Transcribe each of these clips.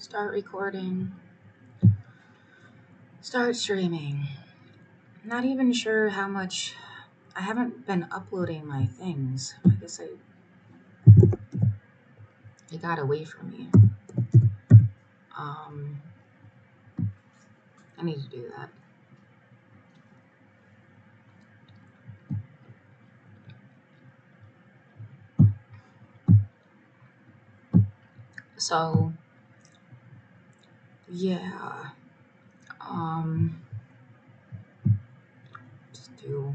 Start recording, start streaming. Not even sure how much. I haven't been uploading my things. I guess it got away from me. Um, I need to do that. So, yeah. Just do.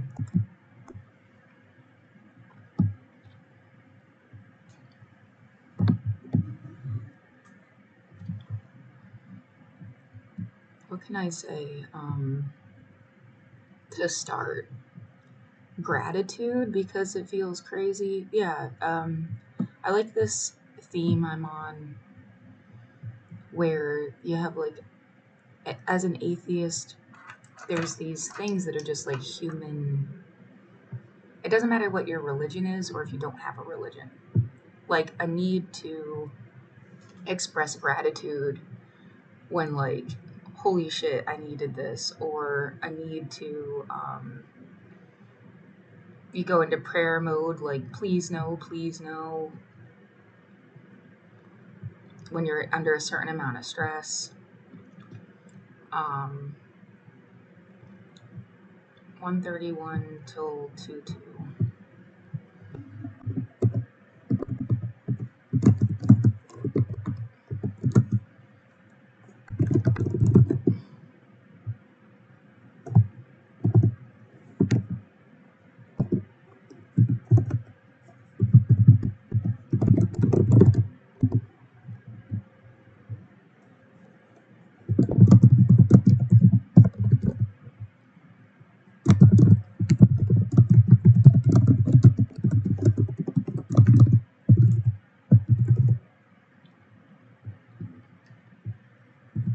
What can I say? To start. Gratitude because it feels crazy. Yeah. I like this theme I'm on where you have like, as an atheist, there's these things that are just like human. It doesn't matter what your religion is or if you don't have a religion. Like a need to express gratitude when like, holy shit, I needed this, or a need to you go into prayer mode, like please no, when you're under a certain amount of stress. 1:31 till 2:02.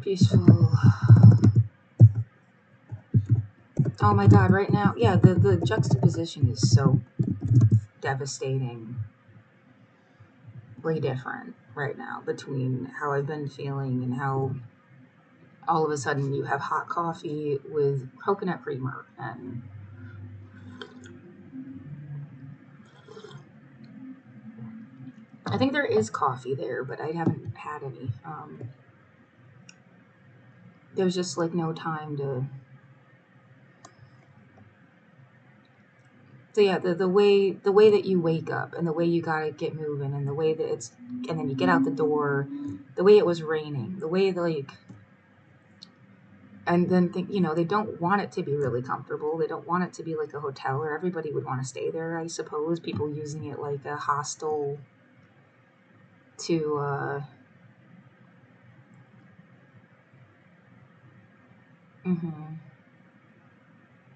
Peaceful. Oh my god, right now, yeah, the juxtaposition is so devastating, way different right now between how I've been feeling and how all of a sudden you have hot coffee with coconut creamer. And I think there is coffee there, but I haven't had any. There's just like no time to. So yeah, the way that you wake up and the way you gotta get moving and the way that it's, and then you get out the door, the way it was raining, the way that like, and then think, they don't want it to be really comfortable. They don't want it to be like a hotel, or everybody would want to stay there, I suppose. People using it like a hostel to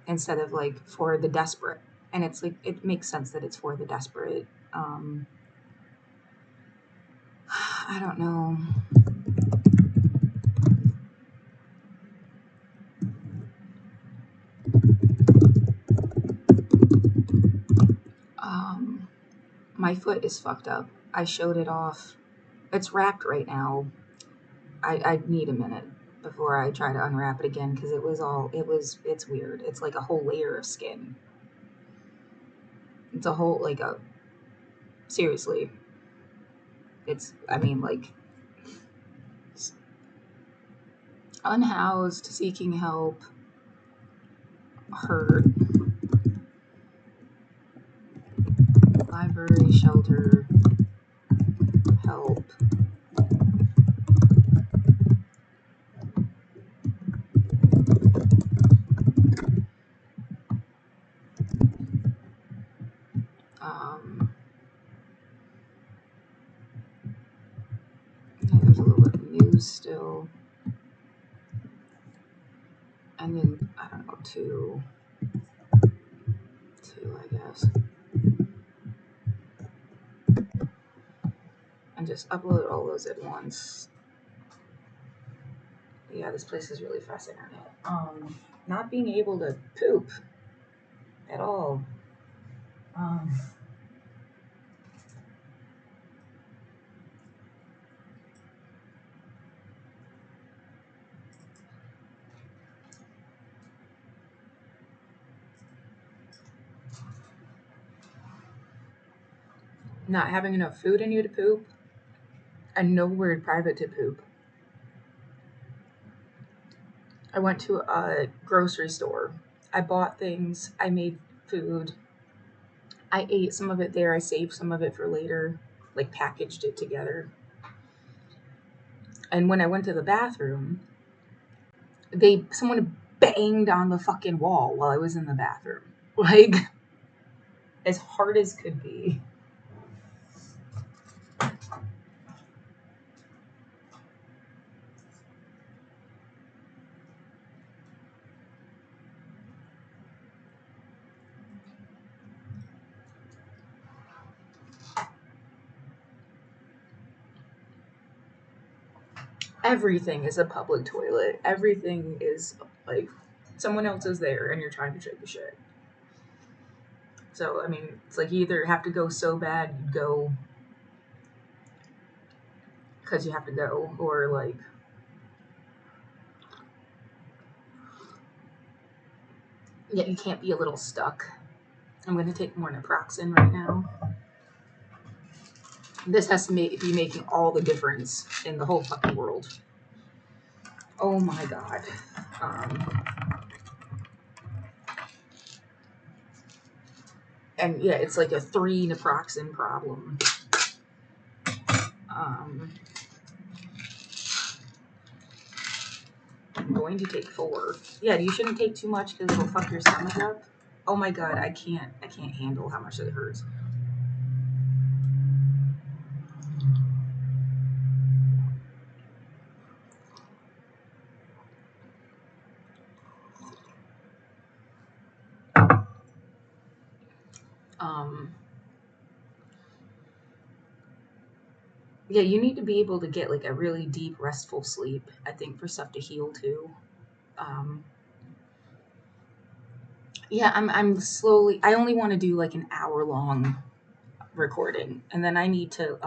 instead of like for the desperate. And it's like, it makes sense that it's for the desperate. I don't know. My foot is fucked up. I showed it off. It's wrapped right now. I need a minute before I try to unwrap it again because it's weird. It's like a whole layer of skin. It's a whole, like a, seriously. I mean, like, unhoused, seeking help, hurt, library, shelter, help. Yeah, there's a little bit of news still. And then, I don't know, two, I guess. And just upload all those at once. Yeah, this place is really fast internet. Not being able to poop at all. not having enough food in you to poop, and nowhere private to poop. I went to a grocery store. I bought things. I made food. I ate some of it there. I saved some of it for later, like packaged it together. And when I went to the bathroom, someone banged on the fucking wall while I was in the bathroom. Like as hard as could be. Everything is a public toilet. Everything is like someone else is there and you're trying to take a shit. So I mean, it's like you either have to go so bad you go because you have to go, or like yeah, you can't be a little stuck. I'm gonna take more naproxen right now. This has to be making all the difference in the whole fucking world. Oh my god. And yeah, it's like a 3 naproxen problem. Um, I'm going to take 4. Yeah, you shouldn't take too much because it'll fuck your stomach up. Oh my god, I can't handle how much it hurts. Um, yeah, you need to be able to get like a really deep, restful sleep. I think for stuff to heal too. Um, yeah, I'm slowly. I only want to do like an hour long recording, and then I need to.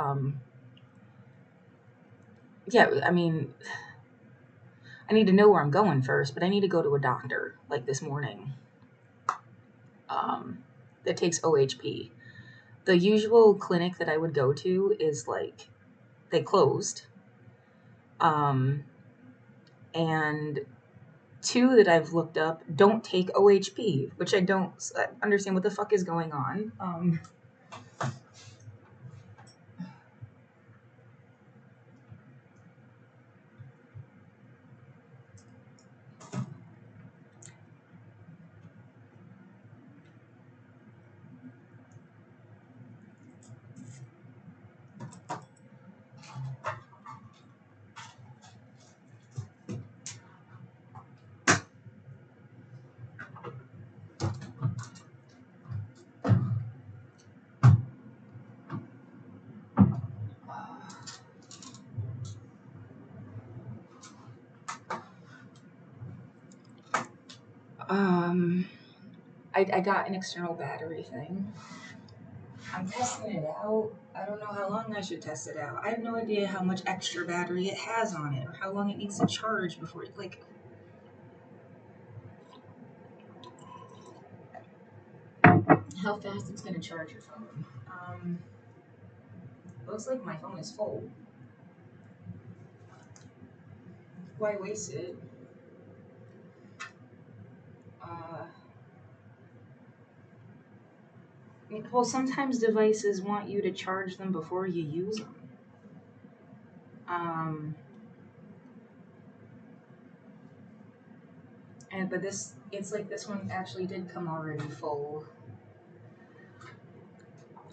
Yeah, I mean, I need to know where I'm going first, but I need to go to a doctor like this morning. Um, that takes OHP. The usual clinic that I would go to is like they closed. Um, and 2 that I've looked up don't take OHP, which I don't understand what the fuck is going on. Um, I got an external battery thing. I'm testing it out. I don't know how long I should test it out. I have no idea how much extra battery it has on it or how long it needs to charge before it, like, how fast it's going to charge your phone. Looks like my phone is full. Why waste it? Uh, well, sometimes devices want you to charge them before you use them. Um, but it's like this one actually did come already full.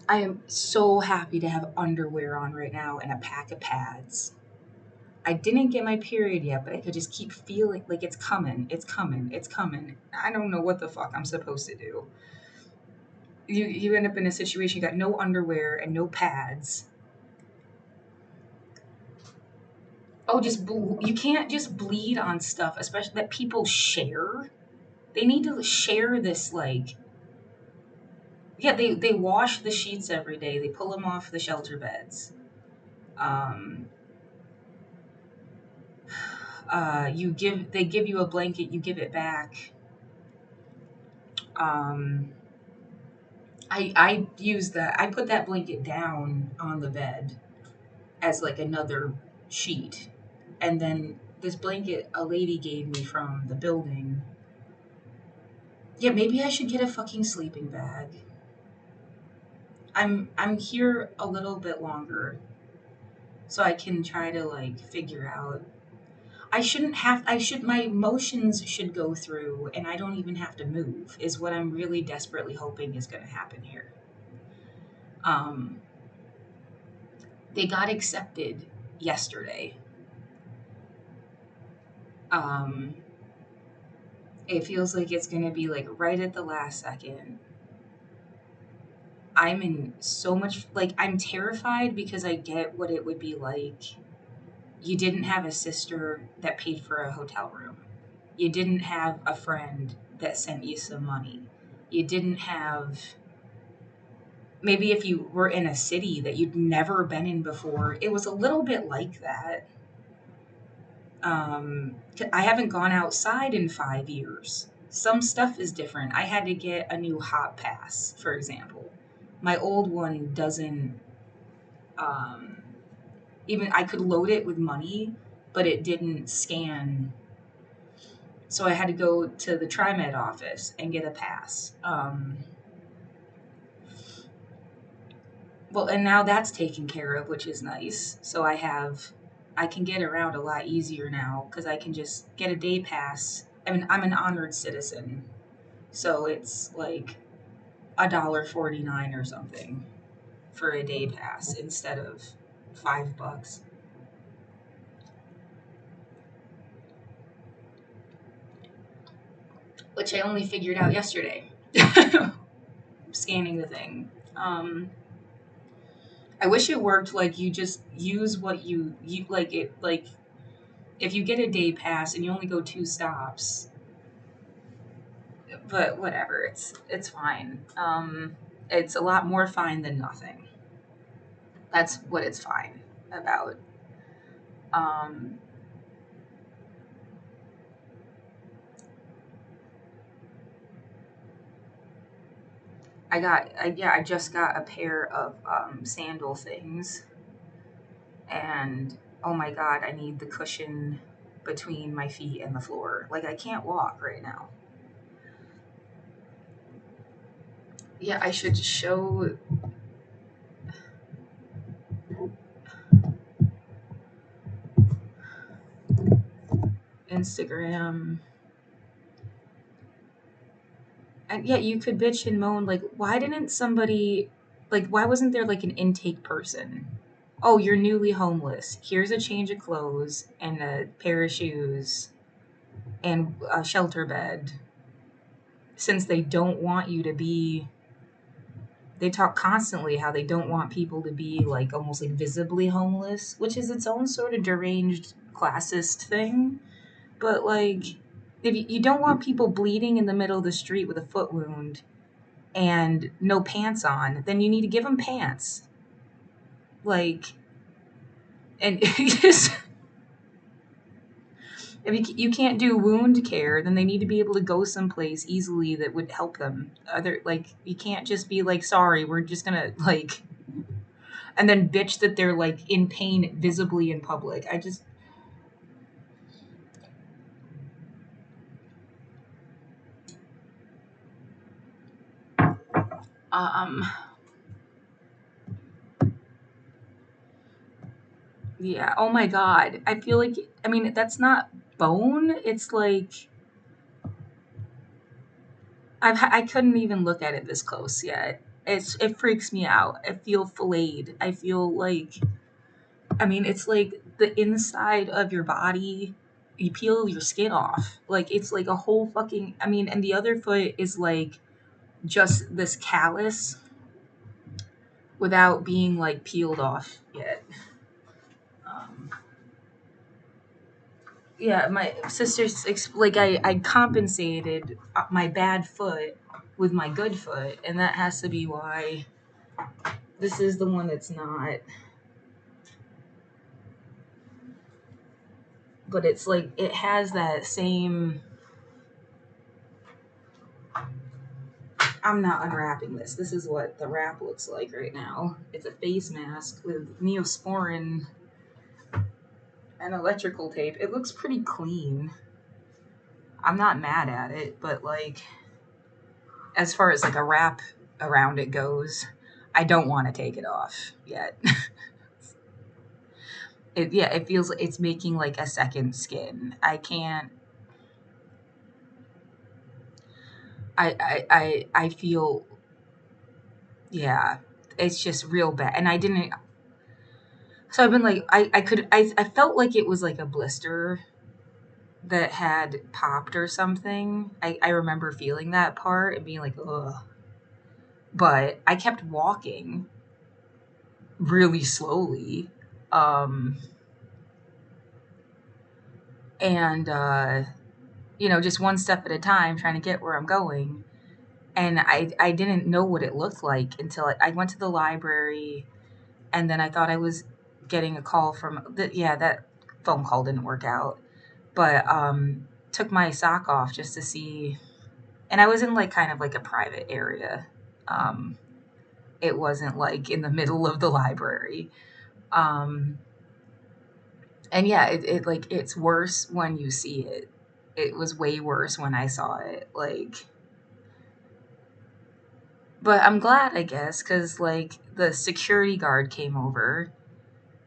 I am so happy to have underwear on right now and a pack of pads. I didn't get my period yet, but I could just keep feeling like it's coming, it's coming, it's coming. I don't know what the fuck I'm supposed to do. You end up in a situation, you got no underwear and no pads. Oh, you can't just bleed on stuff, especially that people share. They need to share this, like, yeah, they wash the sheets every day. They pull them off the shelter beds. Um, they give you a blanket, you give it back. Um, I use that. I put that blanket down on the bed as like another sheet. And then this blanket a lady gave me from the building. Yeah, maybe I should get a fucking sleeping bag. I'm here a little bit longer so I can try to like figure out. I should my emotions should go through and I don't even have to move is what I'm really desperately hoping is going to happen here. Um they got accepted yesterday. Um it feels like it's going to be like right at the last second. I'm in so much like I'm terrified because I get what it would be like. You didn't have a sister that paid for a hotel room. You didn't have a friend that sent you some money. You didn't have maybe if you were in a city that you'd never been in before, it was a little bit like that. Um, I haven't gone outside in 5 years. Some stuff is different. I had to get a new hot pass, for example. My old one doesn't um, even I could load it with money, but it didn't scan. So I had to go to the TriMed office and get a pass. Well, and now that's taken care of, which is nice. So I can get around a lot easier now because I can just get a day pass. I mean, I'm an honored citizen, so it's like $1.49 or something for a day pass instead of $5, which I only figured out yesterday. Scanning the thing. I wish it worked like you just use what you like it like if you get a day pass and you only go 2 stops, but whatever, it's fine. It's a lot more fine than nothing. That's what it's fine about. Um, I just got a pair of sandal things, and oh my god, I need the cushion between my feet and the floor. Like I can't walk right now. Yeah, I should show Instagram. And yeah, you could bitch and moan like, why didn't somebody like why wasn't there like an intake person? Oh, you're newly homeless. Here's a change of clothes and a pair of shoes and a shelter bed. Since they don't want you to be they talk constantly how they don't want people to be like almost like visibly homeless, which is its own sort of deranged classist thing. But like if you don't want people bleeding in the middle of the street with a foot wound and no pants on, then you need to give them pants. Like, and just, if you can't do wound care, then they need to be able to go someplace easily that would help them. Other like, you can't just be like, sorry, we're just gonna like, and then bitch that they're like in pain visibly in public. I just, um, yeah. Oh my god, I feel like I mean that's not bone. It's like I couldn't even look at it this close yet. It freaks me out. I feel filleted. I feel like I mean it's like the inside of your body. You peel your skin off. Like it's like a whole fucking. I mean, and the other foot is like just this callus without being like peeled off yet. Um, yeah, my sister's like I compensated my bad foot with my good foot, and that has to be why this is the one that's not. But it's like it has that same. I'm not unwrapping this. This is what the wrap looks like right now. It's a face mask with Neosporin and electrical tape. It looks pretty clean. I'm not mad at it, but like, as far as like a wrap around it goes, I don't want to take it off yet. It feels like it's making like a second skin. I can't. I feel, yeah, it's just real bad. And I didn't. So I've been like, I felt like it was like a blister that had popped or something. I remember feeling that part and being like, ugh. But I kept walking really slowly. Um, and, just one step at a time, trying to get where I'm going. And I didn't know what it looked like until I went to the library, and then I thought I was getting a call from that phone call didn't work out, but took my sock off just to see, and I was in like kind of like a private area. Um, it wasn't like in the middle of the library. Um, and yeah, it like it's worse when you see it. It was way worse when I saw it. Like, but I'm glad, I guess, because like the security guard came over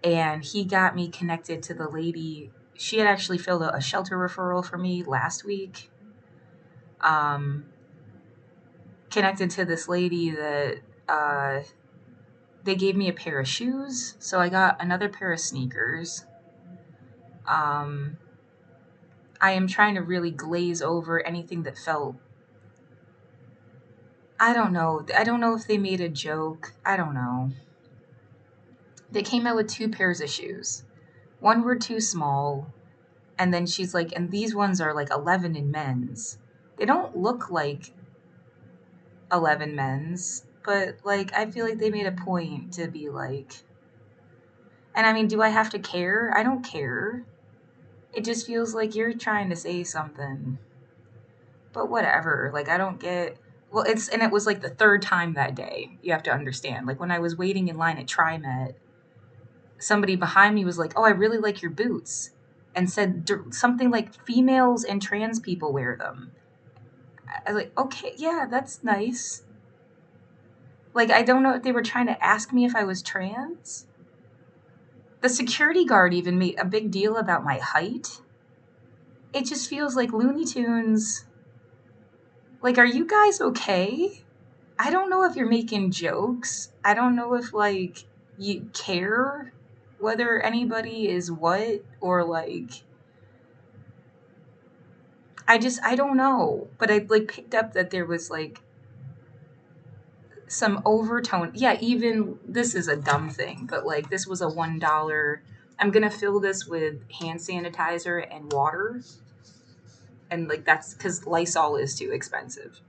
and he got me connected to the lady. She had actually filled out a shelter referral for me last week. Um, Connected to this lady that they gave me a pair of shoes, so I got another pair of sneakers. Um, I am trying to really glaze over anything that felt. I don't know. I don't know if they made a joke. I don't know. They came out with two pairs of shoes. One were too small, and then she's like, and these ones are like 11 in men's. They don't look like 11 men's, but like I feel like they made a point to be like, and I mean, do I have to care? I don't care. It just feels like you're trying to say something. But whatever. Like I don't get, well, it was like the third time that day. You have to understand. Like when I was waiting in line at TriMet, somebody behind me was like, "Oh, I really like your boots." And said something like females and trans people wear them. I was like, "Okay, yeah, that's nice." Like I don't know if they were trying to ask me if I was trans. The security guard even made a big deal about my height. It just feels like Looney Tunes. Like, are you guys okay? I don't know if you're making jokes. I don't know if, like, you care whether anybody is what, or, like, I don't know. But I, like, picked up that there was, like, some overtone. Yeah, even, this is a dumb thing, but, like, this was a $1. I'm gonna fill this with hand sanitizer and water. And, like, that's because Lysol is too expensive.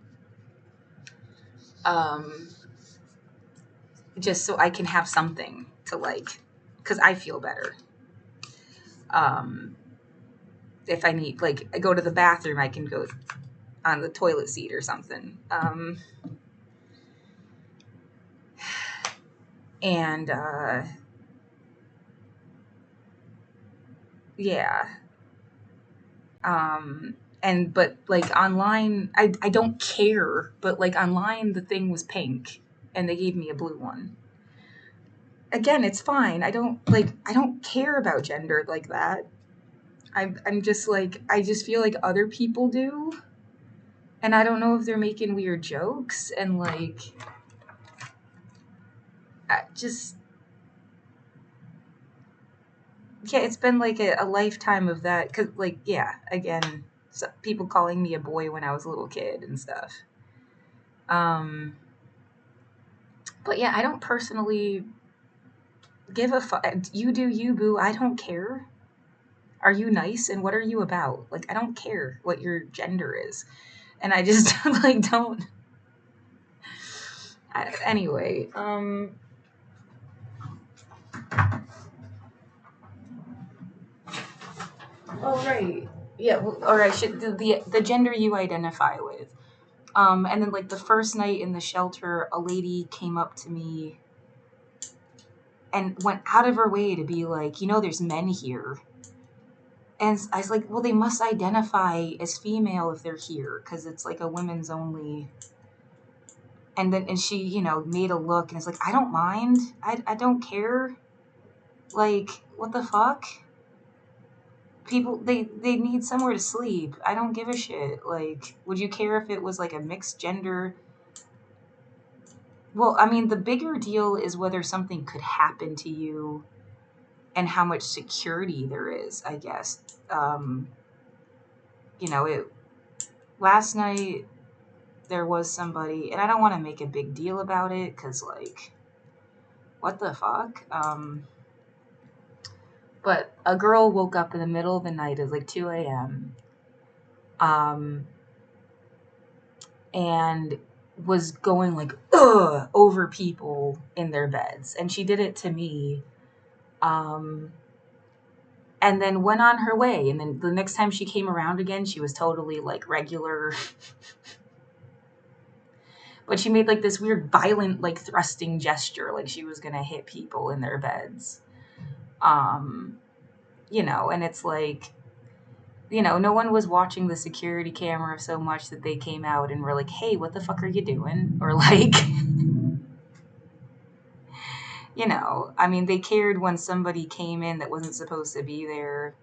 Um, just so I can have something to, like, because I feel better. Um, if I need, like, I go to the bathroom, I can go on the toilet seat or something. And yeah. And but like online, I don't care. But like online, the thing was pink, and they gave me a blue one. Again, it's fine. I don't care about gender like that. I'm just like, I just feel like other people do, and I don't know if they're making weird jokes, and like, I just, yeah, it's been like a lifetime of that. Because, like, yeah, again, so people calling me a boy when I was a little kid and stuff. Um, but yeah, I don't personally give a fuck. You do you, boo. I don't care. Are you nice? And what are you about? Like, I don't care what your gender is. And I just, like, don't. Anyway, oh, right. Yeah, well, or I should, the gender you identify with. And then, like, the first night in the shelter, a lady came up to me and went out of her way to be like, there's men here. And I was like, well, they must identify as female if they're here because it's like a women's only. And she, made a look and it's like, I don't mind. I don't care. Like, what the fuck? People, they need somewhere to sleep. I don't give a shit. Like, would you care if it was like a mixed gender? Well, I mean, the bigger deal is whether something could happen to you and how much security there is, I guess. It last night there was somebody, and I don't want to make a big deal about it because, like, what the fuck? But a girl woke up in the middle of the night. It was like 2 a.m. Um, and was going like over people in their beds, and she did it to me. Um, and then went on her way. And then the next time she came around again, she was totally like regular. But she made like this weird violent like thrusting gesture, like she was gonna hit people in their beds. Um, and it's like, no one was watching the security camera so much that they came out and were like, hey, what the fuck are you doing? Or like, I mean, they cared when somebody came in that wasn't supposed to be there,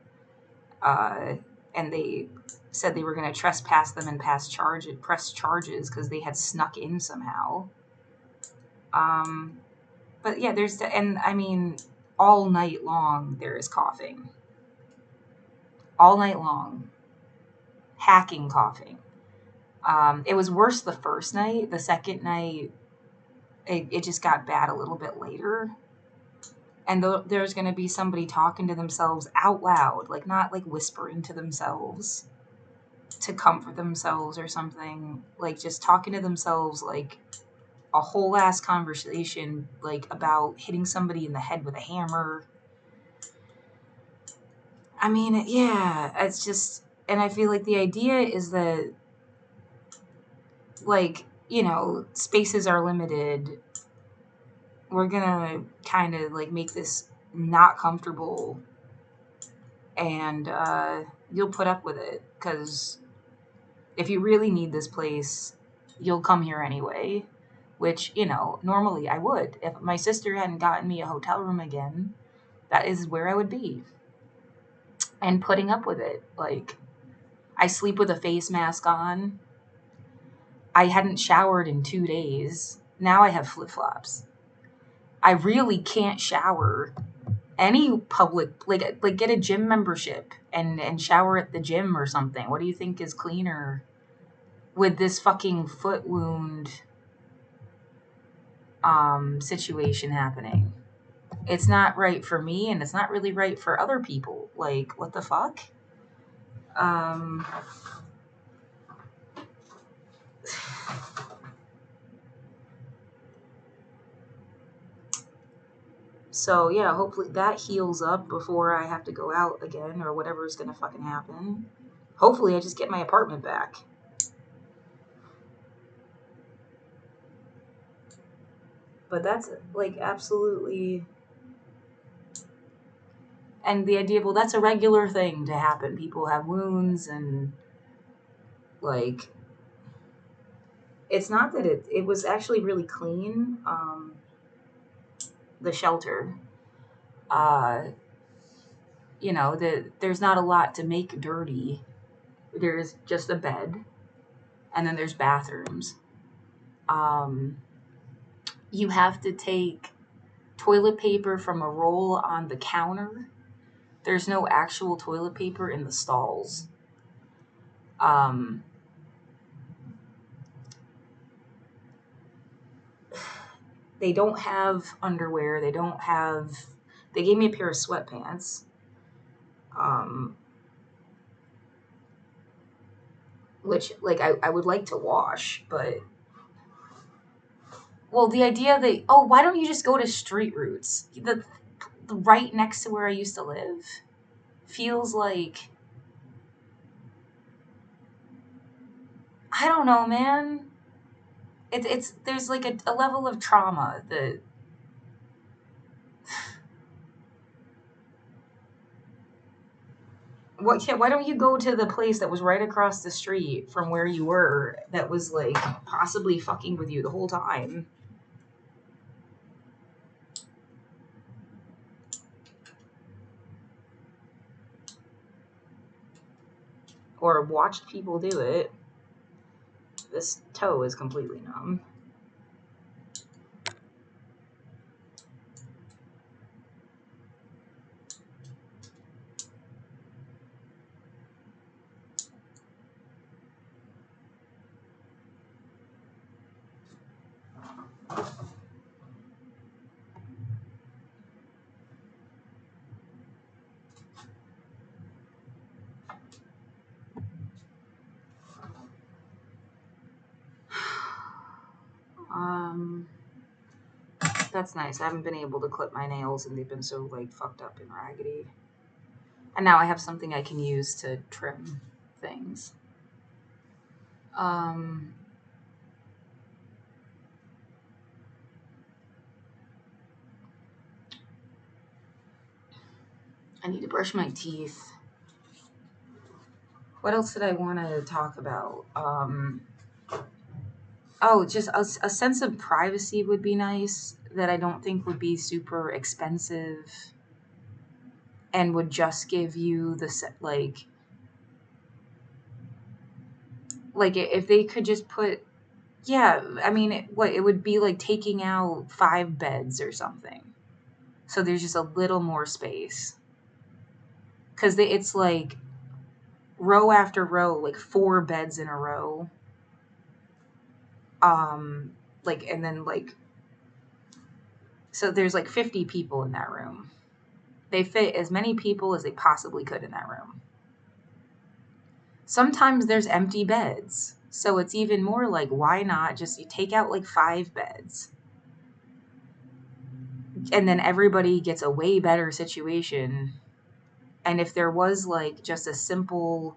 uh, and they said they were going to trespass them and press charges because they had snuck in somehow. Um, but yeah, and I mean, all night long there is coughing. All night long, hacking coughing. It was worse the first night. The second night, it just got bad a little bit later. And there's going to be somebody talking to themselves out loud, like not like whispering to themselves to comfort themselves or something, like just talking to themselves, like a whole ass conversation, like about hitting somebody in the head with a hammer. I mean, yeah, it's just, and I feel like the idea is that, like, spaces are limited. We're gonna kind of like make this not comfortable, and you'll put up with it because if you really need this place, you'll come here anyway. Which, normally I would. If my sister hadn't gotten me a hotel room again, that is where I would be. And putting up with it. Like, I sleep with a face mask on. I hadn't showered in 2 days. Now I have flip flops. I really can't shower. Any public, like get a gym membership and shower at the gym or something. What do you think is cleaner with this fucking foot wound situation happening? It's not right for me, and it's not really right for other people. Like, what the fuck? Um, so yeah, hopefully that heals up before I have to go out again or whatever is gonna fucking happen. Hopefully I just get my apartment back. But that's like absolutely, and the idea, well, that's a regular thing to happen. People have wounds and like, it's not that it was actually really clean. The shelter, uh, there's not a lot to make dirty. There's just a bed, and then there's bathrooms. Um, you have to take toilet paper from a roll on the counter. There's no actual toilet paper in the stalls. Um, they don't have underwear. They gave me a pair of sweatpants. Um, which, like, I would like to wash, but, well, the idea that, oh, why don't you just go to Street Roots? The right next to where I used to live feels like, I don't know, man. It's there's like a level of trauma that why don't you go to the place that was right across the street from where you were that was like possibly fucking with you the whole time? Or watched people do it. This toe is completely numb. Um, that's nice. I haven't been able to clip my nails and they've been so like fucked up and raggedy. And now I have something I can use to trim things. Um, I need to brush my teeth. What else did I want to talk about? Just a sense of privacy would be nice that I don't think would be super expensive and would just give you the like if they could just put yeah, I mean it would be like taking out 5 beds or something. So there's just a little more space. Cuz it's like row after row, like 4 beds in a row. Like and then like so there's like 50 people in that room. They fit as many people as they possibly could in that room. Sometimes there's empty beds. So it's even more like, why not just you take out like 5 beds? And then everybody gets a way better situation. And if there was like just a simple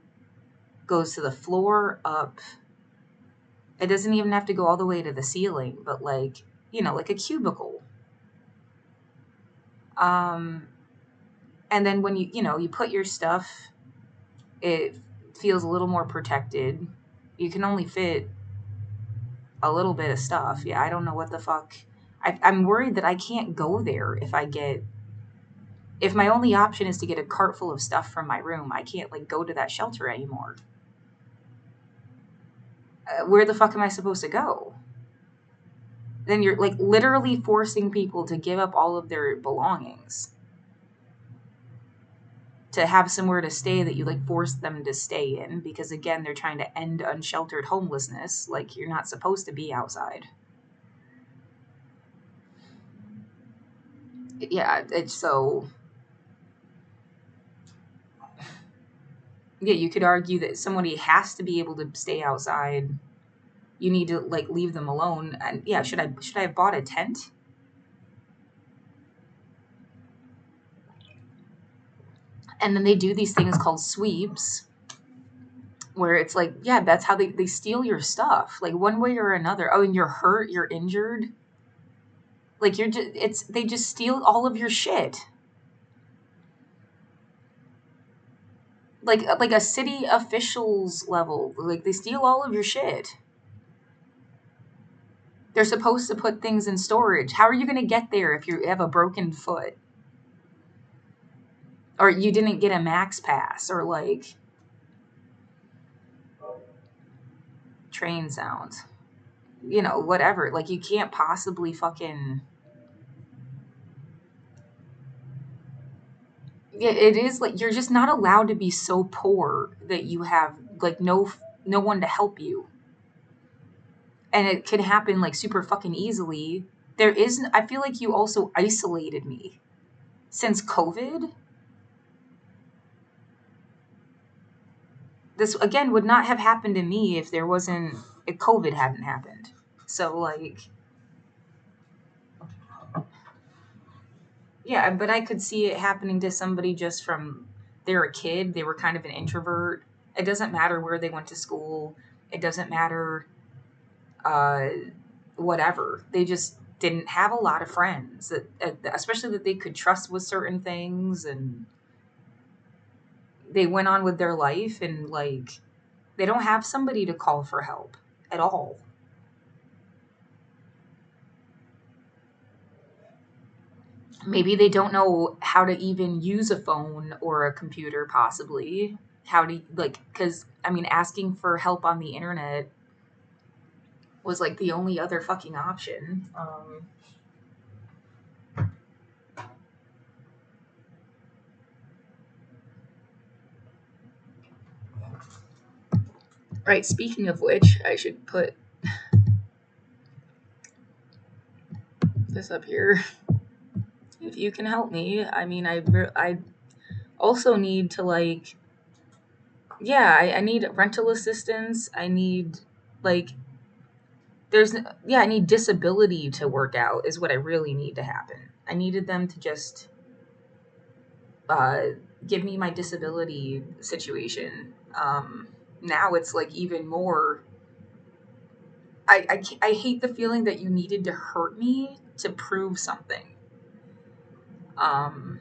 goes to the floor up, it doesn't even have to go all the way to the ceiling, but like, like a cubicle. Um, and then when you put your stuff, it feels a little more protected. You can only fit a little bit of stuff. Yeah, I don't know what the fuck. I'm worried that I can't go there if my only option is to get a cart full of stuff from my room. I can't like go to that shelter anymore. Where the fuck am I supposed to go? Then you're like literally forcing people to give up all of their belongings to have somewhere to stay that you like force them to stay in because again they're trying to end unsheltered homelessness. Like you're not supposed to be outside. Yeah, it's so yeah, you could argue that somebody has to be able to stay outside. You need to like leave them alone. And yeah, should I have bought a tent? And then they do these things called sweeps where it's like, yeah, that's how they steal your stuff. Like one way or another. Oh, and you're hurt, you're injured. Like you're just they just steal all of your shit. Like a city officials level. Like they steal all of your shit. They're supposed to put things in storage. How are you going to get there if you have a broken foot? Or you didn't get a max pass or like train sounds. Whatever. Like you can't possibly fucking yeah, it is like you're just not allowed to be so poor that you have like no one to help you. And it can happen like super fucking easily. I feel like you also isolated me since COVID. This again would not have happened to me if COVID hadn't happened. So like yeah, but I could see it happening to somebody just from they're a kid, they were kind of an introvert. It doesn't matter where they went to school. It doesn't matter, uh, whatever. They just didn't have a lot of friends, especially that they could trust with certain things, and they went on with their life, and like they don't have somebody to call for help at all. Maybe they don't know how to even use a phone or a computer, possibly. How to, like, because I mean, asking for help on the internet was like the only other fucking option. Right, speaking of which, I should put this up here. If you can help me, I mean, I also need to, like, yeah, I need rental assistance. I need, like, I need disability to work out, is what I really need to happen. I needed them to just uh, give me my disability situation. Now it's like even more. I hate the feeling that you needed to hurt me to prove something. Um,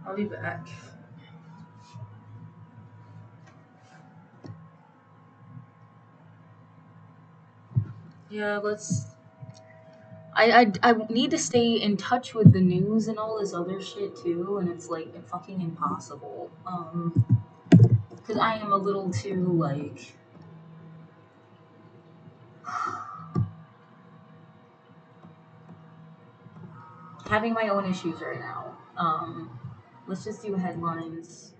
I'll be back. Yeah, let's. I need to stay in touch with the news and all this other shit too, and it's like fucking impossible. Because I am a little too like having my own issues right now. Let's just do headlines.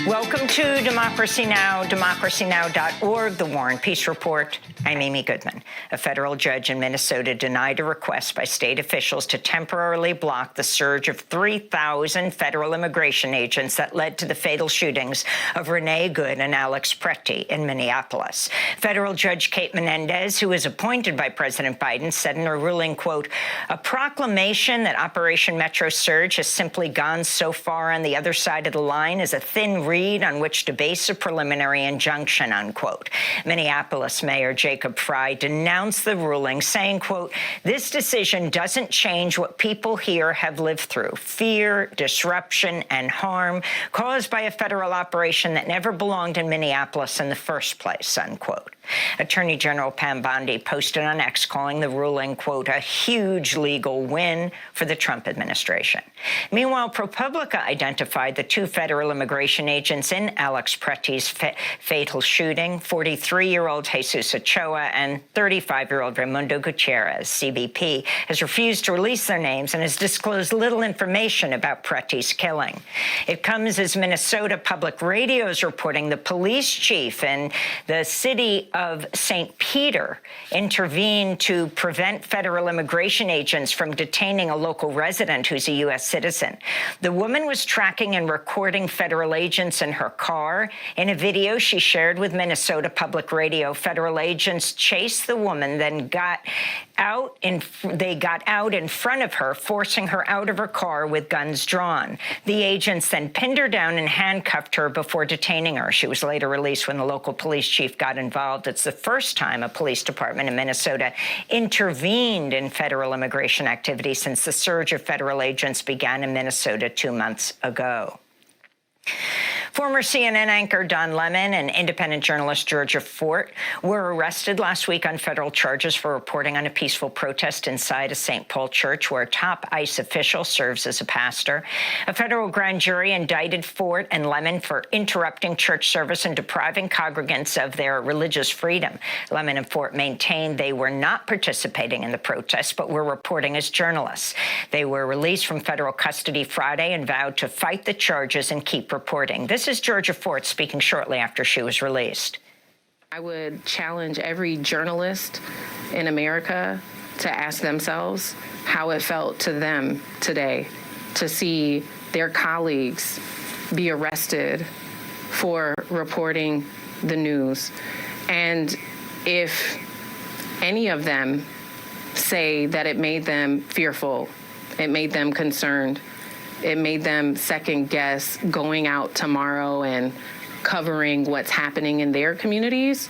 Welcome to Democracy Now!, democracynow.org, The War and Peace Report. I'm Amy Goodman. A federal judge in Minnesota denied a request by state officials to temporarily block the surge of 3,000 federal immigration agents that led to the fatal shootings of Renee Good and Alex Preti in Minneapolis. Federal Judge Kate Menendez, who was appointed by President Biden, said in her ruling, quote, "A proclamation that Operation Metro Surge has simply gone so far on the other side of the line is a thin reed on which to base a preliminary injunction," unquote. Minneapolis Mayor Jacob Frey denounced the ruling, saying, quote, "This decision doesn't change what people here have lived through: fear, disruption, and harm caused by a federal operation that never belonged in Minneapolis in the first place," unquote. Attorney General Pam Bondi posted on X, calling the ruling, quote, "a huge legal win for the Trump administration." Meanwhile, ProPublica identified the two federal immigration agents in Alex Preti's fatal shooting, 43-year-old Jesus Ochoa and 35-year-old Raimundo Gutierrez. CBP has refused to release their names and has disclosed little information about Preti's killing. It comes as Minnesota Public Radio is reporting the police chief in the city of St. Peter intervened to prevent federal immigration agents from detaining a local resident who's a U.S. citizen. The woman was tracking and recording federal agents in her car. In a video she shared with Minnesota Public Radio, federal agents chased the woman, then got out in front of her, forcing her out of her car with guns drawn. The agents then pinned her down and handcuffed her before detaining her. She was later released when the local police chief got involved. It's the first time a police department in Minnesota intervened in federal immigration activity since the surge of federal agents began in Minnesota 2 months ago. Former CNN anchor Don Lemon and independent journalist Georgia Fort were arrested last week on federal charges for reporting on a peaceful protest inside a St. Paul church where a top ICE official serves as a pastor. A federal grand jury indicted Fort and Lemon for interrupting church service and depriving congregants of their religious freedom. Lemon and Fort maintained they were not participating in the protest, but were reporting as journalists. They were released from federal custody Friday and vowed to fight the charges and keep reporting. This is Georgia Fort speaking shortly after she was released. I would challenge every journalist in America to ask themselves how it felt to them today to see their colleagues be arrested for reporting the news. And if any of them say that it made them fearful, it made them concerned, it made them second guess going out tomorrow and covering what's happening in their communities,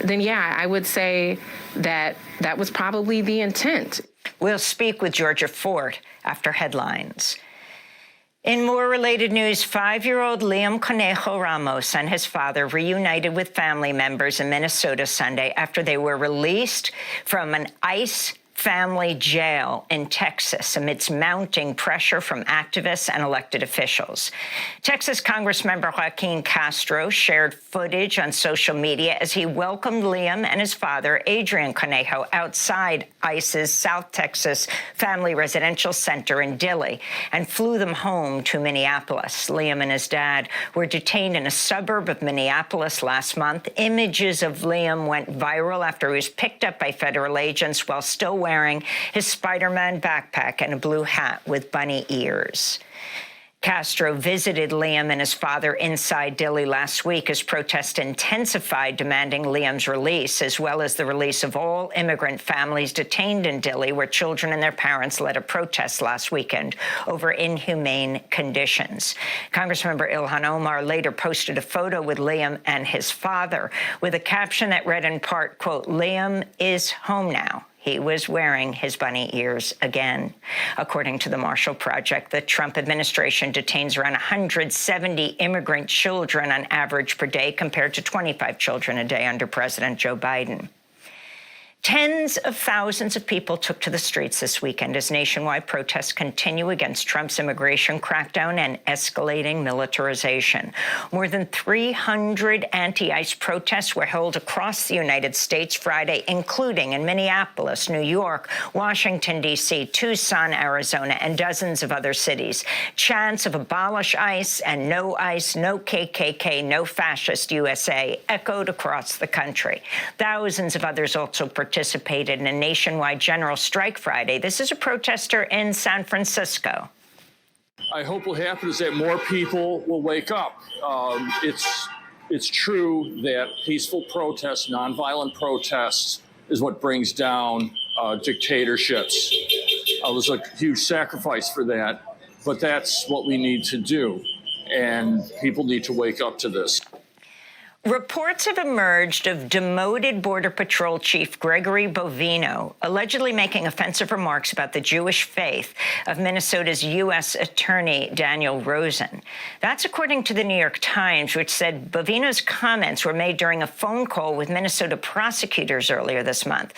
then yeah, I would say that that was probably the intent. We'll speak with Georgia Fort after headlines. In more related news, 5-year-old Liam Conejo Ramos and his father reunited with family members in Minnesota Sunday after they were released from an ICE family jail in Texas amidst mounting pressure from activists and elected officials. Texas Congressmember Joaquin Castro shared footage on social media as he welcomed Liam and his father, Adrian Conejo, outside ICE's South Texas Family Residential Center in Dilley and flew them home to Minneapolis. Liam and his dad were detained in a suburb of Minneapolis last month. Images of Liam went viral after he was picked up by federal agents while still wearing his Spider-Man backpack and a blue hat with bunny ears. Castro visited Liam and his father inside Dilley last week as protests intensified, demanding Liam's release, as well as the release of all immigrant families detained in Dilley, where children and their parents led a protest last weekend over inhumane conditions. Congressmember Ilhan Omar later posted a photo with Liam and his father with a caption that read in part, quote, "Liam is home now. He was wearing his bunny ears again." According to the Marshall Project, the Trump administration detains around 170 immigrant children on average per day, compared to 25 children a day under President Joe Biden. Tens of thousands of people took to the streets this weekend as nationwide protests continue against Trump's immigration crackdown and escalating militarization. More than 300 anti-ICE protests were held across the United States Friday, including in Minneapolis, New York, Washington, D.C., Tucson, Arizona, and dozens of other cities. Chants of "Abolish ICE" and "No ICE, no KKK, no fascist USA" echoed across the country. Thousands of others also participated in a nationwide general strike Friday. This is a protester in San Francisco. I hope what happens is that more people will wake up. It's true that peaceful protests, nonviolent protests, is what brings down dictatorships. It was a huge sacrifice for that, but that's what we need to do, and people need to wake up to this. Reports have emerged of demoted Border Patrol Chief Gregory Bovino allegedly making offensive remarks about the Jewish faith of Minnesota's U.S. Attorney Daniel Rosen. That's according to the New York Times, which said Bovino's comments were made during a phone call with Minnesota prosecutors earlier this month.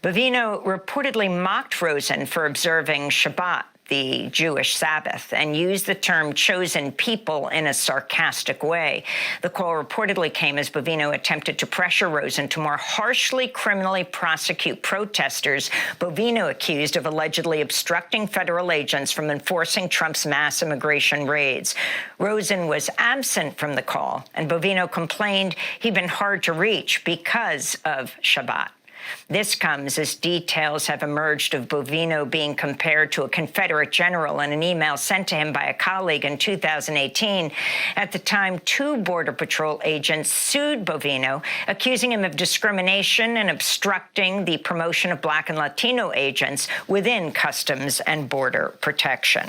Bovino reportedly mocked Rosen for observing Shabbat, the Jewish Sabbath, and used the term "chosen people" in a sarcastic way. The call reportedly came as Bovino attempted to pressure Rosen to more harshly criminally prosecute protesters Bovino accused of allegedly obstructing federal agents from enforcing Trump's mass immigration raids. Rosen was absent from the call, and Bovino complained he'd been hard to reach because of Shabbat. This comes as details have emerged of Bovino being compared to a Confederate general in an email sent to him by a colleague in 2018. At the time, 2 Border Patrol agents sued Bovino, accusing him of discrimination and obstructing the promotion of Black and Latino agents within Customs and Border Protection.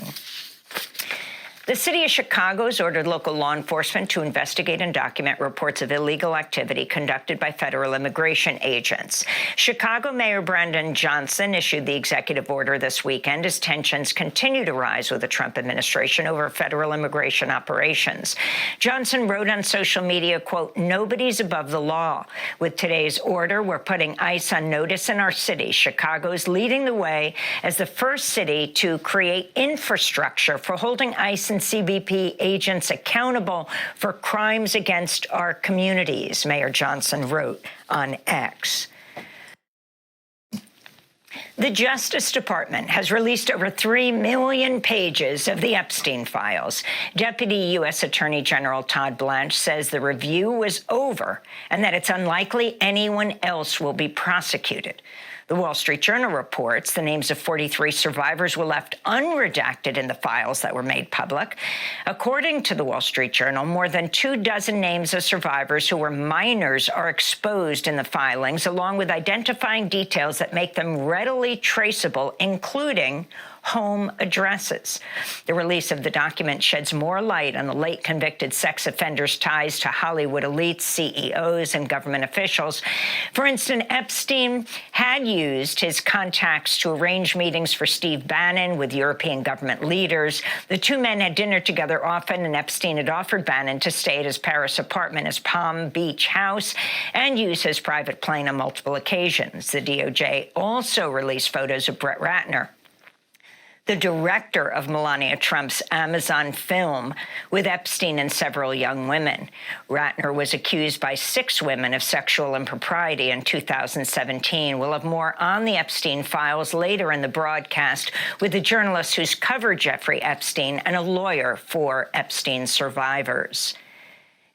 The city of Chicago has ordered local law enforcement to investigate and document reports of illegal activity conducted by federal immigration agents. Chicago Mayor Brandon Johnson issued the executive order this weekend as tensions continue to rise with the Trump administration over federal immigration operations. Johnson wrote on social media, quote, "Nobody's above the law. With today's order, we're putting ICE on notice in our city. Chicago's leading the way as the first city to create infrastructure for holding ICE and CBP agents accountable for crimes against our communities," Mayor Johnson wrote on X. The Justice Department has released over 3 million pages of the Epstein files. Deputy U.S. Attorney General Todd Blanche says the review was over and that it's unlikely anyone else will be prosecuted. The Wall Street Journal reports the names of 43 survivors were left unredacted in the files that were made public. According to the Wall Street Journal, more than 24 names of survivors who were minors are exposed in the filings, along with identifying details that make them readily traceable, including home addresses. The release of the document sheds more light on the late convicted sex offenders' ties to Hollywood elites, CEOs, and government officials. For instance, Epstein had used his contacts to arrange meetings for Steve Bannon with European government leaders. The 2 men had dinner together often, and Epstein had offered Bannon to stay at his Paris apartment, his Palm Beach house, and use his private plane on multiple occasions. The DOJ also released photos of Brett Ratner, the director of Melania Trump's Amazon film, with Epstein and several young women. Ratner was accused by 6 women of sexual impropriety in 2017. We'll have more on the Epstein files later in the broadcast with the journalist who's covered Jeffrey Epstein and a lawyer for Epstein survivors.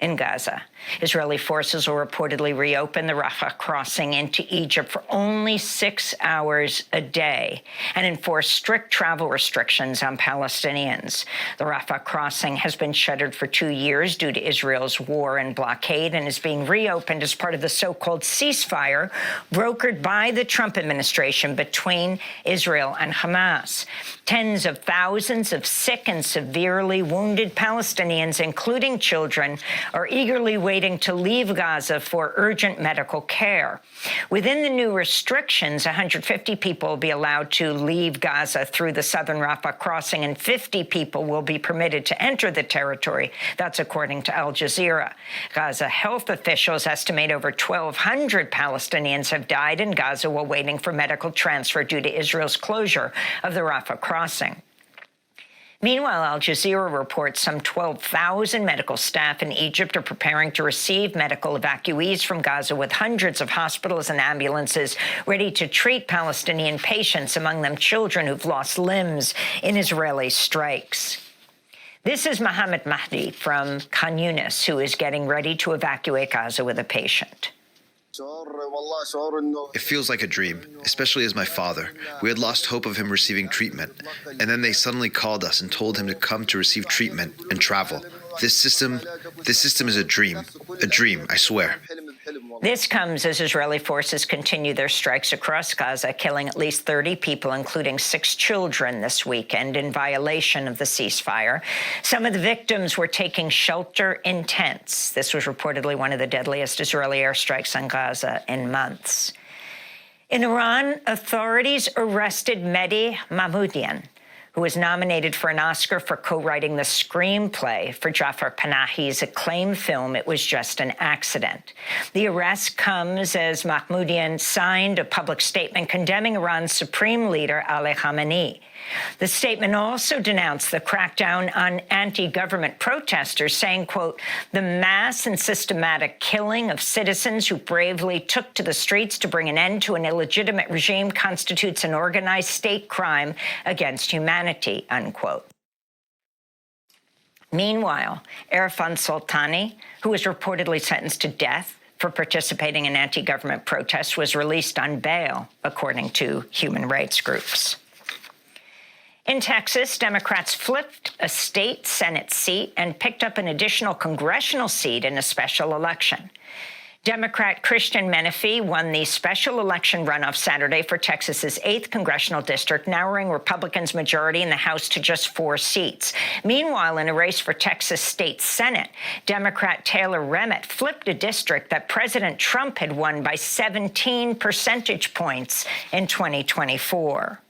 In Gaza, Israeli forces will reportedly reopen the Rafah crossing into Egypt for only 6 hours a day and enforce strict travel restrictions on Palestinians. The Rafah crossing has been shuttered for 2 years due to Israel's war and blockade and is being reopened as part of the so-called ceasefire brokered by the Trump administration between Israel and Hamas. Tens of thousands of sick and severely wounded Palestinians, including children, are eagerly waiting to leave Gaza for urgent medical care. Within the new restrictions, 150 people will be allowed to leave Gaza through the southern Rafah crossing, and 50 people will be permitted to enter the territory. That's according to Al Jazeera. Gaza health officials estimate over 1,200 Palestinians have died in Gaza while waiting for medical transfer due to Israel's closure of the Rafah crossing. Meanwhile, Al Jazeera reports some 12,000 medical staff in Egypt are preparing to receive medical evacuees from Gaza, with hundreds of hospitals and ambulances ready to treat Palestinian patients, among them children who've lost limbs in Israeli strikes. This is Mohammed Mahdi from Khan Yunis, who is getting ready to evacuate Gaza with a patient. It feels like a dream, especially as my father. We had lost hope of him receiving treatment, and then they suddenly called us and told him to come to receive treatment and travel. This system is a dream, I swear. This comes as Israeli forces continue their strikes across Gaza, killing at least 30 people, including 6 children this weekend, in violation of the ceasefire. Some of the victims were taking shelter in tents. This was reportedly one of the deadliest Israeli airstrikes on Gaza in months. In Iran, authorities arrested Mehdi Mahmoodian, who was nominated for an Oscar for co-writing the screenplay for Jafar Panahi's acclaimed film, It Was Just an Accident. The arrest comes as Mahmoodian signed a public statement condemning Iran's supreme leader, Ali Khamenei. The statement also denounced the crackdown on anti-government protesters, saying, quote, "The mass and systematic killing of citizens who bravely took to the streets to bring an end to an illegitimate regime constitutes an organized state crime against humanity," unquote. Meanwhile, Erfan Soltani, who was reportedly sentenced to death for participating in anti-government protests was released on bail, according to human rights groups. In Texas, Democrats flipped a state Senate seat and picked up an additional congressional seat in a special election. Democrat Christian Menifee won the special election runoff Saturday for Texas's 8th congressional district, narrowing Republicans' majority in the House to just 4 seats. Meanwhile, in a race for Texas State Senate, Democrat Taylor Remmett flipped a district that President Trump had won by 17 percentage points in 2024.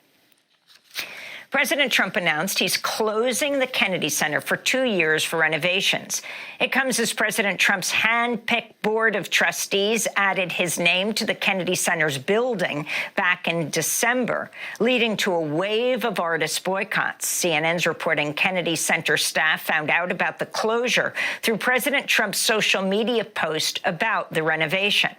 President Trump announced he's closing the Kennedy Center for 2 years for renovations. It comes as President Trump's hand-picked board of trustees added his name to the Kennedy Center's building back in December, leading to a wave of artist boycotts. CNN's reporting Kennedy Center staff found out about the closure through President Trump's social media post about the renovation.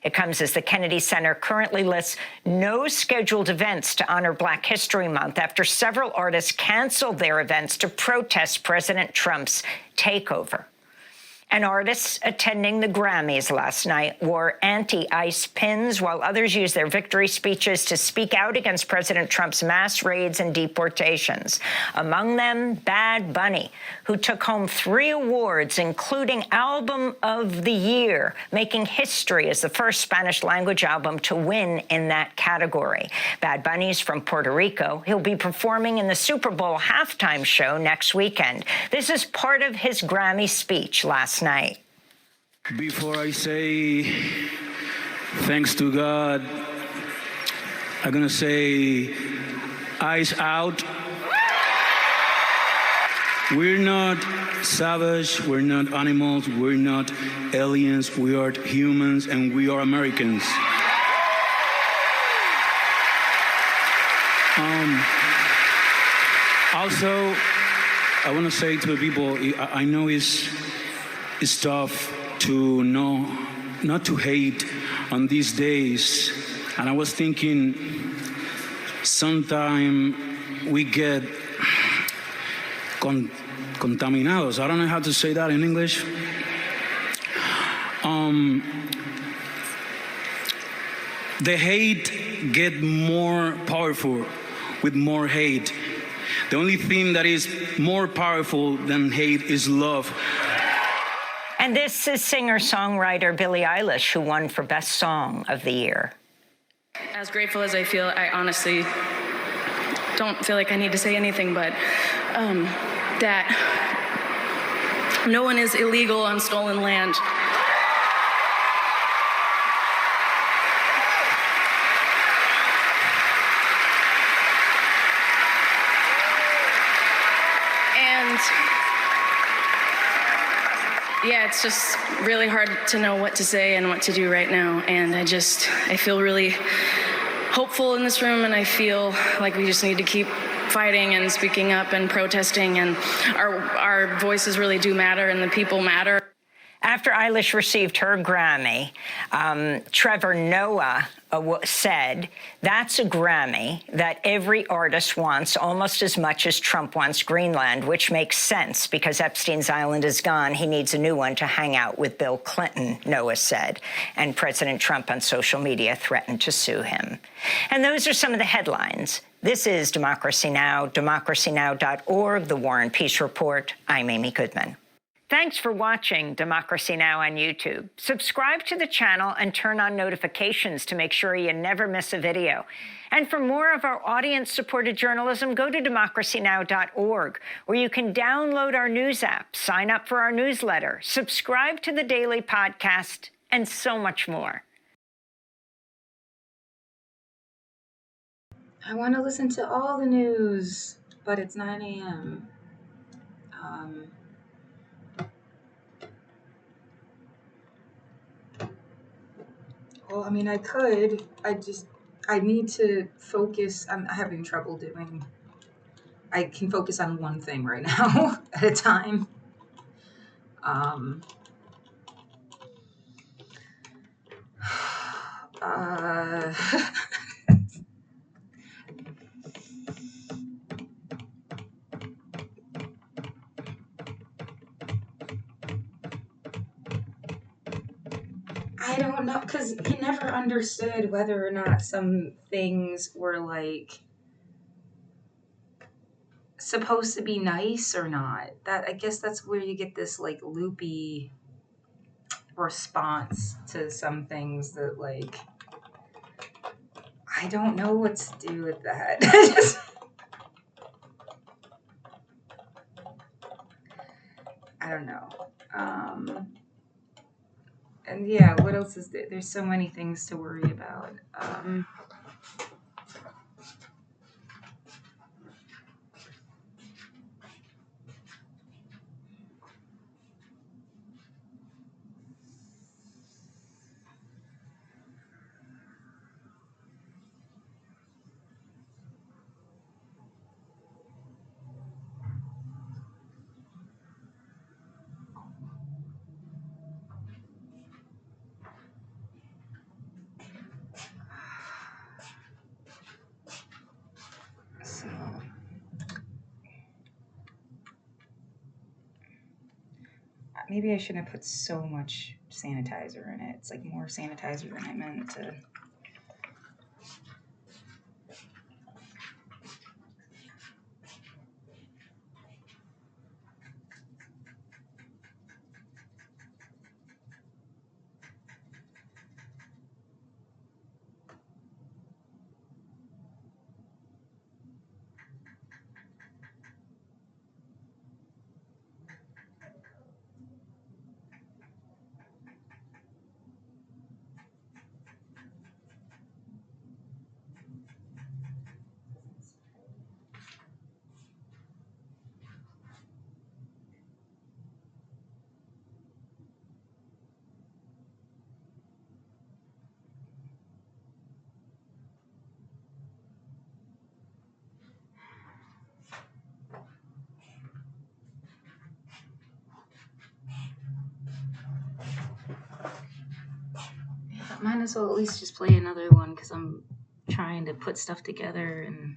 It comes as the Kennedy Center currently lists no scheduled events to honor Black History Month after several artists canceled their events to protest President Trump's takeover. And artists attending the Grammys last night wore anti-ICE pins, while others used their victory speeches to speak out against President Trump's mass raids and deportations. Among them, Bad Bunny, who took home 3 awards, including Album of the Year, making history as the first Spanish-language album to win in that category. Bad Bunny's from Puerto Rico. He'll be performing in the Super Bowl halftime show next weekend. This is part of his Grammy speech last night. Before I say thanks to God, I'm gonna say eyes out. We're not savage, we're not animals, we're not aliens, we are humans and we are Americans. Also, I want to say to the people, I know it's tough to know, not to hate on these days. And I was thinking, sometime we get contaminados. I don't know how to say that in English. The hate get more powerful with more hate. The only thing that is more powerful than hate is love. And this is singer-songwriter Billie Eilish, who won for Best Song of the Year. As grateful as I feel, I honestly don't feel like I need to say anything, but that no one is illegal on stolen land. Yeah, it's just really hard to know what to say and what to do right now. And I feel really hopeful in this room, and I feel like we just need to keep fighting and speaking up and protesting, and our voices really do matter and the people matter. After Eilish received her Grammy, Trevor Noah said, "That's a Grammy that every artist wants almost as much as Trump wants Greenland," which makes sense because Epstein's island is gone. He needs a new one to hang out with Bill Clinton, Noah said. And President Trump on social media threatened to sue him. And those are some of the headlines. This is Democracy Now!, democracynow.org, The War and Peace Report. I'm Amy Goodman. Thanks for watching Democracy Now! On YouTube. Subscribe to the channel and turn on notifications to make sure you never miss a video. And for more of our audience-supported journalism, go to democracynow.org, where you can download our news app, sign up for our newsletter, subscribe to the daily podcast, and so much more. I want to listen to all the news, but it's 9 a.m. Well, I mean, I could. I need to focus. I'm having trouble doing. I can focus on one thing right now at a time. no, because he never understood whether or not some things were like supposed to be nice or not. That, I guess that's where you get this like loopy response to some things that, like, I don't know what to do with that. I don't know. And yeah, what else is there? There's so many things to worry about. So maybe I shouldn't have put so much sanitizer in it. It's like more sanitizer than I meant to. Might as well at least just play another one because I'm trying to put stuff together and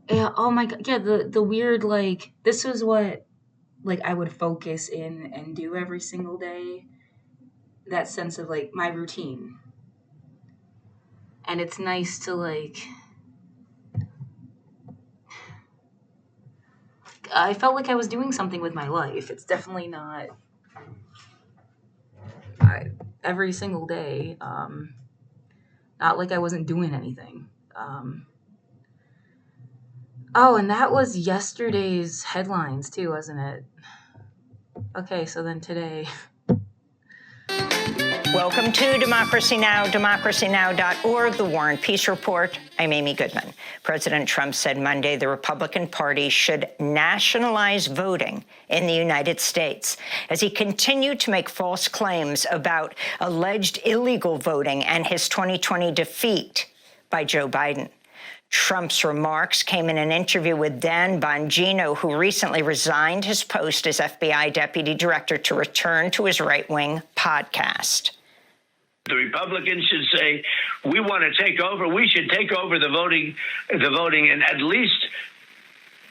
yeah. Oh my god, yeah. The weird, like, this was what like I would focus in and do every single day. That sense of like my routine, and it's nice to like. I felt like I was doing something with my life. It's definitely not every single day. Not like I wasn't doing anything. Oh, and that was yesterday's headlines too, wasn't it? Okay, so then today. Welcome to Democracy Now!, democracynow.org, The War and Peace Report. I'm Amy Goodman. President Trump said Monday the Republican Party should nationalize voting in the United States as he continued to make false claims about alleged illegal voting and his 2020 defeat by Joe Biden. Trump's remarks came in an interview with Dan Bongino, who recently resigned his post as FBI deputy director to return to his right-wing podcast. The Republicans should say, we want to take over. We should take over the voting in at least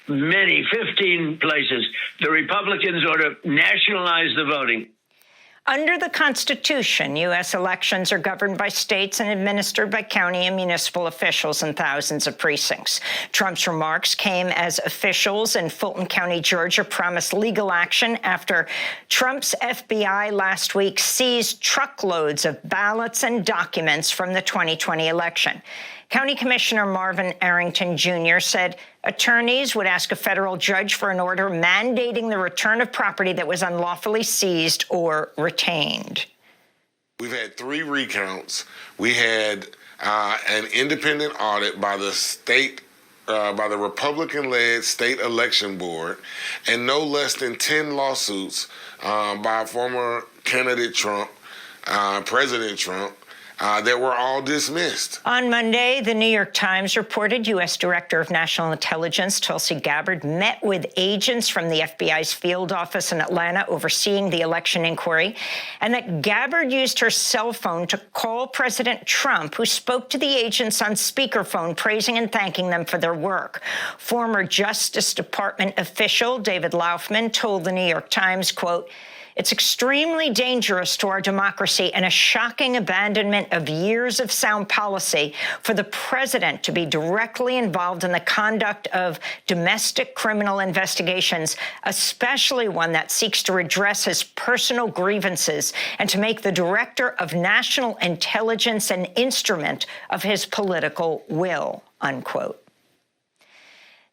15 places. The Republicans ought to nationalize the voting. Under the Constitution, U.S. elections are governed by states and administered by county and municipal officials in thousands of precincts. Trump's remarks came as officials in Fulton County, Georgia, promised legal action after Trump's FBI last week seized truckloads of ballots and documents from the 2020 election. County Commissioner Marvin Arrington Jr. said attorneys would ask a federal judge for an order mandating the return of property that was unlawfully seized or retained. We've had 3 recounts. We had an independent audit by the state, by the Republican-led state election board, and no less than 10 lawsuits by former candidate Trump, President Trump, that were all dismissed. On Monday, the New York Times reported U.S. Director of National Intelligence Tulsi Gabbard met with agents from the FBI's field office in Atlanta overseeing the election inquiry, and that Gabbard used her cell phone to call President Trump, who spoke to the agents on speakerphone, praising and thanking them for their work. Former Justice Department official David Laufman told the New York Times, quote, It's extremely dangerous to our democracy and a shocking abandonment of years of sound policy for the president to be directly involved in the conduct of domestic criminal investigations, especially one that seeks to redress his personal grievances and to make the director of national intelligence an instrument of his political will, unquote.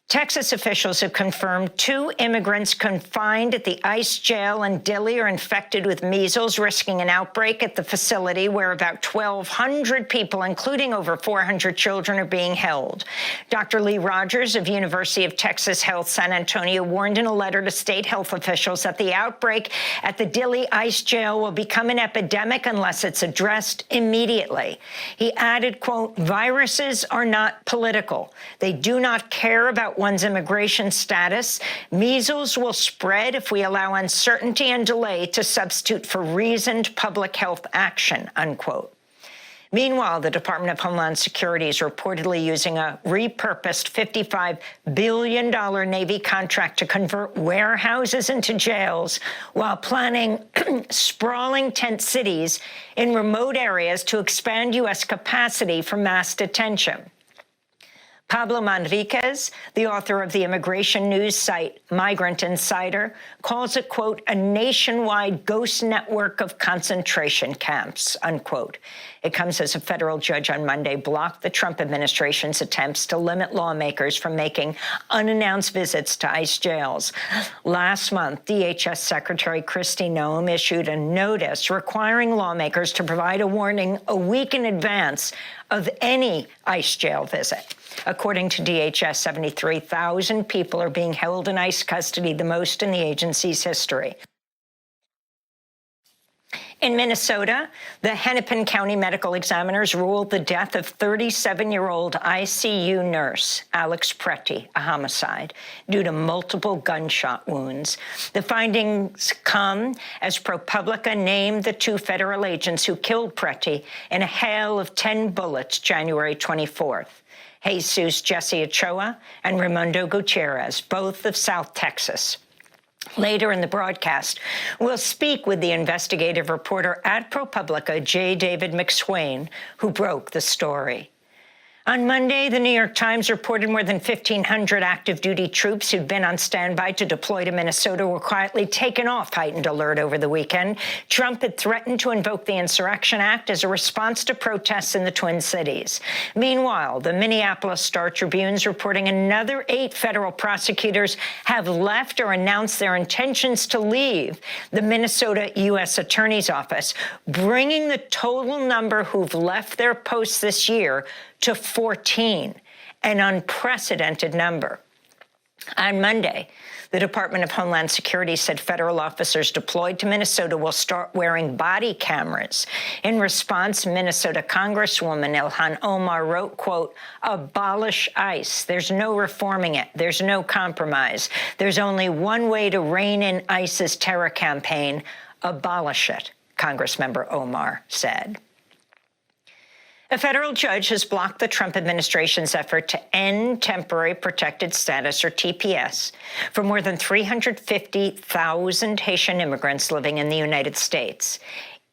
Texas officials have confirmed 2 immigrants confined at the ICE jail in Dilley are infected with measles, risking an outbreak at the facility where about 1,200 people, including over 400 children, are being held. Dr. Lee Rogers of University of Texas Health San Antonio warned in a letter to state health officials that the outbreak at the Dilley ICE jail will become an epidemic unless it's addressed immediately. He added, quote, "Viruses are not political. They do not care about one's immigration status. Measles will spread if we allow uncertainty and delay to substitute for reasoned public health action," unquote. Meanwhile, the Department of Homeland Security is reportedly using a repurposed $55 billion Navy contract to convert warehouses into jails while planning sprawling tent cities in remote areas to expand U.S. capacity for mass detention. Pablo Manriquez, the author of the immigration news site Migrant Insider, calls it, quote, "a nationwide ghost network of concentration camps," unquote. It comes as a federal judge on Monday blocked the Trump administration's attempts to limit lawmakers from making unannounced visits to ICE jails. Last month, DHS Secretary Kristi Noem issued a notice requiring lawmakers to provide a warning a week in advance of any ICE jail visit. According to DHS, 73,000 people are being held in ICE custody, the most in the agency's history. In Minnesota, the Hennepin County medical examiners ruled the death of 37-year-old ICU nurse Alex Pretty a homicide due to multiple gunshot wounds. The findings come as ProPublica named the 2 federal agents who killed Pretty in a hail of 10 bullets January 24th. Jesus Jesse Ochoa and Raimundo Gutierrez, both of South Texas. Later in the broadcast, we'll speak with the investigative reporter at ProPublica, J. David McSwain, who broke the story. On Monday, the New York Times reported more than 1,500 active duty troops who'd been on standby to deploy to Minnesota were quietly taken off heightened alert over the weekend. Trump had threatened to invoke the Insurrection Act as a response to protests in the Twin Cities. Meanwhile, the Minneapolis Star-Tribune's reporting another 8 federal prosecutors have left or announced their intentions to leave the Minnesota U.S. Attorney's Office, bringing the total number who've left their posts this year to 14, an unprecedented number. On Monday, the Department of Homeland Security said federal officers deployed to Minnesota will start wearing body cameras. In response, Minnesota Congresswoman Ilhan Omar wrote, quote, "Abolish ICE. There's no reforming it. There's no compromise. There's only one way to rein in ICE's terror campaign. Abolish it," Congressmember Omar said. A federal judge has blocked the Trump administration's effort to end temporary protected status, or TPS, for more than 350,000 Haitian immigrants living in the United States.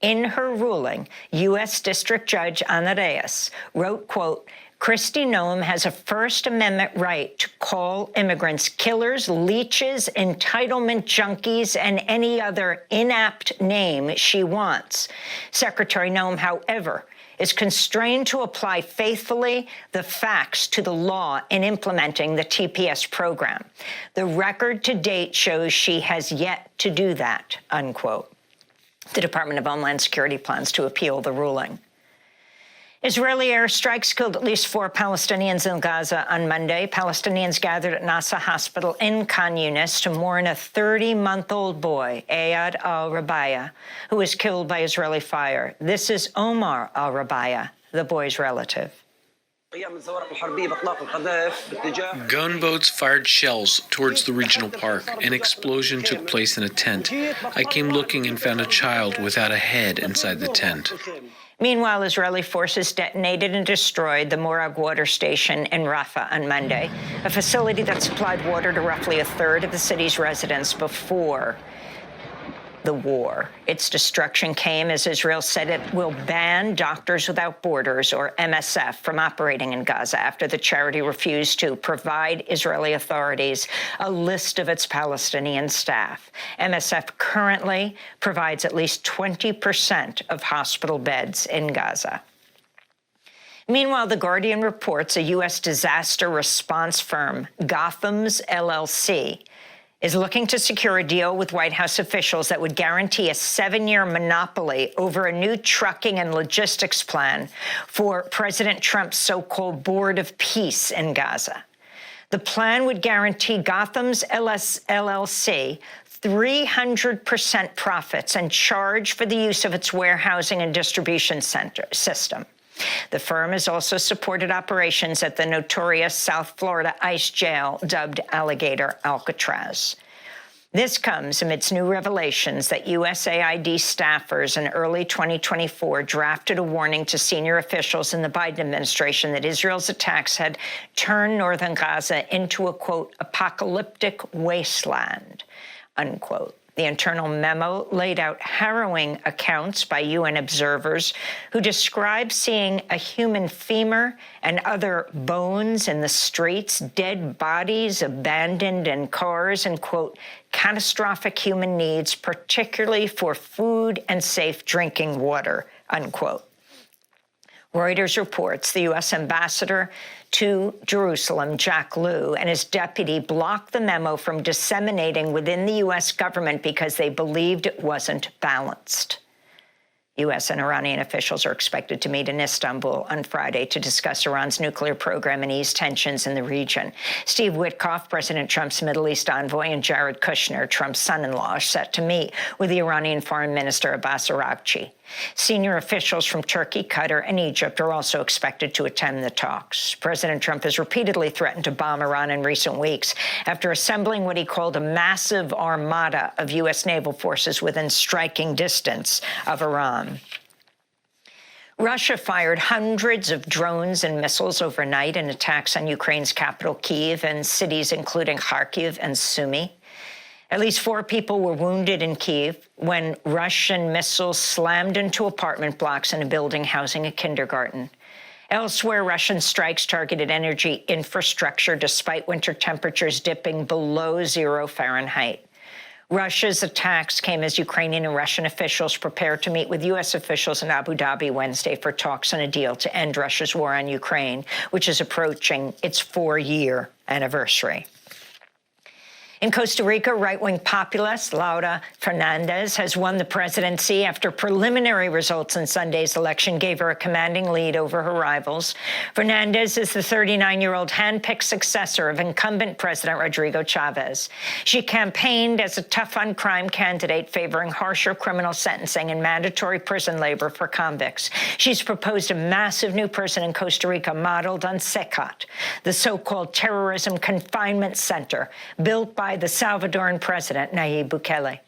In her ruling, U.S. District Judge Ana Reyes wrote, quote, "Kristi Noem has a First Amendment right to call immigrants killers, leeches, entitlement junkies, and any other inapt name she wants. Secretary Noem, however, is constrained to apply faithfully the facts to the law in implementing the TPS program. The record to date shows she has yet to do that," unquote. The Department of Homeland Security plans to appeal the ruling. Israeli airstrikes killed at least 4 Palestinians in Gaza on Monday. Palestinians gathered at Nasser Hospital in Khan Yunis to mourn a 30-month-old boy, Ayad al-Rabaya, who was killed by Israeli fire. This is Omar al-Rabaya, the boy's relative. Gunboats fired shells towards the regional park. An explosion took place in a tent. I came looking and found a child without a head inside the tent. Meanwhile, Israeli forces detonated and destroyed the Morag water station in Rafah on Monday, a facility that supplied water to roughly a third of the city's residents before the war. Its destruction came as Israel said it will ban Doctors Without Borders, or MSF, from operating in Gaza after the charity refused to provide Israeli authorities a list of its Palestinian staff. MSF currently provides at least 20% of hospital beds in Gaza. Meanwhile, The Guardian reports a U.S. disaster response firm, Gotham's LLC, is looking to secure a deal with White House officials that would guarantee a 7-year monopoly over a new trucking and logistics plan for President Trump's so-called Board of Peace in Gaza. The plan would guarantee Gotham's LLC 300% profits and charge for the use of its warehousing and distribution system. The firm has also supported operations at the notorious South Florida ICE jail dubbed Alligator Alcatraz. This comes amidst new revelations that USAID staffers in early 2024 drafted a warning to senior officials in the Biden administration that Israel's attacks had turned northern Gaza into a, quote, apocalyptic wasteland, unquote. The internal memo laid out harrowing accounts by UN observers who described seeing a human femur and other bones in the streets, dead bodies abandoned in cars, and, quote, catastrophic human needs, particularly for food and safe drinking water, unquote. Reuters reports the U.S. ambassador to Jerusalem, Jack Lew, and his deputy blocked the memo from disseminating within the U.S. government because they believed it wasn't balanced. U.S. and Iranian officials are expected to meet in Istanbul on Friday to discuss Iran's nuclear program and ease tensions in the region. Steve Witkoff, President Trump's Middle East envoy, and Jared Kushner, Trump's son-in-law, are set to meet with the Iranian Foreign Minister Abbas Araghchi. Senior officials from Turkey, Qatar, and Egypt are also expected to attend the talks. President Trump has repeatedly threatened to bomb Iran in recent weeks after assembling what he called a massive armada of U.S. naval forces within striking distance of Iran. Russia fired hundreds of drones and missiles overnight in attacks on Ukraine's capital, Kyiv, and cities including Kharkiv and Sumy. At least 4 people were wounded in Kyiv when Russian missiles slammed into apartment blocks in a building housing a kindergarten. Elsewhere, Russian strikes targeted energy infrastructure despite winter temperatures dipping below 0 Fahrenheit. Russia's attacks came as Ukrainian and Russian officials prepared to meet with U.S. officials in Abu Dhabi Wednesday for talks on a deal to end Russia's war on Ukraine, which is approaching its 4-year anniversary. In Costa Rica, right-wing populist Laura Fernandez has won the presidency after preliminary results in Sunday's election gave her a commanding lead over her rivals. Fernandez is the 39-year-old hand-picked successor of incumbent President Rodrigo Chavez. She campaigned as a tough-on-crime candidate favoring harsher criminal sentencing and mandatory prison labor for convicts. She's proposed a massive new prison in Costa Rica modeled on SECOT, the so-called terrorism confinement center built by the Salvadoran president, Nayib Bukele.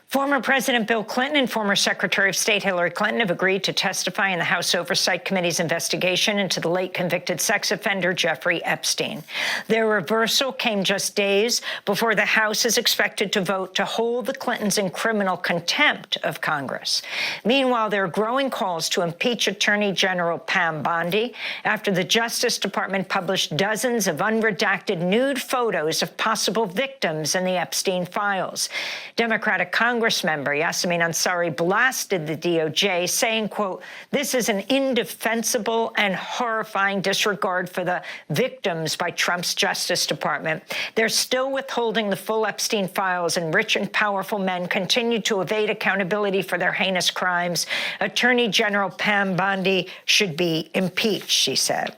Former President Bill Clinton and former Secretary of State Hillary Clinton have agreed to testify in the House Oversight Committee's investigation into the late convicted sex offender Jeffrey Epstein. Their reversal came just days before the House is expected to vote to hold the Clintons in criminal contempt of Congress. Meanwhile, there are growing calls to impeach Attorney General Pam Bondi after the Justice Department published dozens of unredacted nude photos of possible victims in the Epstein files. Democratic Congress member Yasmin Ansari blasted the DOJ, saying, quote, "This is an indefensible and horrifying disregard for the victims by Trump's Justice Department. They're still withholding the full Epstein files, and rich and powerful men continue to evade accountability for their heinous crimes. Attorney General Pam Bondi should be impeached," she said.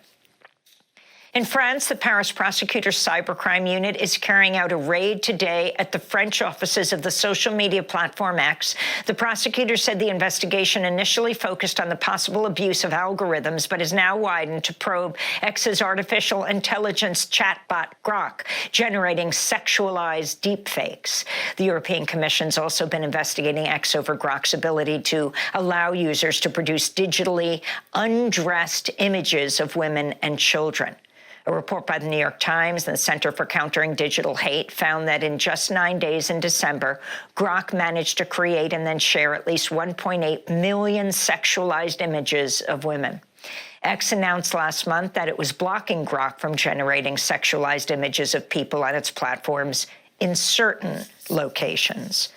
In France, the Paris prosecutor's cybercrime unit is carrying out a raid today at the French offices of the social media platform X. The prosecutor said the investigation initially focused on the possible abuse of algorithms, but is now widened to probe X's artificial intelligence chatbot Grok, generating sexualized deepfakes. The European Commission's also been investigating X over Grok's ability to allow users to produce digitally undressed images of women and children. A report by the New York Times and the Center for Countering Digital Hate found that in just 9 days in December, Grok managed to create and then share at least 1.8 million sexualized images of women. X announced last month that it was blocking Grok from generating sexualized images of people on its platforms in certain locations.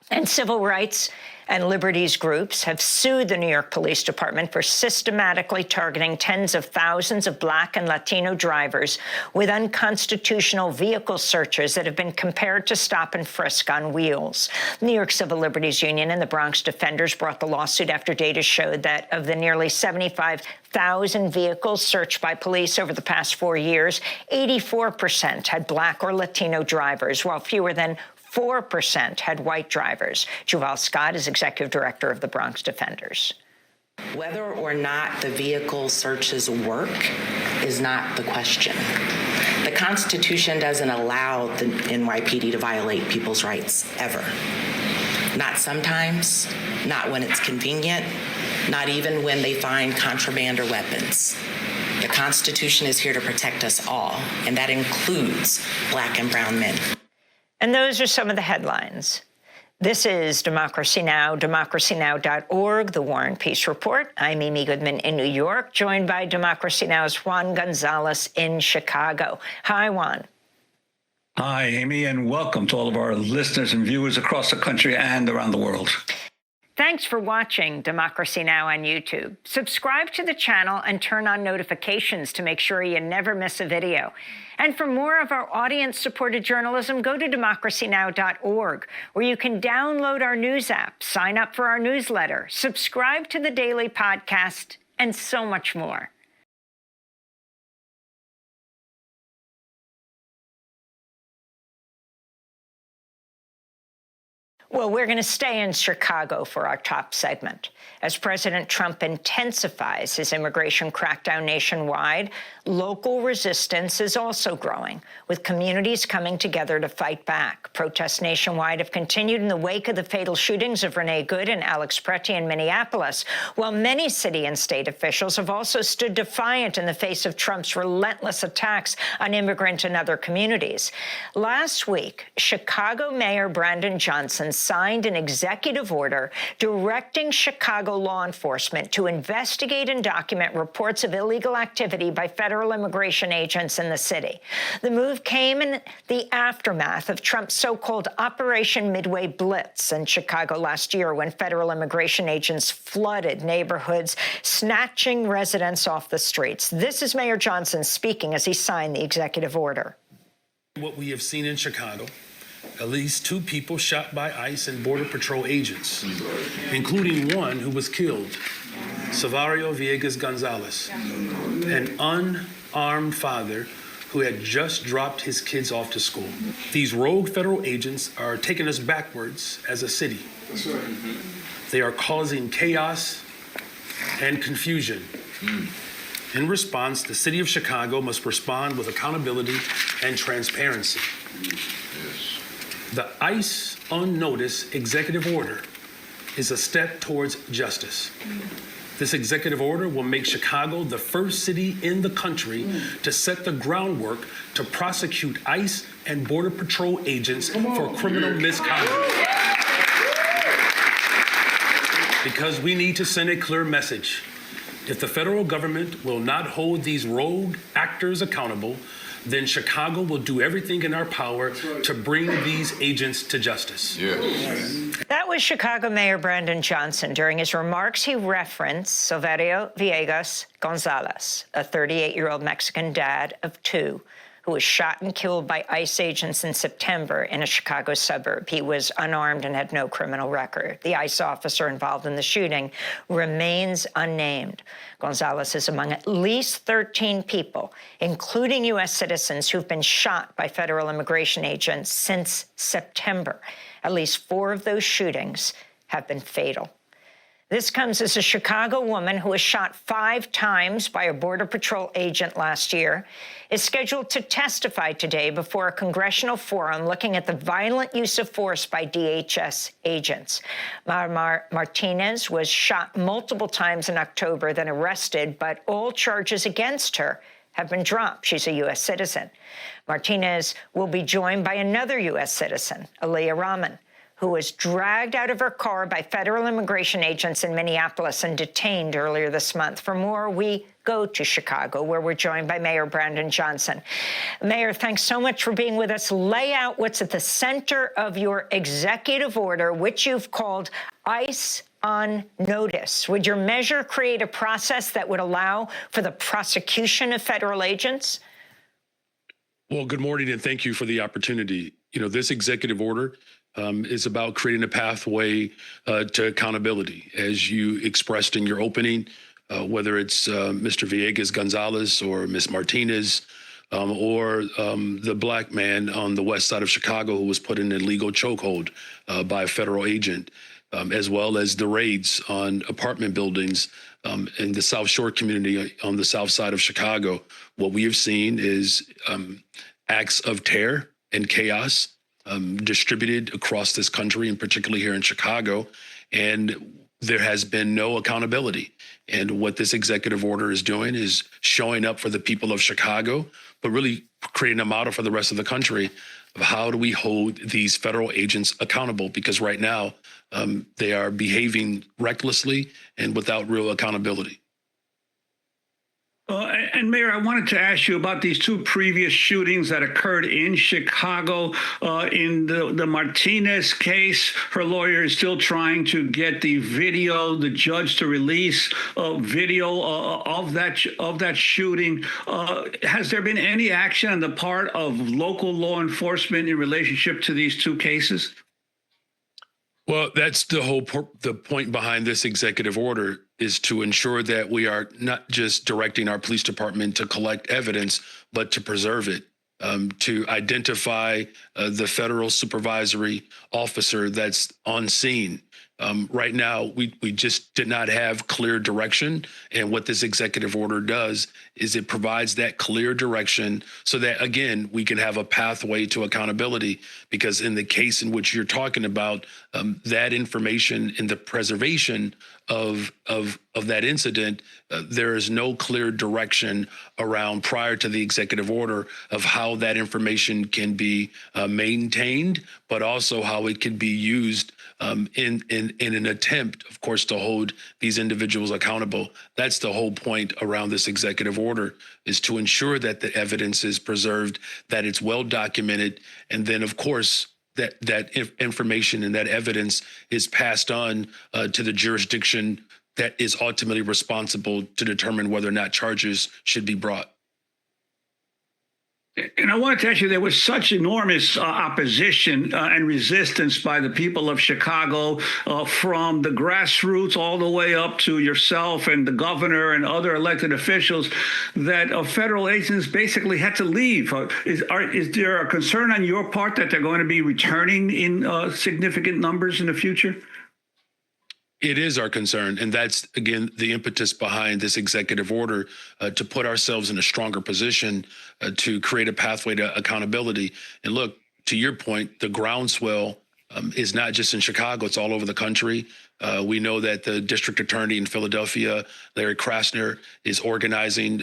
And civil rights and liberties groups have sued the New York Police Department for systematically targeting tens of thousands of Black and Latino drivers with unconstitutional vehicle searches that have been compared to stop and frisk on wheels. The New York Civil Liberties Union and the Bronx Defenders brought the lawsuit after data showed that of the nearly 75,000 vehicles searched by police over the past 4 years, 84% had Black or Latino drivers, while fewer than 4% had white drivers. Juval Scott is executive director of the Bronx Defenders. Whether or not the vehicle searches work is not the question. The Constitution doesn't allow the NYPD to violate people's rights, ever. Not sometimes, not when it's convenient, not even when they find contraband or weapons. The Constitution is here to protect us all, and that includes Black and brown men. And those are some of the headlines. This is Democracy Now!, democracynow.org, The War and Peace Report. I'm Amy Goodman in New York, joined by Democracy Now!'s Juan Gonzalez in Chicago. Hi, Juan. Hi, Amy, and welcome to all of our listeners and viewers across the country and around the world. Thanks for watching Democracy Now! On YouTube. Subscribe to the channel and turn on notifications to make sure you never miss a video. And for more of our audience-supported journalism, go to democracynow.org, where you can download our news app, sign up for our newsletter, subscribe to the daily podcast, and so much more. Well, we're going to stay in Chicago for our top segment. As President Trump intensifies his immigration crackdown nationwide, local resistance is also growing, with communities coming together to fight back. Protests nationwide have continued in the wake of the fatal shootings of Renee Good and Alex Preti in Minneapolis, while many city and state officials have also stood defiant in the face of Trump's relentless attacks on immigrant and other communities. Last week, Chicago Mayor Brandon Johnson signed an executive order directing Chicago law enforcement to investigate and document reports of illegal activity by federal immigration agents in the city. The move came in the aftermath of Trump's so-called Operation Midway Blitz in Chicago last year, when federal immigration agents flooded neighborhoods, snatching residents off the streets. This is Mayor Johnson speaking as he signed the executive order. What we have seen in Chicago, at least 2 people shot by ICE and Border Patrol agents, including one who was killed, Savario Villegas Gonzalez, an unarmed father who had just dropped his kids off to school. These rogue federal agents are taking us backwards as a city. They are causing chaos and confusion. In response, the city of Chicago must respond with accountability and transparency. The ICE on notice executive order is a step towards justice. This executive order will make Chicago the first city in the country to set the groundwork to prosecute ICE and Border Patrol agents for criminal misconduct. Because we need to send a clear message. If the federal government will not hold these rogue actors accountable, then Chicago will do everything in our power to bring these agents to justice. That was Chicago Mayor Brandon Johnson. During his remarks, he referenced Savario Villegas Gonzalez, a 38-year-old Mexican dad of 2, who was shot and killed by ICE agents in September in a Chicago suburb. He was unarmed and had no criminal record. The ICE officer involved in the shooting remains unnamed. Gonzalez is among at least 13 people, including U.S. citizens, who've been shot by federal immigration agents since September. At least 4 of those shootings have been fatal. This comes as a Chicago woman who was shot 5 times by a Border Patrol agent last year is scheduled to testify today before a congressional forum looking at the violent use of force by DHS agents. Martinez was shot multiple times in October, then arrested, but all charges against her have been dropped. She's a U.S. citizen. Martinez will be joined by another U.S. citizen, Aaliyah Rahman, who was dragged out of her car by federal immigration agents in Minneapolis and detained earlier this month. For more, we go to Chicago, where we're joined by Mayor Brandon Johnson. Mayor, thanks so much for being with us. Lay out what's at the center of your executive order, which you've called ICE on Notice. Would your measure create a process that would allow for the prosecution of federal agents? Well, good morning, and thank you for the opportunity. This executive order is about creating a pathway to accountability, as you expressed in your opening, whether it's Mr. Villegas Gonzalez or Ms. Martinez, or the black man on the west side of Chicago who was put in an illegal chokehold by a federal agent, as well as the raids on apartment buildings in the South Shore community on the south side of Chicago. What we have seen is acts of terror and chaos distributed across this country, and particularly here in Chicago, and there has been no accountability. And what this executive order is doing is showing up for the people of Chicago, but really creating a model for the rest of the country of how do we hold these federal agents accountable, because right now they are behaving recklessly and without real accountability. And Mayor, I wanted to ask you about these two previous shootings that occurred in Chicago. In the Martinez case, her lawyer is still trying to get the judge to release video of that shooting. Has there been any action on the part of local law enforcement in relationship to these two cases? Well, that's the point behind this executive order, is to ensure that we are not just directing our police department to collect evidence, but to preserve it, to identify the federal supervisory officer that's on scene. Right now, we just did not have clear direction. And what this executive order does is it provides that clear direction so that, again, we can have a pathway to accountability. Because in the case in which you're talking about, that information in the preservation of that incident, there is no clear direction around prior to the executive order of how that information can be maintained, but also how it can be used in an attempt, of course, to hold these individuals accountable. That's the whole point around this executive order, is to ensure that the evidence is preserved, that it's well documented, and then, of course, that information and that evidence is passed on to the jurisdiction that is ultimately responsible to determine whether or not charges should be brought. And I wanted to ask you, there was such enormous opposition and resistance by the people of Chicago, from the grassroots all the way up to yourself and the governor and other elected officials, that federal agents basically had to leave. Is there a concern on your part that they're going to be returning in significant numbers in the future? It is our concern. And that's, again, the impetus behind this executive order, to put ourselves in a stronger position to create a pathway to accountability. And look, to your point, the groundswell is not just in Chicago, it's all over the country. We know that the district attorney in Philadelphia, Larry Krasner, is organizing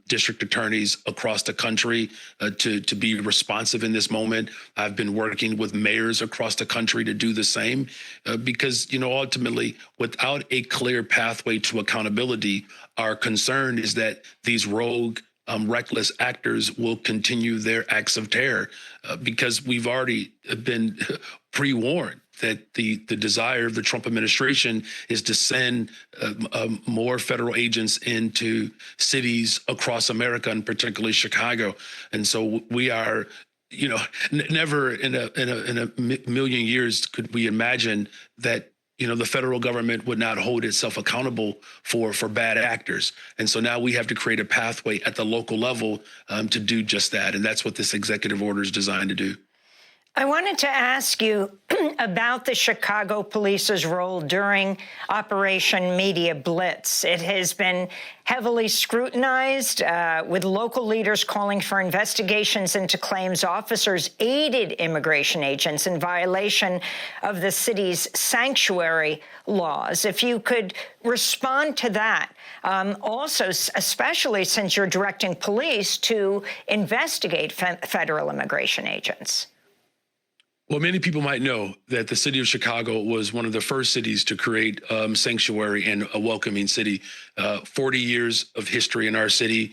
district attorneys across the country to be responsive in this moment. I've been working with mayors across the country to do the same because, ultimately, without a clear pathway to accountability, our concern is that these rogue, reckless actors will continue their acts of terror because we've already been pre-warned that the desire of the Trump administration is to send more federal agents into cities across America, and particularly Chicago. And so we are, never in a million years could we imagine that the federal government would not hold itself accountable for bad actors. And so now we have to create a pathway at the local level to do just that. And that's what this executive order is designed to do. I wanted to ask you about the Chicago police's role during Operation Media Blitz. It has been heavily scrutinized, with local leaders calling for investigations into claims officers aided immigration agents in violation of the city's sanctuary laws. If you could respond to that. Also, especially since you're directing police to investigate federal immigration agents. Well, many people might know that the city of Chicago was one of the first cities to create sanctuary and a welcoming city. 40 years of history in our city.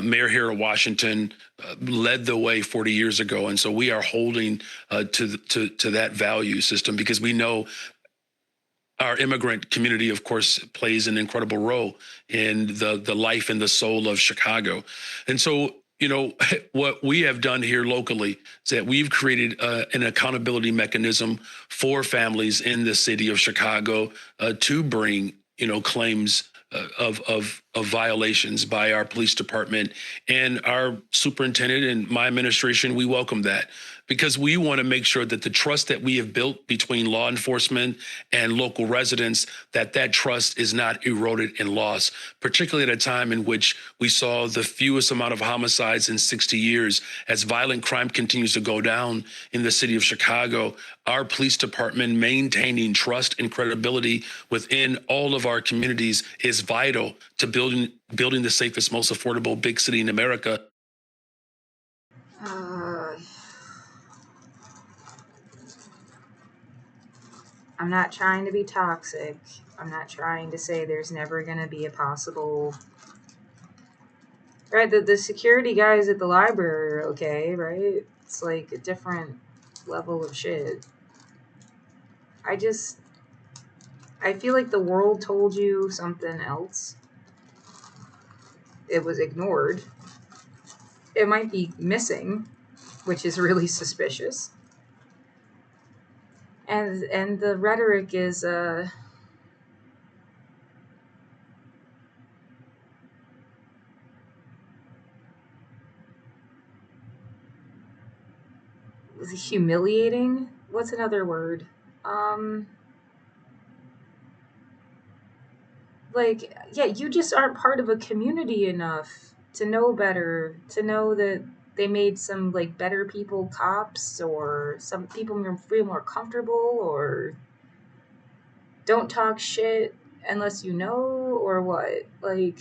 Mayor Harold Washington led the way 40 years ago. And so we are holding to that value system because we know our immigrant community, of course, plays an incredible role in the life and the soul of Chicago. And so, you know, what we have done here locally is that we've created an accountability mechanism for families in the city of Chicago to bring, you know, claims of violations by our police department and our superintendent and my administration. We welcome that because we want to make sure that the trust that we have built between law enforcement and local residents, that trust is not eroded and lost, particularly at a time in which we saw the fewest amount of homicides in 60 years. As violent crime continues to go down in the city of Chicago, our police department maintaining trust and credibility within all of our communities is vital to building the safest, most affordable big city in America. I'm not trying to be toxic. I'm not trying to say there's never going to be a possible... Right, the security guys at the library are okay, right? It's like a different level of shit. I feel like the world told you something else. It was ignored. It might be missing, which is really suspicious. And the rhetoric is humiliating. What's another word? Like, yeah, you just aren't part of a community enough to know better, to know that they made some like better people cops, or some people feel more comfortable, or don't talk shit unless you know, or what? Like,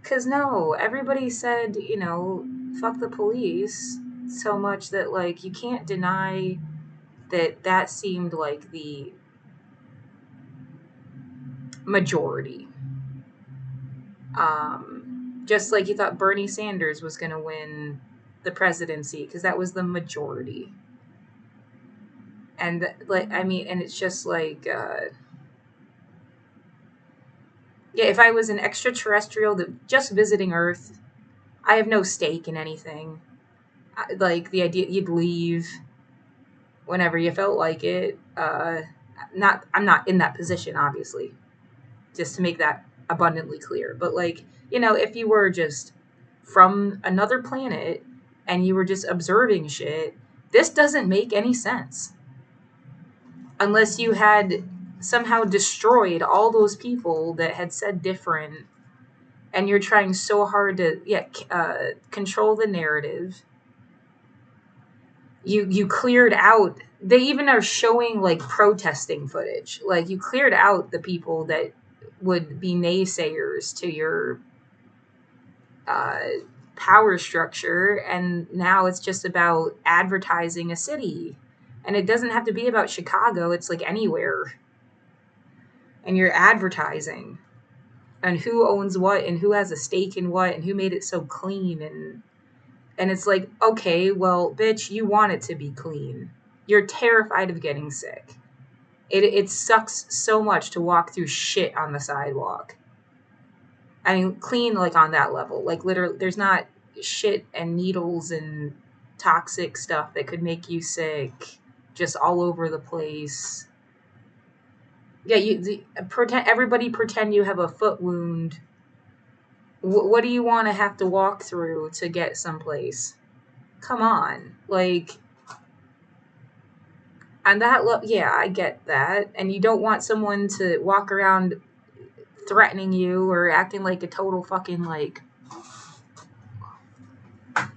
cause no, everybody said, you know, fuck the police so much that like you can't deny that seemed like the majority. Just like you thought Bernie Sanders was going to win the presidency because that was the majority. And like, I mean, and it's just like, yeah, if I was an extraterrestrial that just visiting Earth, I have no stake in anything. Like the idea you'd leave whenever you felt like it. I'm not in that position, obviously, just to make that abundantly clear. But like, you know, if you were just from another planet and you were just observing shit, this doesn't make any sense. Unless you had somehow destroyed all those people that had said different, and you're trying so hard to control the narrative. You cleared out, they even are showing like protesting footage. Like you cleared out the people that would be naysayers to your power structure, and now it's just about advertising a city. And it doesn't have to be about Chicago, it's like anywhere. And you're advertising and who owns what and who has a stake in what and who made it so clean, and it's like, okay, well, bitch, you want it to be clean. You're terrified of getting sick. It sucks so much to walk through shit on the sidewalk. I mean, clean, like, on that level. Like, literally, there's not shit and needles and toxic stuff that could make you sick just all over the place. Yeah, everybody pretend you have a foot wound. What do you want to have to walk through to get someplace? Come on. Like, And that, yeah, I get that. And you don't want someone to walk around threatening you or acting like a total fucking, like, oh,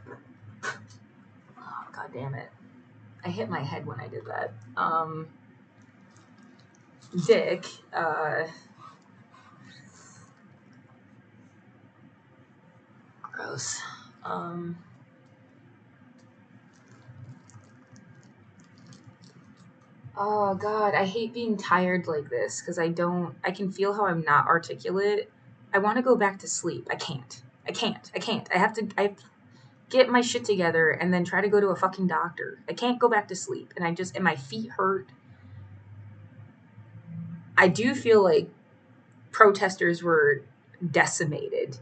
God damn it. I hit my head when I did that. Dick, gross. Oh God, I hate being tired like this because I can feel how I'm not articulate. I want to go back to sleep. I can't. I have to get my shit together and then try to go to a fucking doctor. I can't go back to sleep. And my feet hurt. I do feel like protesters were decimated.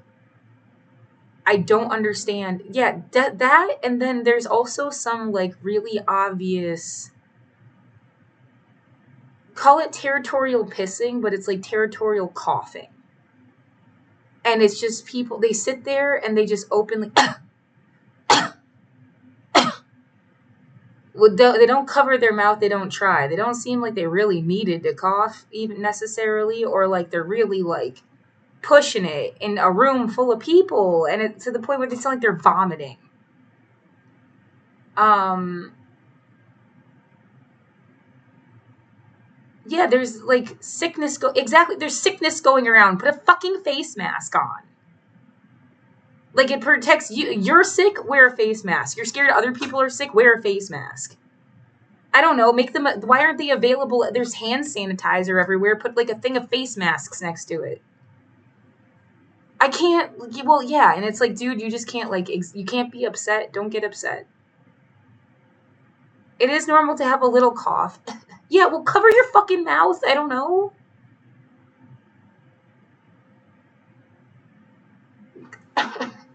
I don't understand. Yeah, that, and then there's also some like really obvious, call it territorial pissing, but it's like territorial coughing. And it's just people, they sit there and they just openly, they don't cover their mouth, they don't try. They don't seem like they really needed to cough even necessarily, or like they're really like pushing it in a room full of people, and it's to the point where they sound like they're vomiting. Yeah, there's like sickness exactly, there's sickness going around. Put a fucking face mask on. Like, it protects you. You're sick, wear a face mask. You're scared other people are sick, wear a face mask. I don't know, make them, why aren't they available? There's hand sanitizer everywhere. Put like a thing of face masks next to it. I can't, well, yeah, and it's like, dude, you just can't, like, you can't be upset. Don't get upset. It is normal to have a little cough. Yeah, well, cover your fucking mouth. I don't know.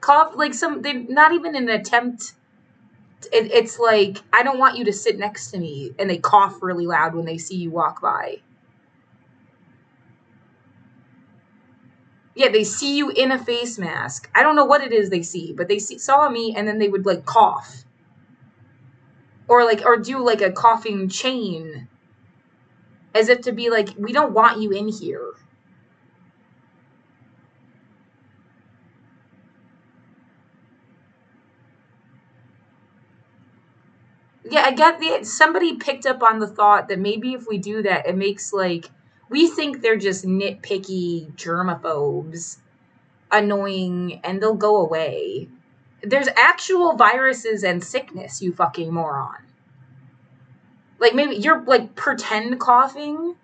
Cough, like, they're not even an attempt. It's like, I don't want you to sit next to me, and they cough really loud when they see you walk by. Yeah, they see you in a face mask. I don't know what it is they see, but they saw me, and then they would, like, cough. Or do, like, a coughing chain. As if to be like, we don't want you in here. Yeah, I get somebody picked up on the thought that maybe if we do that, it makes, like, we think they're just nitpicky germaphobes, annoying, and they'll go away. There's actual viruses and sickness, you fucking moron. Like, maybe you're, like, pretend coughing.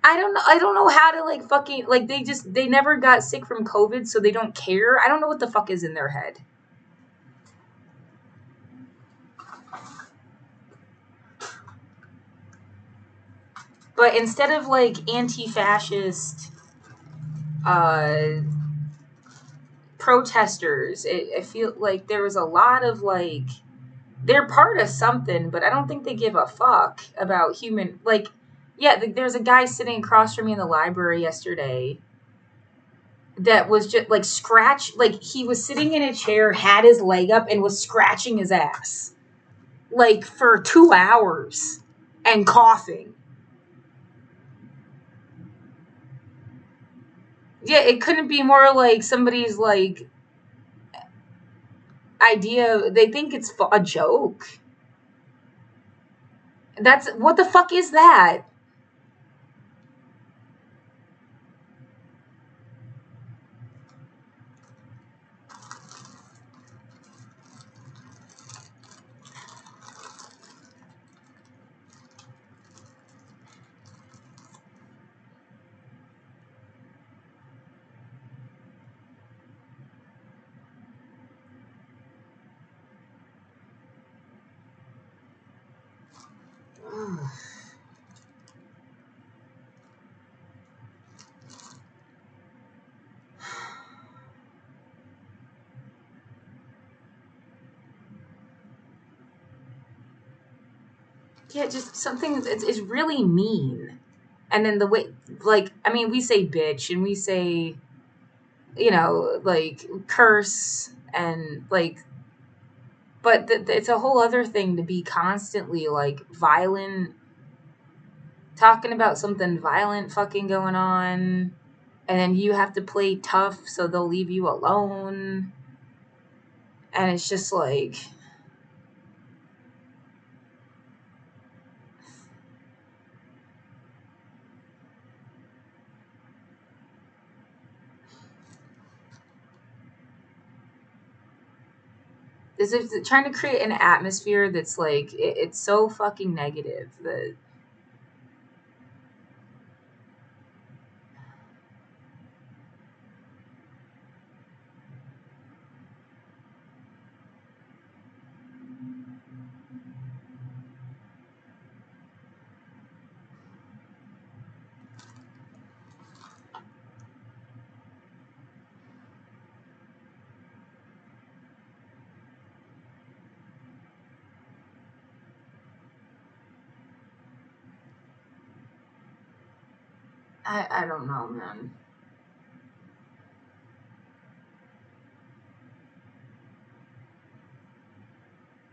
I don't know how to, like, fucking, like, they never got sick from COVID, so they don't care. I don't know what the fuck is in their head. But instead of, like, anti-fascist protesters, I feel like there was a lot of, like, they're part of something, but I don't think they give a fuck about human, like, yeah, there's a guy sitting across from me in the library yesterday that was just, like, he was sitting in a chair, had his leg up, and was scratching his ass, like, for 2 hours, and coughing. Yeah, it couldn't be more like somebody's, like, idea. They think it's a joke. What the fuck is that? Yeah, just something it's really mean. And then the way, like, I mean, we say bitch and we say, like, curse and, like, But it's a whole other thing to be constantly like violent, talking about something violent fucking going on, and then you have to play tough so they'll leave you alone. And it's just like, is it trying to create an atmosphere that's like, it's so fucking negative that I don't know, man.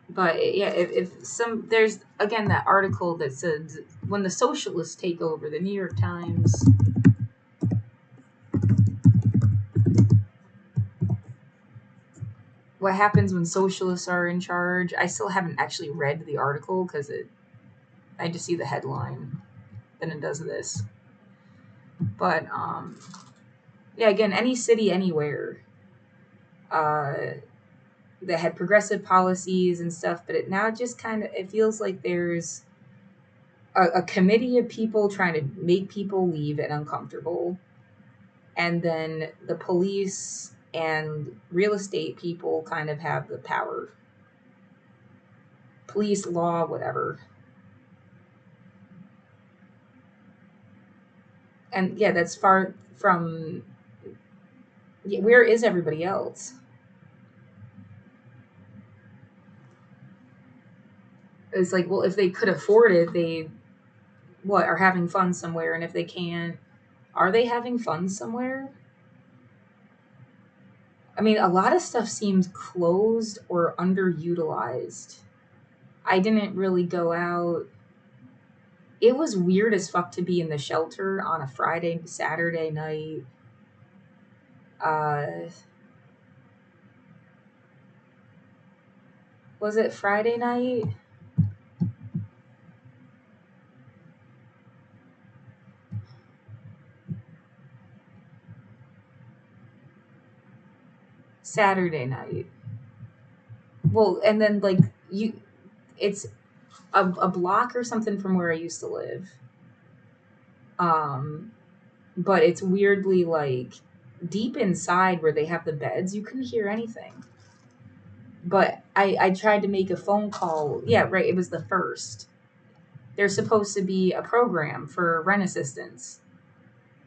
But yeah, if some, there's again that article that said when the socialists take over, the New York Times. What happens when socialists are in charge? I still haven't actually read the article because I just see the headline, then it does this. But yeah, again, any city anywhere that had progressive policies and stuff, but it now just kind of, it feels like there's a committee of people trying to make people leave it uncomfortable, and then the police and real estate people kind of have the power. Police, law, whatever. And yeah, that's far from, yeah, where is everybody else? It's like, well, if they could afford it, they are having fun somewhere, and if they can't, are they having fun somewhere? I mean, a lot of stuff seems closed or underutilized. I didn't really go out. It was weird as fuck to be in the shelter on a Friday, Saturday night. Was it Friday night? Saturday night. Well, and then like it's a block or something from where I used to live. But it's weirdly like deep inside where they have the beds, you couldn't hear anything. But I tried to make a phone call. Yeah, right. It was the first. There's supposed to be a program for rent assistance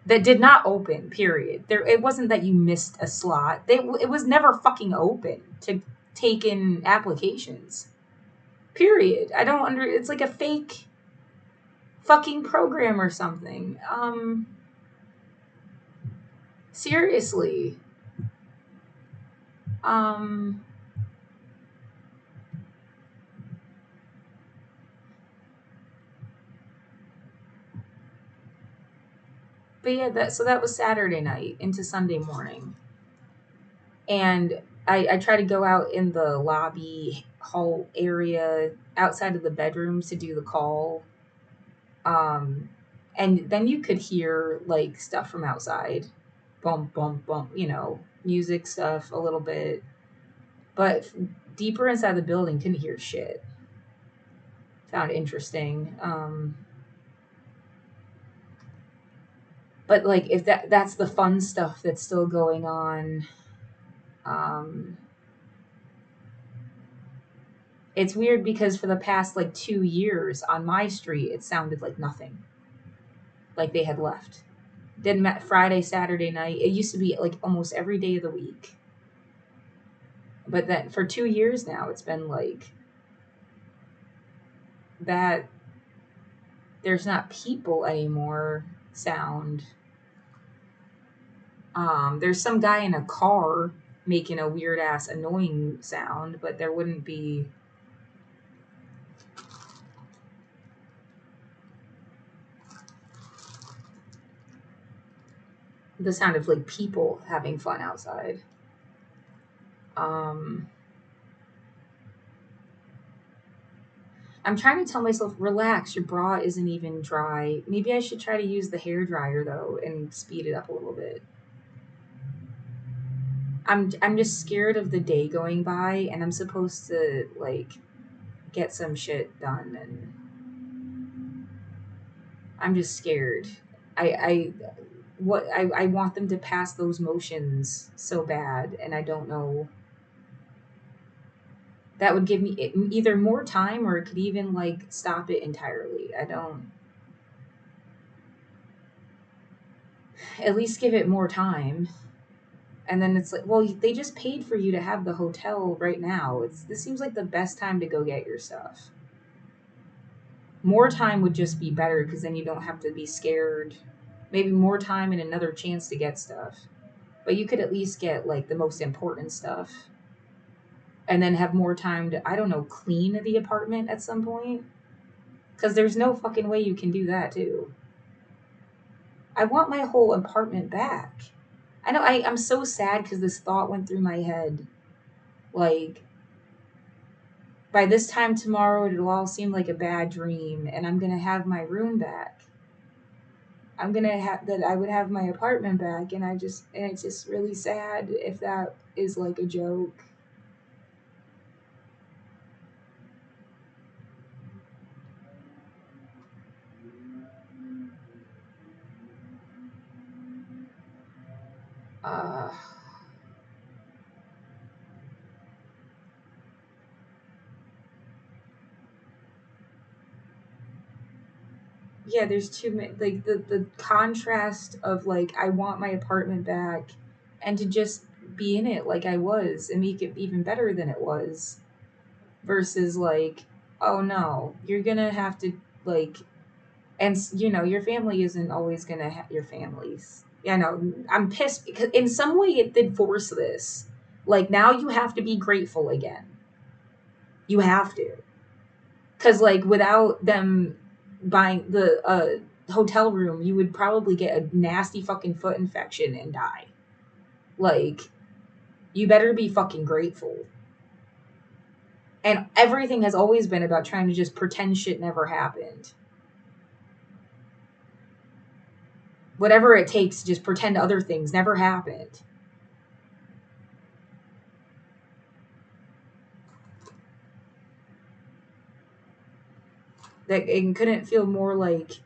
that did not open. Period. There, it wasn't that you missed a slot. It was never fucking open to take in applications. Period. I don't under. It's like a fake fucking program or something. Seriously. But yeah, that was Saturday night into Sunday morning. And I try to go out in the lobby hall area outside of the bedrooms to do the call. And then you could hear like stuff from outside. Bump, bump, bump, music stuff a little bit. But deeper inside the building, couldn't hear shit. Found interesting. But like if that's the fun stuff that's still going on, it's weird because for the past like 2 years on my street, it sounded like nothing. Like they had left. Didn't matter, Friday, Saturday night. It used to be like almost every day of the week. But then for 2 years now, it's been like that. There's not people anymore. Sound. There's some guy in a car making a weird ass annoying sound, but there wouldn't be. The sound of like people having fun outside. I'm trying to tell myself, relax, your bra isn't even dry. Maybe I should try to use the hair dryer though and speed it up a little bit. I'm just scared of the day going by, and I'm supposed to like get some shit done, and I'm just scared. I want them to pass those motions so bad, and I don't know. That would give me either more time, or it could even like stop it entirely. I don't. At least give it more time. And then it's like, well, they just paid for you to have the hotel right now. This seems like the best time to go get your stuff. More time would just be better, because then you don't have to be scared. Maybe more time and another chance to get stuff. But you could at least get like the most important stuff. And then have more time to, I don't know, clean the apartment at some point. Because there's no fucking way you can do that too. I want my whole apartment back. I know I'm so sad because this thought went through my head. Like, by this time tomorrow, it'll all seem like a bad dream, and I'm gonna have my room back. I'm gonna have that. I would have my apartment back, and it's just really sad if that is like a joke. Uh, yeah, there's too many. Like the contrast of like I want my apartment back, and to just be in it like I was and make it even better than it was, versus like, oh no, you're gonna have to like, and your family isn't always gonna have your families. Yeah, no, I'm pissed because in some way it did force this. Like now you have to be grateful again. You have to, because like without them buying the hotel room, you would probably get a nasty fucking foot infection and die. Like, you better be fucking grateful. And everything has always been about trying to just pretend shit never happened. Whatever it takes to just pretend other things never happened. That it couldn't feel more like,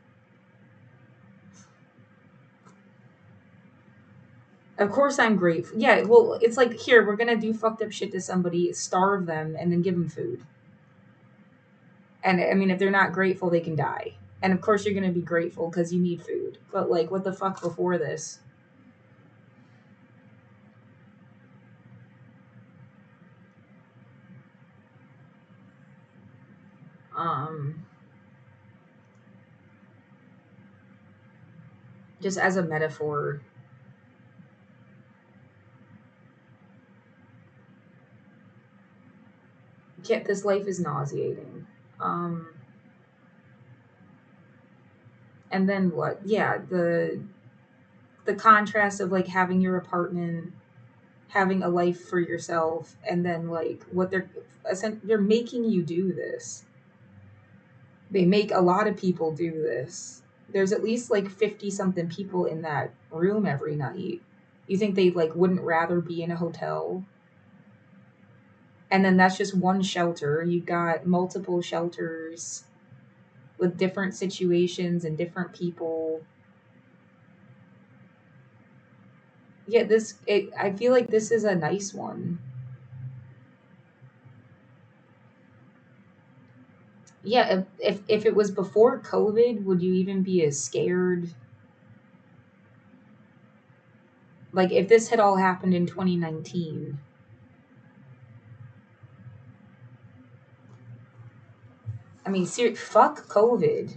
of course I'm grateful. Yeah, well, it's like, here, we're gonna do fucked up shit to somebody, starve them, and then give them food. And I mean, if they're not grateful, they can die. And of course you're gonna be grateful because you need food. But like, what the fuck before this? Just as a metaphor. Yeah, this life is nauseating. And then what? Yeah, the contrast of like having your apartment, having a life for yourself, and then like what they're making you do this. They make a lot of people do this. There's at least like 50 something people in that room every night. You think they like wouldn't rather be in a hotel? And then that's just one shelter. You've got multiple shelters with different situations and different people. Yeah, I feel like this is a nice one. Yeah, if it was before COVID, would you even be as scared? Like if this had all happened in 2019. I mean, fuck COVID.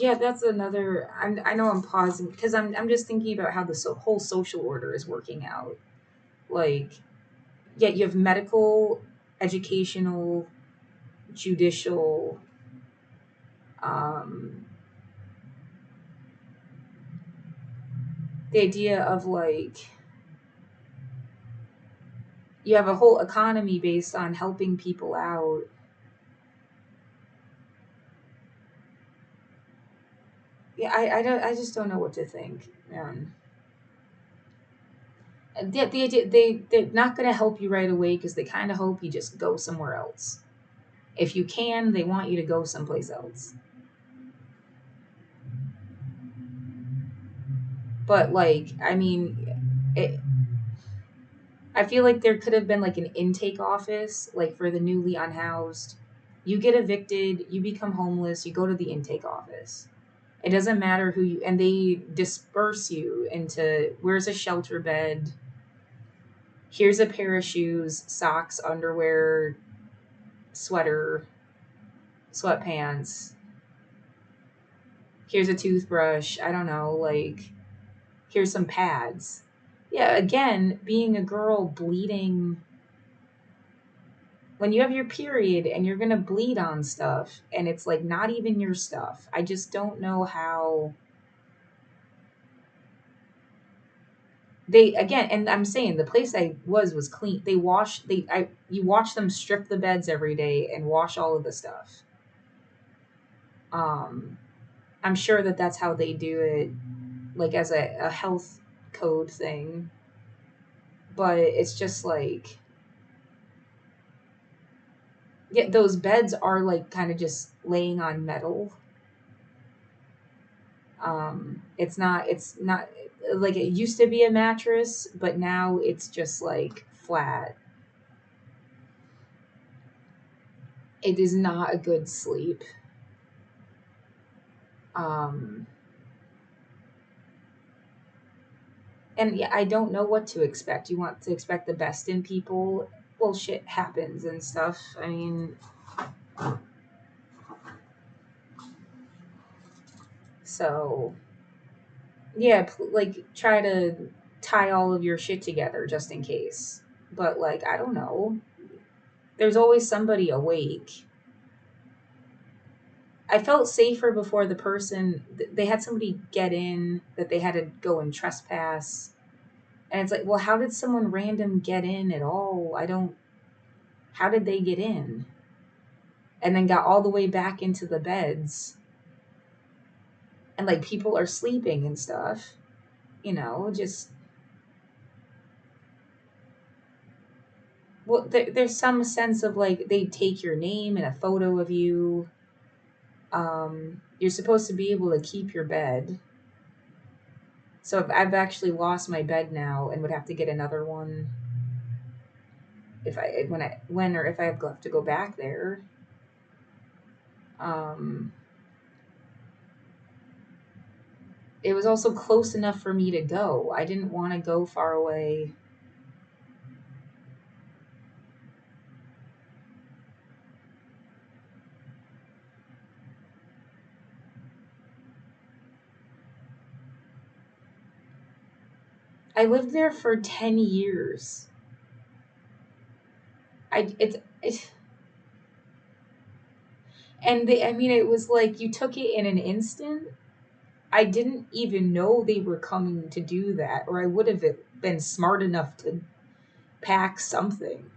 Yeah, that's another. I know I'm pausing because I'm just thinking about how the whole social order is working out. Like, yeah, you have medical, educational, judicial, um, the idea of like you have a whole economy based on helping people out. Yeah, I just don't know what to think. The idea they're not going to help you right away because they kind of hope you just go somewhere else. If you can, they want you to go someplace else. But like, I mean, I feel like there could have been like an intake office, like for the newly unhoused. You get evicted, you become homeless, you go to the intake office. It doesn't matter who you, and they disperse you into where's a shelter bed, here's a pair of shoes, socks, underwear, sweater, sweatpants, here's a toothbrush, I don't know, like, here's some pads. Yeah, again, being a girl bleeding when you have your period and you're gonna bleed on stuff and it's like not even your stuff. I just don't know how they again and I'm saying the place I was clean. They wash they I you watch them strip the beds every day and wash all of the stuff. Um I'm sure that that's how they do it like as a health code thing. But it's just like yeah, those beds are like kind of just laying on metal. It's not like it used to be a mattress, but now it's just like flat. It is not a good sleep. Um, and yeah, I don't know what to expect. You want to expect the best in people. Well, shit happens and stuff. I mean, so yeah, like try to tie all of your shit together just in case. But like, I don't know. There's always somebody awake. I felt safer before the person they had somebody get in that they had to go and trespass. And it's like, well, how did someone random get in at all? I don't how did they get in? And then got all the way back into the beds. And like people are sleeping and stuff. Just well there's some sense of like they take your name and a photo of you. You're supposed to be able to keep your bed. So if I've actually lost my bed now and would have to get another one if I when or if I have to go back there. Um, it was also close enough for me to go. I didn't want to go far away. I lived there for 10 years. It's and I mean it was like you took it in an instant. I didn't even know they were coming to do that or I would have been smart enough to pack something.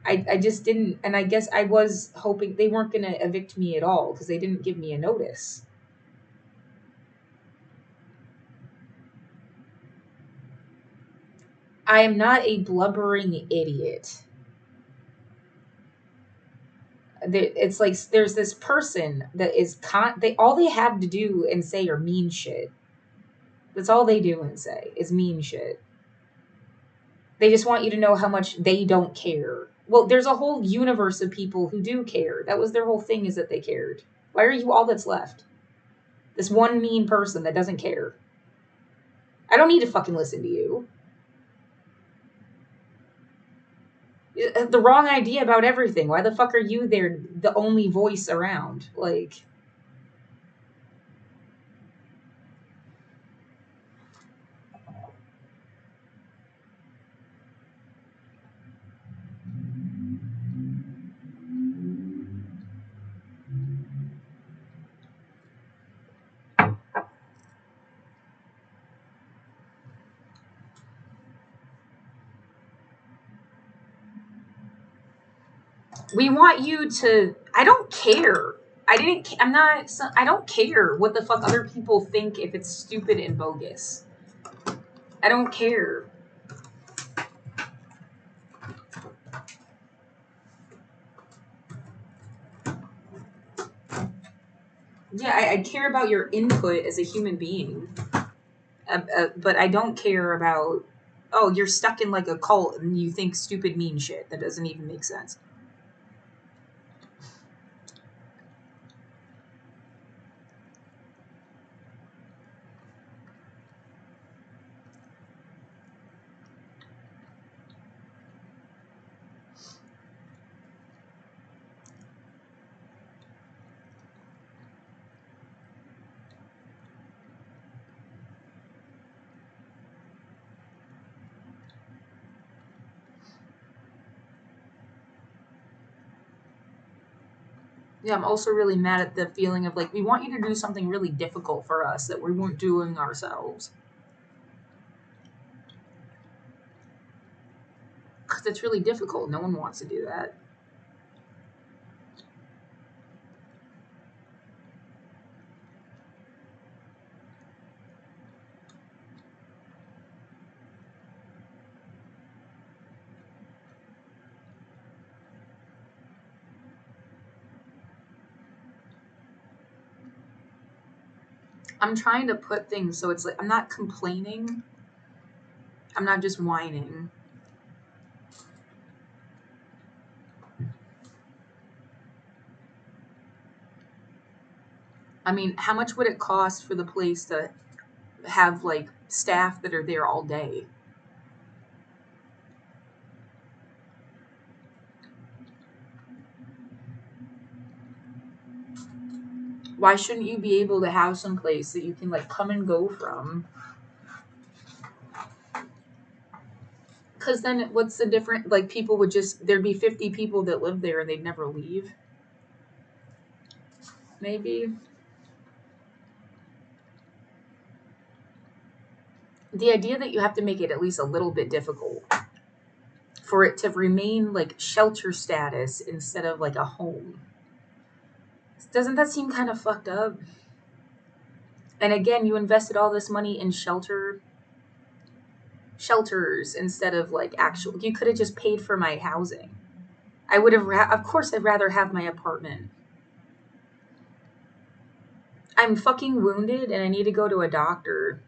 I just didn't, and I guess I was hoping they weren't going to evict me at all because they didn't give me a notice. I am not a blubbering idiot. It's like there's this person that is they all they have to do and say are mean shit. That's all they do and say is mean shit. They just want you to know how much they don't care. Well, there's a whole universe of people who do care. That was their whole thing is that they cared. Why are you all that's left? This one mean person that doesn't care. I don't need to fucking listen to you. The wrong idea about everything. Why the fuck are you there, the only voice around? Like, We want you to. I don't care. I don't care what the fuck other people think if it's stupid and bogus. I don't care. Yeah, I care about your input as a human being. But I don't care about, oh, you're stuck in like a cult and you think stupid mean shit. That doesn't even make sense. Yeah, I'm also really mad at the feeling of like, we want you to do something really difficult for us that we weren't doing ourselves. Because it's really difficult. No one wants to do that. I'm trying to put things so it's like, I'm not complaining. I'm not just whining. I mean, how much would it cost for the place to have like staff that are there all day? Why shouldn't you be able to have some place that you can like come and go from? Because then what's the difference? Like, people would just, there'd be 50 people that live there and they'd never leave. Maybe. The idea that you have to make it at least a little bit difficult for it to remain like shelter status instead of like a home. Doesn't that seem kind of fucked up? And again, you invested all this money in shelters instead of like actual. You could have just paid for my housing. I would have, of course, I'd rather have my apartment. I'm fucking wounded and I need to go to a doctor.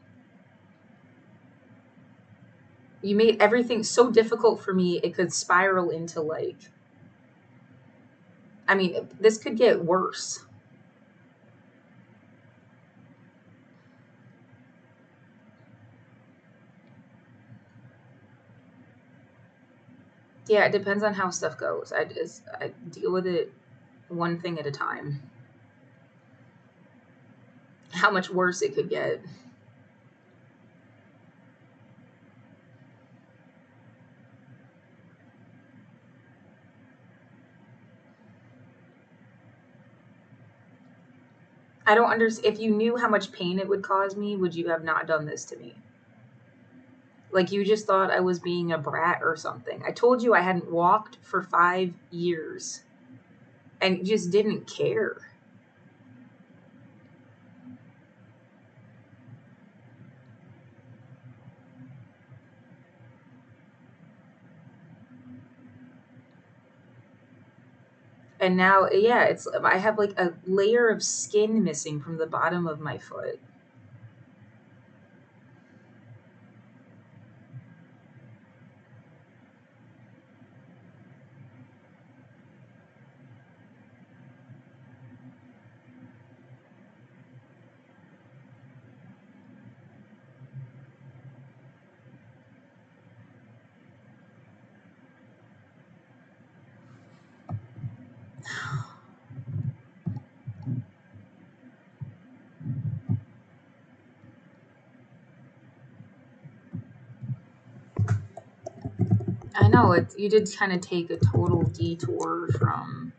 You made everything so difficult for me, it could spiral into like, I mean, this could get worse. Yeah, it depends on how stuff goes. I deal with it one thing at a time. How much worse it could get. I don't understand. If you knew how much pain it would cause me, would you have not done this to me? Like, you just thought I was being a brat or something. I told you I hadn't walked for 5 years and you just didn't care. And now, yeah, it's, I have like a layer of skin missing from the bottom of my foot. I know it. You did kind of take a total detour from.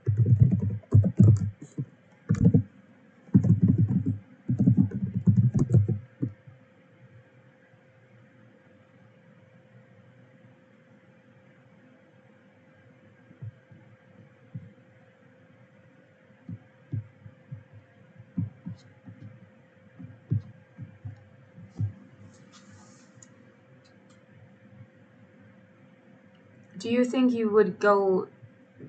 Do you think you would go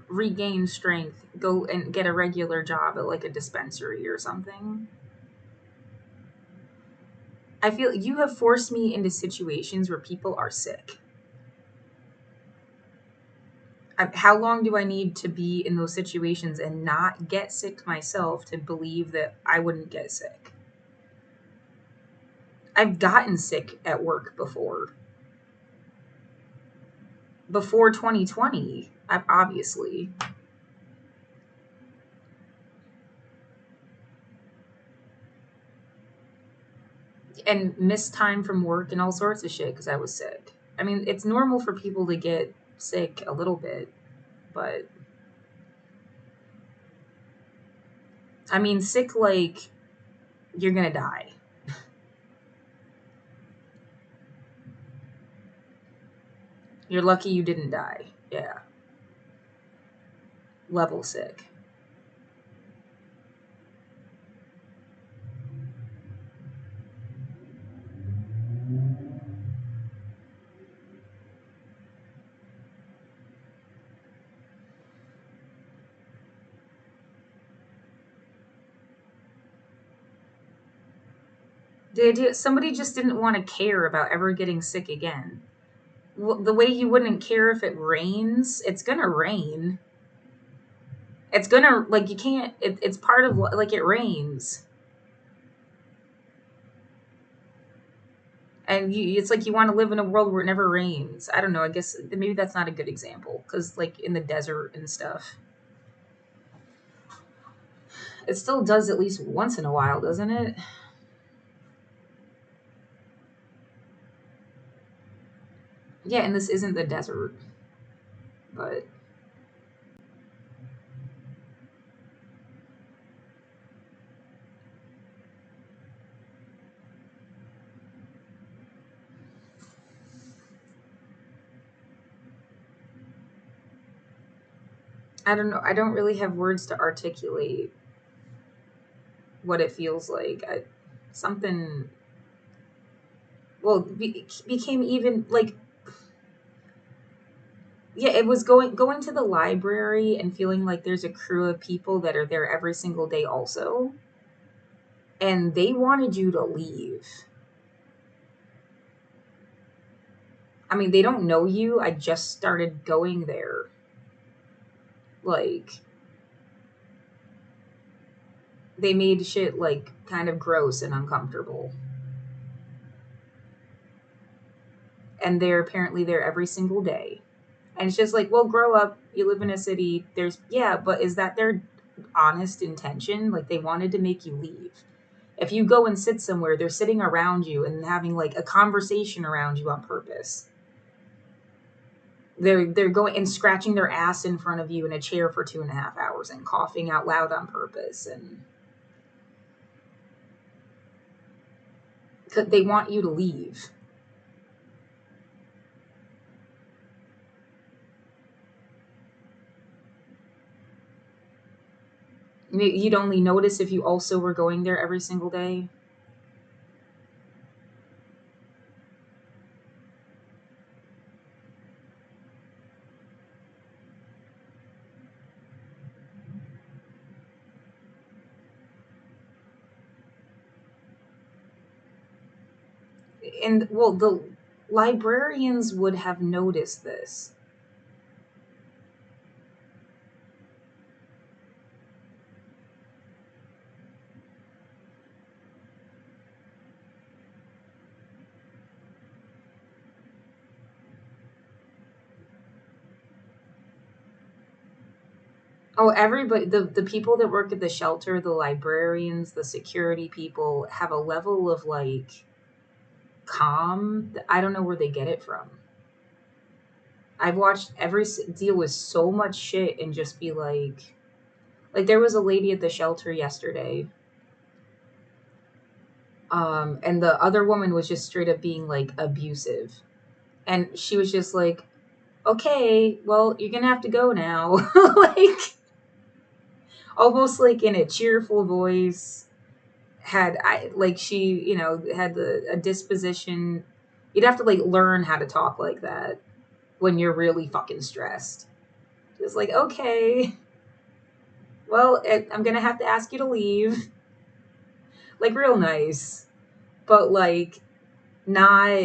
regain strength, go and get a regular job at like a dispensary or something? I feel you have forced me into situations where people are sick. How long do I need to be in those situations and not get sick myself to believe that I wouldn't get sick? I've gotten sick at work before. Before 2020, obviously. And missed time from work and all sorts of shit because I was sick. I mean, it's normal for people to get sick a little bit, but I mean, sick like you're gonna die. You're lucky you didn't die. Yeah. Level sick. The idea somebody just didn't want to care about ever getting sick again. Well, the way you wouldn't care if it rains, it's gonna rain. It's gonna like you can't. It's part of like it rains, and it's like you want to live in a world where it never rains. I don't know. I guess maybe that's not a good example because like in the desert and stuff, it still does at least once in a while, doesn't it? Yeah, and this isn't the desert, but I don't know. I don't really have words to articulate what it feels like. Something well became even like yeah, it was going to the library and feeling like there's a crew of people that are there every single day also, and they wanted you to leave. I mean, they don't know you. I just started going there. Like they made shit like kind of gross and uncomfortable. And they're apparently there every single day. And it's just like, well, grow up. You live in a city. There's, yeah, but is that their honest intention? Like, they wanted to make you leave. If you go and sit somewhere, they're sitting around you and having like a conversation around you on purpose. They're going and scratching their ass in front of you in a chair for 2.5 hours and coughing out loud on purpose. And they want you to leave. You'd only notice if you also were going there every single day. And well, the librarians would have noticed this. Oh, everybody, the people that work at the shelter, the librarians, the security people have a level of like calm that I don't know where they get it from. I've watched deal with so much shit and just be like there was a lady at the shelter yesterday, and the other woman was just straight up being like abusive, and she was just like, okay, well, you're gonna have to go now. Like almost like in a cheerful voice. Had I like she, had a disposition. You'd have to like learn how to talk like that. when you're really fucking stressed. Just like, okay, well, I'm gonna have to ask you to leave. Like, real nice. But, like, not,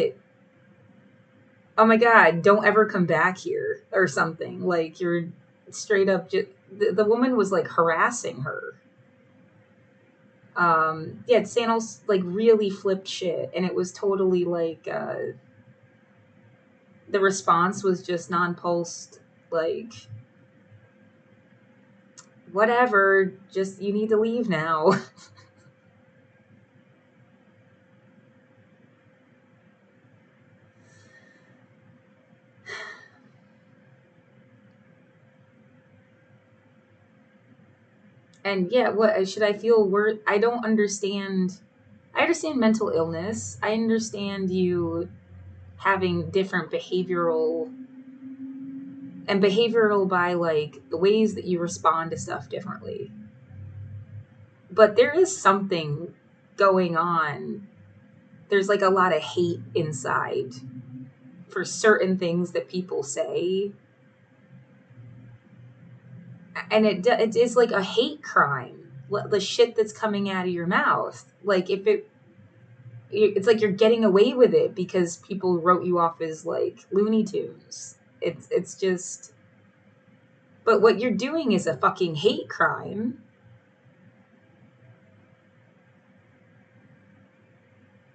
oh my God, don't ever come back here or something. Like, you're straight up just, the woman was like harassing her. Yeah, Sanos like really flipped shit, and it was totally like, the response was just non-pulsed, like, whatever, just, you need to leave now. And yeah, what should I feel worth? I don't understand. I understand mental illness. I understand you having different behavioral, and behavioral by like the ways that you respond to stuff differently. But there is something going on. There's like a lot of hate inside for certain things that people say, and it is like a hate crime. The shit that's coming out of your mouth, like if it's like you're getting away with it because people wrote you off as like Looney Tunes. It's just, but what you're doing is a fucking hate crime.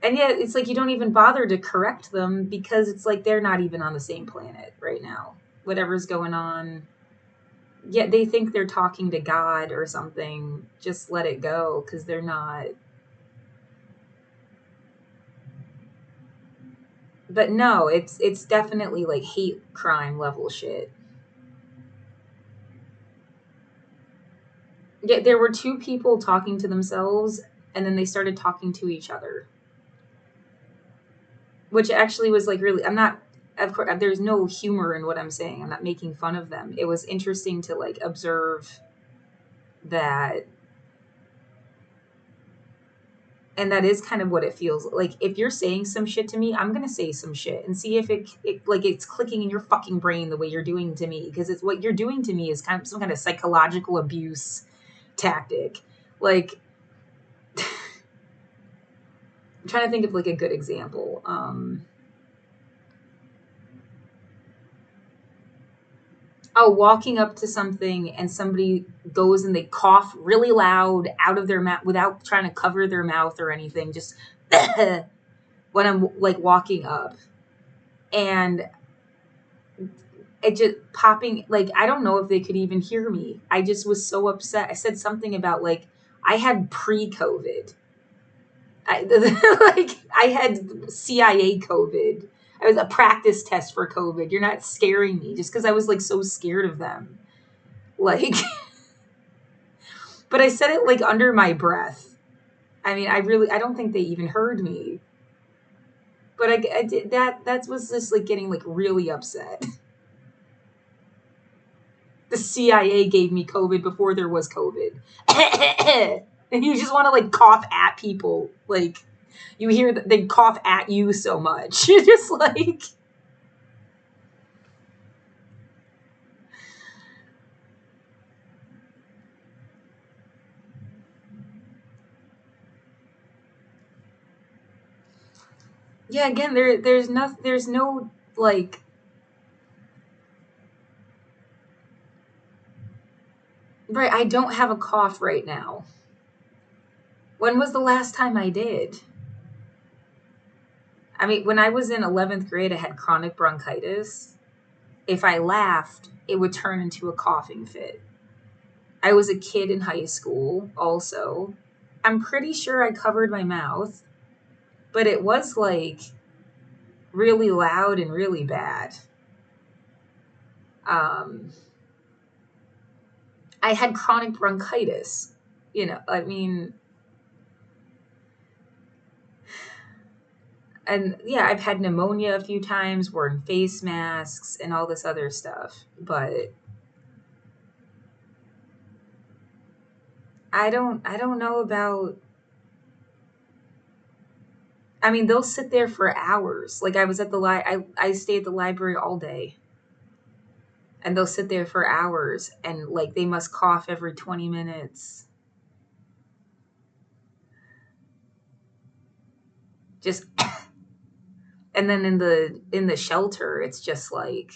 And yet it's like you don't even bother to correct them because it's like they're not even on the same planet right now. Whatever's going on, yet they think they're talking to God or something. Just let it go, because they're not. But no, it's definitely like hate crime level shit. Yeah, there were two people talking to themselves, and then they started talking to each other, which actually was like really. I'm not. Of course, there's no humor in what I'm saying. I'm not making fun of them. It was interesting to like observe that, and that is kind of what it feels like. If you're saying some shit to me, I'm gonna say some shit and see if it like it's clicking in your fucking brain the way you're doing to me, because it's what you're doing to me is kind of some kind of psychological abuse tactic. Like, I'm trying to think of like a good example. Walking up to something and somebody goes and they cough really loud out of their mouth without trying to cover their mouth or anything, just when I'm like walking up, and it just popping, like, I don't know if they could even hear me. I just was so upset. I said something about like I had pre-COVID. Like I had CIA COVID. I was a practice test for COVID. You're not scaring me just because I was like so scared of them. Like, but I said it like under my breath. I mean, I don't think they even heard me. But I did that. That was just like getting like really upset. The CIA gave me COVID before there was COVID. And you just want to like cough at people. Like, you hear that they cough at you so much. You're just like, yeah, again, there's no like, right, I don't have a cough right now. When was the last time I did? I mean, when I was in 11th grade, I had chronic bronchitis. If I laughed, it would turn into a coughing fit. I was a kid in high school also. I'm pretty sure I covered my mouth, but it was like really loud and really bad. I had chronic bronchitis. I mean, and yeah, I've had pneumonia a few times, worn face masks and all this other stuff, but I don't know about, I mean, they'll sit there for hours. Like I was at the I stayed at the library all day. And they'll sit there for hours and like they must cough every 20 minutes. Just and then in the shelter, it's just like,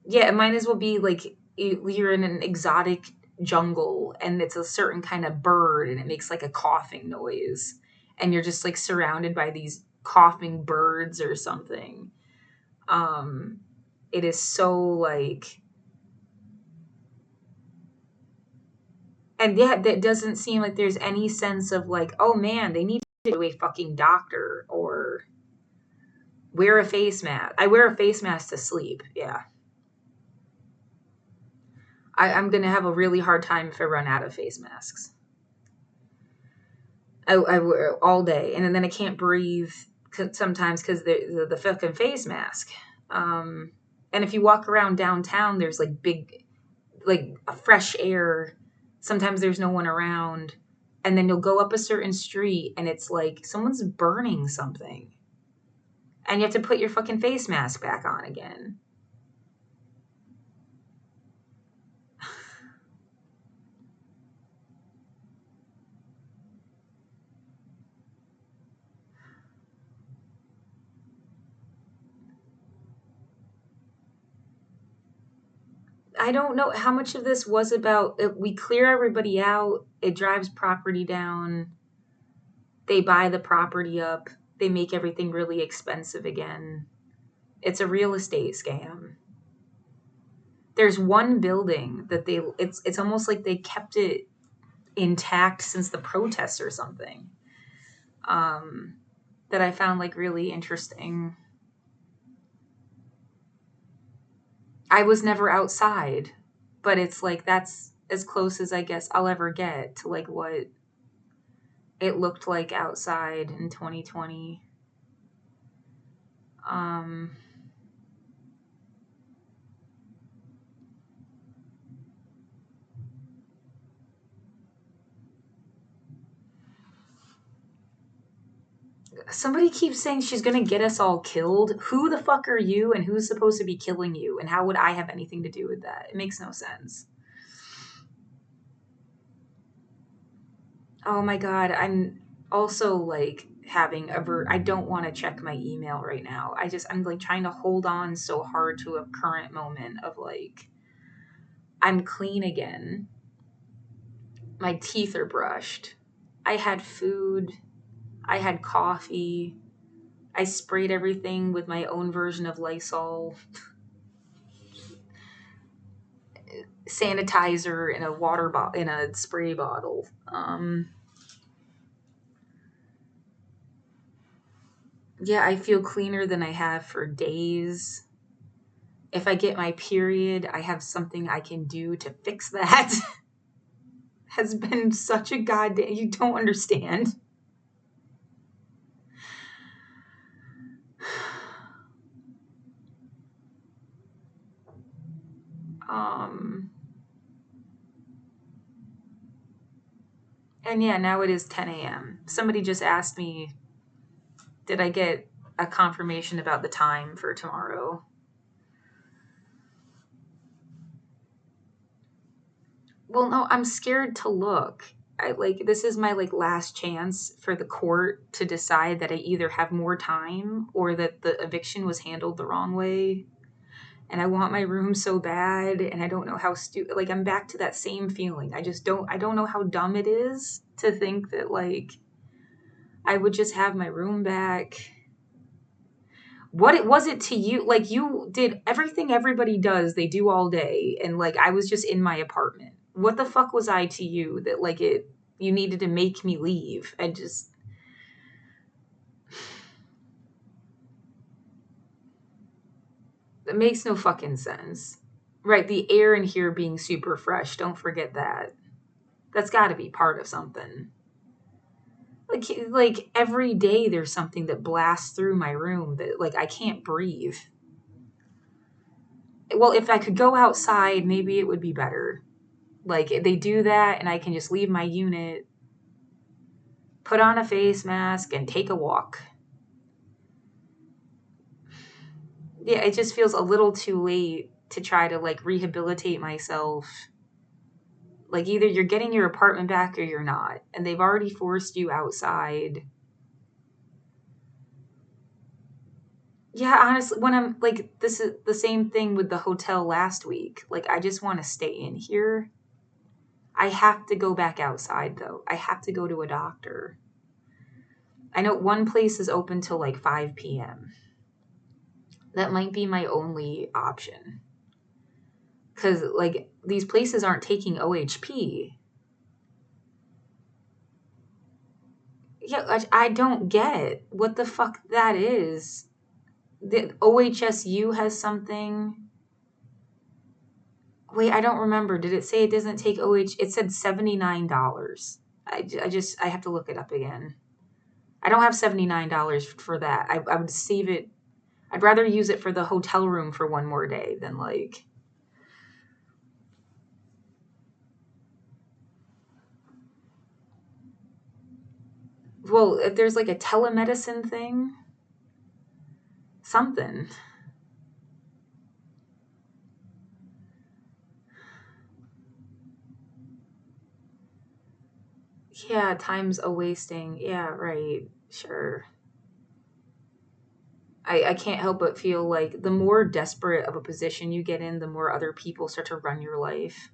yeah, it might as well be like you're in an exotic jungle and it's a certain kind of bird and it makes like a coughing noise and you're just like surrounded by these coughing birds or something. It is so like, and yeah, that doesn't seem like there's any sense of like, oh man, they need to go to a fucking doctor or wear a face mask. I wear a face mask to sleep. Yeah. I'm going to have a really hard time if I run out of face masks. I wear all day. And then I can't breathe sometimes because the fucking face mask. And if you walk around downtown, there's like big, like fresh air. Sometimes there's no one around. And then you'll go up a certain street and it's like someone's burning something. And you have to put your fucking face mask back on again. I don't know how much of this was about we clear everybody out, it drives property down, they buy the property up, they make everything really expensive again. It's a real estate scam. There's one building that it's almost like they kept it intact since the protests or something. That I found like really interesting. I was never outside, but it's like that's as close as I guess I'll ever get to like what it looked like outside in 2020. Somebody keeps saying she's gonna get us all killed. Who the fuck are you and who's supposed to be killing you? And how would I have anything to do with that? It makes no sense. Oh my god, I'm also like having I don't want to check my email right now. I'm like trying to hold on so hard to a current moment of like I'm clean again. My teeth are brushed. I had food. I had coffee. I sprayed everything with my own version of Lysol. Sanitizer in a water bottle, in a spray bottle. Yeah, I feel cleaner than I have for days. If I get my period, I have something I can do to fix that. Has been such a goddamn, you don't understand. And yeah, now it is 10 a.m. Somebody just asked me, did I get a confirmation about the time for tomorrow? Well, no, I'm scared to look. This is my like last chance for the court to decide that I either have more time or that the eviction was handled the wrong way. And I want my room so bad, and I don't know how stupid. Like I'm back to that same feeling. I don't know how dumb it is to think that like I would just have my room back. What it was it to you? Like you did everything everybody does, they do all day, and like I was just in my apartment. What the fuck was I to you that like you needed to make me leave? It makes no fucking sense. Right, the air in here being super fresh, don't forget that. That's got to be part of something. Like every day there's something that blasts through my room that like I can't breathe. Well, if I could go outside, maybe it would be better. Like they do that and I can just leave my unit, put on a face mask and take a walk. Yeah, it just feels a little too late to try to like rehabilitate myself. Like either you're getting your apartment back or you're not, and they've already forced you outside. Yeah, honestly, when I'm like, this is the same thing with the hotel last week. Like, I just want to stay in here. I have to go back outside though. I have to go to a doctor. I know one place is open till like 5 p.m. That might be my only option. Because, like, these places aren't taking OHP. Yeah, I don't get what the fuck that is. The OHSU has something. Wait, I don't remember. Did it say it doesn't take OH? It said $79. I have to look it up again. I don't have $79 for that. I would save it. I'd rather use it for the hotel room for one more day than like. Well, if there's like a telemedicine thing, something. Yeah, time's a wasting. Yeah, right. Sure. I can't help but feel like the more desperate of a position you get in, the more other people start to run your life.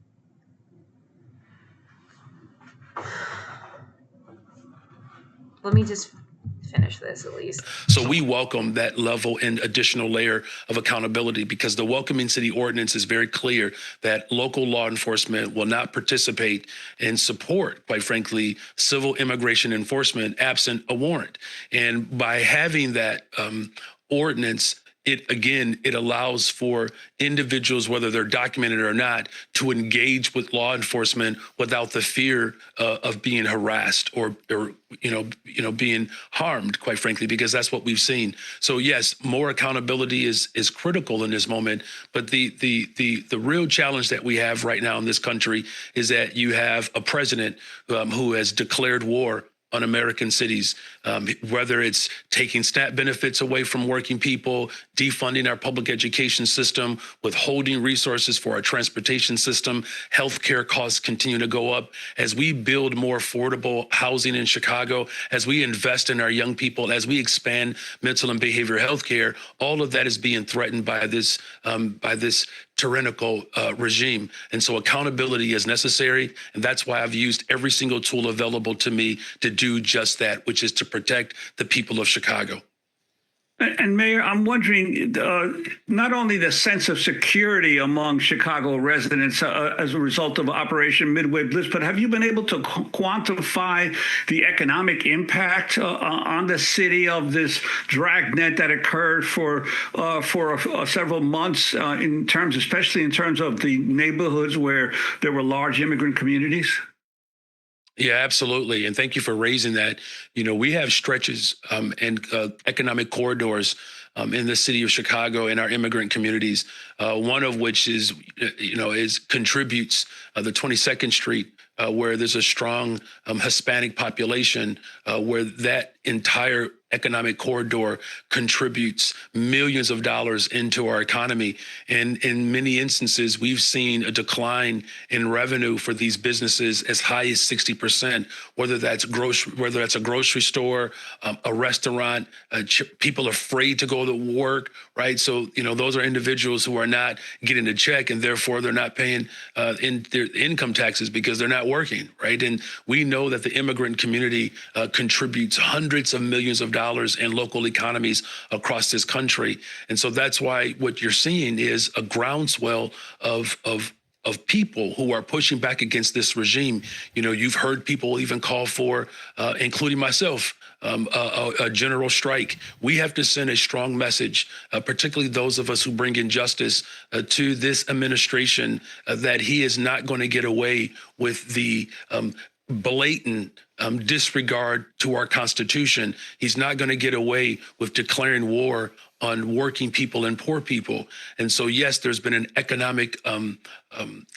Let me just finish this at least. So we welcome that level and additional layer of accountability because the Welcoming City Ordinance is very clear that local law enforcement will not participate and support, quite frankly, civil immigration enforcement absent a warrant. And by having that ordinance, it allows for individuals, whether they're documented or not, to engage with law enforcement without the fear of being harassed or being harmed, quite frankly, because that's what we've seen. So yes, more accountability is critical in this moment. But the real challenge that we have right now in this country is that you have a president who has declared war on American cities, whether it's taking SNAP benefits away from working people, defunding our public education system, withholding resources for our transportation system, healthcare costs continue to go up. As we build more affordable housing in Chicago, as we invest in our young people, as we expand mental and behavioral health care, all of that is being threatened by this tyrannical regime. And so accountability is necessary. And that's why I've used every single tool available to me to do just that, which is to protect the people of Chicago. And Mayor, I'm wondering, not only the sense of security among Chicago residents as a result of Operation Midway Bliss, but have you been able to quantify the economic impact on the city of this dragnet that occurred for several months, especially in terms of the neighborhoods where there were large immigrant communities? Yeah, absolutely. And thank you for raising that. We have stretches and economic corridors in the city of Chicago and our immigrant communities, one of which contributes the 22nd Street, where there's a strong Hispanic population, where that entire economic corridor contributes millions of dollars into our economy. And in many instances, we've seen a decline in revenue for these businesses as high as 60%, whether that's a grocery store, a restaurant, people afraid to go to work, right? So, those are individuals who are not getting a check and therefore they're not paying in their income taxes because they're not working, right? And we know that the immigrant community contributes hundreds of millions of dollars in local economies across this country. And so that's why what you're seeing is a groundswell of people who are pushing back against this regime. You've heard people even call for, including myself, a general strike. We have to send a strong message, particularly those of us who bring injustice to this administration, that he is not going to get away with the blatant disregard to our Constitution. He's not going to get away with declaring war on working people and poor people. And so, yes, there's been an economic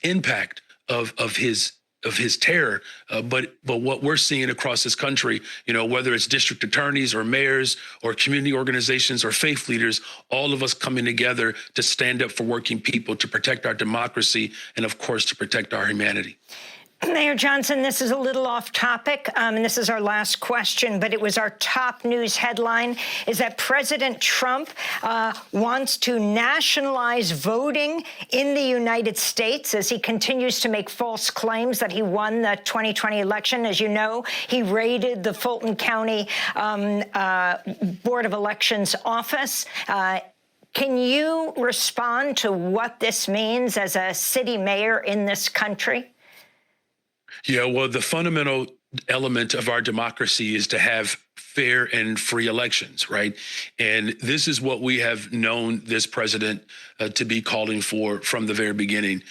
impact of his of his terror. But what we're seeing across this country, whether it's district attorneys or mayors or community organizations or faith leaders, all of us coming together to stand up for working people, to protect our democracy, and of course, to protect our humanity. Mayor Johnson, this is a little off topic, and this is our last question, but it was our top news headline, is that President Trump wants to nationalize voting in the United States as he continues to make false claims that he won the 2020 election. As you know, he raided the Fulton County Board of Elections office. Can you respond to what this means as a city mayor in this country? Yeah, well, the fundamental element of our democracy is to have fair and free elections, right? And this is what we have known this president to be calling for from the very beginning.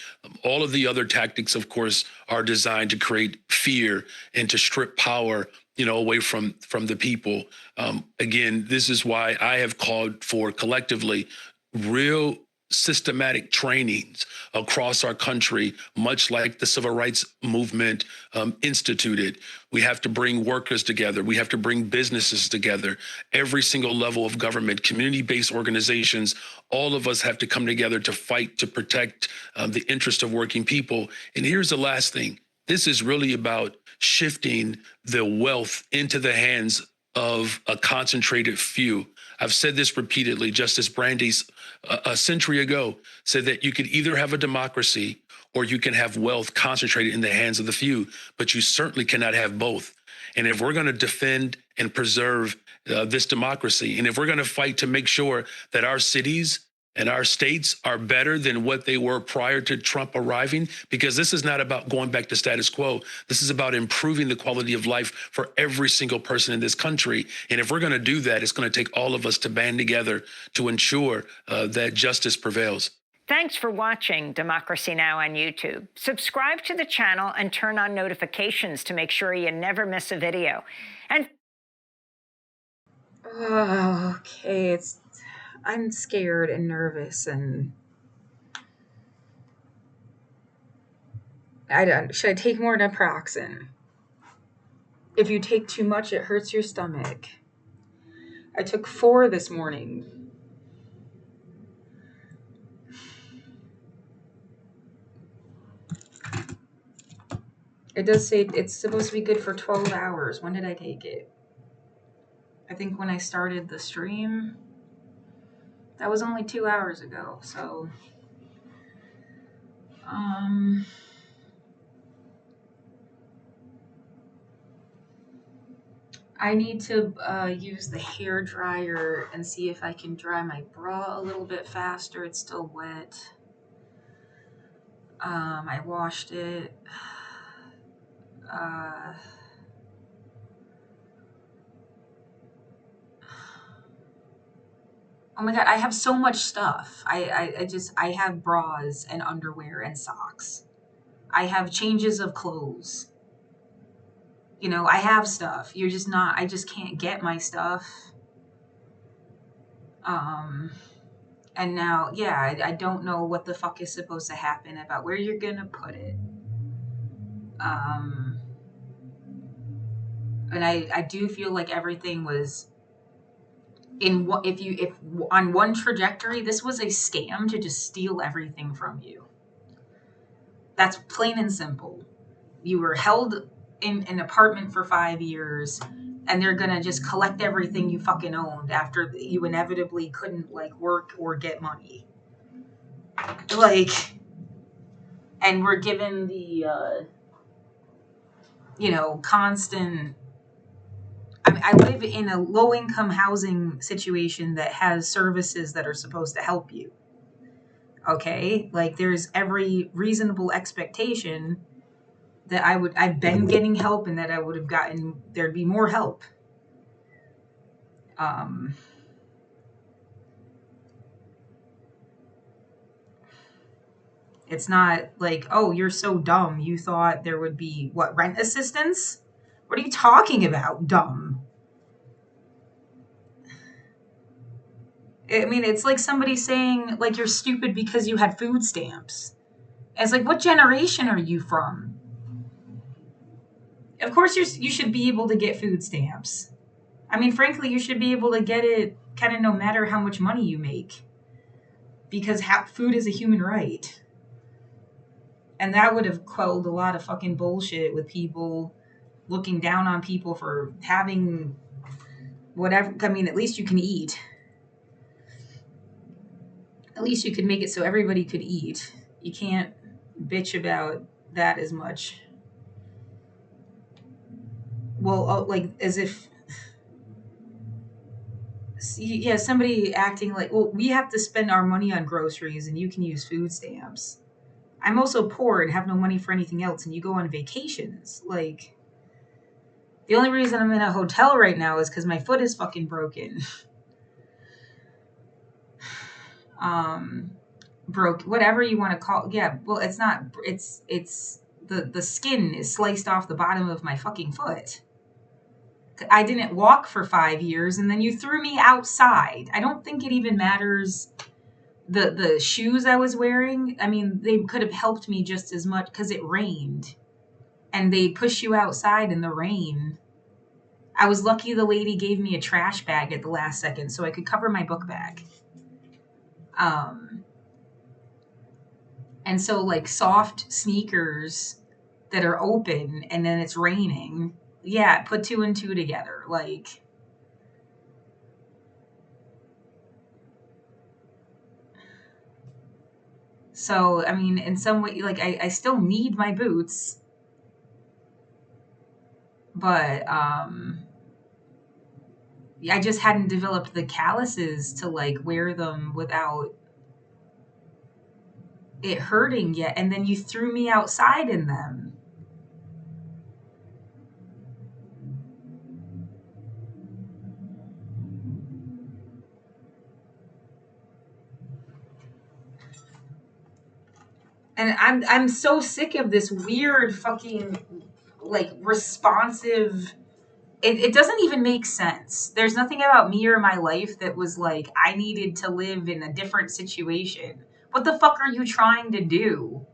All of the other tactics, of course, are designed to create fear and to strip power, away from the people. Again, this is why I have called for collectively real systematic trainings across our country, much like the civil rights movement instituted. We have to bring workers together. We have to bring businesses together. Every single level of government, community-based organizations, all of us have to come together to fight to protect the interest of working people. And here's the last thing. This is really about shifting the wealth into the hands of a concentrated few. I've said this repeatedly. Justice Brandeis, a century ago, said that you could either have a democracy or you can have wealth concentrated in the hands of the few, but you certainly cannot have both. And if we're going to defend and preserve this democracy, and if we're going to fight to make sure that our cities and our states are better than what they were prior to Trump arriving, because this is not about going back to status quo. This is about improving the quality of life for every single person in this country. And if we're going to do that, it's going to take all of us to band together to ensure that justice prevails. Thanks for watching Democracy Now! On YouTube. Subscribe to the channel and turn on notifications to make sure you never miss a video. And okay, I'm scared and nervous, and should I take more naproxen? If you take too much, it hurts your stomach. I took 4 this morning. It does say it's supposed to be good for 12 hours. When did I take it? I think when I started the stream. That was only 2 hours ago, so I need to use the hair dryer and see if I can dry my bra a little bit faster. It's still wet. I washed it. Oh my God, I have so much stuff. I have bras and underwear and socks. I have changes of clothes. I have stuff. I just can't get my stuff. And now, yeah, I don't know what the fuck is supposed to happen about where you're gonna put it. And I do feel like everything was if on one trajectory, this was a scam to just steal everything from you. That's plain and simple. You were held in an apartment for 5 years, and they're gonna just collect everything you fucking owned after you inevitably couldn't work or get money. And we're given the constant. I live in a low-income housing situation that has services that are supposed to help you. Okay? There's every reasonable expectation that I've been getting help and that I would have gotten, there'd be more help. It's not like, oh, you're so dumb. You thought there would be, rent assistance? What are you talking about, dumb? I mean, it's like somebody saying, you're stupid because you had food stamps. And it's like, what generation are you from? Of course, you should be able to get food stamps. I mean, frankly, you should be able to get it kind of no matter how much money you make, because food is a human right. And that would have quelled a lot of fucking bullshit with people looking down on people for having whatever. I mean, at least you can eat. At least you could make it so everybody could eat. You can't bitch about that as much. Well, like, as if, yeah, somebody acting like, well, we have to spend our money on groceries and you can use food stamps. I'm also poor and have no money for anything else, and you go on vacations. Like, the only reason I'm in a hotel right now is because my foot is fucking broken. Broke, whatever you want to call. Yeah, well, it's not. It's the skin is sliced off the bottom of my fucking foot. I didn't walk for 5 years, and then you threw me outside. I don't think it even matters the shoes I was wearing. I mean, they could have helped me just as much because it rained, and they push you outside in the rain. I was lucky the lady gave me a trash bag at the last second so I could cover my book bag. And so, like, soft sneakers that are open and then it's raining. Yeah, put 2 and 2 together. Like, so, I mean, in some way, like, I still need my boots, but I just hadn't developed the calluses to, like, wear them without it hurting yet. And then you threw me outside in them. And I'm so sick of this weird fucking, like, responsive. It doesn't even make sense. There's nothing about me or my life that was like I needed to live in a different situation. What the fuck are you trying to do?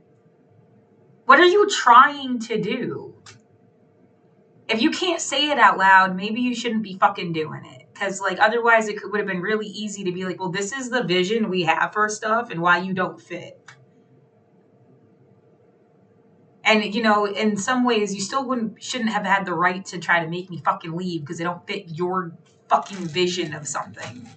What are you trying to do? If you can't say it out loud, maybe you shouldn't be fucking doing it. Because, like, otherwise it would have been really easy to be like, well, this is the vision we have for stuff and why you don't fit. And, you know, in some ways, you still shouldn't have had the right to try to make me fucking leave because they don't fit your fucking vision of something.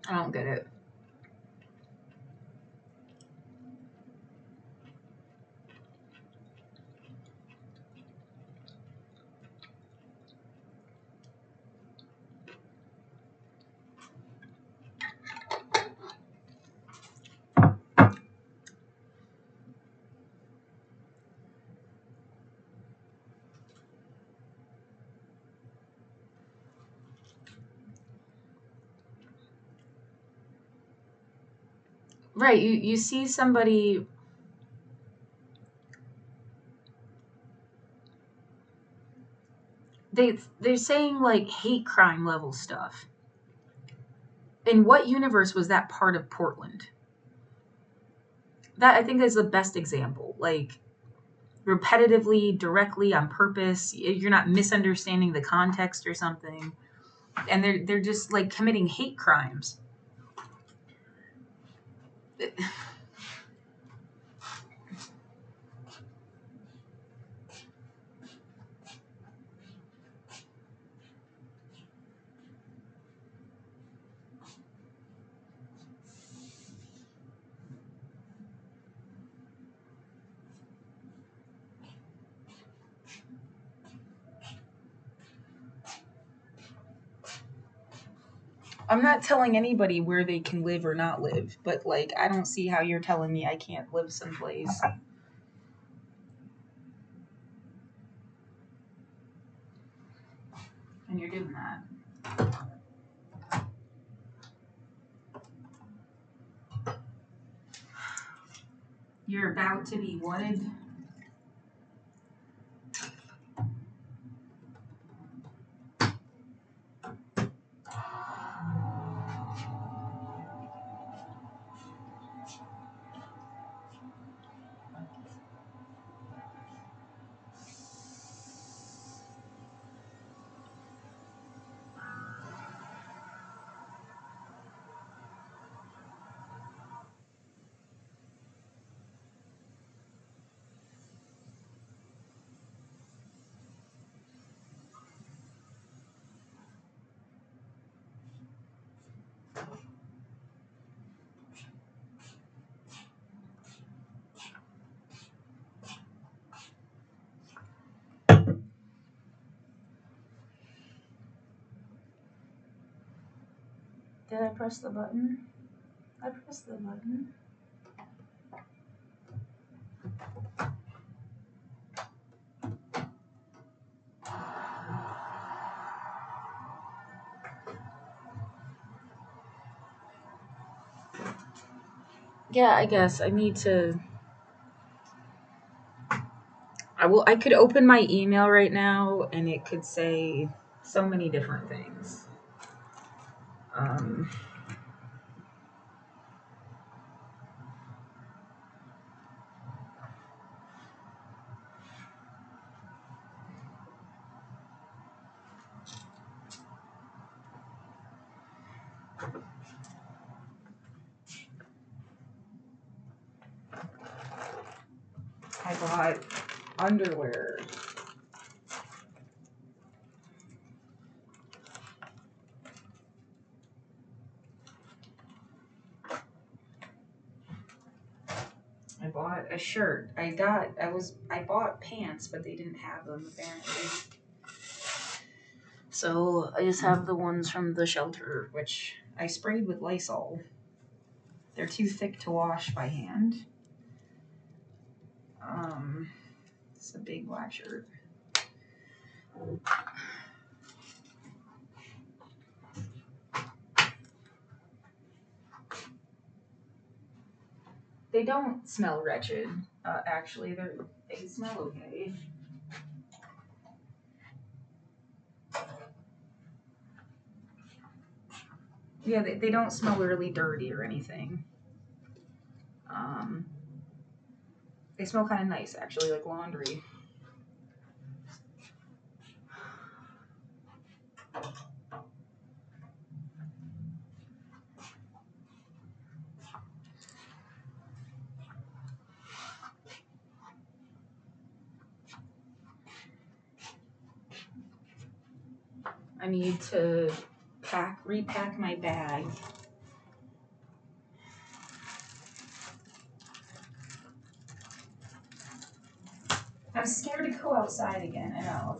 I don't get it. Right, you see somebody they're saying like hate crime level stuff. In what universe was that part of Portland? That I think is the best example. Like, repetitively, directly, on purpose. You're not misunderstanding the context or something. And they're just like committing hate crimes. I'm not telling anybody where they can live or not live, but like I don't see how you're telling me I can't live someplace. And you're doing that. You're about to be wanted. Did I press the button? I pressed the button. Yeah, I guess I need to. I could open my email right now and it could say so many different things. I bought underwear. I bought a shirt. I bought pants, but they didn't have them apparently. So I just have the ones from the shelter, which I sprayed with Lysol. They're too thick to wash by hand. It's a big black shirt. They don't smell wretched. Actually, they smell okay. Yeah, they don't smell really dirty or anything. They smell kind of nice, actually, like laundry. I need to repack my bag. I'm scared to go outside again. I know.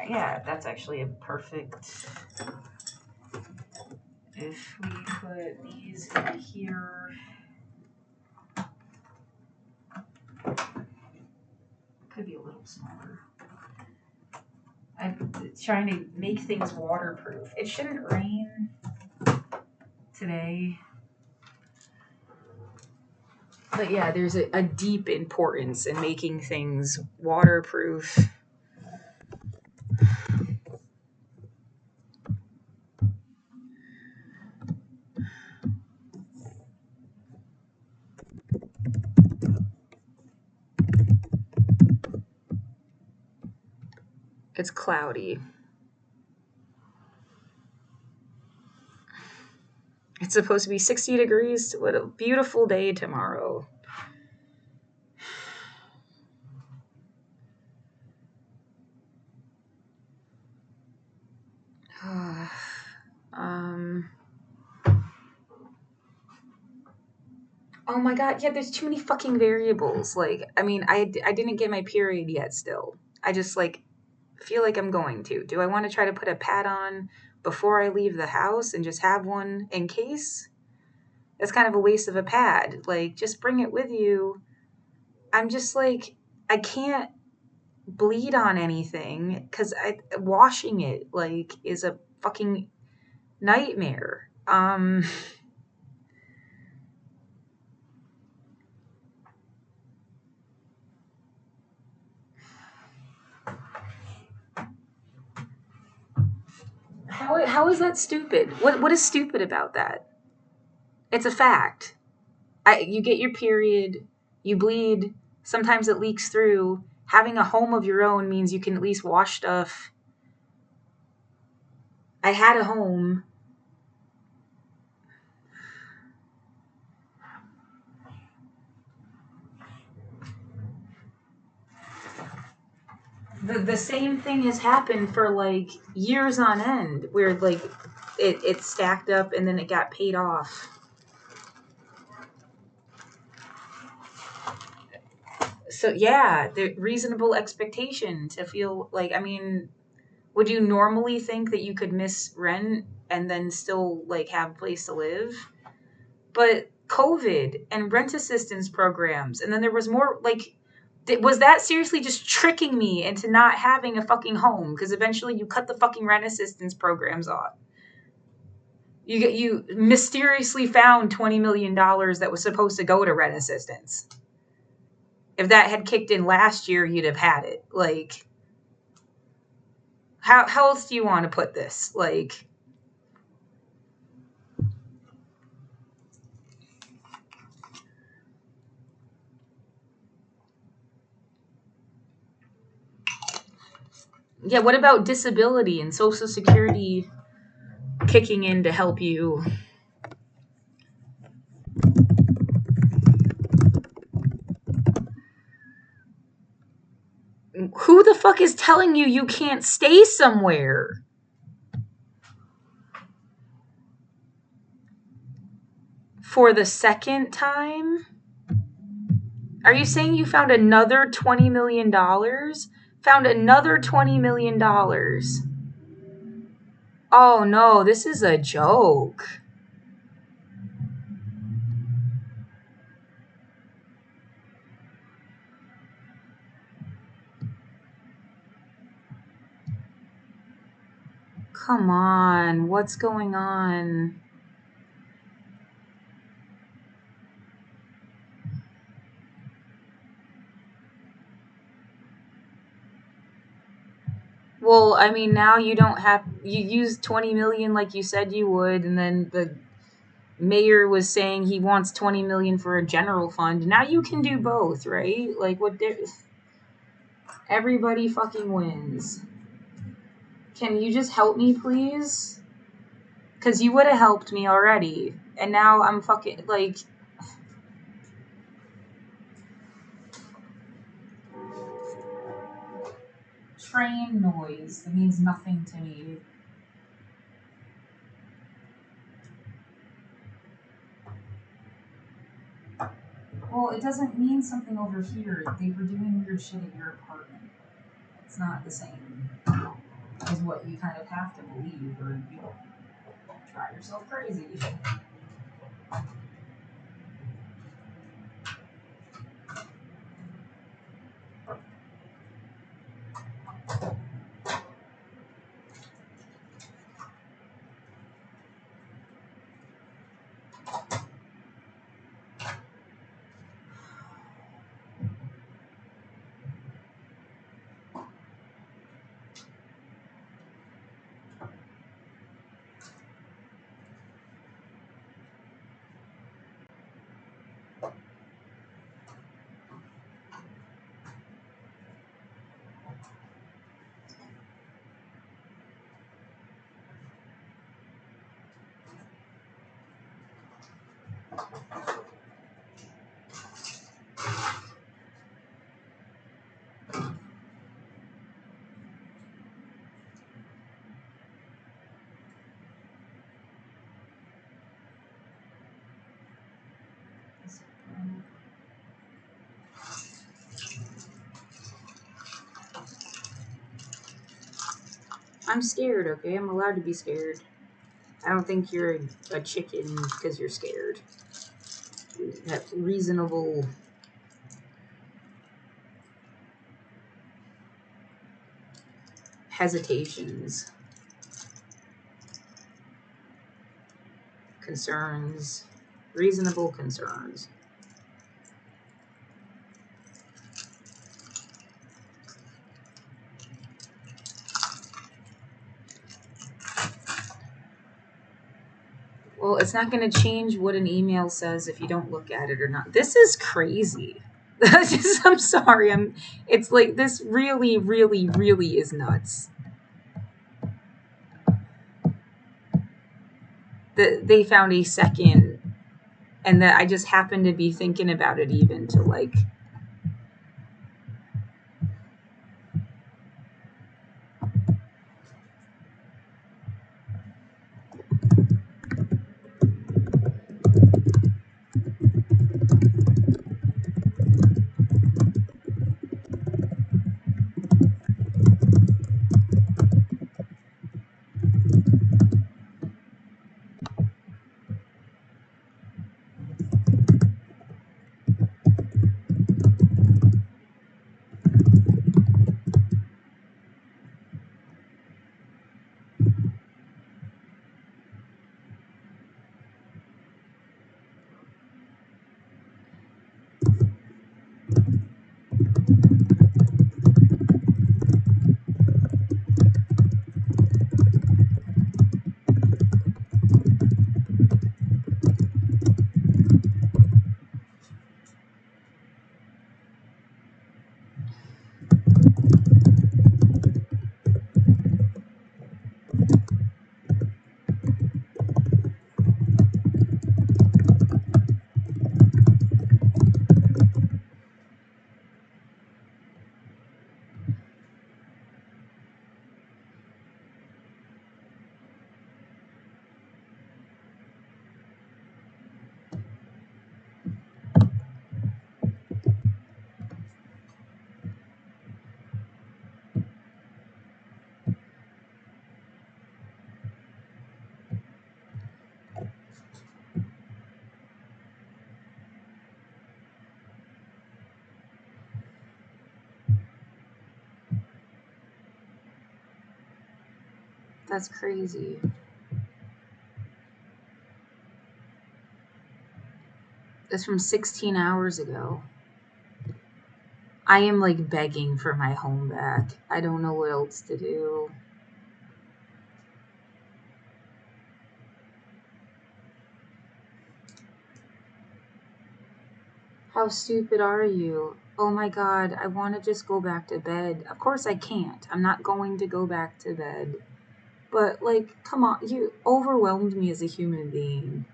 Yeah, that's actually a perfect. If we put these in here. Could be a little smaller. I'm trying to make things waterproof. It shouldn't rain today. But yeah, there's a deep importance in making things waterproof. It's cloudy. It's supposed to be 60 degrees. What a beautiful day tomorrow. Oh my god, yeah, there's too many fucking variables. Like, I mean, I didn't get my period yet still. I just, like, feel like I'm going to. Do I want to try to put a pad on before I leave the house and just have one in case? That's kind of a waste of a pad. Like, just bring it with you. I'm just like, I can't bleed on anything because washing it like is a fucking nightmare. How is that stupid? What is stupid about that? It's a fact. You get your period, you bleed, sometimes it leaks through. Having a home of your own means you can at least wash stuff. I had a home. The same thing has happened for like years on end where like it stacked up and then it got paid off. So yeah, the reasonable expectation to feel like, I mean, would you normally think that you could miss rent and then still like have a place to live? But COVID and rent assistance programs, and then there was more like, was that seriously just tricking me into not having a fucking home? Because eventually you cut the fucking rent assistance programs off. You mysteriously found $20 million that was supposed to go to rent assistance. If that had kicked in last year, you'd have had it. Like, how else do you want to put this? Like, yeah, what about disability and Social Security kicking in to help you? Who the fuck is telling you you can't stay somewhere? For the second time? Are you saying you found another $20 million? Found another $20 million. Oh no, this is a joke. Come on, what's going on? Well, I mean, now you don't have, you used 20 million like you said you would, and then the mayor was saying he wants 20 million for a general fund. Now you can do both, right? Like, everybody fucking wins. Can you just help me, please? Because you would have helped me already, and now I'm fucking like, train noise. That means nothing to me. Well, it doesn't mean something over here. They were doing weird shit at your apartment. It's not the same as what you kind of have to believe, or you drive yourself crazy. I'm scared, okay? I'm allowed to be scared. I don't think you're a chicken because you're scared. Have reasonable hesitations, concerns, reasonable concerns. Well, it's not going to change what an email says if you don't look at it or not. This is crazy. I'm sorry. It's like this really, really, really is nuts. They found a second, and that I just happened to be thinking about it even to like. That's crazy. That's from 16 hours ago. I am like begging for my home back. I don't know what else to do. How stupid are you? Oh my god, I want to just go back to bed. Of course I can't. I'm not going to go back to bed. But like, come on, you overwhelmed me as a human being.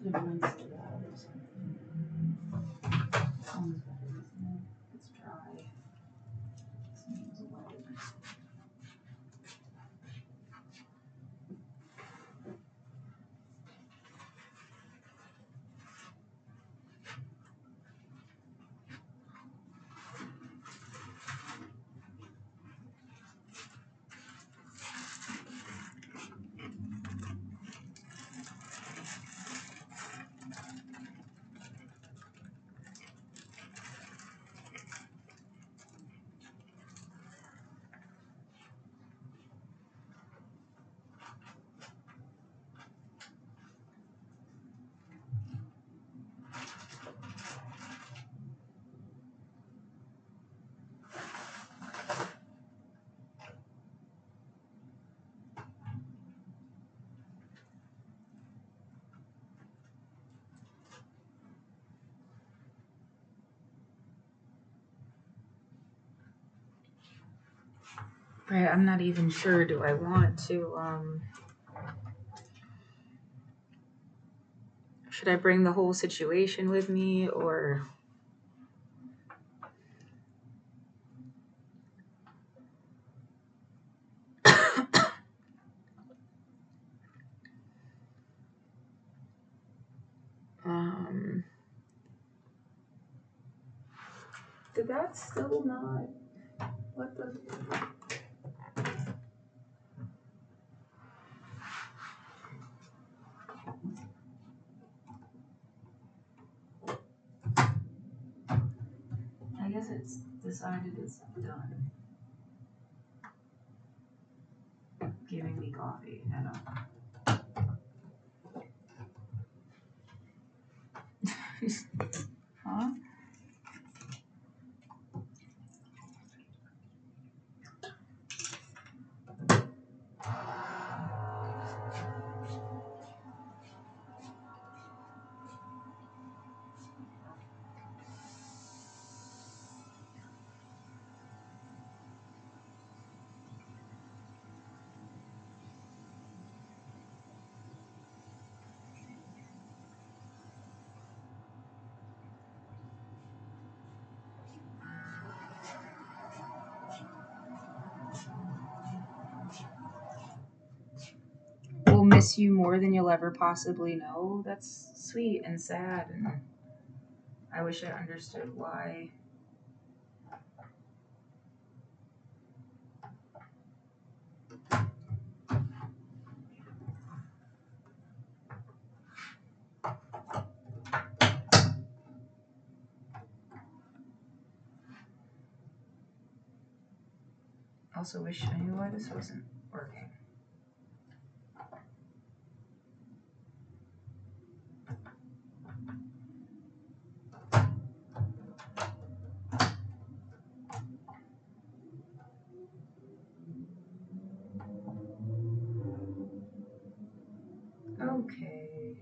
Should have rinsed it out or something. Sounds better, isn't it? It's dry. Seems wet. Right, I'm not even sure. Do I want to, should I bring the whole situation with me or? Did that still not? What the? I guess it's decided it's done. Giving me coffee. I don't. Huh? Will miss you more than you'll ever possibly know. That's sweet and sad, and I wish I understood why. Also wish I knew why this wasn't working. Okay.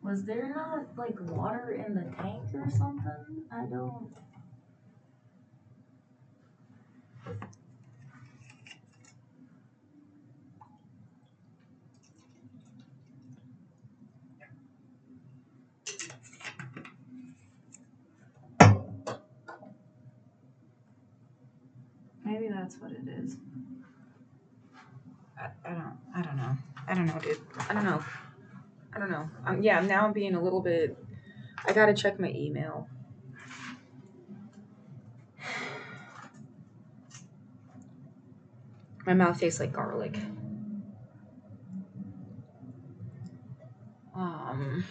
Was there not like water in the tank or something? I don't. Maybe that's what it is. I don't know. I don't know, dude. I don't know. I don't know. Yeah, now I'm being a little bit. I gotta check my email. My mouth tastes like garlic. Um.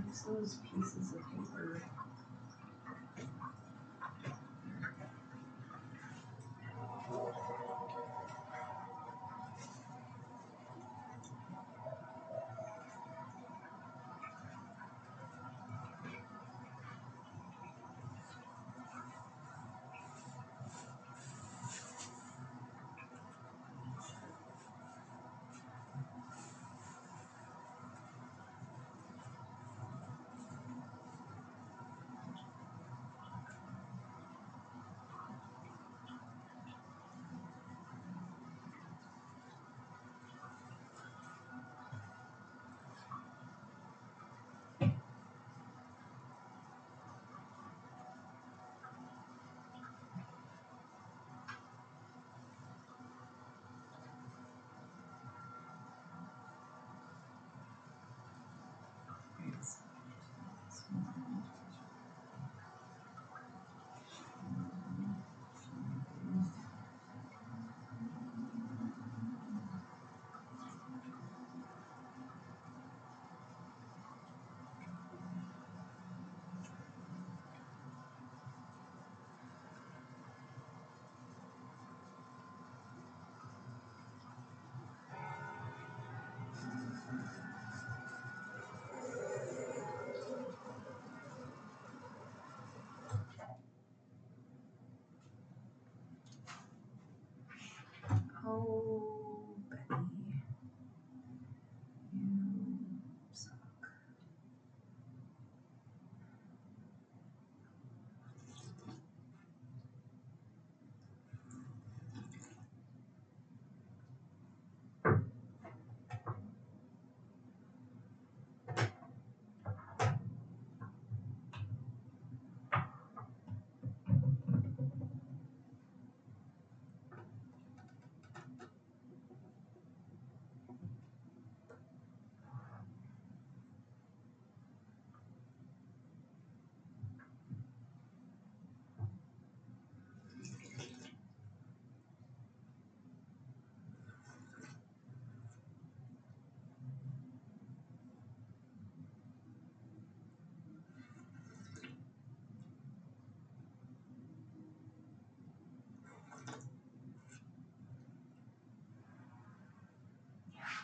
What's those pieces of paper?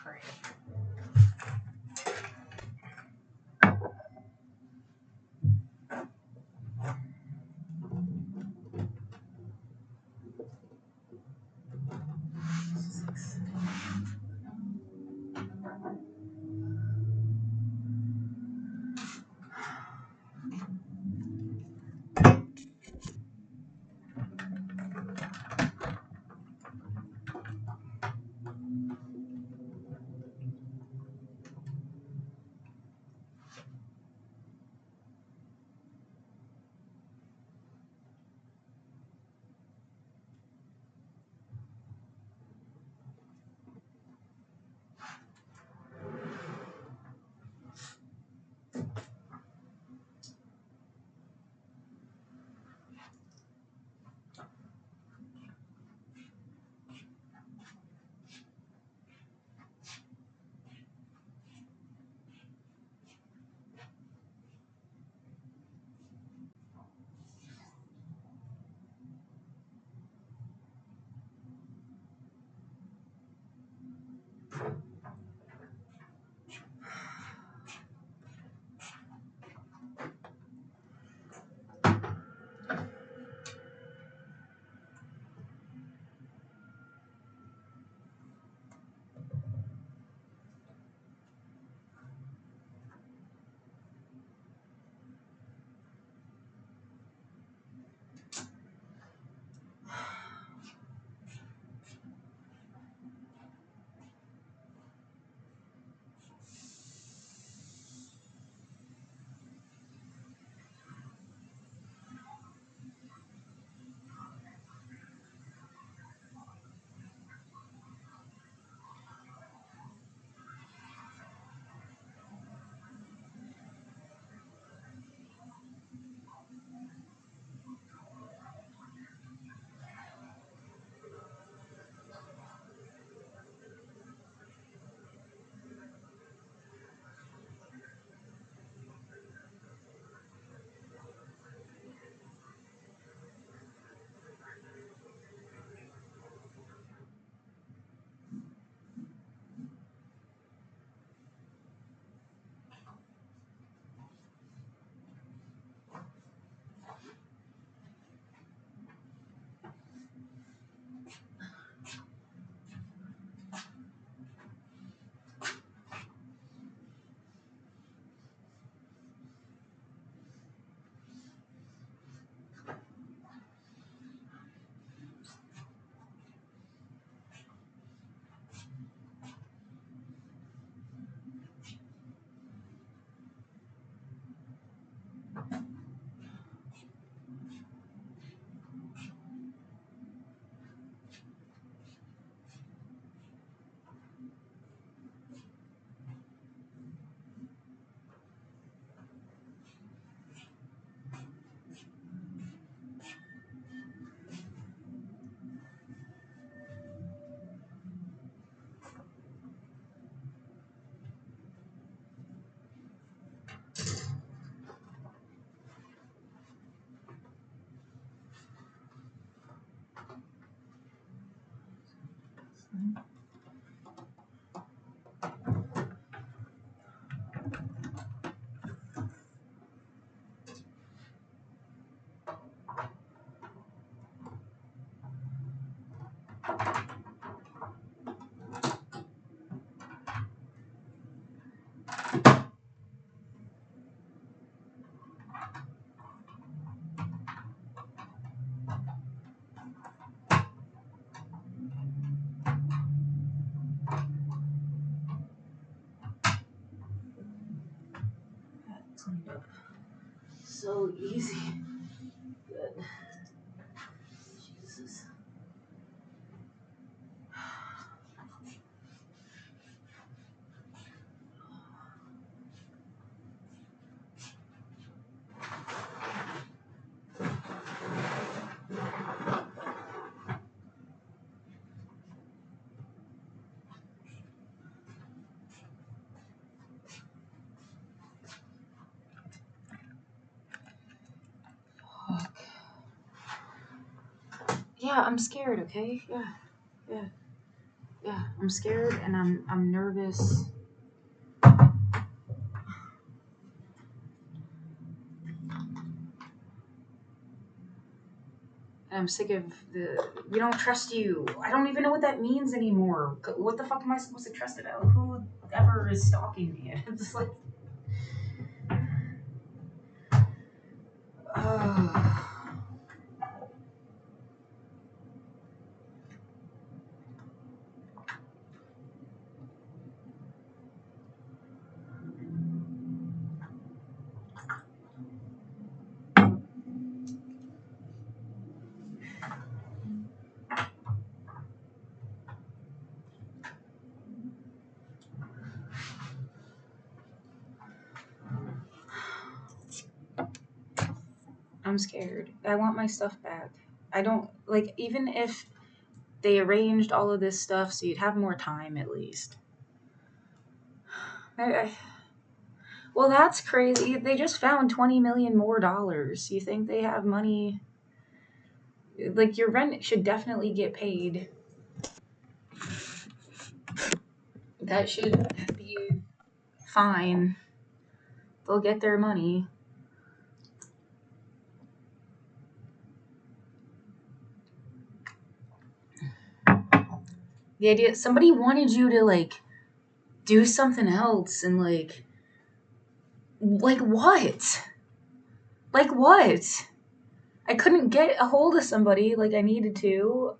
pray. Cleaned up so easy. Good. Jesus. Yeah, I'm scared, okay? Yeah. yeah, I'm scared and I'm nervous. And I'm sick of we don't trust you. I don't even know what that means anymore. What the fuck am I supposed to trust about? Whoever is stalking me? It's like, I'm scared. I want my stuff back. I don't like, even if they arranged all of this stuff so you'd have more time at least. Well, that's crazy. They just found $20 million more dollars. You think they have money? Like, your rent should definitely get paid. That should be fine. They'll get their money. The idea somebody wanted you to like do something else and like what? Like what? I couldn't get a hold of somebody like I needed to.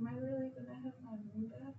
Am I really gonna have my room back?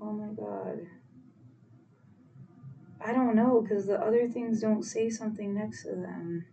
Oh my god. I don't know, because the other things don't say something next to them.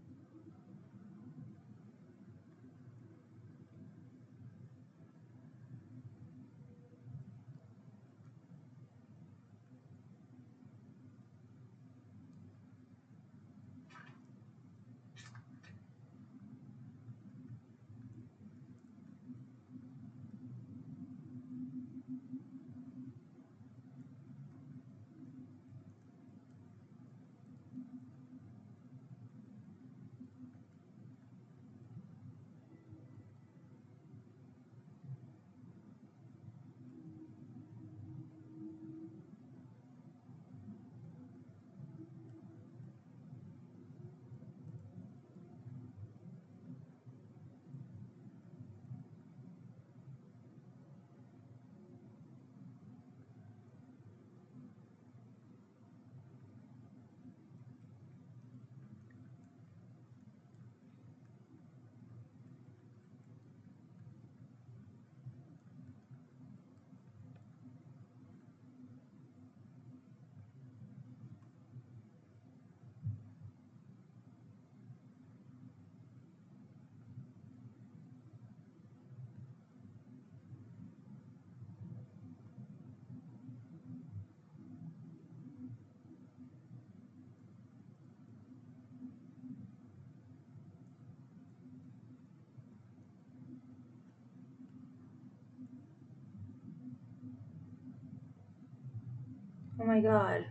Oh my god.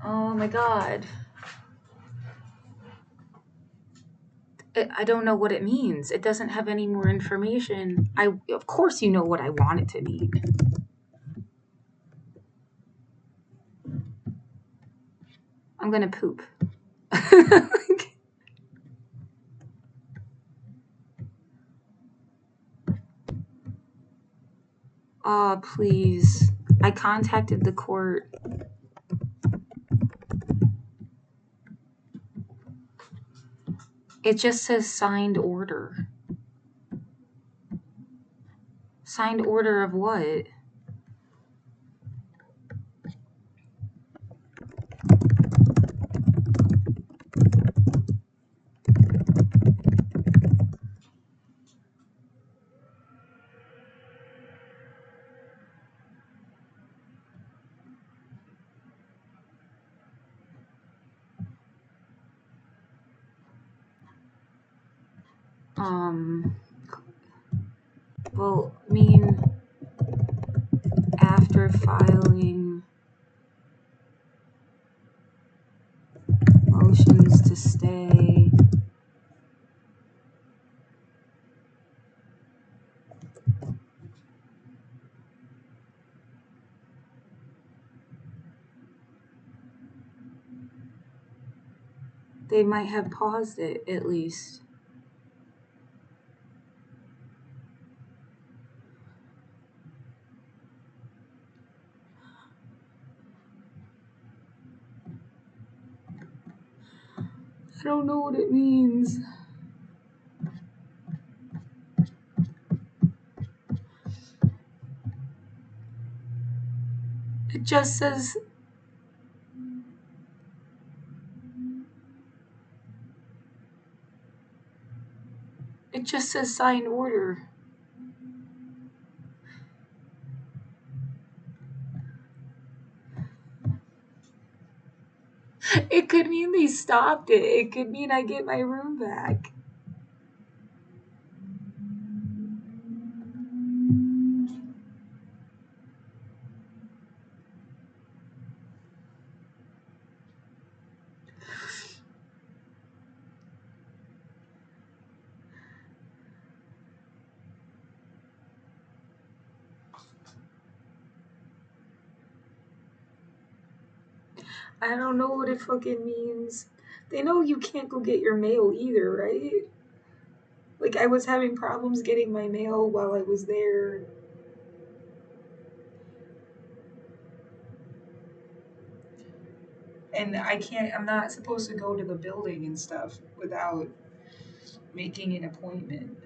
Oh my god. I don't know what it means. It doesn't have any more information. Of course you know what I want it to mean. I'm gonna poop. Oh, please. I contacted the court. It just says signed order. Signed order of what? Well, I mean, after filing motions to stay. They might have paused it, at least. I don't know what it means. It just says signed order. It could mean they stopped it. It could mean I get my room back. I don't know what it fucking means. They know you can't go get your mail either, right? Like, I was having problems getting my mail while I was there. And I'm not supposed to go to the building and stuff without making an appointment.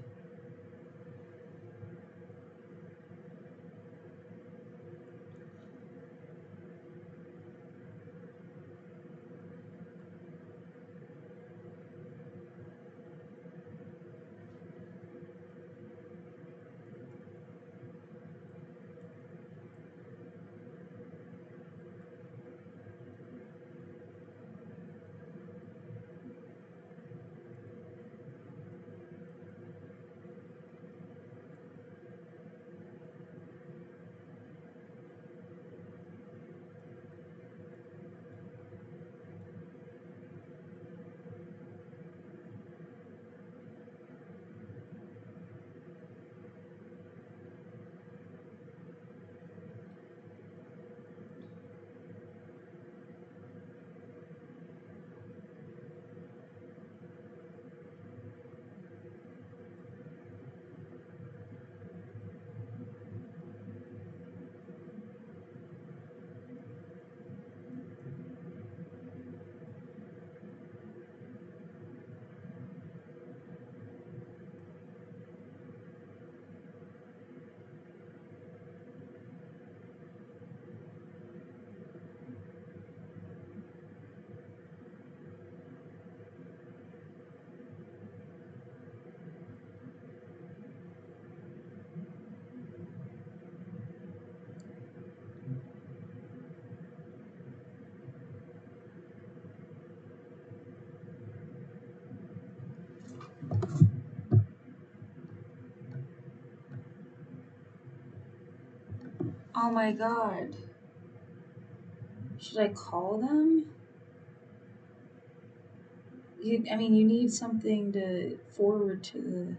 Oh my god. Should I call them? You need something to forward to the.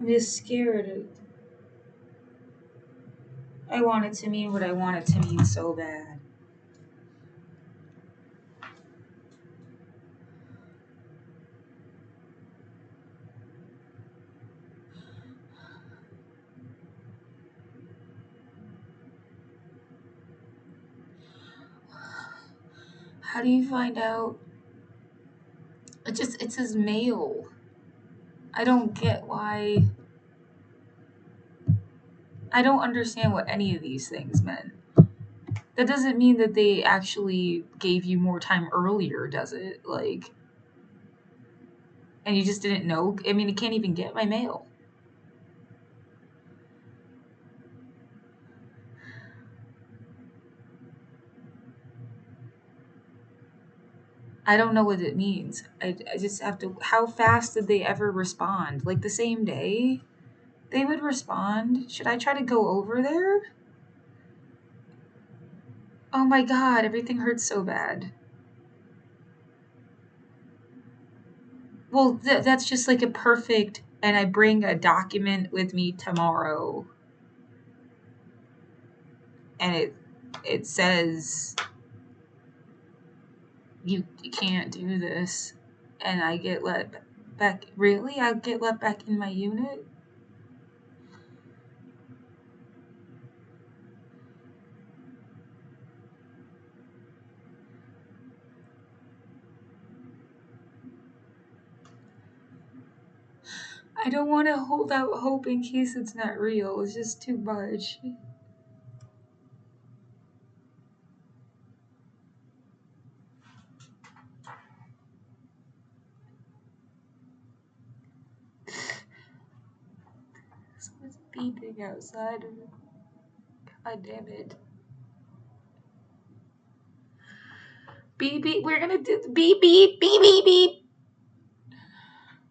I'm just scared. I want it to mean what I want it to mean so bad. How do you find out? It says male. I don't get why. I don't understand what any of these things meant. That doesn't mean that they actually gave you more time earlier, does it? Like, and you just didn't know? I mean, it can't even get my mail. I don't know what it means. I just have to. How fast did they ever respond? Like the same day? They would respond. Should I try to go over there? Oh my god, everything hurts so bad. Well, that's just like a perfect. And I bring a document with me tomorrow. And it says you can't do this. And I get let back. Really? I get let back in my unit? I don't want to hold out hope in case it's not real. It's just too much. Someone's beeping outside. God damn it. Beep beep. We're gonna do beep beep beep beep beep.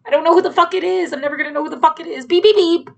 I don't know who the fuck it is. I'm never gonna know who the fuck it is. Beep beep beep.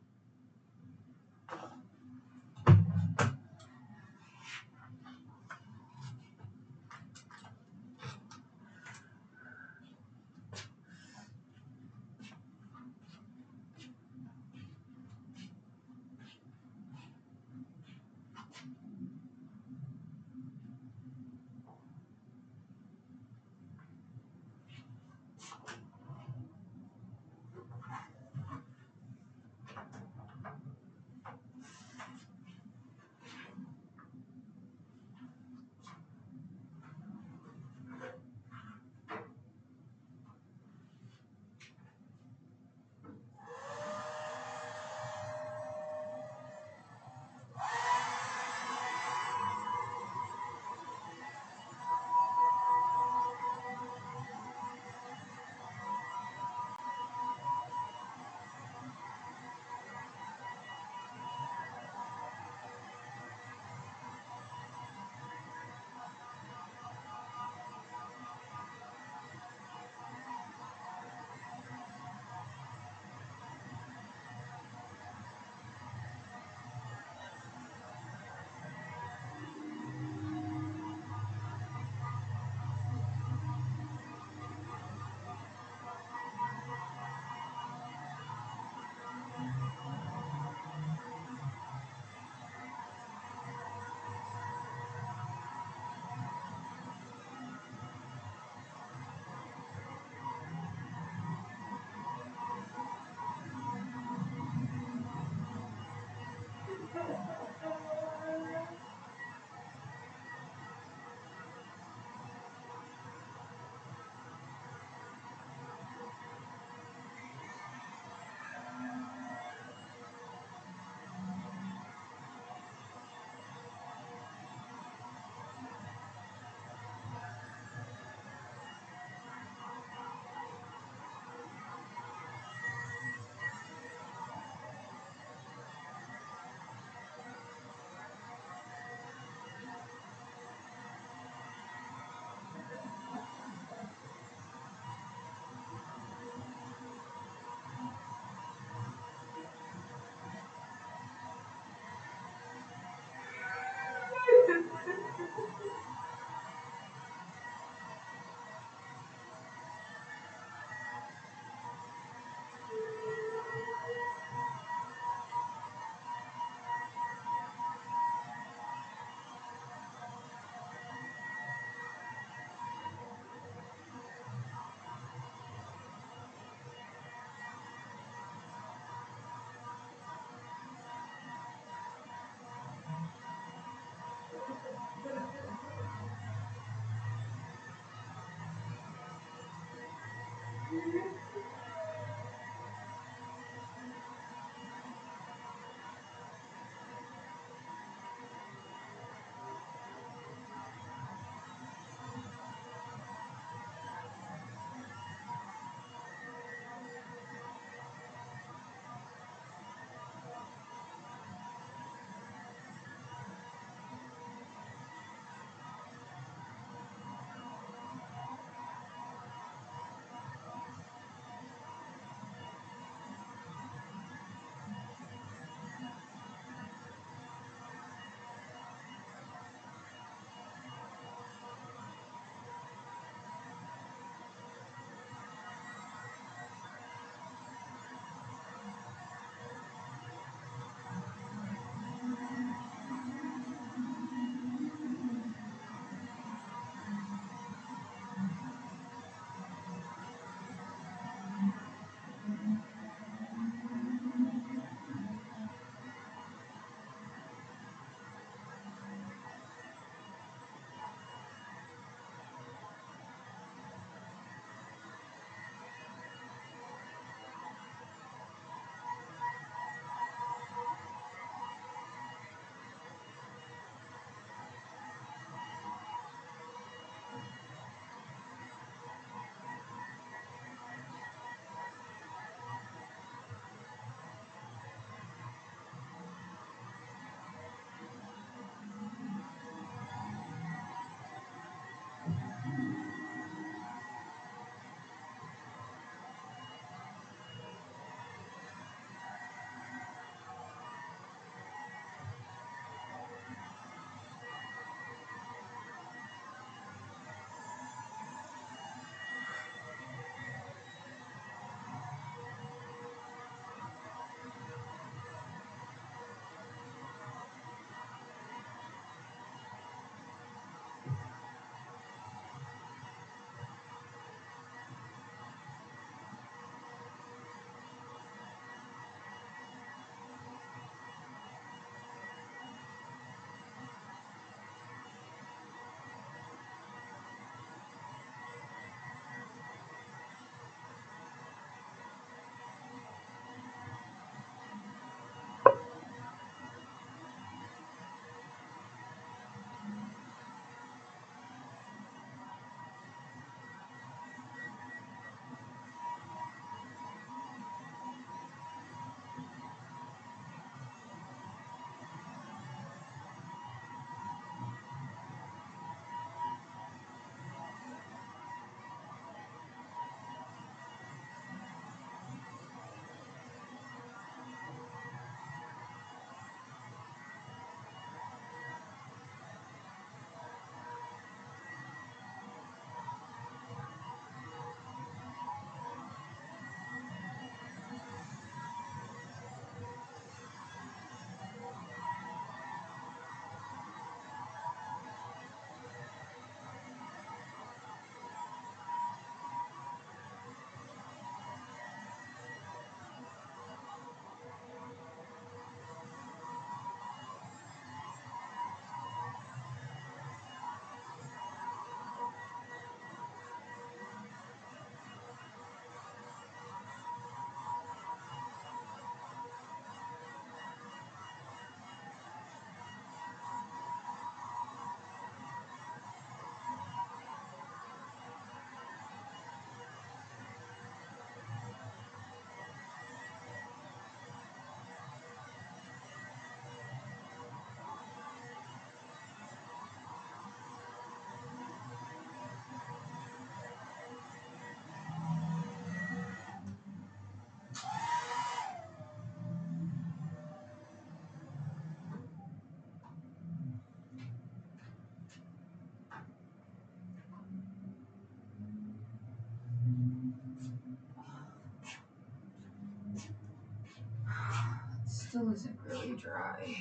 Still isn't really dry.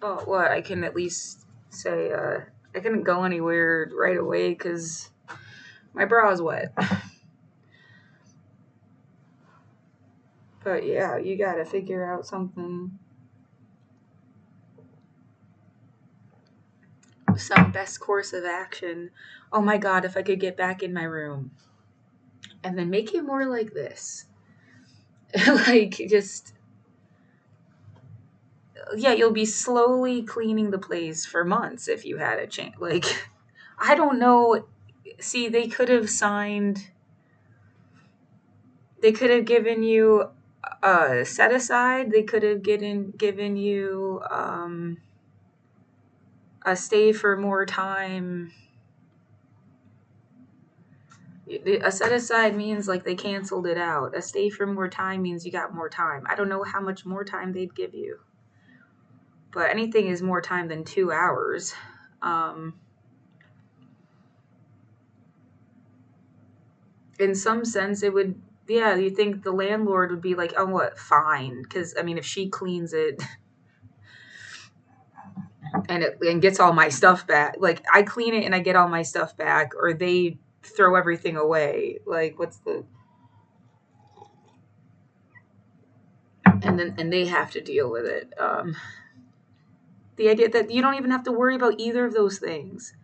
Oh, what? I can at least say, I couldn't go anywhere right away because my bra is wet. But yeah, you gotta figure out something. some best course of action. Oh my god, if I could get back in my room and then make it more like this. Like, just, yeah, you'll be slowly cleaning the place for months if you had a chance. Like, I don't know. See, they could have given you a set aside. They could have given you a stay for more time. A set aside means like they canceled it out. A stay for more time means you got more time. I don't know how much more time they'd give you, but anything is more time than 2 hours. In some sense, it would. Yeah, you think the landlord would be like, oh, what, fine? Because I mean, if she cleans it and gets all my stuff back, like I clean it and I get all my stuff back, or they throw everything away. Like, what's the? And they have to deal with it. The idea that you don't even have to worry about either of those things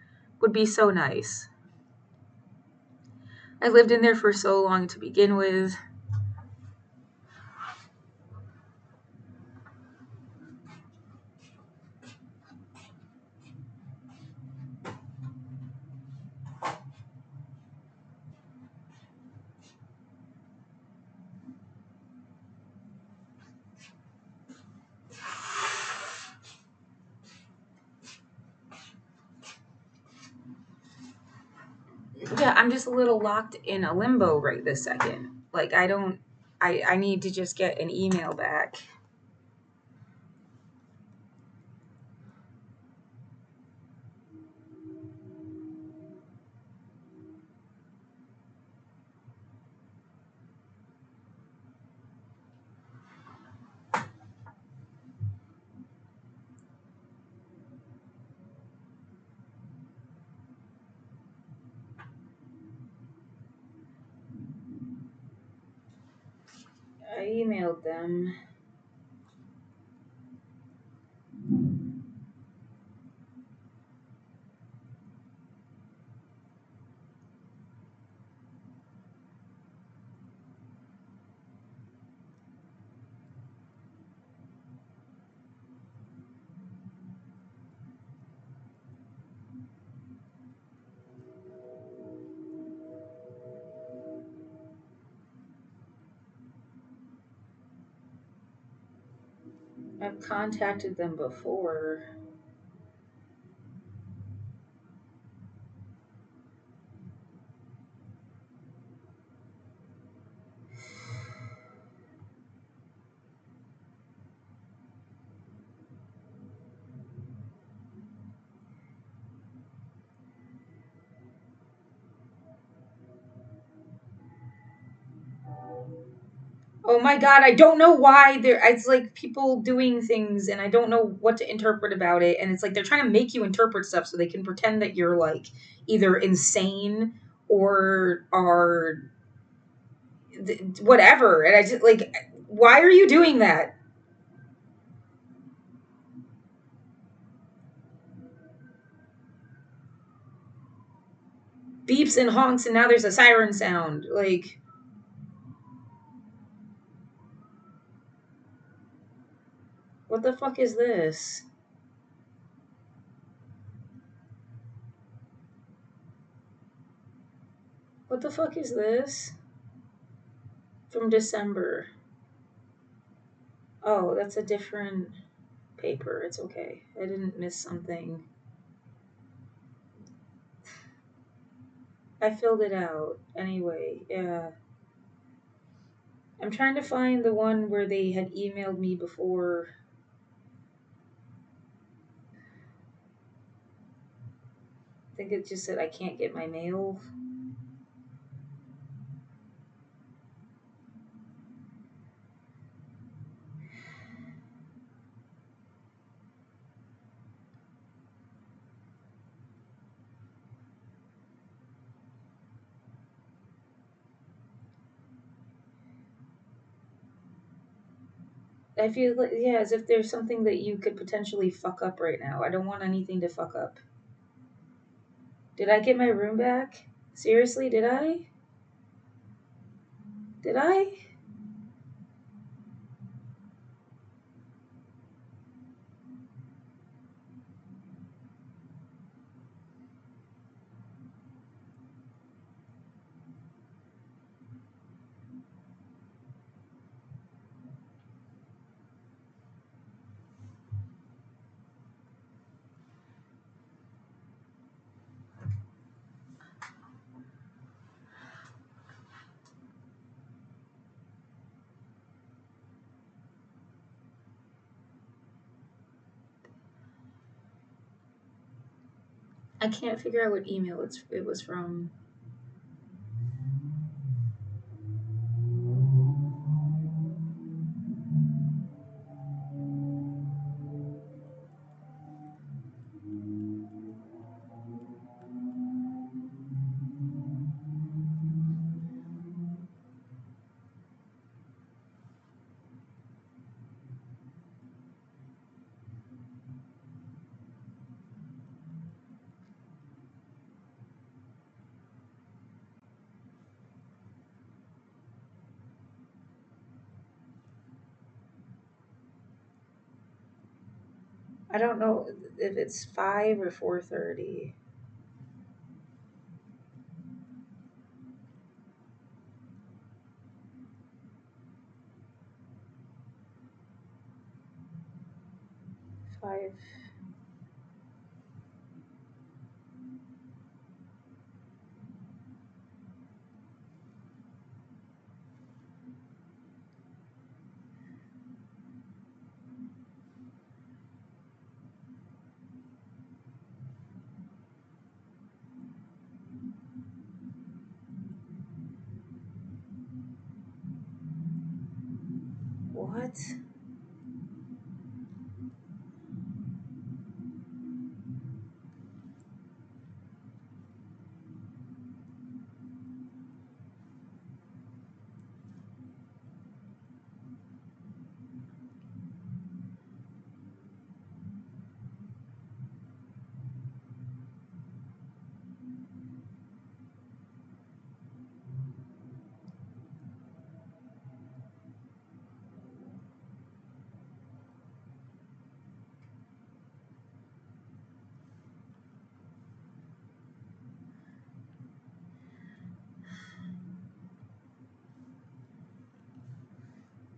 would be so nice. I lived in there for so long to begin with. Yeah, I'm just a little locked in a limbo right this second. Like, I need to just get an email back. I emailed them. I've contacted them before. Oh my god, I don't know why it's like people doing things and I don't know what to interpret about it, and it's like they're trying to make you interpret stuff so they can pretend that you're like either insane or are whatever. And I just like, why are you doing that? Beeps and honks and now there's a siren sound. Like, what the fuck is this? What the fuck is this? From December. Oh, that's a different paper. It's okay. I didn't miss something. I filled it out. Anyway, yeah. I'm trying to find the one where they had emailed me before. I think it just said I can't get my mail. I feel like, yeah, as if there's something that you could potentially fuck up right now. I don't want anything to fuck up. Did I get my room back? Seriously, did I? Did I? I can't figure out what email it was from. I don't know if it's 5 or 4:30. Five. What?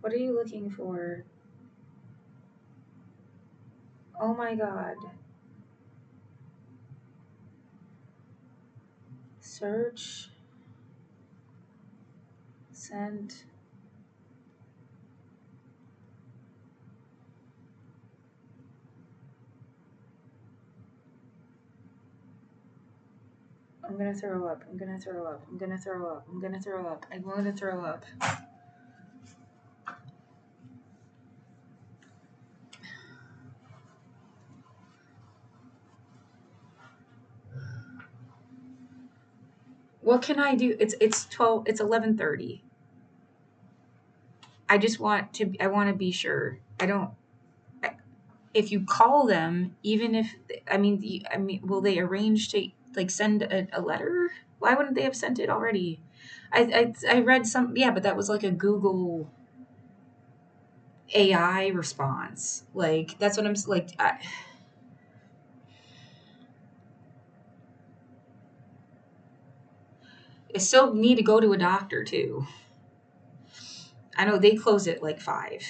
What are you looking for? Oh my god. Search. Send. I'm gonna throw up. I'm gonna throw up. I'm gonna throw up. I'm gonna throw up. I'm gonna throw up. What can I do? It's 12. It's 11:30. I want to be sure. I don't. If you call them, even if I mean, will they arrange to like send a letter? Why wouldn't they have sent it already? I read some, yeah, but that was like a Google AI response. Like that's what I'm like. I still need to go to a doctor too. I know they close at like 5,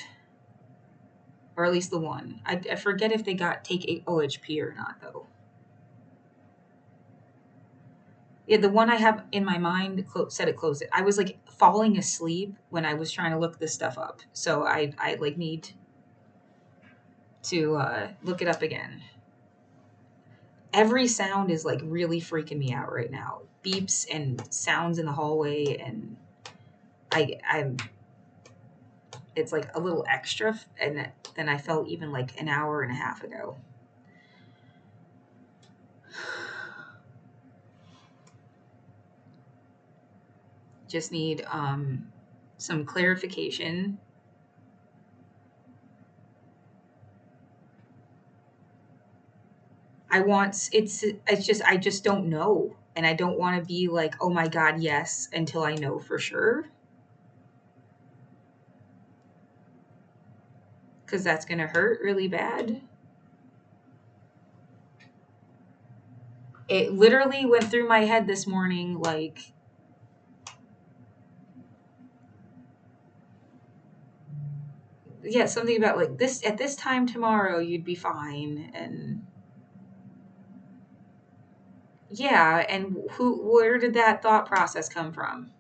or at least the one. I forget if they got take OHP or not though. Yeah, the one I have in my mind said it closed it. I was like falling asleep when I was trying to look this stuff up, so I like need to look it up again. Every sound is like really freaking me out right now. Beeps and sounds in the hallway, and I'm it's like a little extra and than I felt even like an hour and a half ago. Just need some clarification. I just don't know. And I don't want to be like, oh my God, yes, until I know for sure. Because that's going to hurt really bad. It literally went through my head this morning, like, yeah, something about like this at this time tomorrow, you'd be fine. And yeah, and where did that thought process come from?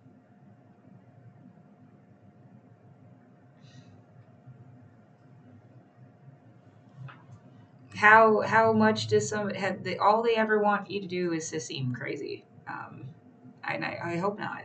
How much does some have they, all they ever want you to do is to seem crazy? I hope not.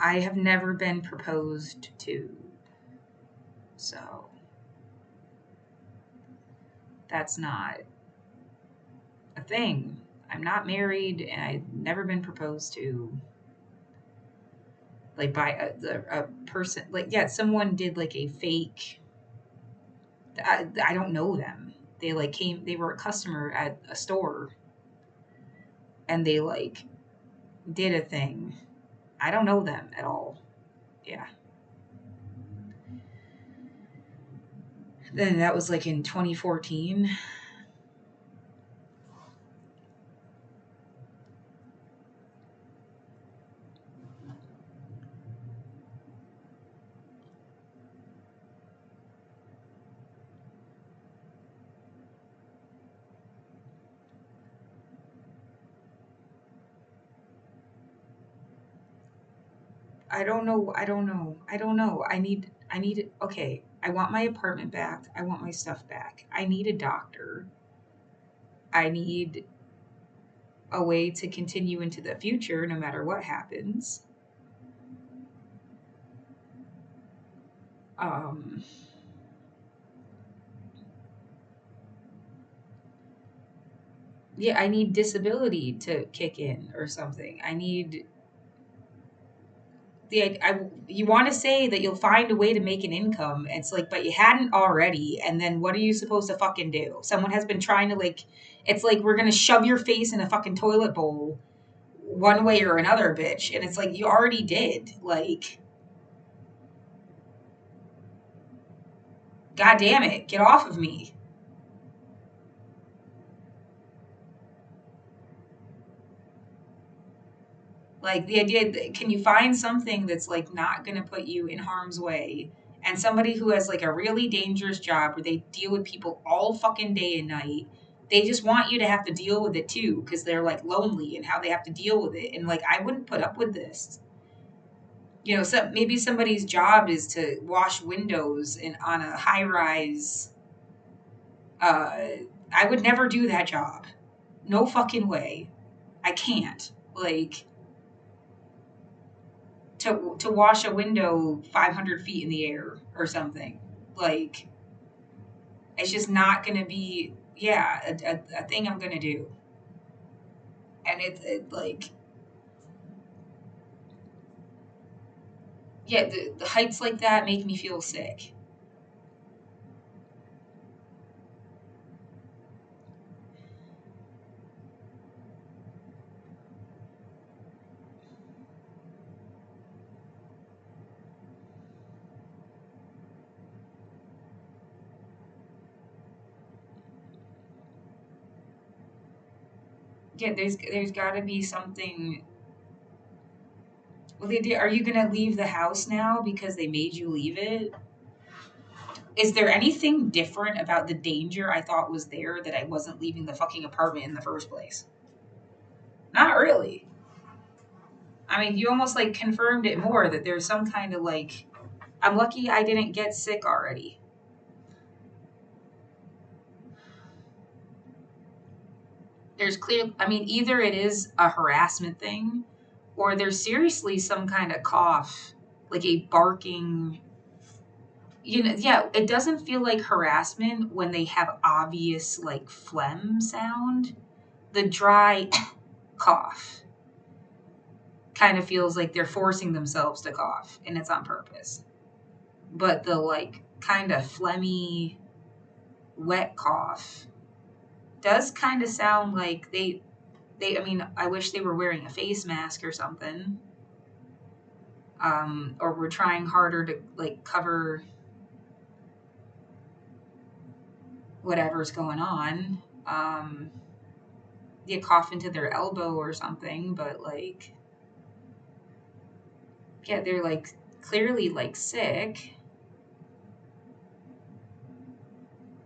I have never been proposed to, so that's not a thing. I'm not married, and I've never been proposed to, like by a person. Like, yeah, someone did like a fake. I don't know them. They like came. They were a customer at a store, and they like did a thing. I don't know them at all. Yeah. Then that was like in 2014. I don't know. I don't know. I don't know. I need okay. I want my apartment back. I want my stuff back. I need a doctor. I need a way to continue into the future no matter what happens. Um yeah, I need disability to kick in or something. I need you want to say that you'll find a way to make an income. It's like, but you hadn't already. And then what are you supposed to fucking do? Someone has been trying to like, it's like we're gonna shove your face in a fucking toilet bowl, one way or another, bitch. And it's like you already did. Like, god damn it, get off of me. Like the idea that can you find something that's like not going to put you in harm's way, and somebody who has like a really dangerous job where they deal with people all fucking day and night, they just want you to have to deal with it too because they're like lonely and how they have to deal with it. And like I wouldn't put up with this. You know, so maybe somebody's job is to wash windows in on a high rise. I would never do that job. No fucking way. I can't. Like to wash a window 500 feet in the air or something. Like it's just not going to be a thing I'm going to do. And it like yeah, the heights like that make me feel sick. Yeah, there's got to be something. Well, are you going to leave the house now because they made you leave it? Is there anything different about the danger I thought was there that I wasn't leaving the fucking apartment in the first place? Not really. I mean, you almost like confirmed it more that there's some kind of like, I'm lucky I didn't get sick already. there's clear, I mean, either it is a harassment thing or there's seriously some kind of cough, like a barking, yeah, it doesn't feel like harassment when they have obvious like phlegm sound. The dry cough kind of feels like they're forcing themselves to cough and it's on purpose. But the like kind of phlegmy wet cough does kind of sound like I mean, I wish they were wearing a face mask or something. Or we're trying harder to like cover whatever's going on. You cough into their elbow or something, but like, yeah, they're like clearly like sick.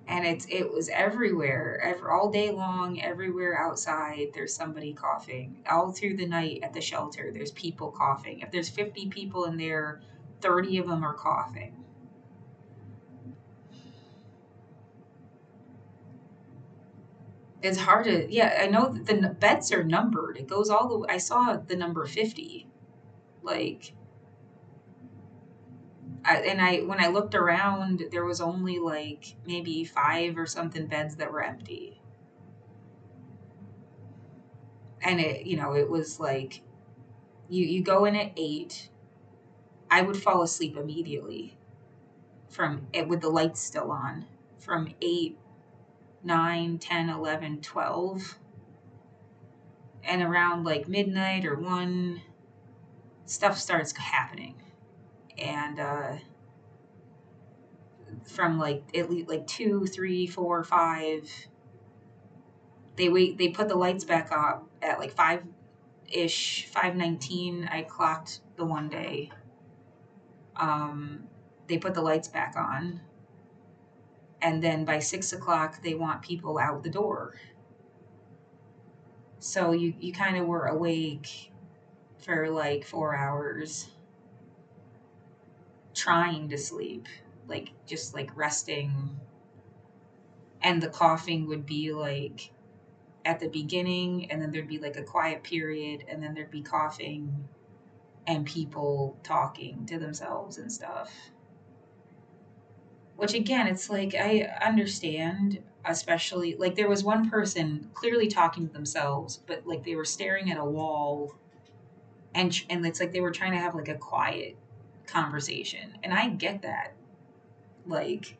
And it was everywhere, all day long, everywhere outside. There's somebody coughing all through the night at the shelter. There's people coughing. If there's 50 people in there, 30 of them are coughing. It's hard to, yeah, I know that the beds are numbered. It goes all the way. I saw the number 50. Like, when I looked around, there was only like maybe 5 or something beds that were empty. And it was like, you go in at 8. I would fall asleep immediately from it with the lights still on. From 8, 9, 10, 11, 12. And around like midnight or 1, stuff starts happening. And from like at least like 2, 3, 4, 5, they put the lights back up at like 5-ish, 5:19. I clocked the one day. They put the lights back on, and then by 6 o'clock they want people out the door. So you kind of were awake for like 4 hours trying to sleep, like just like resting. And the coughing would be like at the beginning, and then there'd be like a quiet period, and then there'd be coughing and people talking to themselves and stuff. Which again, it's like I understand, especially like there was one person clearly talking to themselves, but like they were staring at a wall, and it's like they were trying to have like a quiet conversation, and I get that. Like,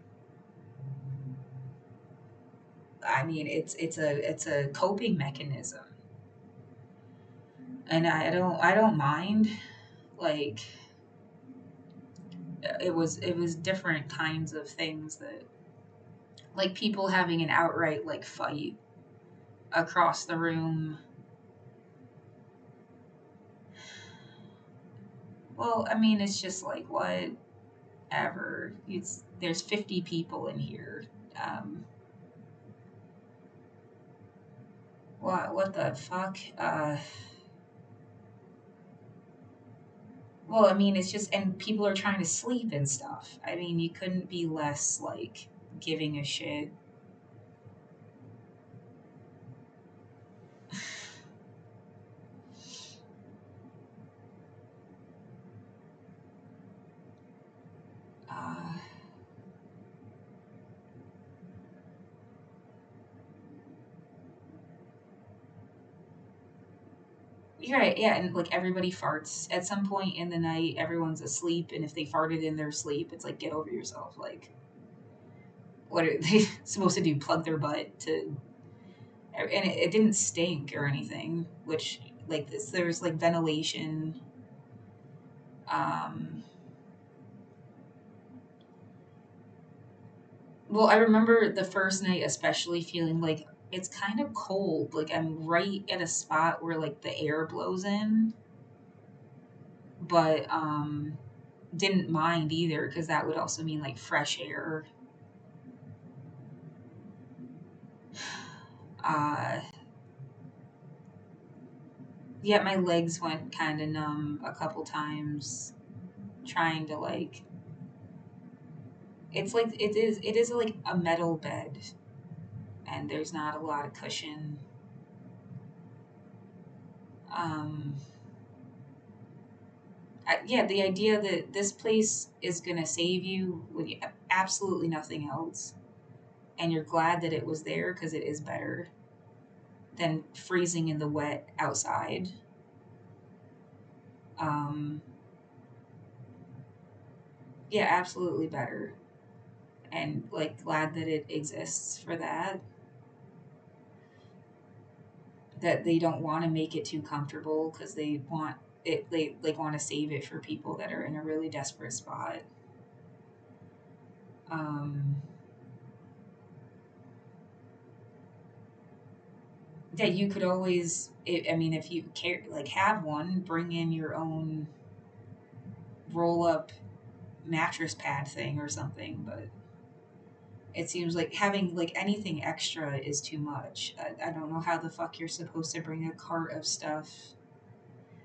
I mean, it's a coping mechanism, and I don't mind. Like, it was different kinds of things that, like, people having an outright like fight across the room. Well, I mean, it's just like whatever. There's 50 people in here. What the fuck? Well, I mean, it's just, and people are trying to sleep and stuff. I mean, you couldn't be less like giving a shit. Uh, you're right, yeah, and like everybody farts at some point in the night. Everyone's asleep, and if they farted in their sleep, it's like, get over yourself. Like, what are they supposed to do? Plug their butt to? And it didn't stink or anything. Which, like, there's like ventilation. Um, well, I remember the first night especially feeling like it's kind of cold. Like I'm right at a spot where like the air blows in, but didn't mind either because that would also mean like fresh air. Uh, yeah, my legs went kind of numb a couple times trying to like. It's like it is like a metal bed, and there's not a lot of cushion. Um, yeah, the idea that this place is going to save you with absolutely nothing else, and you're glad that it was there because it is better than freezing in the wet outside. Um, yeah, absolutely better. And like glad that it exists for that. That they don't want to make it too comfortable because they want it, they like want to save it for people that are in a really desperate spot. Um, yeah, you could always, I mean, if you care, like have one, bring in your own roll up mattress pad thing or something, but it seems like having like anything extra is too much. I don't know how the fuck you're supposed to bring a cart of stuff.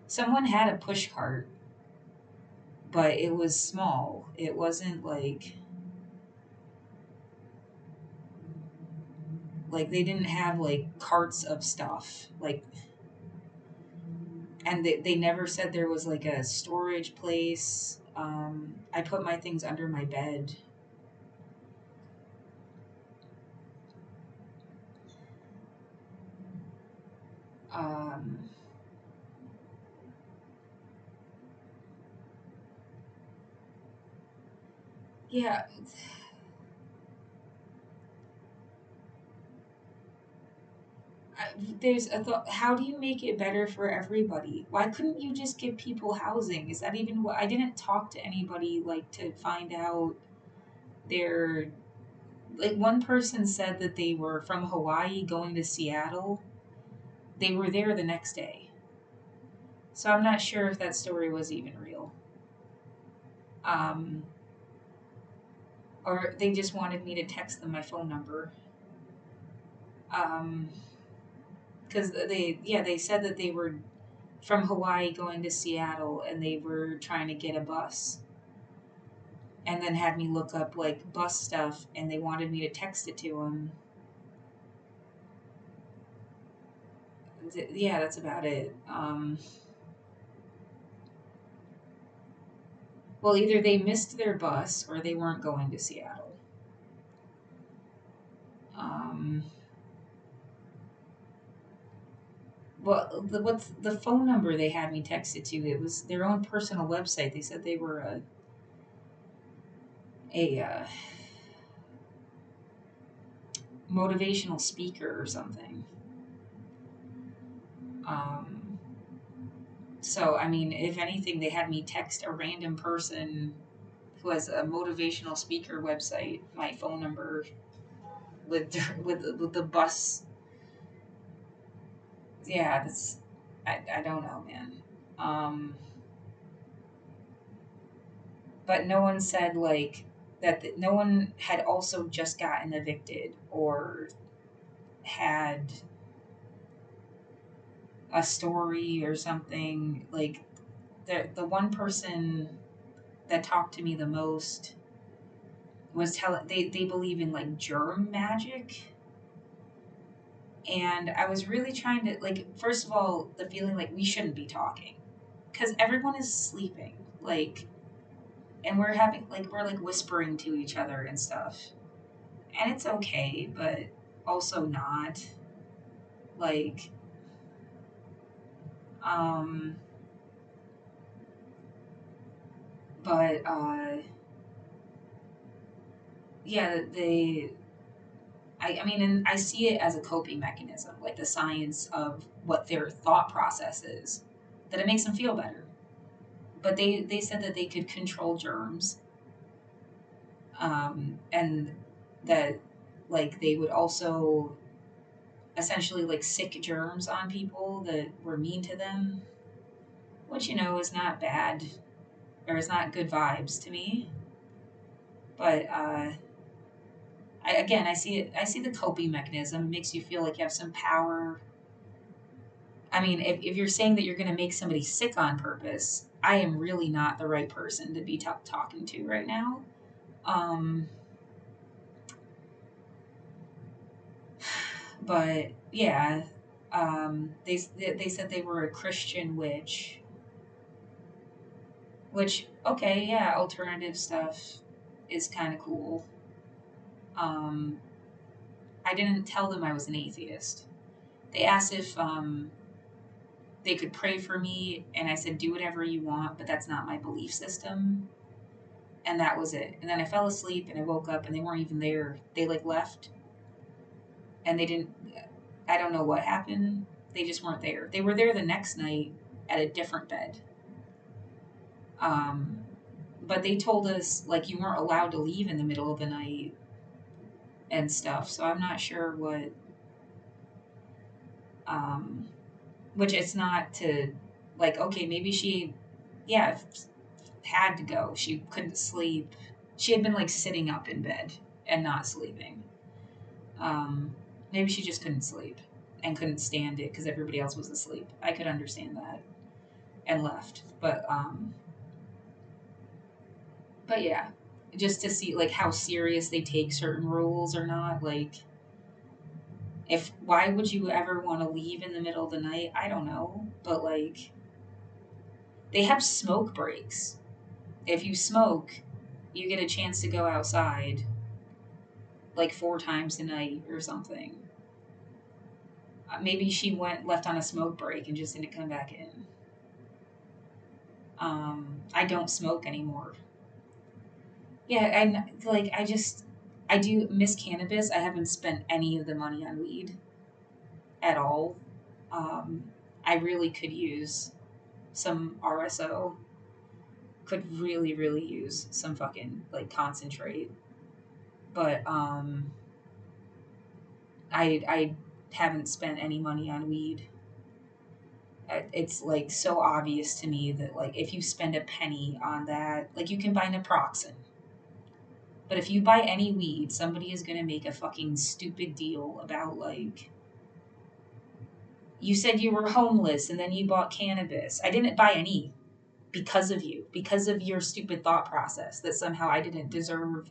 Someone had a push cart, but it was small. It wasn't like they didn't have like carts of stuff. Like, and they never said there was like a storage place. I put my things under my bed. Um, yeah, there's a thought. How do you make it better for everybody? Why couldn't you just give people housing? Is that even what? I didn't talk to anybody like to find out their. Like one person said that they were from Hawaii going to Seattle. They were there the next day. So I'm not sure if that story was even real. Um, or they just wanted me to text them my phone number. Because they said that they were from Hawaii going to Seattle and they were trying to get a bus. And then had me look up like bus stuff and they wanted me to text it to them. Yeah, that's about it. Well, either they missed their bus or they weren't going to Seattle. Um, what's the phone number they had me texted to? It was their own personal website. They said they were a motivational speaker or something. Um, so, I mean, if anything, they had me text a random person who has a motivational speaker website my phone number with with the bus. Yeah, that's I don't know, man. Um, but no one said like that. No one had also just gotten evicted or had a story or something. Like the one person that talked to me the most was telling they believe in like germ magic. And I was really trying to like, first of all, the feeling like we shouldn't be talking because everyone is sleeping, like, and we're like whispering to each other and stuff, and it's okay, but also not like, um, but yeah, I mean, and I see it as a coping mechanism, like the science of what their thought process is, that it makes them feel better. But they said that they could control germs, and that like they would also essentially like sick germs on people that were mean to them, which is not bad or is not good vibes to me. But I see it. I see the coping mechanism. It makes you feel like you have some power. I mean, if you're saying that you're going to make somebody sick on purpose, I am really not the right person to be talking to right now. Um, but yeah, They said they were a Christian witch, which okay, yeah, alternative stuff is kind of cool. Um, I didn't tell them I was an atheist. They asked if they could pray for me, and I said, do whatever you want, but that's not my belief system. And that was it. And then I fell asleep and I woke up and they weren't even there. They like left and they didn't, I don't know what happened. They just weren't there. They were there the next night at a different bed. Um, but they told us like you weren't allowed to leave in the middle of the night and stuff. So I'm not sure what, um, which it's not to like, okay, maybe she, yeah, had to go. She couldn't sleep. She had been like sitting up in bed and not sleeping. Um, Maybe she just couldn't sleep and couldn't stand it because everybody else was asleep. I could understand that and left. But yeah, just to see like how serious they take certain rules or not. Like, if why would you ever want to leave in the middle of the night? I don't know, but like they have smoke breaks. If you smoke, you get a chance to go outside like 4 times a night or something. Maybe she went left on a smoke break and just didn't come back in. I don't smoke anymore. Yeah, and like I do miss cannabis. I haven't spent any of the money on weed at all. Um, I really could use some RSO. Could really, really use some fucking like concentrate. But I haven't spent any money on weed. It's like so obvious to me that like if you spend a penny on that, like you can buy naproxen. But if you buy any weed, somebody is going to make a fucking stupid deal about like you said you were homeless and then you bought cannabis. I didn't buy any because of you, because of your stupid thought process that somehow I didn't deserve.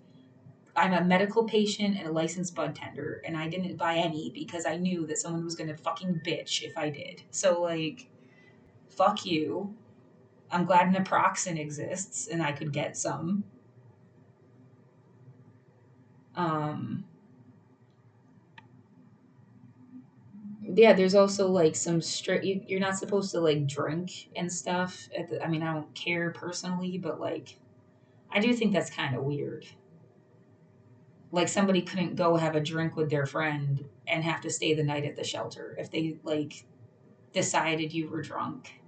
I'm a medical patient and a licensed bud tender, and I didn't buy any because I knew that someone was going to fucking bitch if I did. So like fuck you. I'm glad naproxen exists and I could get some. Um, yeah, there's also like some strict. You're not supposed to like drink and stuff. I mean, I don't care personally, but like, I do think that's kind of weird. Like, somebody couldn't go have a drink with their friend and have to stay the night at the shelter if they like decided you were drunk.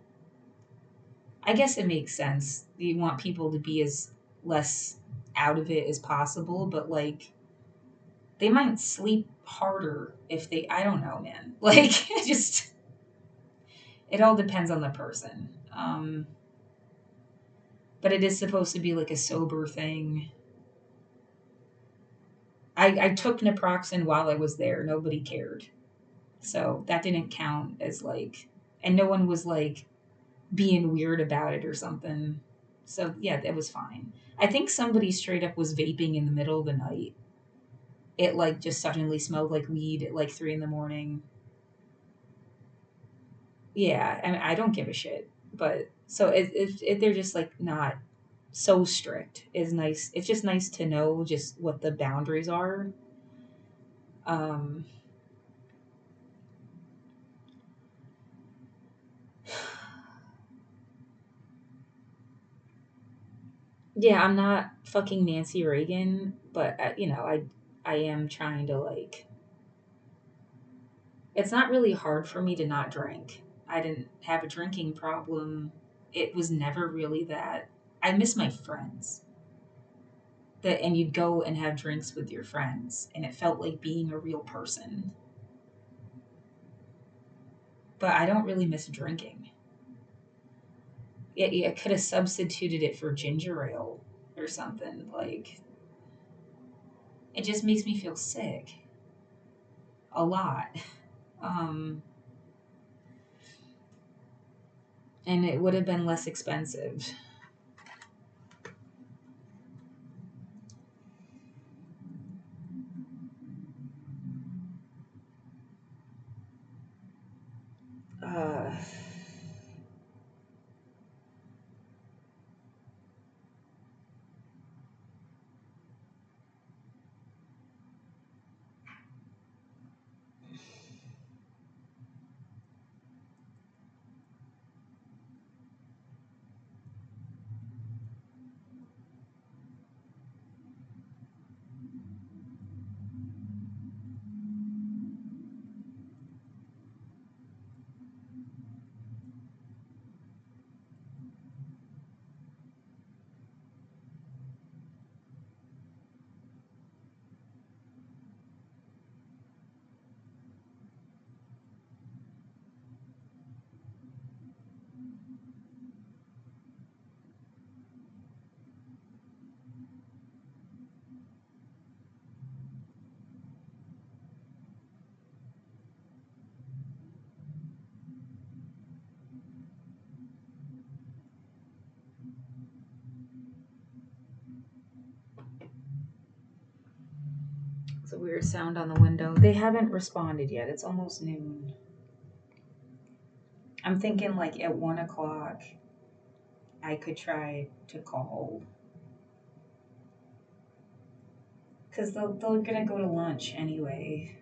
I guess it makes sense. You want people to be as less out of it as possible, but like they might sleep harder if they I don't know, man. Like it just it all depends on the person. But it is supposed to be like a sober thing. I took naproxen while I was there. Nobody cared. So that didn't count as like and no one was like being weird about it or something. So yeah, it was fine. I think somebody straight up was vaping in the middle of the night. It like just suddenly smelled like weed at like 3 in the morning. Yeah, I mean, I don't give a shit. But so they're just like not so strict is nice. It's just nice to know just what the boundaries are. Um, yeah, I'm not fucking Nancy Reagan, but I am trying to like. It's not really hard for me to not drink. I didn't have a drinking problem. It was never really that. I miss my friends. That and you'd go and have drinks with your friends, and it felt like being a real person. But I don't really miss drinking. I could have substituted it for ginger ale or something. Like, it just makes me feel sick a lot. Um, and it would have been less expensive. It's a weird sound on the window. They haven't responded yet. It's almost noon. I'm thinking like at 1 o'clock, I could try to call. Because they're gonna go to lunch anyway.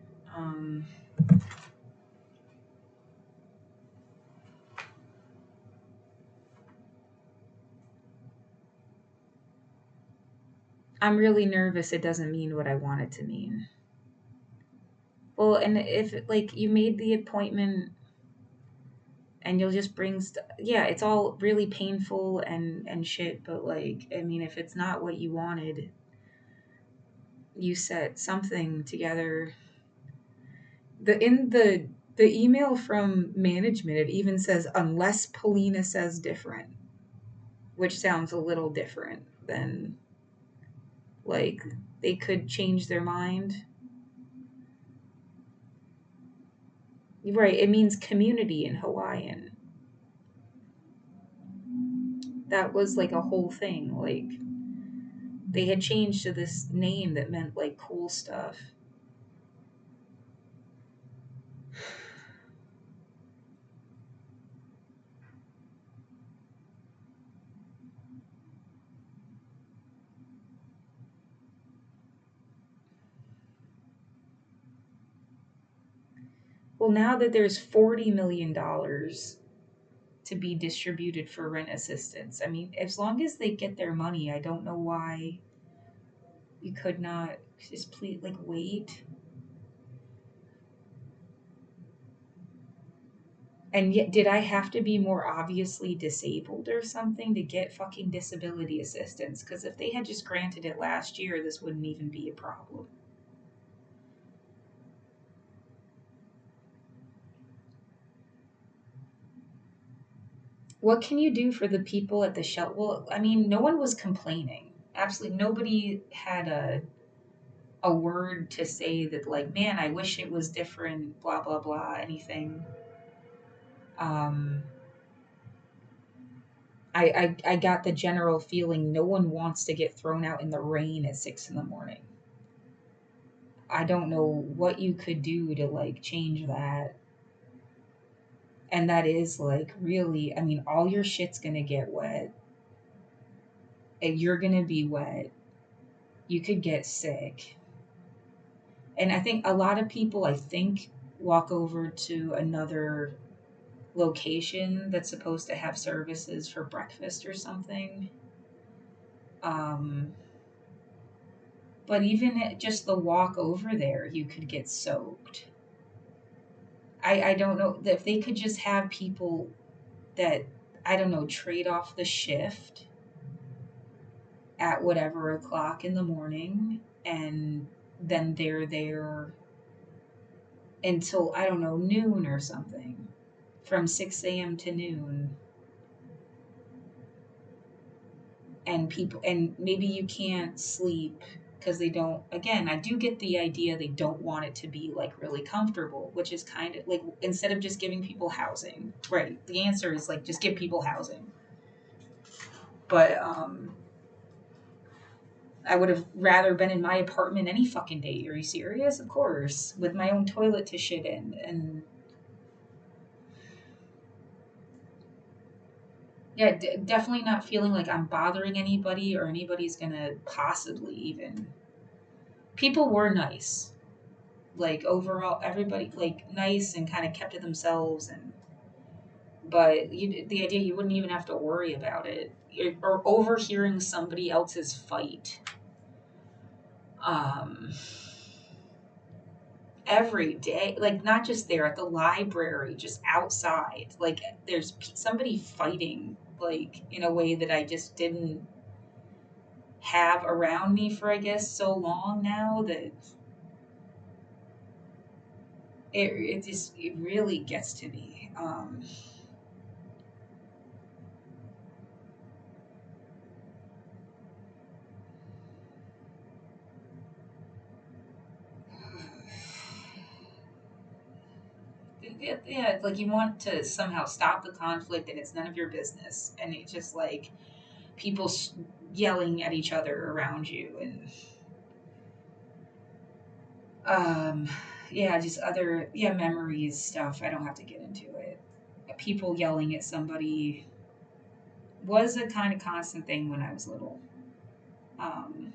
I'm really nervous it doesn't mean what I want it to mean. Well, and if like you made the appointment and you'll just bring yeah, it's all really painful and shit, but like I mean if it's not what you wanted, you set something together. The email from management, it even says unless Polina says different, which sounds a little different than like they could change their mind. Right, it means community in Hawaiian. That was like a whole thing. Like they had changed to this name that meant like cool stuff. Well, now that there's $40 million to be distributed for rent assistance, I mean, as long as they get their money, I don't know why you could not just please, like, wait. And yet, did I have to be more obviously disabled or something to get fucking disability assistance? Because if they had just granted it last year, this wouldn't even be a problem. What can you do for the people at the shelter? Well, I mean, no one was complaining. Absolutely nobody had a word to say that like, man, I wish it was different, blah blah blah, anything. I got the general feeling no one wants to get thrown out in the rain at 6 a.m. I don't know what you could do to like change that. And that is like really, I mean, all your shit's gonna get wet. And you're gonna be wet. You could get sick. And I think a lot of people, I think, walk over to another location that's supposed to have services for breakfast or something. But even just the walk over there, you could get soaked. I don't know if they could just have people that, I don't know, trade off the shift at whatever o'clock in the morning and then they're there until, I don't know, noon or something. From 6 a.m. to noon. And people, and maybe you can't sleep because they don't, again, I do get the idea they don't want it to be like really comfortable, which is kind of like, instead of just giving people housing, right, the answer is like just give people housing. But I would have rather been in my apartment any fucking day. Are you serious? Of course, with my own toilet to shit in. And yeah, definitely not feeling like I'm bothering anybody or anybody's gonna possibly even. People were nice. Like overall, everybody like nice and kind of kept to themselves. And but the idea you wouldn't even have to worry about it or overhearing somebody else's fight. Um, every day, like not just there at the library, just outside. Like there's somebody fighting, like in a way that I just didn't have around me for, I guess, so long now that it really gets to me. Yeah, it's like you want to somehow stop the conflict and it's none of your business. And it's just like people yelling at each other around you. And Yeah, just other, yeah, memories, stuff. I don't have to get into it. People yelling at somebody was a kind of constant thing when I was little. Um,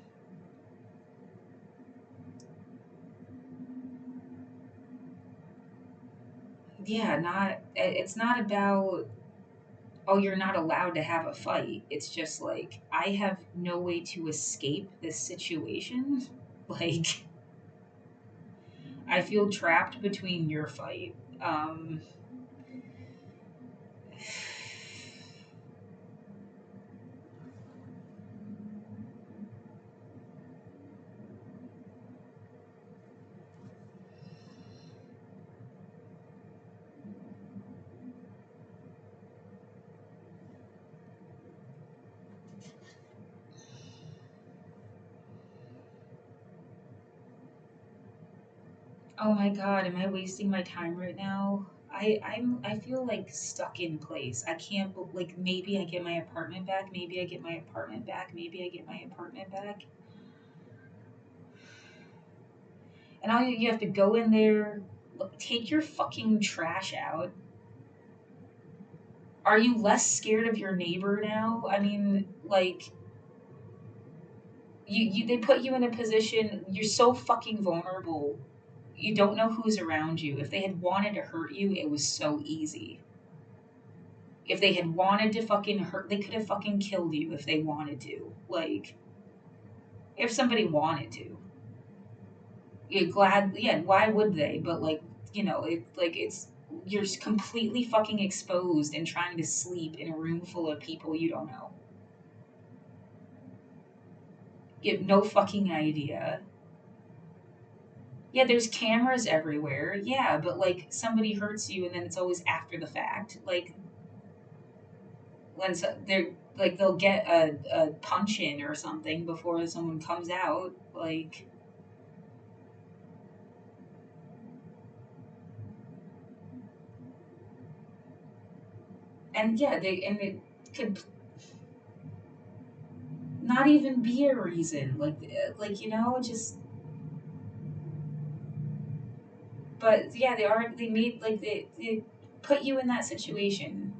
yeah, it's not about, oh, you're not allowed to have a fight. It's just like, I have no way to escape this situation. Like, I feel trapped between your fight. Oh my god, am I wasting my time right now? I feel like stuck in place. I can't like, maybe I get my apartment back, maybe I get my apartment back, maybe I get my apartment back. And all you have to go in there, take your fucking trash out. Are you less scared of your neighbor now? I mean, like, you they put you in a position, you're so fucking vulnerable. You don't know who's around you. If they had wanted to hurt you, it was so easy. If they had wanted to fucking hurt, they could have fucking killed you if they wanted to. Like, if somebody wanted to. You're glad, yeah, why would they? But, like, it's, you're completely fucking exposed and trying to sleep in a room full of people you don't know. You have no fucking idea. Yeah, there's cameras everywhere. Yeah, but, like, somebody hurts you and then it's always after the fact. Like, when they're like, they'll get a punch in or something before someone comes out. Like, and yeah, it could not even be a reason. Like, just. But yeah, they made, like, they put you in that situation.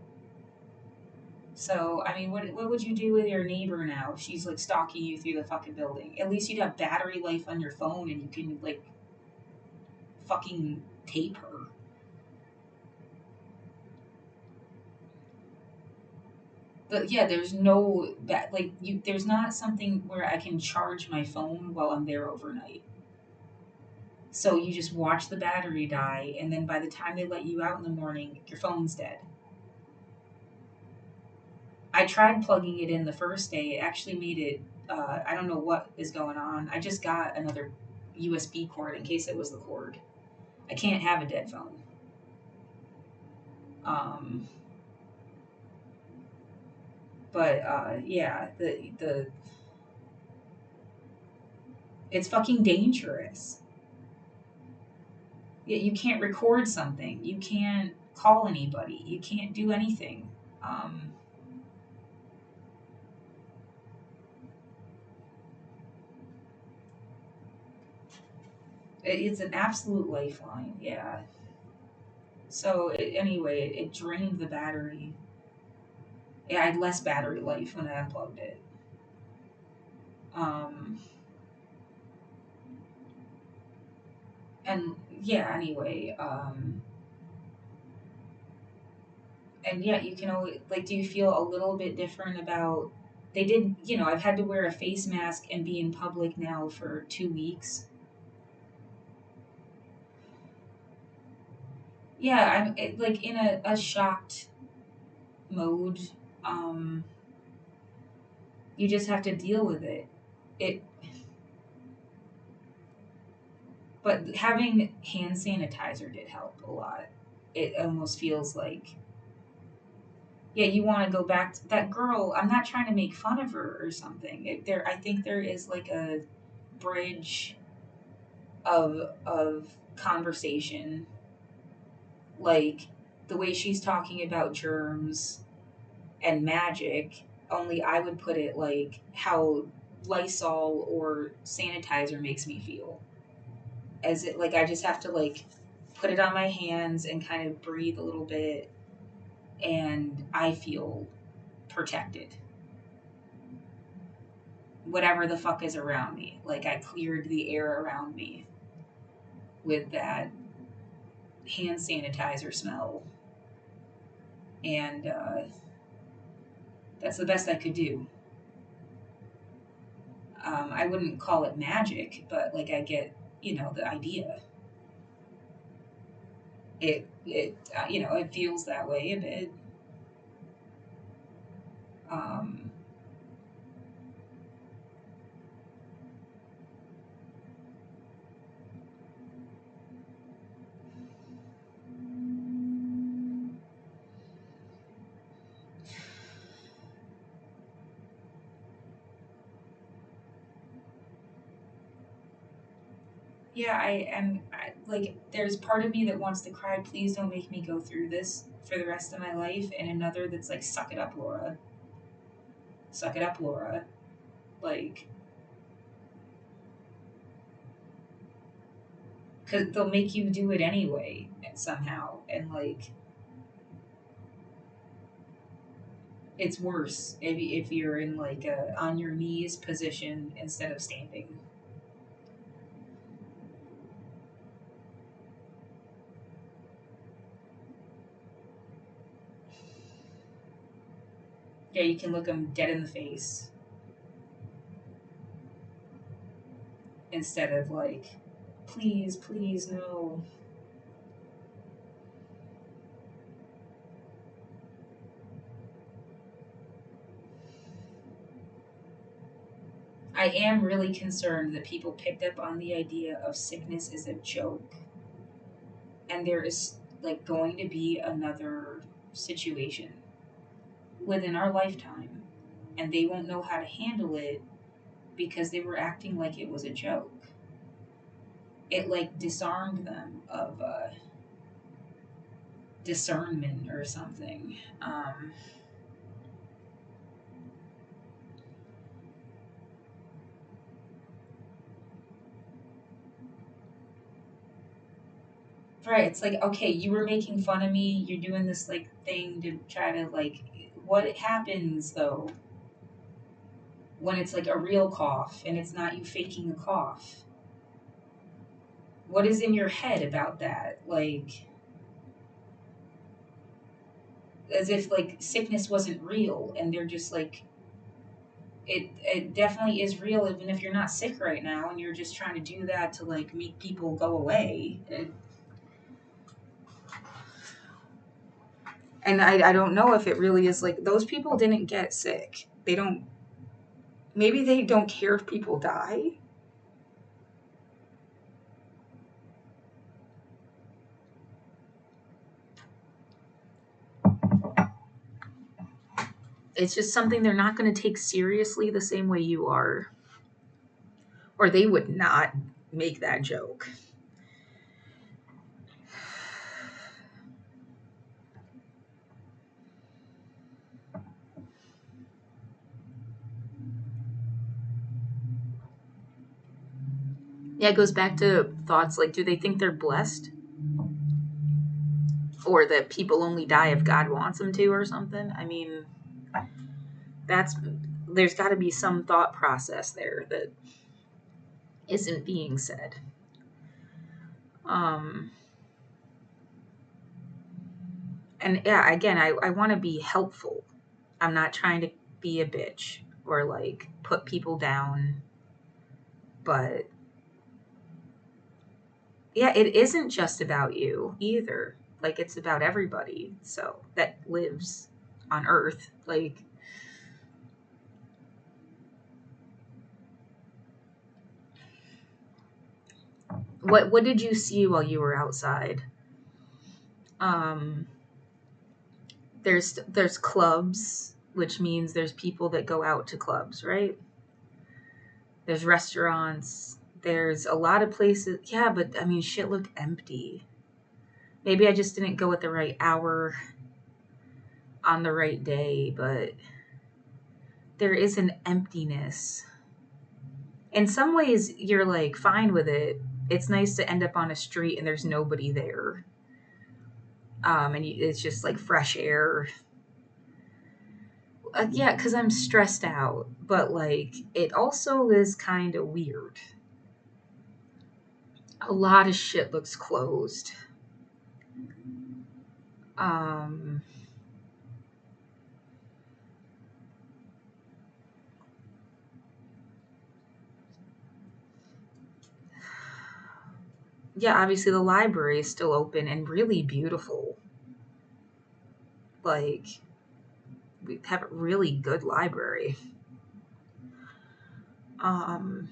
So, I mean, what would you do with your neighbor now if she's, like, stalking you through the fucking building? At least you'd have battery life on your phone and you can, like, fucking tape her. But yeah, there's no there's not something where I can charge my phone while I'm there overnight. So you just watch the battery die, and then by the time they let you out in the morning, your phone's dead. I tried plugging it in the first day. It actually made it. I don't know what is going on. I just got another USB cord in case it was the cord. I can't have a dead phone. Um, but yeah, the it's fucking dangerous. You can't record something. You can't call anybody. You can't do anything. Um, it's an absolute lifeline. Yeah. So anyway, it drained the battery. Yeah, I had less battery life when I unplugged it. Um, and yeah, anyway, and yeah, you can always, like, do you feel a little bit different about, they did, I've had to wear a face mask and be in public now for 2 weeks. Yeah, like, in a shocked mode. Um, you just have to deal with it. It, but having hand sanitizer did help a lot. It almost feels like, yeah, you want to go back to that girl. I'm not trying to make fun of her or something. I think there is, like, a bridge of conversation, like the way she's talking about germs and magic. Only I would put it like how Lysol or sanitizer makes me feel. as it like I just have to like put it on my hands and kind of breathe a little bit, and I feel protected. Whatever the fuck is around me, like I cleared the air around me with that hand sanitizer smell, and that's the best I could do. I wouldn't call it magic, but like I get, the idea. It feels that way a bit. Um, yeah, like, there's part of me that wants to cry, please don't make me go through this for the rest of my life, and another that's like, suck it up, Laura. Suck it up, Laura. Like, because they'll make you do it anyway, somehow. And, like, it's worse if you're in, like, a on your knees position instead of standing. Yeah, you can look them dead in the face instead of, like, please, please, no. I am really concerned that people picked up on the idea of sickness as a joke. And there is, like, going to be another situation within our lifetime. And they won't know how to handle it because they were acting like it was a joke. It, like, disarmed them of discernment or something. Right, it's like, okay, you were making fun of me, you're doing this, like, thing to try to, like, what happens, though, when it's, like, a real cough, and it's not you faking a cough? What is in your head about that? Like, as if, like, sickness wasn't real, and they're just, like, it definitely is real, even if you're not sick right now, and you're just trying to do that to, like, make people go away. And I don't know if it really is, like, those people didn't get sick. Maybe they don't care if people die. It's just something they're not going to take seriously the same way you are. Or they would not make that joke. Yeah, it goes back to thoughts like, do they think they're blessed? Or that people only die if God wants them to or something? I mean, there's got to be some thought process there that isn't being said. And yeah, again, I want to be helpful. I'm not trying to be a bitch or like put people down. But yeah, it isn't just about you either. Like, it's about everybody. So that lives on Earth. Like, what did you see while you were outside? There's clubs, which means there's people that go out to clubs, right? There's restaurants. There's a lot of places. Yeah, but I mean, shit looked empty. Maybe I just didn't go at the right hour on the right day, but there is an emptiness. In some ways, you're like fine with it it's nice to end up on a street and there's nobody there. And it's just like fresh air. Yeah, because I'm stressed out, but like it also is kind of weird. A lot of shit looks closed. Um, yeah, obviously the library is still open and really beautiful. Like, we have a really good library. Um,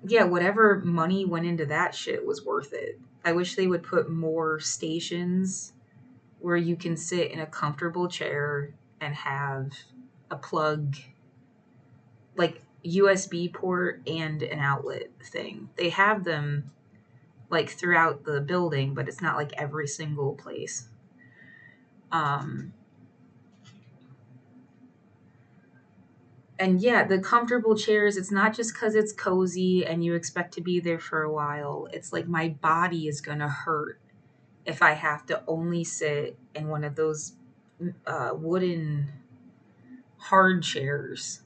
yeah, whatever money went into that shit was worth it. I wish they would put more stations where you can sit in a comfortable chair and have a plug, like USB port and an outlet thing. They have them like throughout the building, but it's not like every single place. And yeah, the comfortable chairs, it's not just because it's cozy and you expect to be there for a while. It's like my body is going to hurt if I have to only sit in one of those wooden hard chairs.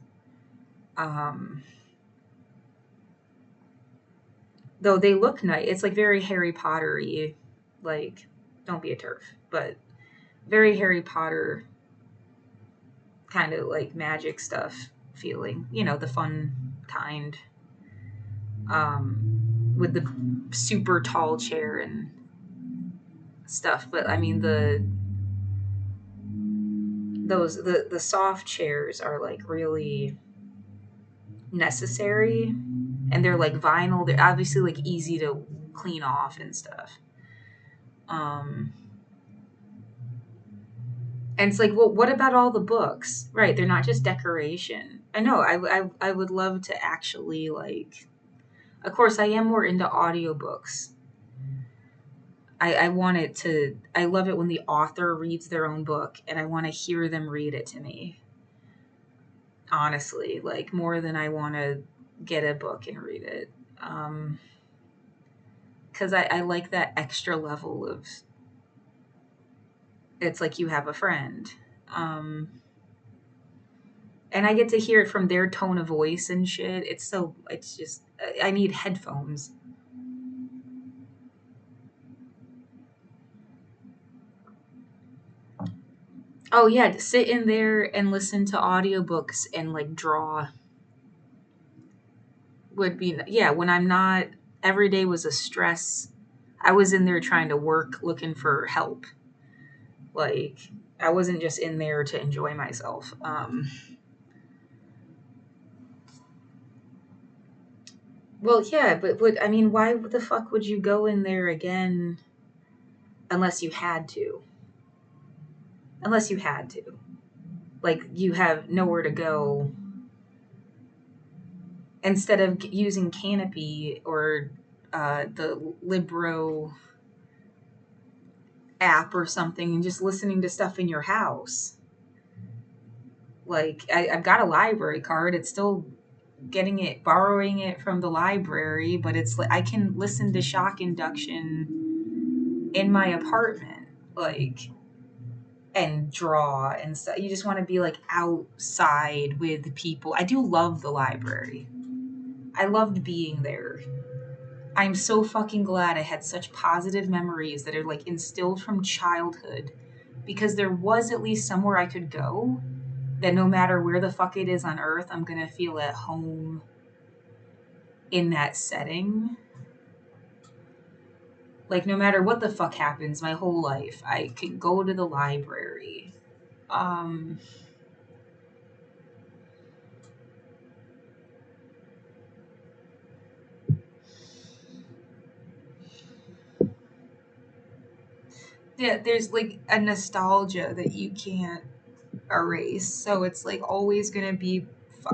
Though they look nice. It's like very Harry Potter-y. Like, don't be a turf, but very Harry Potter kind of like magic stuff feeling. You know, the fun kind. With the super tall chair and stuff. But I mean the soft chairs are like really necessary, and they're like vinyl. They're obviously like easy to clean off and stuff. And it's like, well, what about all the books? Right, they're not just decoration. I know. I would love to actually like. Of course, I am more into audiobooks. I want it to. I love it when the author reads their own book, and I want to hear them read it to me. Honestly, like more than I want to get a book and read it. Because I like that extra level of. It's like you have a friend. And I get to hear it from their tone of voice and shit. It's just, I need headphones. Oh, yeah, to sit in there and listen to audiobooks and like draw would be, yeah, when I'm not, every day was a stress. I was in there trying to work, looking for help. Like, I wasn't just in there to enjoy myself. Well, yeah, but I mean, why the fuck would you go in there again unless you had to? Unless you had to. Like, you have nowhere to go. Instead of using Canopy or the Libro app or something and just listening to stuff in your house. Like, I've got a library card. It's still borrowing it from the library, but it's like I can listen to shock induction in my apartment. Like, and draw and stuff. You just want to be like outside with people. I do love the library. I loved being there. I'm so fucking glad I had such positive memories that are like instilled from childhood, because there was at least somewhere I could go that no matter where the fuck it is on earth, I'm going to feel at home in that setting. Like, no matter what the fuck happens my whole life, I could go to the library. Yeah, there's like a nostalgia that you can't erase. So it's like always gonna be.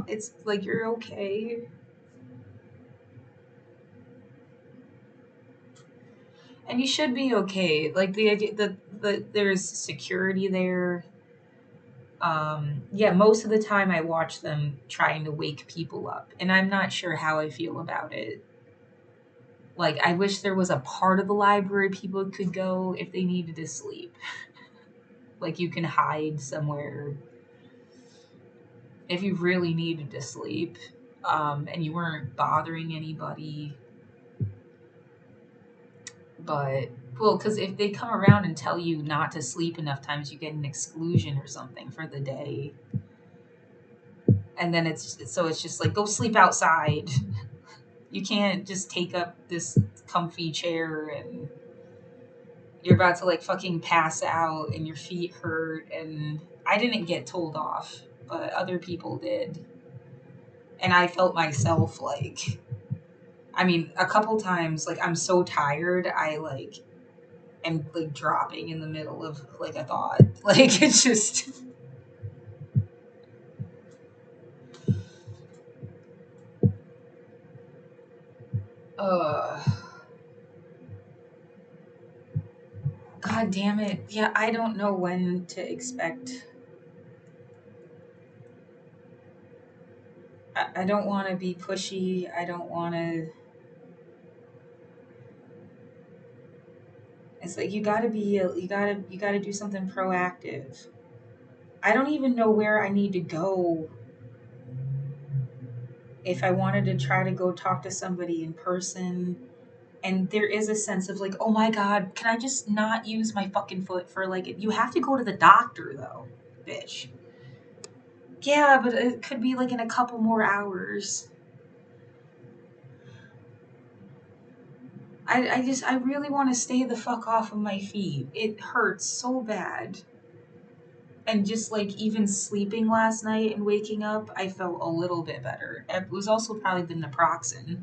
It's like you're okay, and you should be okay. Like the idea that there's security there. Yeah, most of the time I watch them trying to wake people up, and I'm not sure how I feel about it. Like, I wish there was a part of the library people could go if they needed to sleep. Like, you can hide somewhere if you really needed to sleep, and you weren't bothering anybody. But, well, because if they come around and tell you not to sleep enough times, you get an exclusion or something for the day. And then it's just like, go sleep outside. You can't just take up this comfy chair and you're about to like fucking pass out and your feet hurt. And I didn't get told off, but other people did. And I felt myself like, I mean, a couple times, like, I'm so tired, I like am like dropping in the middle of like a thought. Like, it's just. Uh, God damn it. Yeah, I don't know when to expect. I don't want to be pushy. I don't want to. It's like you gotta do something proactive. I don't even know where I need to go if I wanted to try to go talk to somebody in person. And there is a sense of like, oh my God, can I just not use my fucking foot for like, you have to go to the doctor though, bitch. Yeah, but it could be like in a couple more hours. I really want to stay the fuck off of my feet. It hurts so bad. And just like even sleeping last night and waking up, I felt a little bit better. It was also probably the naproxen.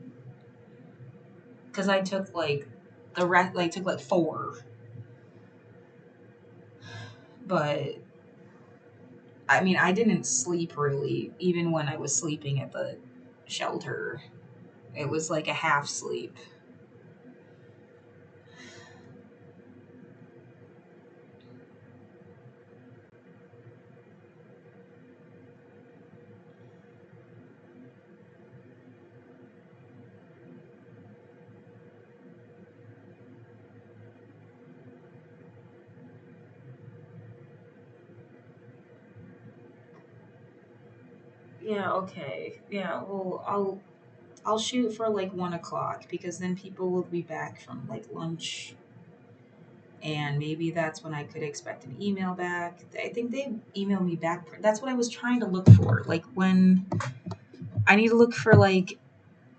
Because I took like took like 4. But I mean, I didn't sleep really, even when I was sleeping at the shelter. It was like a half sleep. Yeah, okay. Yeah, well, I'll shoot for like 1 o'clock because then people will be back from like lunch, and maybe that's when I could expect an email back. I think they email me back. That's what I was trying to look for. Like when I need to look for like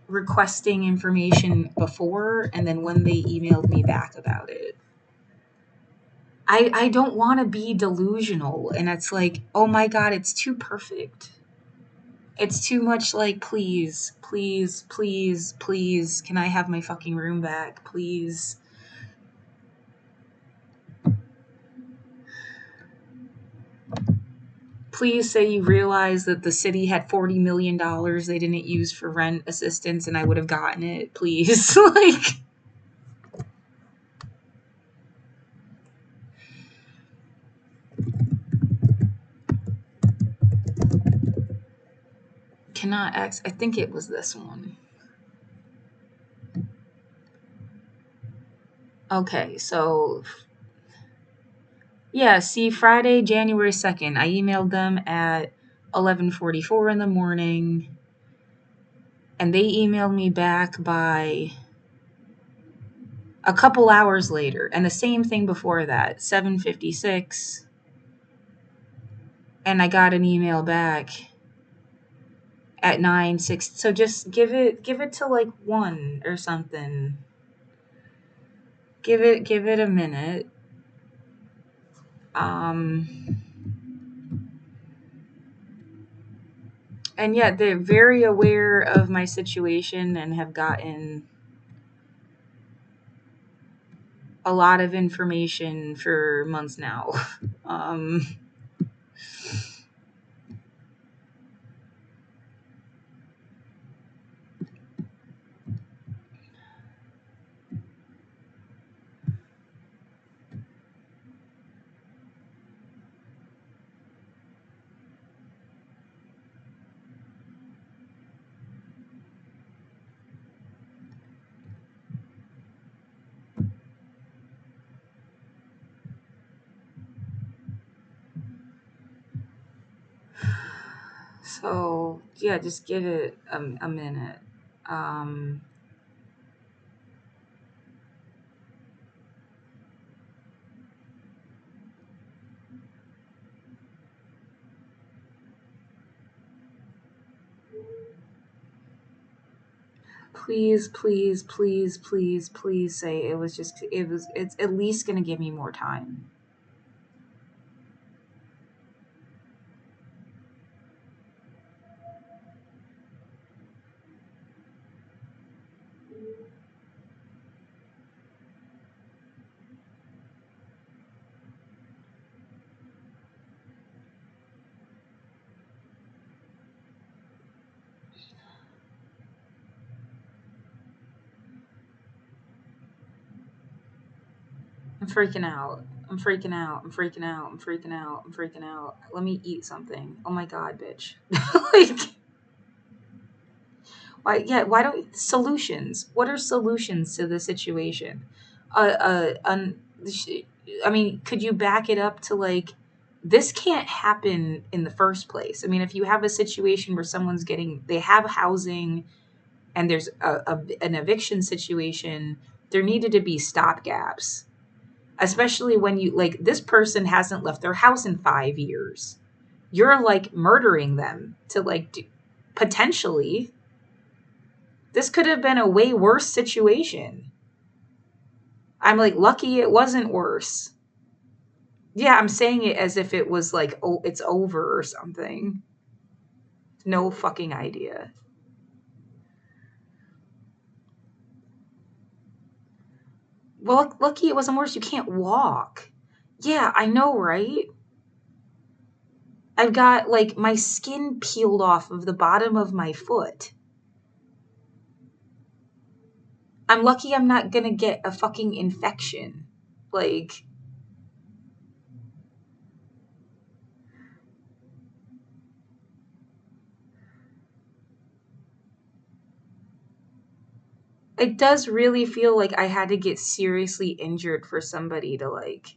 requesting information before, and then when they emailed me back about it. I don't want to be delusional, and it's like, oh my God, it's too perfect. It's too much like, please, please, please, please, can I have my fucking room back, please? Please say you realize that the city had $40 million they didn't use for rent assistance and I would have gotten it, please. Like, cannot I think it was this one. Okay, so yeah, see, Friday, January 2nd, I emailed them at 11:44 in the morning, and they emailed me back by a couple hours later, and the same thing before that, 7:56, and I got an email back at 9:06. So just give it to like 1 or something. Give it a minute. And yet they're very aware of my situation and have gotten a lot of information for months now. um So yeah, just give it a minute. Please, please, please, please, please say it's at least gonna give me more time. I'm freaking out. I'm freaking out. I'm freaking out. I'm freaking out. I'm freaking out. Let me eat something. Oh my god, bitch. Like, why? Yeah. Why don't solutions? What are solutions to the situation? Uh. Un, I mean, could you back it up to like, this can't happen in the first place? I mean, if you have a situation where they have housing, and there's an eviction situation, there needed to be stopgaps, especially when you like, this person hasn't left their house in 5 years. You're like murdering them to like potentially. This could have been a way worse situation. I'm like lucky it wasn't worse. Yeah, I'm saying it as if it was like, oh, it's over or something. No fucking idea. Well, lucky it wasn't worse. You can't walk. Yeah, I know, right? I've got like my skin peeled off of the bottom of my foot. I'm lucky I'm not gonna get a fucking infection. Like, it does really feel like I had to get seriously injured for somebody to like,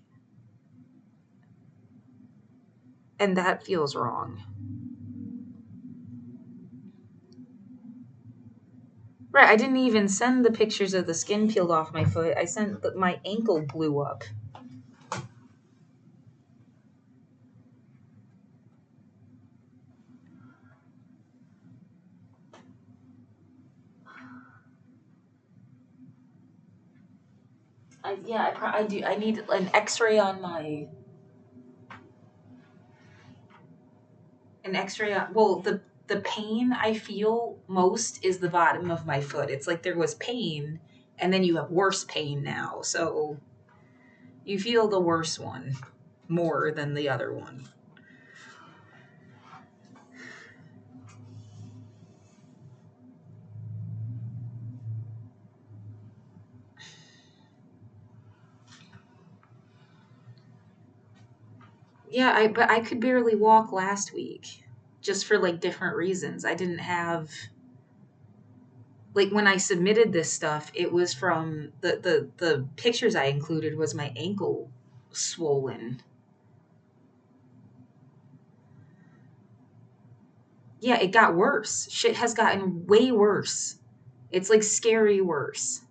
and that feels wrong. Right, I didn't even send the pictures of the skin peeled off my foot. I sent that my ankle blew up. I do. I need an X-ray on my an X-ray on. Well, the pain I feel most is the bottom of my foot. It's like there was pain, and then you have worse pain now. So you feel the worse one more than the other one. Yeah, but I could barely walk last week, just for like different reasons. I didn't have, like, when I submitted this stuff, it was from the pictures I included was my ankle swollen. Yeah, it got worse. Shit has gotten way worse. It's like scary worse.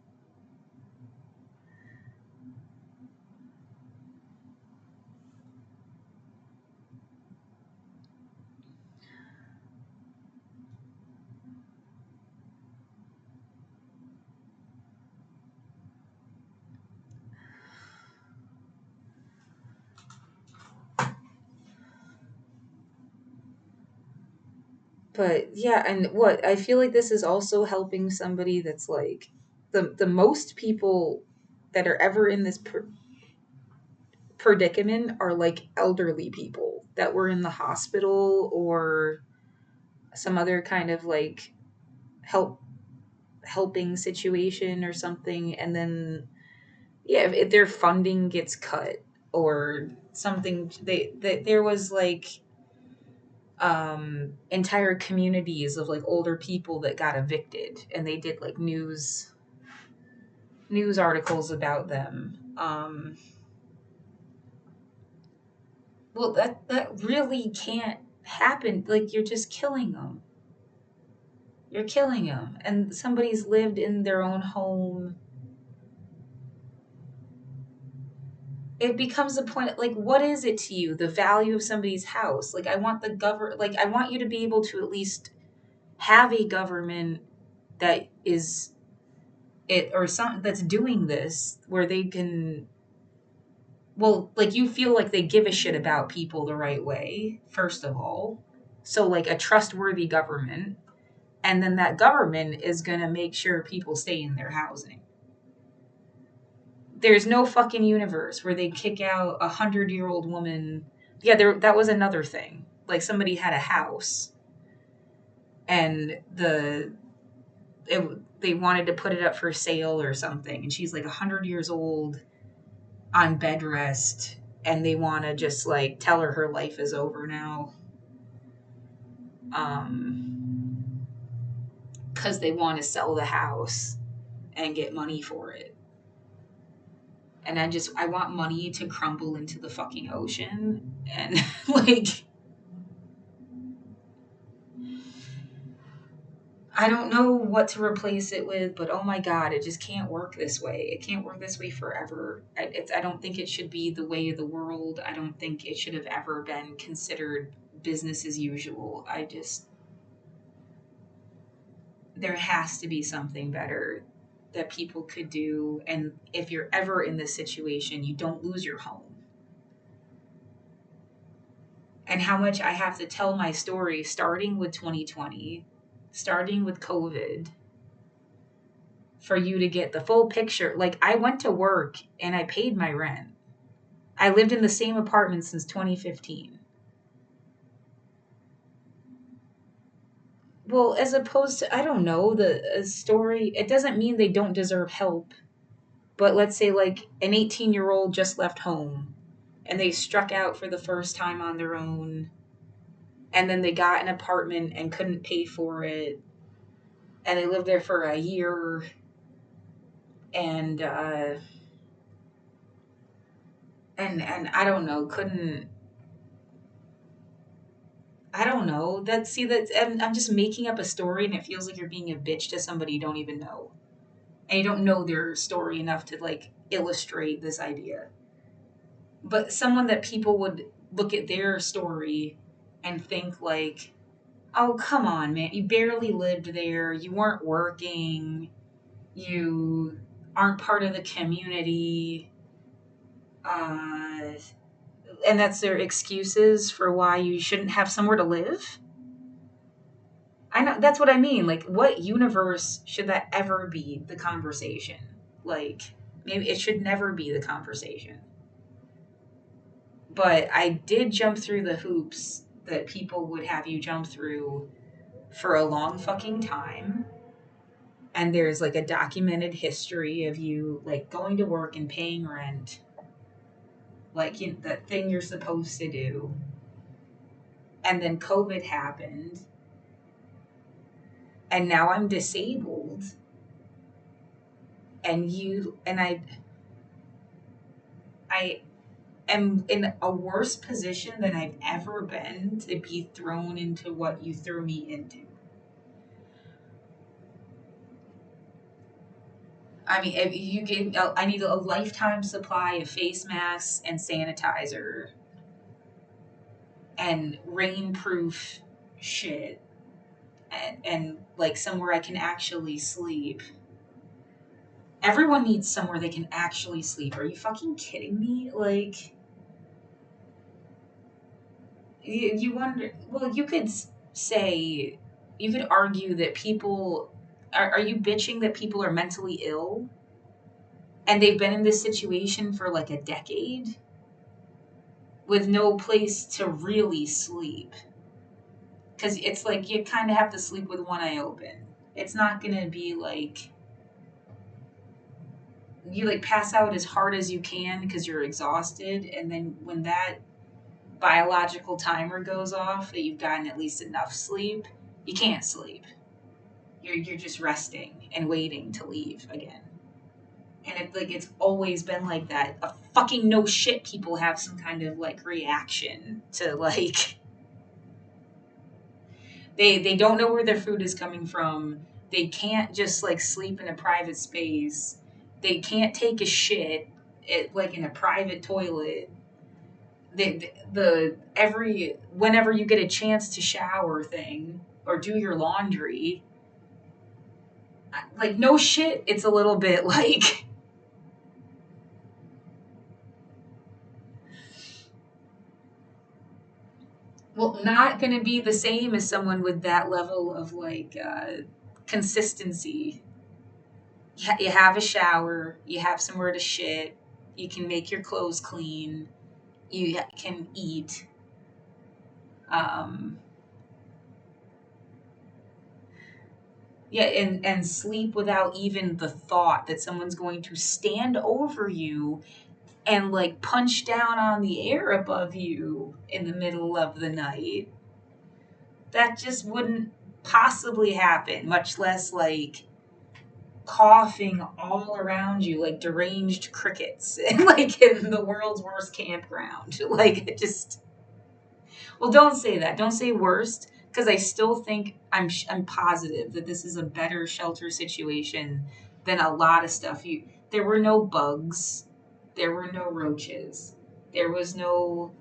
But yeah, and what I feel like this is also helping somebody that's like, the most people that are ever in this predicament are like elderly people that were in the hospital or some other kind of like helping situation or something, and then yeah, if their funding gets cut or something, there was like entire communities of like older people that got evicted, and they did like news articles about them. Well, that really can't happened, like, you're just killing them. You're killing them. And somebody's lived in their own home. It becomes a point, like, what is it to you, the value of somebody's house? Like, I want I want you to be able to at least have a government that is it, or something that's doing this, where they can, well, like, you feel like they give a shit about people the right way, first of all. So, like, a trustworthy government. And then that government is going to make sure people stay in their housing. There's no fucking universe where they kick out 100-year-old woman. Yeah, that was another thing. Like, somebody had a house, and they wanted to put it up for sale or something, and she's like 100 years old on bed rest, and they want to just, like, tell her life is over now, because they want to sell the house and get money for it. And I want money to crumble into the fucking ocean, and like, I don't know what to replace it with, but oh my God, it just can't work this way. It can't work this way forever. I don't think it should be the way of the world. I don't think it should have ever been considered business as usual. There has to be something better that people could do. And if you're ever in this situation, you don't lose your home. And how much I have to tell my story, starting with 2020, starting with COVID, for you to get the full picture. Like, I went to work and I paid my rent. I lived in the same apartment since 2015. Well, as opposed to, I don't know, the story, it doesn't mean they don't deserve help. But let's say, like, an 18-year-old just left home and they struck out for the first time on their own, and then they got an apartment and couldn't pay for it, and they lived there for a year, and I don't know, I don't know. I'm just making up a story, and it feels like you're being a bitch to somebody you don't even know. And you don't know their story enough to, like, illustrate this idea. But someone that people would look at their story and think, like, oh, come on, man. You barely lived there. You weren't working. You aren't part of the community. And that's their excuses for why you shouldn't have somewhere to live. I know, that's what I mean. Like, what universe should that ever be the conversation? Like, maybe it should never be the conversation. But I did jump through the hoops that people would have you jump through for a long fucking time. And there's, like, a documented history of you, like, going to work and paying rent. Like, you know, that thing you're supposed to do. And then COVID happened. And now I'm disabled. And I am in a worse position than I've ever been to be thrown into what you threw me into. I mean, if I need a lifetime supply of face masks and sanitizer and rainproof shit, and like somewhere I can actually sleep. Everyone needs somewhere they can actually sleep. Are you fucking kidding me? Like, you wonder, well, you could argue that people are you bitching that people are mentally ill and they've been in this situation for like a decade with no place to really sleep? Because it's like you kind of have to sleep with one eye open. It's not gonna be like you, like, pass out as hard as you can because you're exhausted, and then when that biological timer goes off that you've gotten at least enough sleep, you can't sleep. You're just resting and waiting to leave again. And it's always been like that. A fucking no shit, people have some kind of, like, reaction to, like, They don't know where their food is coming from. They can't just like sleep in a private space. They can't take a shit like in a private toilet. The every whenever you get a chance to shower thing or do your laundry, like no shit, it's a little bit like well, not going to be the same as someone with that level of like consistency. You have a shower, you have somewhere to shit, you can make your clothes clean, you can eat. Um, yeah, and sleep without even the thought that someone's going to stand over you and like punch down on the air above you in the middle of the night. That just wouldn't possibly happen, much less like coughing all around you like deranged crickets like in the world's worst campground. Like it just well, don't say that. Don't say worst because I still think I'm positive that this is a better shelter situation than a lot of stuff. There were no bugs, there were no roaches, there was no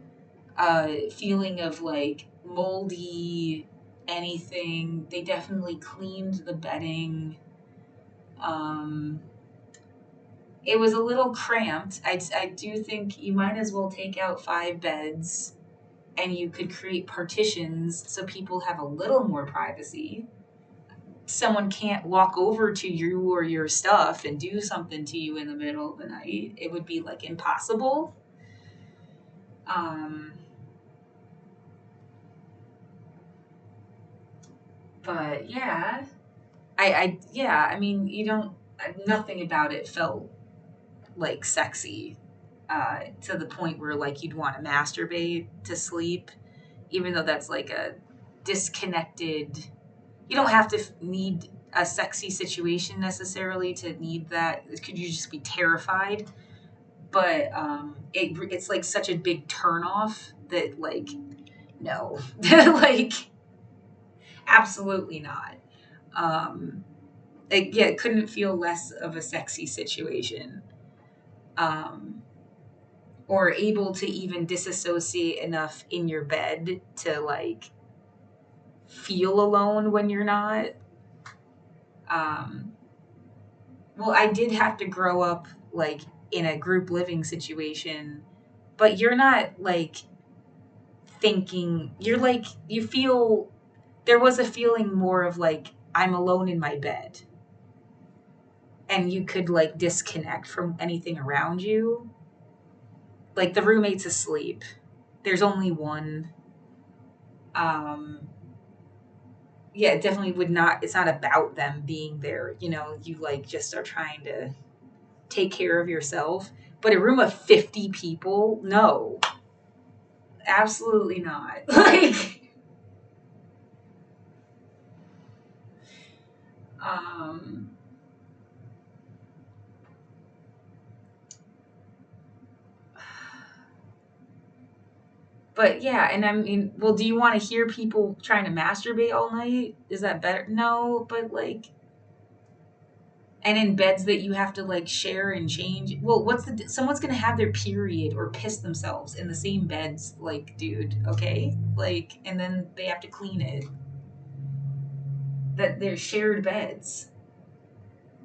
feeling of like moldy anything. They definitely cleaned the bedding. Um, it was a little cramped. I do think you might as well take out 5 beds and you could create partitions so people have a little more privacy. Someone can't walk over to you or your stuff and do something to you in the middle of the night. It would be like impossible. Um, but yeah, I mean, you don't, nothing about it felt like sexy to the point where like you'd want to masturbate to sleep, even though that's like a disconnected. You don't have to need a sexy situation necessarily to need that. Could you just be terrified? But it's like such a big turnoff that like no, like absolutely not. It couldn't feel less of a sexy situation. Um, or able to even disassociate enough in your bed to like feel alone when you're not. Um, well, I did have to grow up like in a group living situation, but you're not like thinking, you're like, you feel, there was a feeling more of like, I'm alone in my bed. And you could like disconnect from anything around you. Like the roommate's asleep. There's only one. Yeah, it definitely would not, it's not about them being there. You know, you like just are trying to take care of yourself. But a room of 50 people, no, absolutely not. Like, um, but yeah, and I mean, well, do you want to hear people trying to masturbate all night? Is that better? No, but like, and in beds that you have to like share and change. Well, someone's gonna have their period or piss themselves in the same beds, like, dude, okay? Like, and then they have to clean it. That they're shared beds.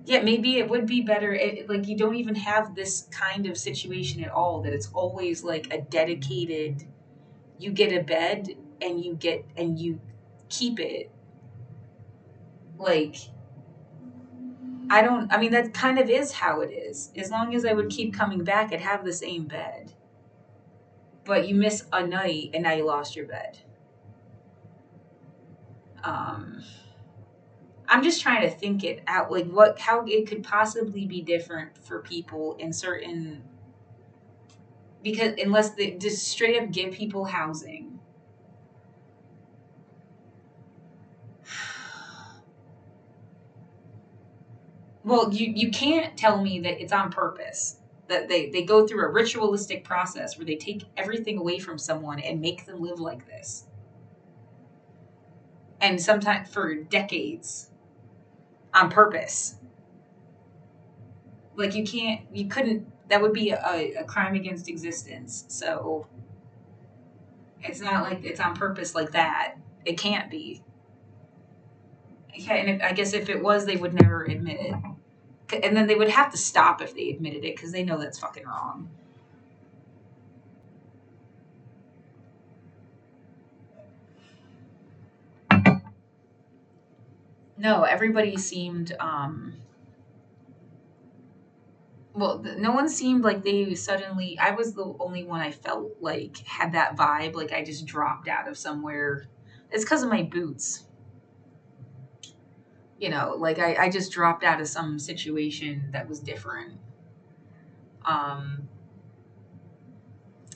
Yeah, maybe it would be better. Like, you don't even have this kind of situation at all, that it's always like a dedicated, you get a bed and you keep it. Like, I mean, that kind of is how it is. As long as I would keep coming back, I'd have the same bed. But you miss a night and now you lost your bed. Um, I'm just trying to think it out, like how it could possibly be different for people in certain, because unless they just straight up give people housing. Well, you can't tell me that it's on purpose. That they go through a ritualistic process where they take everything away from someone and make them live like this. and sometimes for decades on purpose. Like you couldn't, that would be a crime against existence. So it's not like it's on purpose like that. It can't be. Okay, and I guess if it was, they would never admit it. And then they would have to stop if they admitted it because they know that's fucking wrong. No, everybody seemed, no one seemed like they suddenly, I was the only one I felt like had that vibe, like I just dropped out of somewhere. It's because of my boots. You know, like I just dropped out of some situation that was different. Um,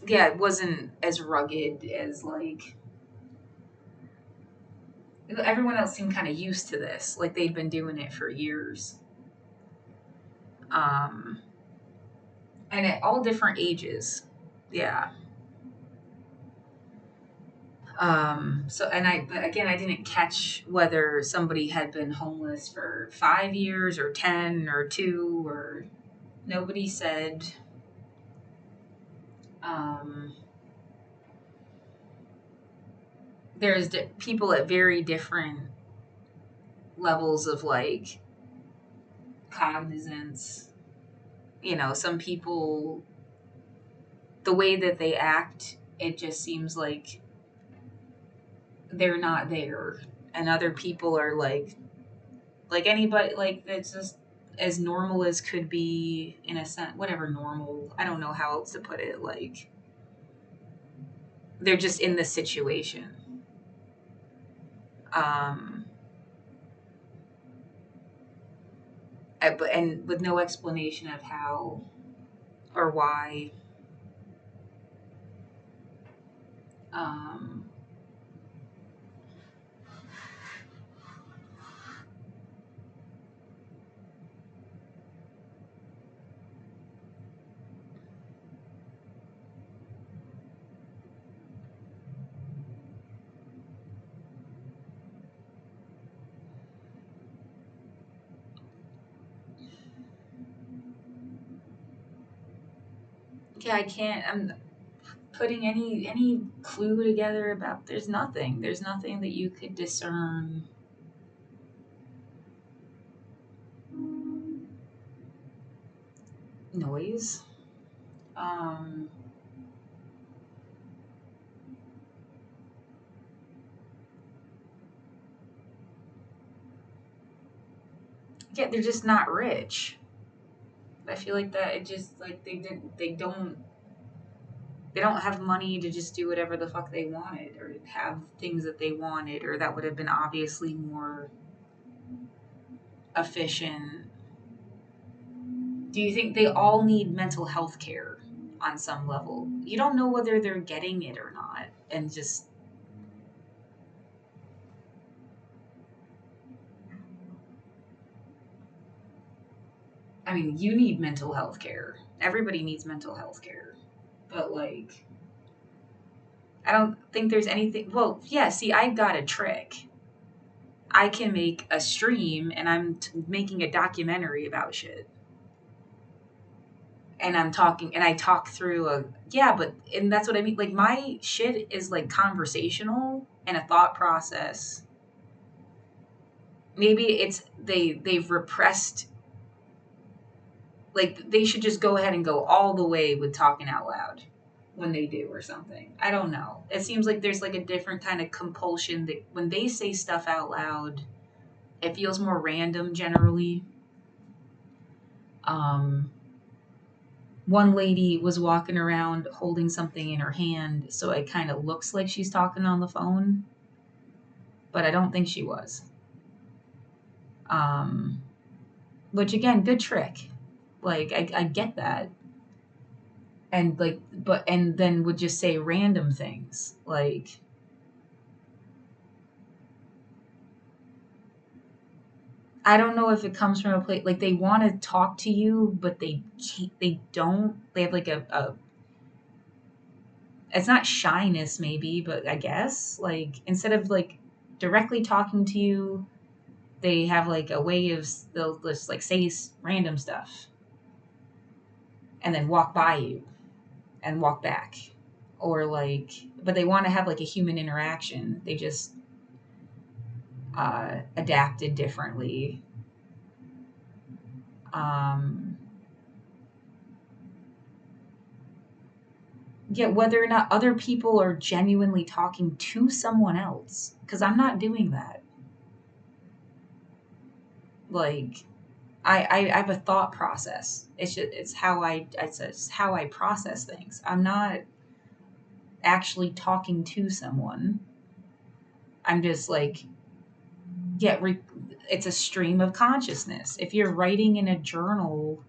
yeah, it wasn't as rugged as like everyone else seemed kind of used to this, like they'd been doing it for years. Um, and at all different ages. Yeah. But again, I didn't catch whether somebody had been homeless for 5 years or 10 or 2 or nobody said. Um, there's people at very different levels of like cognizance. You know, some people, the way that they act, it just seems like they're not there. And other people are like anybody, like it's just as normal as could be in a sense, whatever normal, I don't know how else to put it. Like they're just in the situation. Um, and with no explanation of how or why. Um, yeah, I can't. I'm putting any clue together about. There's nothing. There's nothing that you could discern. Noise. Um, yeah, they're just not rich. I feel like that it just like they don't have money to just do whatever the fuck they wanted or have things that they wanted or that would have been obviously more efficient. Do you think they all need mental health care on some level? You don't know whether they're getting it or not. And just, I mean, you need mental health care. Everybody needs mental health care. But like, I don't think there's anything. Well, yeah, see, I got a trick. I can make a stream and I'm making a documentary about shit. And I'm talking and I talk through and that's what I mean. Like my shit is like conversational and a thought process. Maybe it's they've repressed, like they should just go ahead and go all the way with talking out loud when they do or something. I don't know. It seems like there's like a different kind of compulsion that when they say stuff out loud, it feels more random generally. Um One lady was walking around holding something in her hand, so it kind of looks like she's talking on the phone, but I don't think she was. Um, which again, good trick. Like I get that, and like, but and then would just say random things like. I don't know if it comes from a place like they want to talk to you, but they can't, they don't. They have like a it's not shyness maybe, but I guess like instead of like directly talking to you. They have like a way of, they'll just like say random stuff and then walk by you and walk back. Or like, but they want to have like a human interaction. They just adapted differently. Yet whether or not other people are genuinely talking to someone else, because I'm not doing that. Like, I have a thought process. It's how I process things. I'm not actually talking to someone. I'm just like, it's a stream of consciousness. If you're writing in a journal,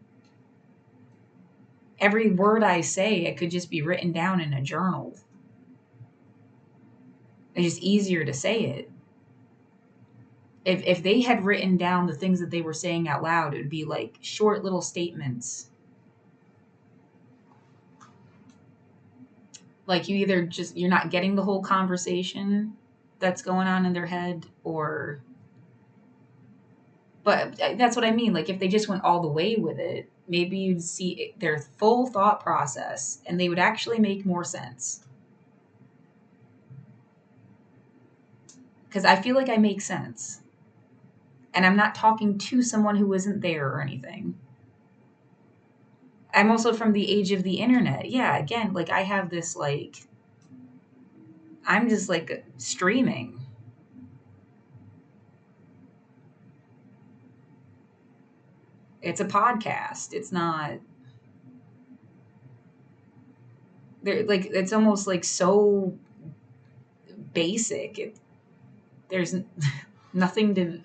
every word I say, it could just be written down in a journal. It's just easier to say it. If they had written down the things that they were saying out loud, it would be like short little statements. Like you're not getting the whole conversation that's going on in their head, but that's what I mean. Like if they just went all the way with it, maybe you'd see their full thought process and they would actually make more sense. Because I feel like I make sense. And I'm not talking to someone who isn't there or anything. I'm also from the age of the internet. Yeah, again, like I have this like, I'm just like streaming. It's a podcast. It's not there. Like it's almost like so basic. There's nothing to.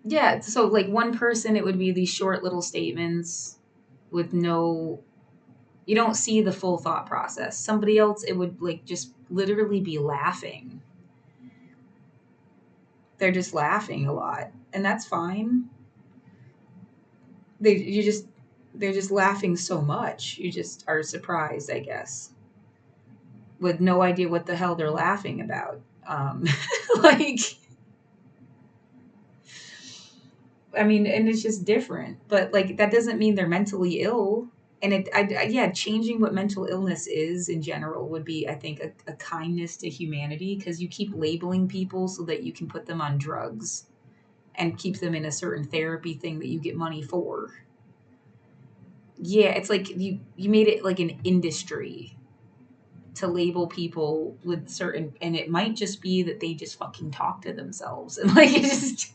Yeah, so like one person, it would be these short little statements with no. You don't see the full thought process. Somebody else, it would like just literally be laughing. They're just laughing a lot, and that's fine. They're just laughing so much. You just are surprised, I guess, with no idea what the hell they're laughing about. Like, I mean, and it's just different. But like, that doesn't mean they're mentally ill. And yeah, changing what mental illness is in general would be, I think, a kindness to humanity, because you keep labeling people so that you can put them on drugs and keep them in a certain therapy thing that you get money for. Yeah, it's like you made it like an industry to label people with certain, and it might just be that they just fucking talk to themselves and like just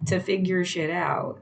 to figure shit out.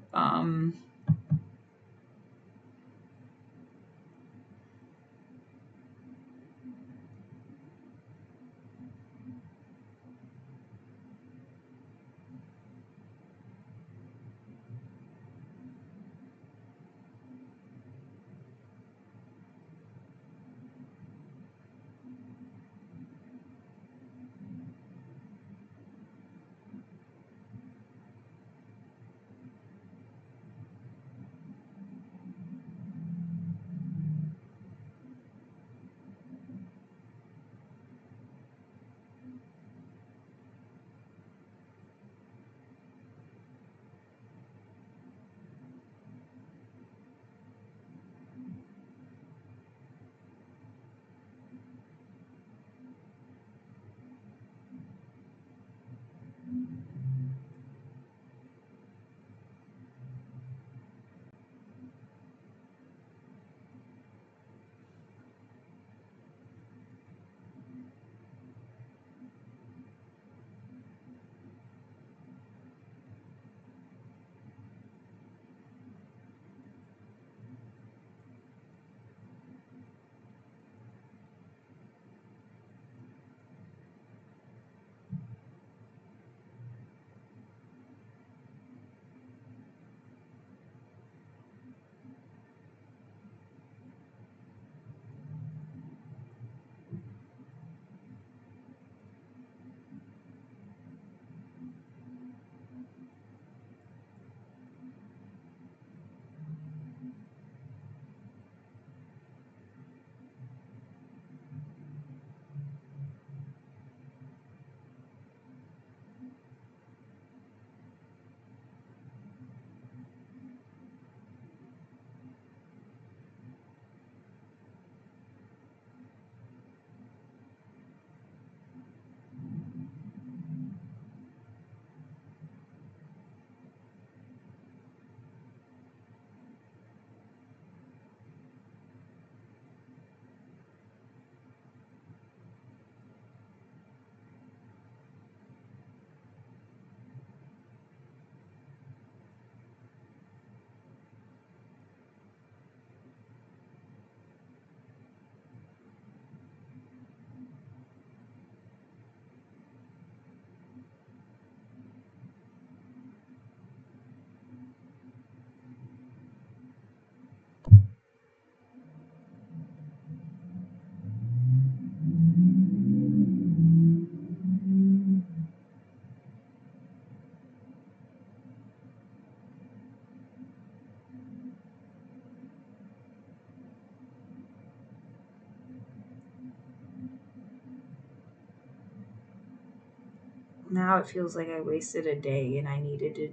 Now it feels like I wasted a day and I needed to,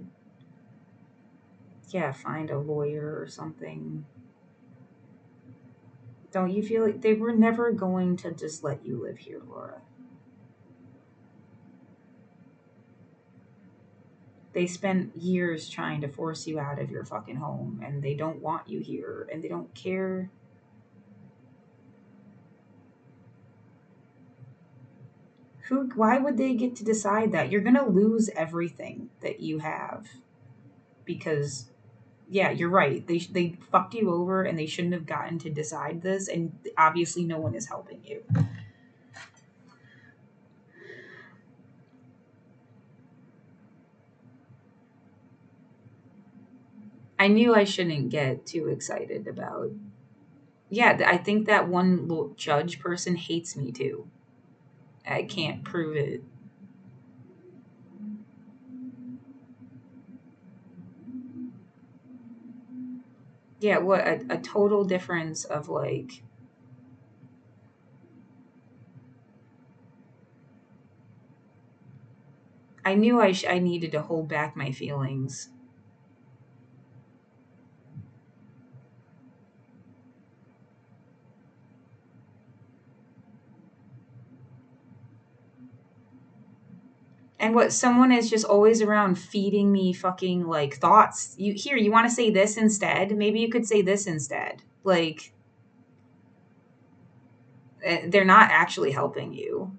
find a lawyer or something. Don't you feel like they were never going to just let you live here, Laura? They spent years trying to force you out of your fucking home, and they don't want you here, and they don't care. Why would they get to decide that? You're gonna lose everything that you have because, yeah, you're right. They fucked you over, and they shouldn't have gotten to decide this. And obviously, no one is helping you. I knew I shouldn't get too excited about. Yeah, I think that one little judge person hates me too. I can't prove it. Yeah, what a total difference of like. I knew I needed to hold back my feelings. And what someone is just always around feeding me fucking like thoughts. You want to say this instead? Maybe you could say this instead. Like they're not actually helping you.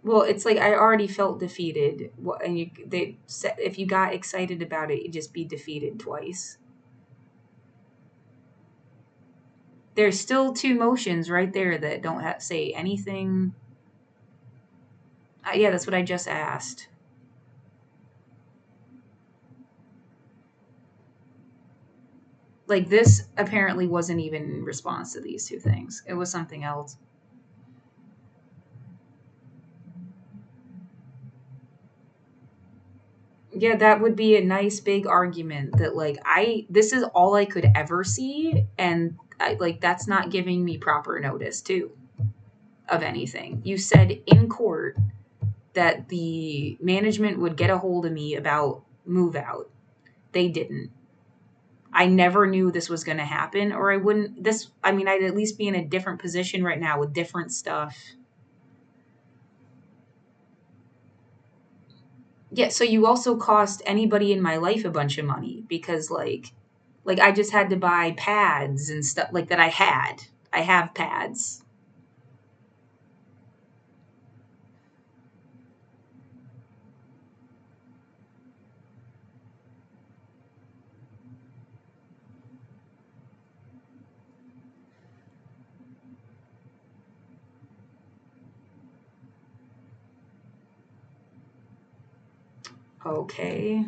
Well, it's like I already felt defeated. And they said if you got excited about it, you'd just be defeated twice. There's still two motions right there that don't say anything. Yeah, that's what I just asked. Like this apparently wasn't even in response to these two things. It was something else. Yeah, that would be a nice big argument that like this is all I could ever see, and like that's not giving me proper notice too of anything. You said in court that the management would get a hold of me about move out. They didn't. I never knew this was going to happen, or I wouldn't. I'd at least be in a different position right now with different stuff. Yeah, so you also cost anybody in my life a bunch of money because like I just had to buy pads and stuff like that. I have pads. Okay.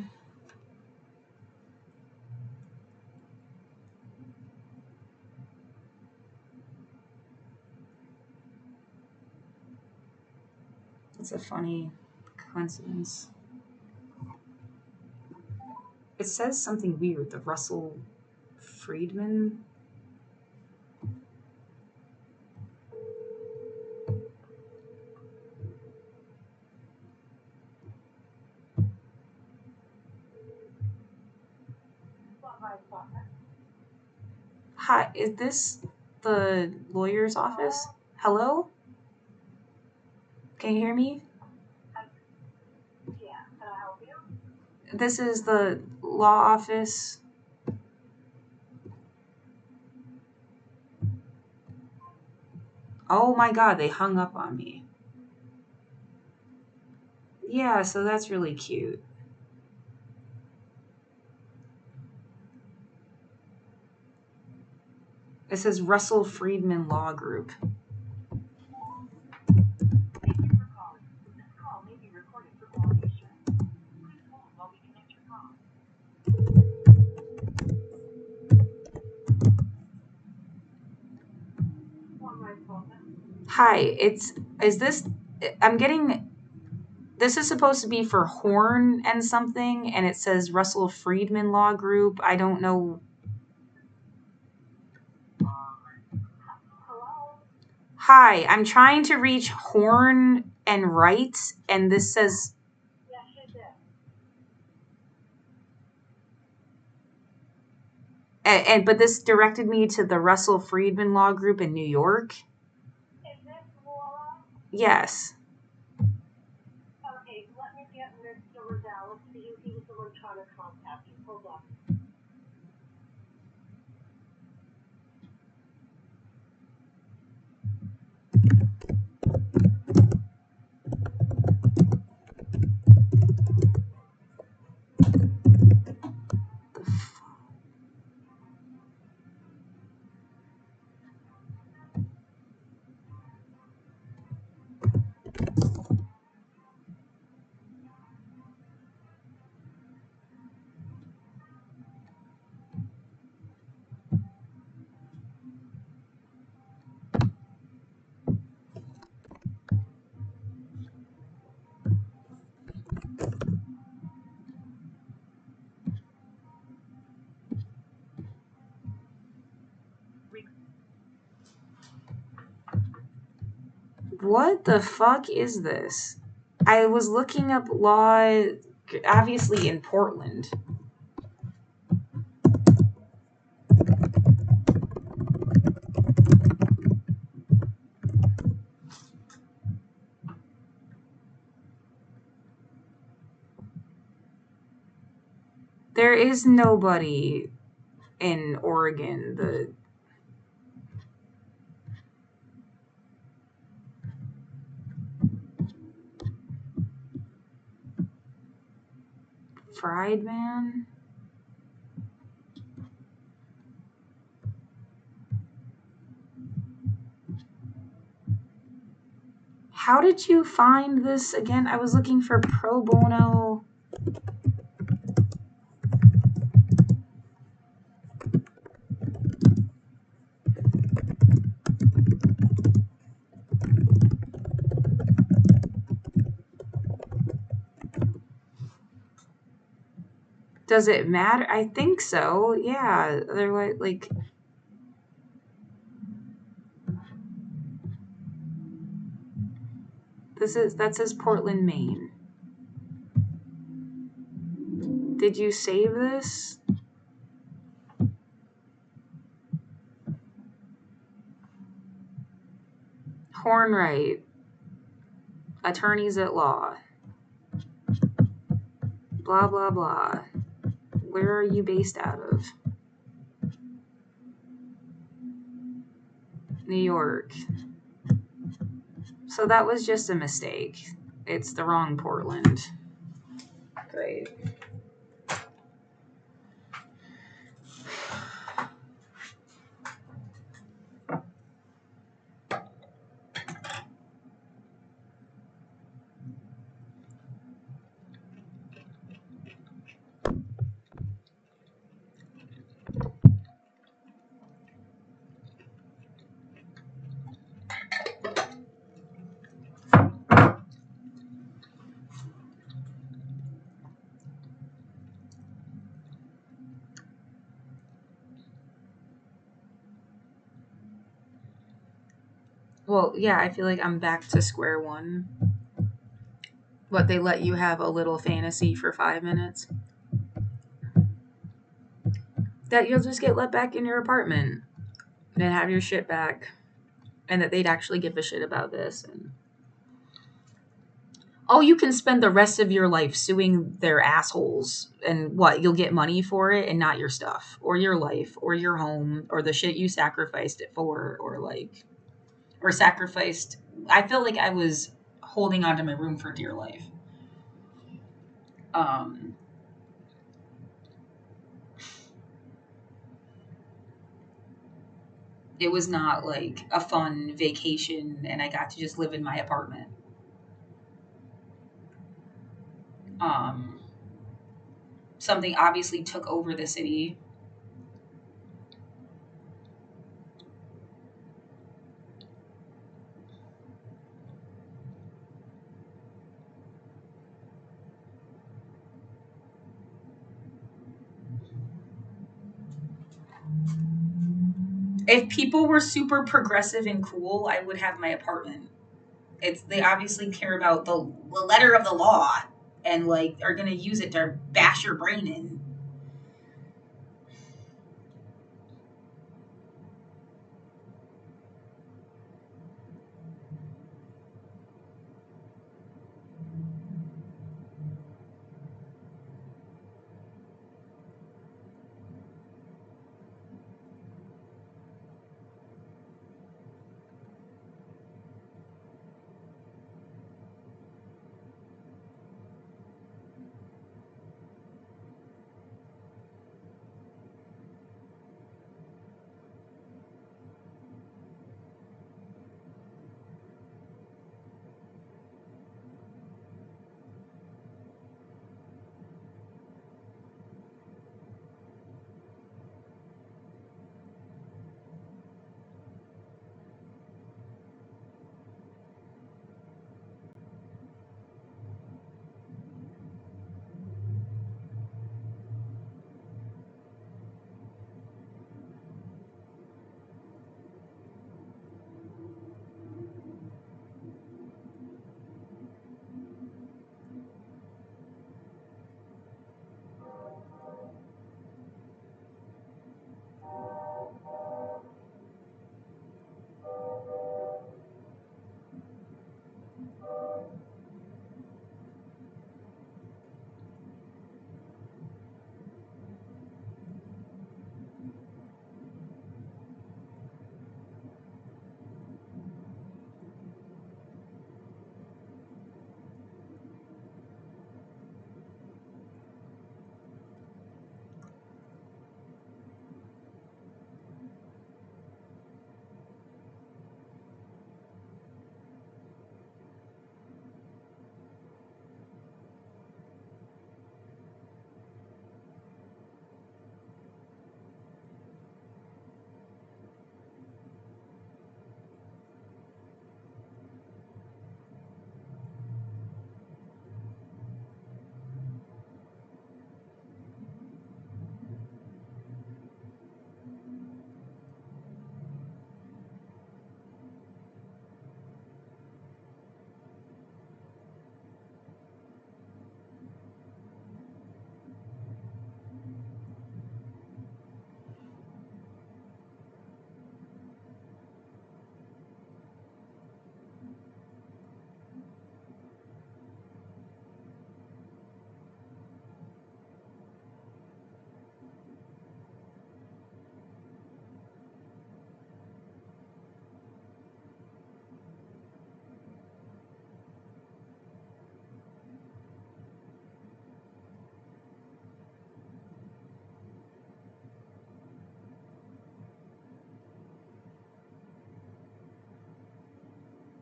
It's a funny coincidence. It says something weird. The Russell Friedman. Hi, is this the lawyer's office? Hello? Can you hear me? This is the law office. Oh my god, they hung up on me. Yeah, so that's really cute. It says Russell Friedman Law Group. Hi, I'm getting, this is supposed to be for Horn and something, and it says Russell Friedman Law Group. I don't know. Hi, I'm trying to reach Horn and Wright, and this says. But this directed me to the Russell Friedman Law Group in New York. Is this Laura? Yes. Okay, let me get Mr. Riddell. He was the one trying to contact you. Hold on. What the fuck is this? I was looking up law, obviously in Portland. There is nobody in Oregon. The Fried Man? How did you find this again? I was looking for pro bono. Does it matter? I think so. Yeah. Otherwise, like. That says Portland, Maine. Did you save this? Hornwright. Attorneys at law. Blah, blah, blah. Where are you based out of? New York. So that was just a mistake. It's the wrong Portland. Great. Well, yeah, I feel like I'm back to square one. But they let you have a little fantasy for 5 minutes. That you'll just get let back in your apartment and have your shit back. And that they'd actually give a shit about this. And oh, you can spend the rest of your life suing their assholes. And what? You'll get money for it and not your stuff. Or your life. Or your home. Or the shit you sacrificed it for. Or sacrificed. I felt like I was holding onto my room for dear life. It was not like a fun vacation and I got to just live in my apartment. Something obviously took over the city. If people were super progressive and cool, I would have my apartment. They obviously care about the letter of the law and like are gonna use it to bash your brain in.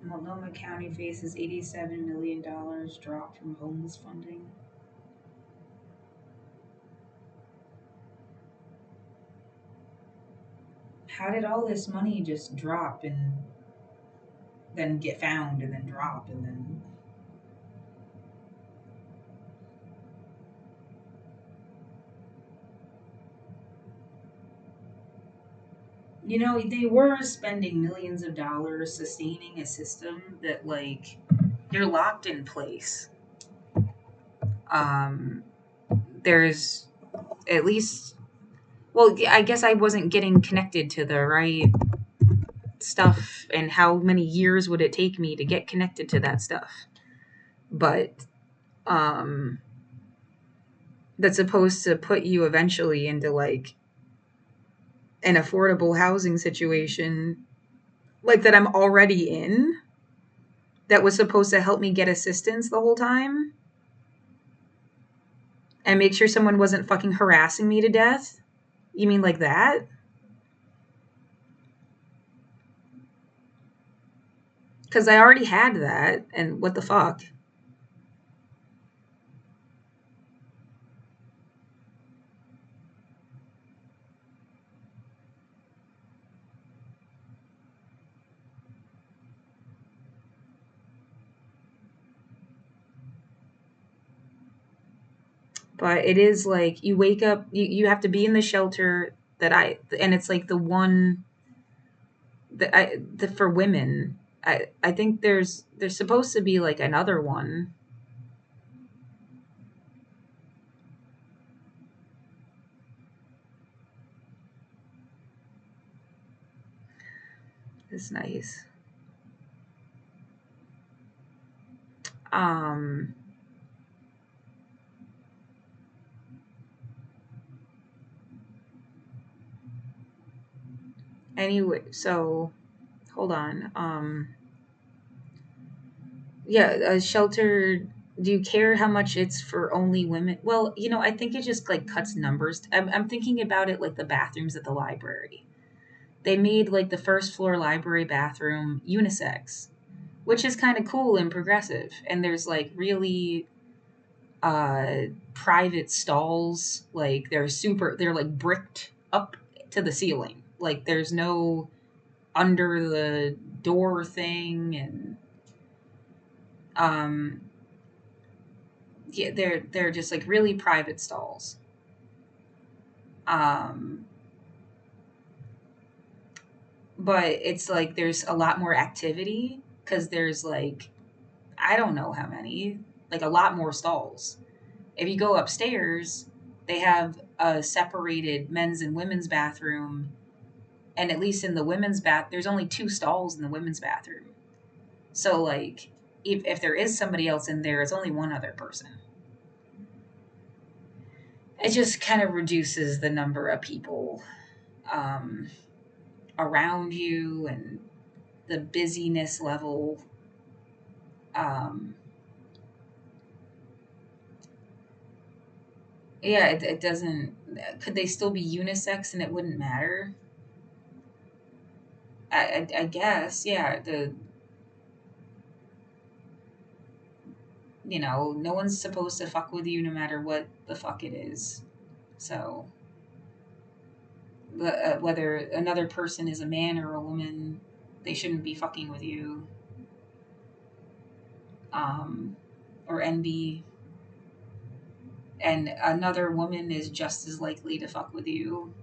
Multnomah County faces $87 million drop from homeless funding. How did all this money just drop and then get found and then drop and then... You know, they were spending millions of dollars sustaining a system that, like, you're locked in place. There's at least, well, I guess I wasn't getting connected to the right stuff, and how many years would it take me to get connected to that stuff? But, that's supposed to put you eventually into, like, an affordable housing situation, like, that I'm already in, that was supposed to help me get assistance the whole time and make sure someone wasn't fucking harassing me to death. You mean like that? Because I already had that, and what the fuck? But it is like you wake up, you have to be in the shelter and it's like the one For women, I think there's supposed to be like another one. It's nice. Um, anyway, so hold on. Yeah, a shelter. Do you care how much it's for only women? Well, I think it just like cuts numbers. I'm thinking about it like the bathrooms at the library. They made like the first floor library bathroom unisex, which is kind of cool and progressive. And there's like really private stalls. Like they're like bricked up to the ceiling. Like there's no under the door thing. And um yeah, they're just like really private stalls. um but it's like there's a lot more activity because there's like, I don't know how many, like a lot more stalls. If you go upstairs, they have a separated men's and women's bathroom, and at least in the women's bath there's only 2 stalls in the women's bathroom. So like, if there is somebody else in there, it's only one other person. It just kind of reduces the number of people um, around you and the busyness level. Um, yeah, it doesn't. Could they still be unisex and it wouldn't matter? I guess, yeah. No one's supposed to fuck with you no matter what the fuck it is. So, whether another person is a man or a woman, they shouldn't be fucking with you. Um, or envy. And another woman is just as likely to fuck with you,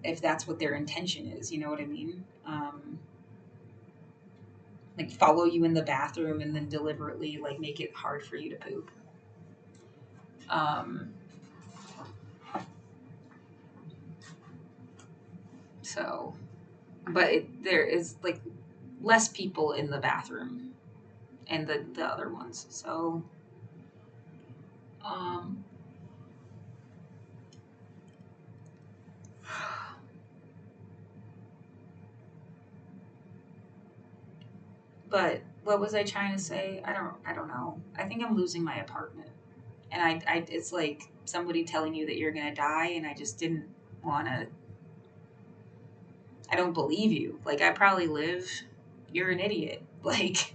if that's what their intention is. You know what I mean? Like follow you in the bathroom and then deliberately like make it hard for you to poop. Um, so, but there is like less people in the bathroom and the other ones. So, um, but what was I trying to say? I don't know. I think I'm losing my apartment, and it's like somebody telling you that you're gonna die, and I just didn't want to. I don't believe you. Like, I probably live. You're an idiot. Like,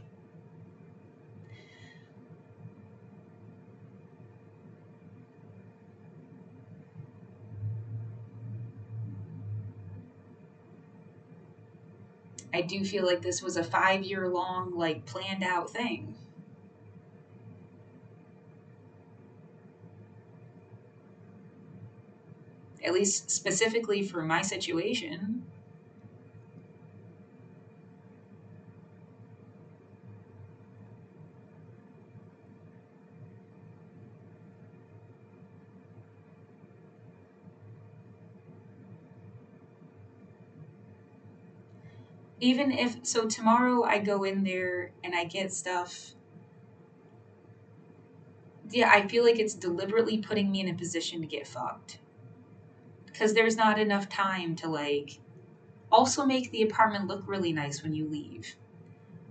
I do feel like this was a 5-year long, like, planned out thing. At least specifically for my situation. Even if, so tomorrow I go in there and I get stuff. Yeah, I feel like it's deliberately putting me in a position to get fucked. Because there's not enough time to, like, also make the apartment look really nice when you leave.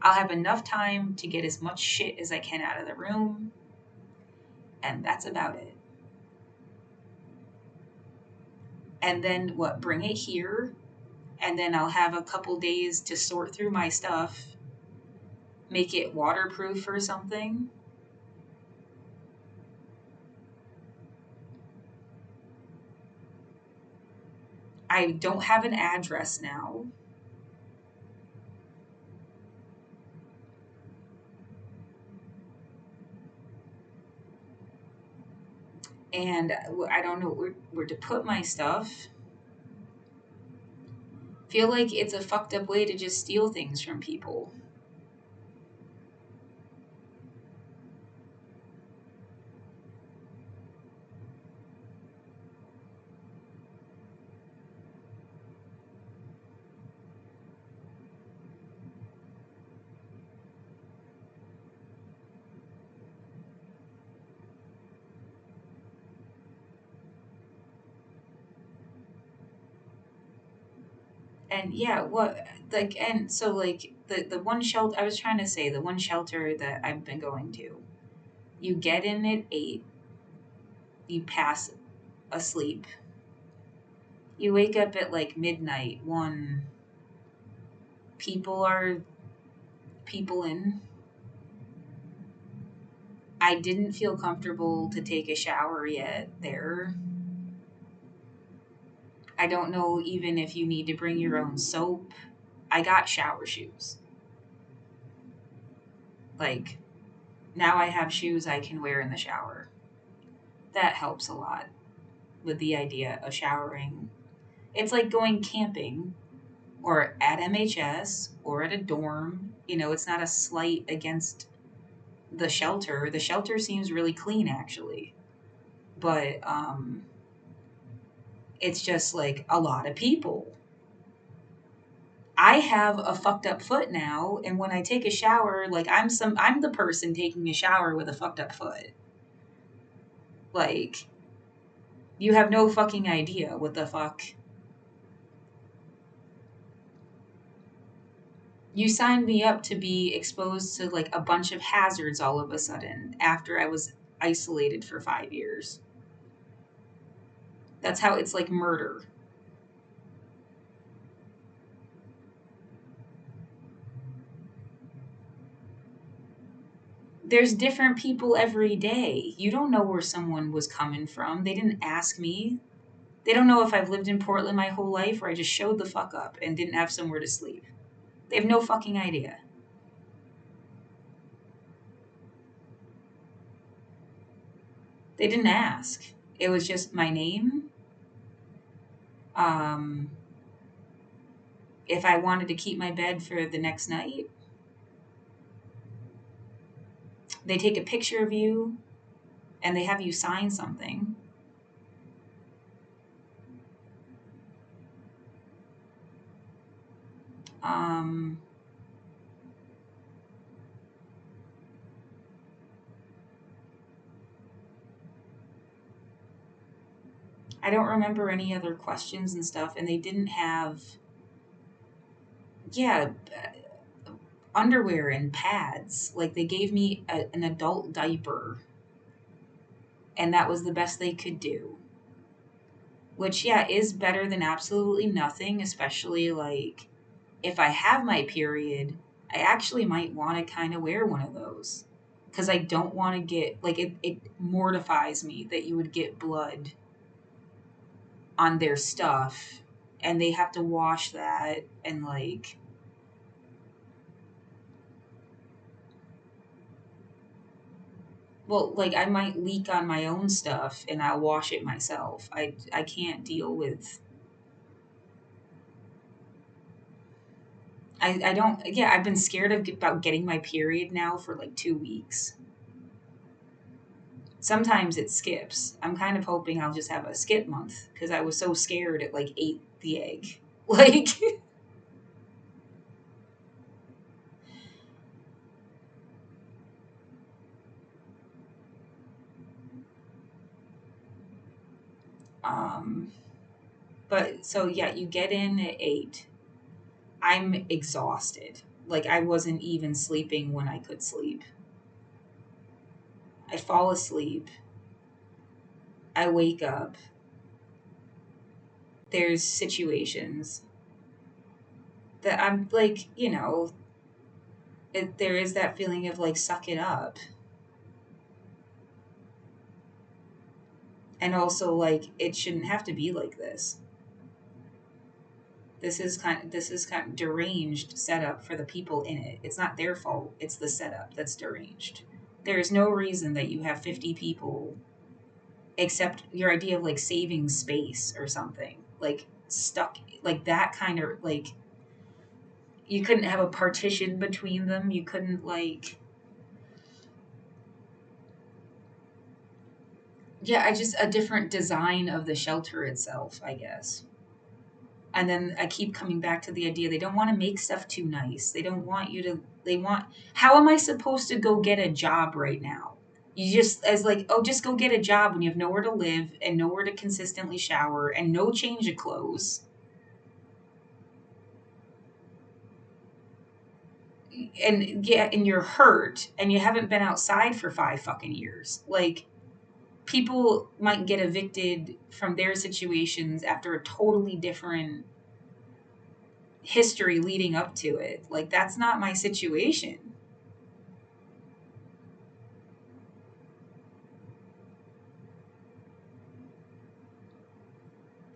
I'll have enough time to get as much shit as I can out of the room, and that's about it. And then what? Bring it here, and then I'll have a couple days to sort through my stuff, make it waterproof or something. I don't have an address now. And I don't know where to put my stuff. feel like it's a fucked up way to just steal things from people. And yeah, what like and so like the one shelter I was trying to say, the one shelter that I've been going to, you get in at 8, you pass asleep, you wake up at like midnight, 1, people are people in. I didn't feel comfortable to take a shower yet there. I don't know even if you need to bring your own soap. I got shower shoes. Like, now I have shoes I can wear in the shower. That helps a lot with the idea of showering. It's like going camping or at MHS or at a dorm. You know, it's not a slight against the shelter. The shelter seems really clean, actually. But it's just like a lot of people. I have a fucked up foot now, and when I take a shower, like I'm the person taking a shower with a fucked up foot. Like, you have no fucking idea what the fuck. You signed me up to be exposed to like a bunch of hazards all of a sudden after I was isolated for 5 years. That's how it's like murder. There's different people every day. You don't know where someone was coming from. They didn't ask me. They don't know if I've lived in Portland my whole life or I just showed the fuck up and didn't have somewhere to sleep. They have no fucking idea. They didn't ask. It was just my name. Um, if I wanted to keep my bed for the next night, they take a picture of you and they have you sign something. Um, I don't remember any other questions and stuff, and they didn't have, yeah, underwear and pads. Like, they gave me an adult diaper, and that was the best they could do. Which, yeah, is better than absolutely nothing, especially like if I have my period, I actually might want to kind of wear one of those. Because I don't want to get, like, it mortifies me that you would get blood on their stuff and they have to wash that and, like, well, like, I might leak on my own stuff and I'll wash it myself. I can't deal with. I don't, yeah, I've been scared about getting my period now for like 2 weeks. Sometimes it skips. I'm kind of hoping I'll just have a skip month because I was so scared it like ate the egg. Like, um, but so yeah, you get in at 8. I'm exhausted. Like, I wasn't even sleeping when I could sleep. I fall asleep. I wake up. There's situations that I'm like, there is that feeling of like, suck it up. And also, like, it shouldn't have to be like this. This is kind of deranged setup for the people in it. It's not their fault. It's the setup that's deranged. There is no reason that you have 50 people, except your idea of like saving space or something. Like, stuck, like that kind of, like, you couldn't have a partition between them. You couldn't, like, yeah, a different design of the shelter itself, I guess. And then I keep coming back to the idea they don't want to make stuff too nice. They don't want you to, how am I supposed to go get a job right now? You just, as like, oh, just go get a job when you have nowhere to live and nowhere to consistently shower and no change of clothes. And yeah, and you're hurt and you haven't been outside for 5 fucking years. Like, people might get evicted from their situations after a totally different history leading up to it. Like, that's not my situation.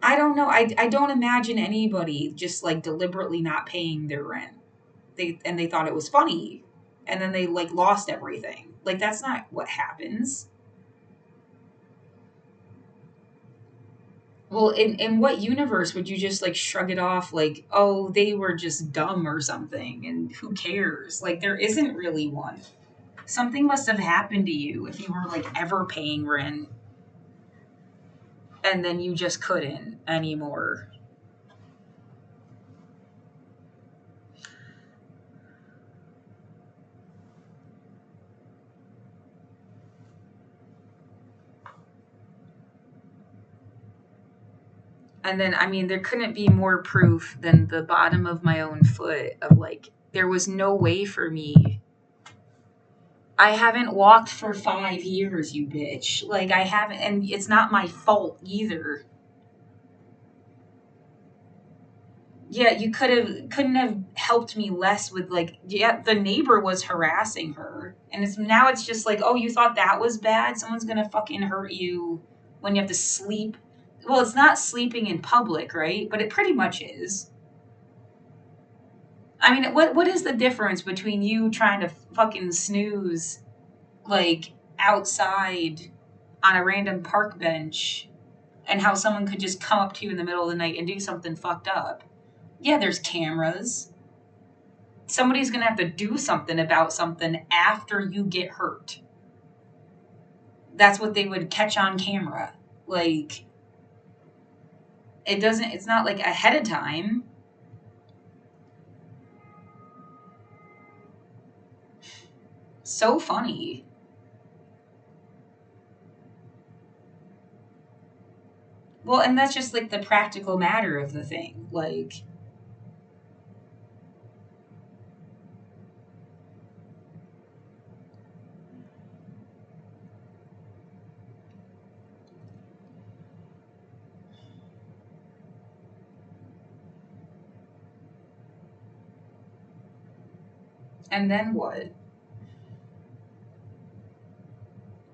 I don't know. I don't imagine anybody just like deliberately not paying their rent. They thought it was funny and then they like lost everything. Like, that's not what happens. Well, in what universe would you just like shrug it off like, oh, they were just dumb or something and who cares? Like, there isn't really one. Something must have happened to you if you were like ever paying rent and then you just couldn't anymore. And then, I mean, there couldn't be more proof than the bottom of my own foot of like, there was no way for me. I haven't walked for 5 years, you bitch. Like, I haven't, and it's not my fault either. Yeah, you couldn't have helped me less with like, yeah, the neighbor was harassing her. And now it's just like, oh, you thought that was bad? Someone's gonna fucking hurt you when you have to sleep. Well, it's not sleeping in public, right? But it pretty much is. I mean, what is the difference between you trying to fucking snooze, like, outside on a random park bench and how someone could just come up to you in the middle of the night and do something fucked up? Yeah, there's cameras. Somebody's going to have to do something about something after you get hurt. That's what they would catch on camera. Like, it's not like ahead of time. So funny. Well, and that's just like the practical matter of the thing. Like, and then what?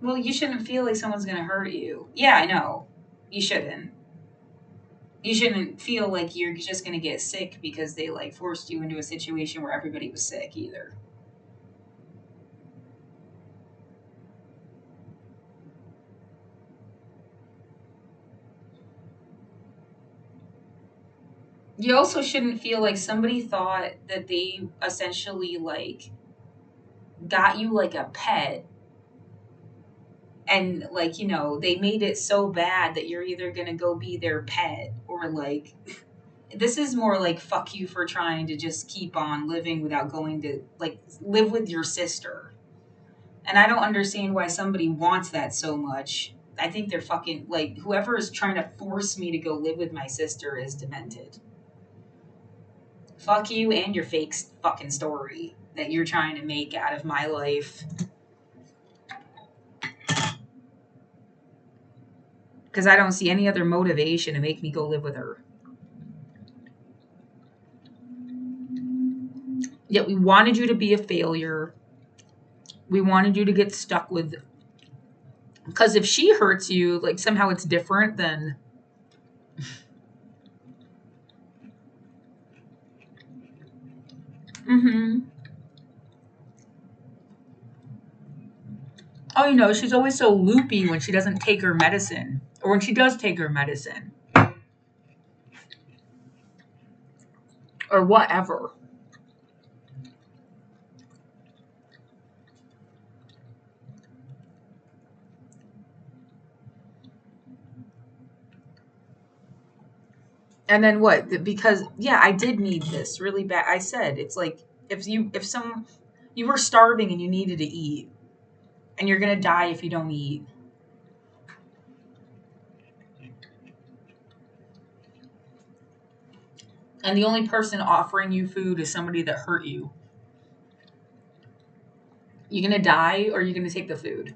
Well, you shouldn't feel like someone's going to hurt you. Yeah, I know. You shouldn't. You shouldn't feel like you're just going to get sick because they like forced you into a situation where everybody was sick either. You also shouldn't feel like somebody thought that they essentially like got you like a pet and like, you know, they made it so bad that you're either going to go be their pet or like, this is more like fuck you for trying to just keep on living without going to like live with your sister. And I don't understand why somebody wants that so much. I think they're fucking like, whoever is trying to force me to go live with my sister is demented. Fuck you and your fake fucking story that you're trying to make out of my life. Because I don't see any other motivation to make me go live with her. Yet we wanted you to be a failure. We wanted you to get stuck with. Because if she hurts you, like somehow it's different than. Mm-hmm. Oh, you know, she's always so loopy when she doesn't take her medicine. Or when she does take her medicine. or whatever. And then what? Because yeah, I did need this really bad. I said it's like if you were starving and you needed to eat, and you're gonna die if you don't eat. And the only person offering you food is somebody that hurt you. You gonna die or you gonna take the food?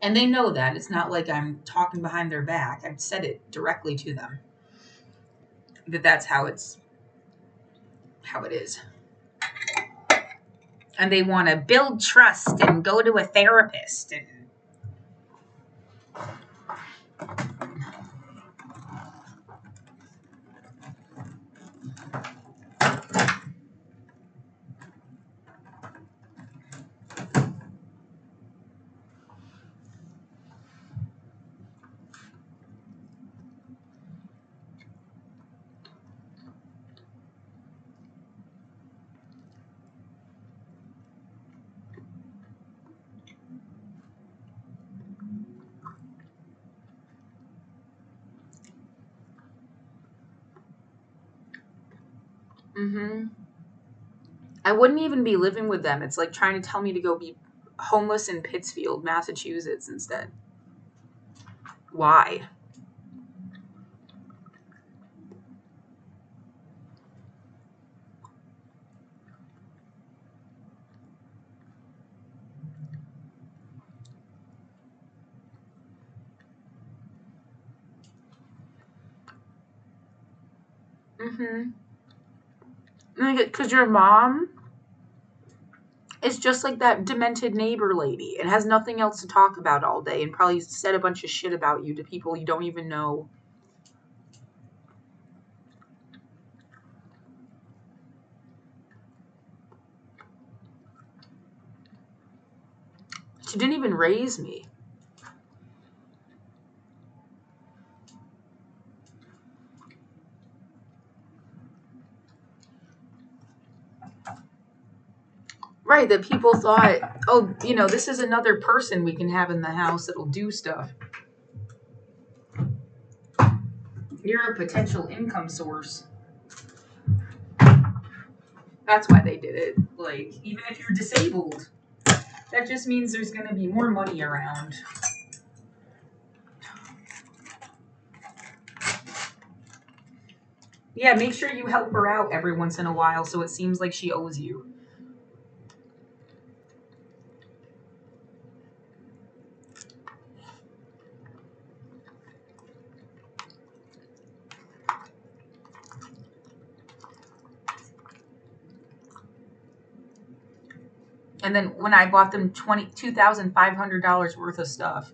And they know that. It's not like I'm talking behind their back. I've said it directly to them. That's how it is. And they want to build trust and go to a therapist and I wouldn't even be living with them. It's like trying to tell me to go be homeless in Pittsfield, Massachusetts instead. Why? Because your mom is just like that demented neighbor lady and has nothing else to talk about all day and probably said a bunch of shit about you to people you don't even know. She didn't even raise me. Right, that people thought, oh, this is another person we can have in the house that'll do stuff. You're a potential income source. That's why they did it. Like, even if you're disabled, that just means there's going to be more money around. Yeah, make sure you help her out every once in a while so it seems like she owes you. And then when I bought them $2,500 worth of stuff,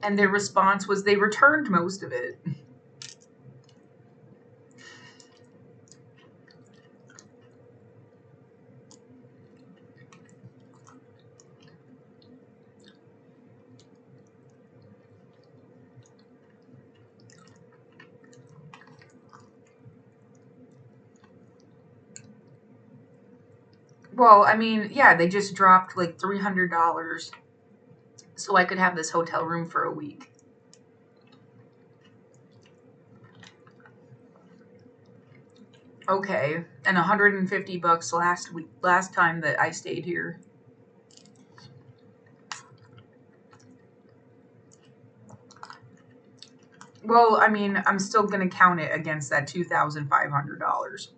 and their response was they returned most of it. Well, I mean, yeah, they just dropped like $300 so I could have this hotel room for a week. Okay, and $150 last time that I stayed here. Well, I mean, I'm still gonna count it against that $2,500.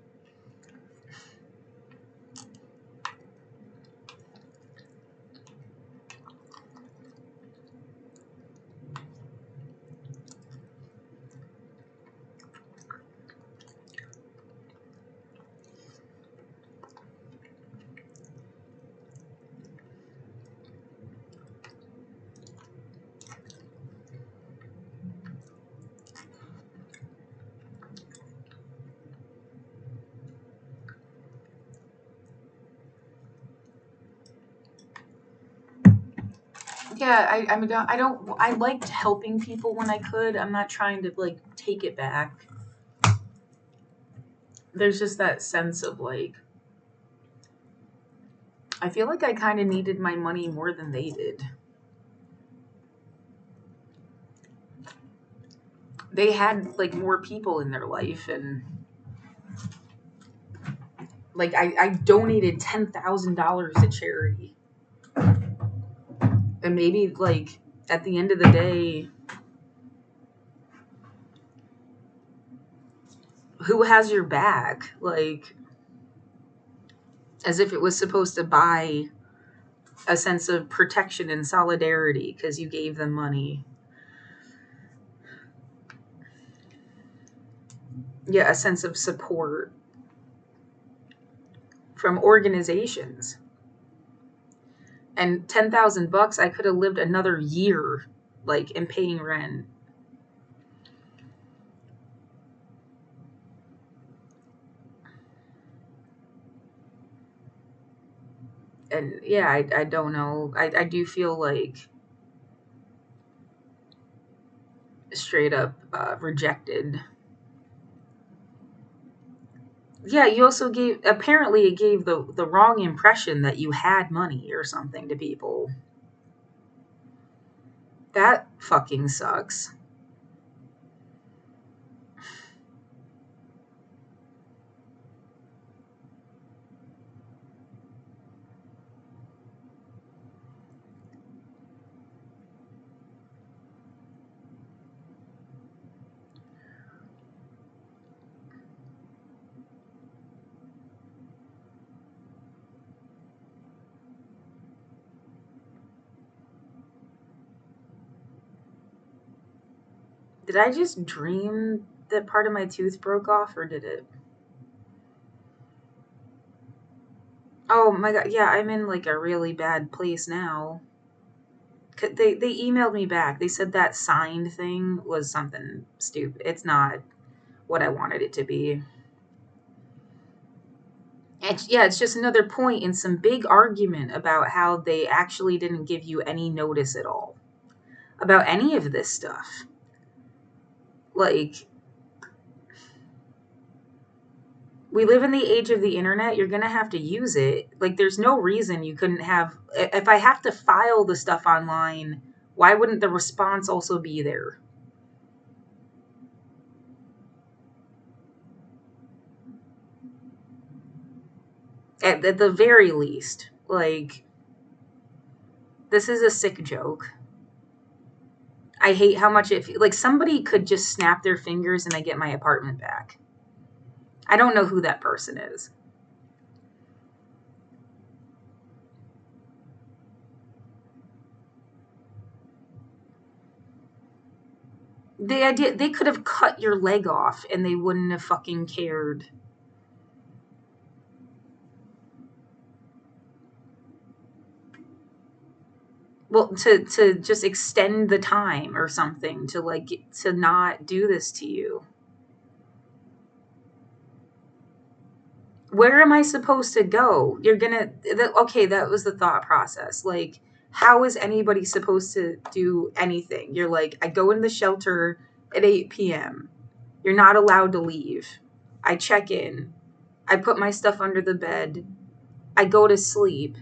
Yeah, I mean, I liked helping people when I could. I'm not trying to like take it back. There's just that sense of like, I feel like I kind of needed my money more than they did. They had like more people in their life, and like I donated $10,000 to charity, and maybe like at the end of the day, who has your back? Like, as if it was supposed to buy a sense of protection and solidarity because you gave them money. Yeah, a sense of support from organizations. And $10,000, I could have lived another year, like in paying rent. And yeah, I don't know. I do feel like straight up rejected. Yeah, you also gave, apparently it gave the wrong impression that you had money or something to people. That fucking sucks. Did I just dream that part of my tooth broke off, or did it? Oh my god, yeah, I'm in like a really bad place now. They emailed me back. They said that signed thing was something stupid. It's not what I wanted it to be. Yeah, it's just another point in some big argument about how they actually didn't give you any notice at all about any of this stuff. Like, we live in the age of the internet. You're gonna have to use it. Like, there's no reason you couldn't have. If I have to file the stuff online, why wouldn't the response also be there? At the very least, like, this is a sick joke. I hate how much it like somebody could just snap their fingers and I get my apartment back. I don't know who that person is. The idea they could have cut your leg off and they wouldn't have fucking cared. Well, to just extend the time or something to like to not do this to you. Where am I supposed to go? You're gonna okay, that was the thought process. Like, how is anybody supposed to do anything? You're like, I go in the shelter at 8 p.m. You're not allowed to leave. I check in. I put my stuff under the bed. I go to sleep.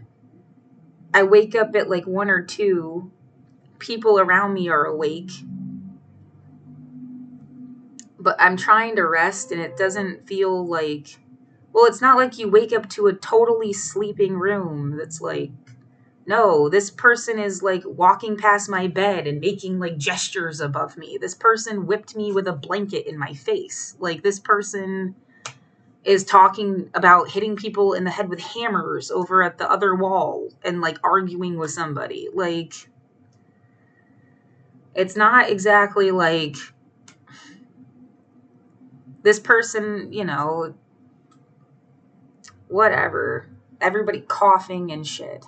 I wake up at like 1 or 2. People around me are awake. But I'm trying to rest and it doesn't feel like, well, it's not like you wake up to a totally sleeping room that's like, no, this person is like walking past my bed and making like gestures above me. This person whipped me with a blanket in my face. Like, this person is talking about hitting people in the head with hammers over at the other wall and like arguing with somebody. Like, it's not exactly like this person, whatever. Everybody coughing and shit.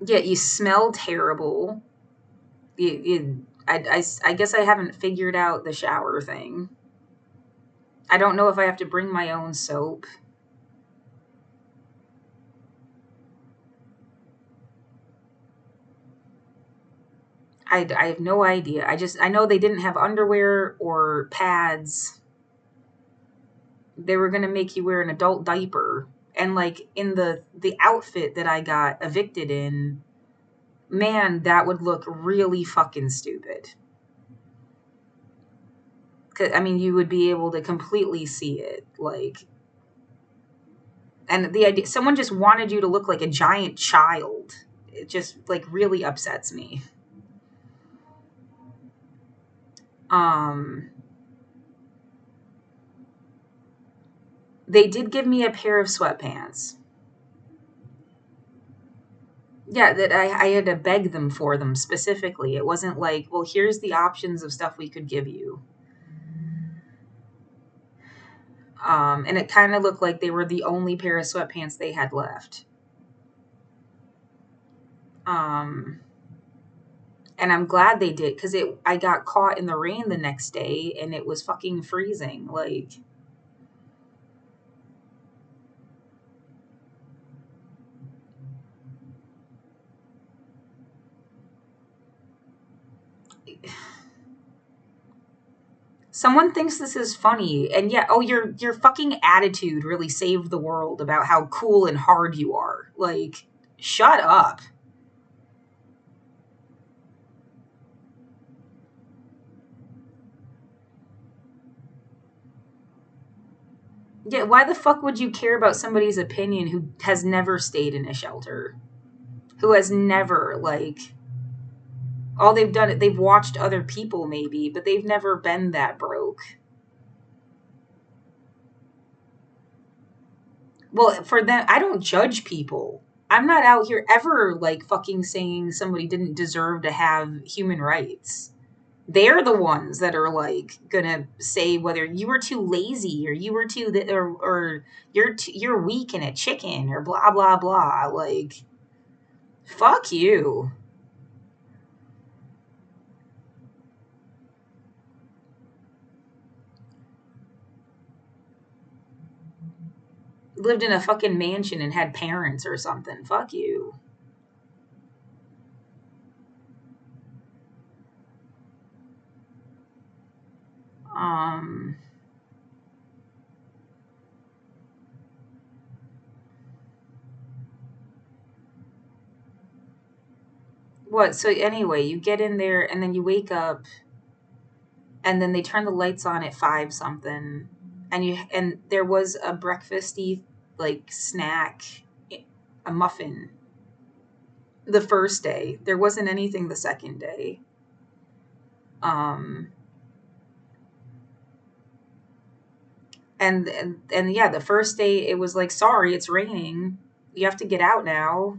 Yeah, you smell terrible. I guess I haven't figured out the shower thing. I don't know if I have to bring my own soap. I have no idea. I know they didn't have underwear or pads. They were going to make you wear an adult diaper. And like in the outfit that I got evicted in, man, that would look really fucking stupid. 'Cause, I mean, you would be able to completely see it, like, and the idea someone just wanted you to look like a giant child. It just like really upsets me. Um, they did give me a pair of sweatpants. Yeah, that I had to beg them for them specifically. It wasn't like, well, here's the options of stuff we could give you. And it kind of looked like they were the only pair of sweatpants they had left. And I'm glad they did, because I got caught in the rain the next day and it was fucking freezing. Like, someone thinks this is funny, and yeah, oh, your fucking attitude really saved the world about how cool and hard you are. Like, shut up. Yeah, why the fuck would you care about somebody's opinion who has never stayed in a shelter? Who has never, like, all they've done, they've watched other people maybe, but they've never been that broke. Well, for them, I don't judge people. I'm not out here ever, like, fucking saying somebody didn't deserve to have human rights. They're the ones that are like gonna say whether you were too lazy or you were too or you're weak and a chicken or blah blah blah. Like, fuck you. Lived in a fucking mansion and had parents or something. Fuck you. Um what, so anyway, you get in there and then you wake up and then they turn the lights on at 5 something, and there was a breakfasty like snack, a muffin, the first day. There wasn't anything the second day. Um and yeah, the first day it was like, sorry, it's raining. You have to get out now.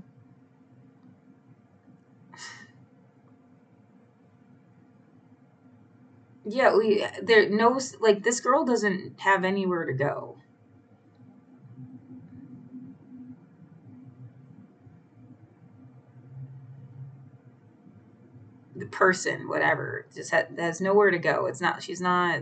Yeah, there no, like, this girl doesn't have anywhere to go. The person, whatever, just has nowhere to go. It's not, she's not.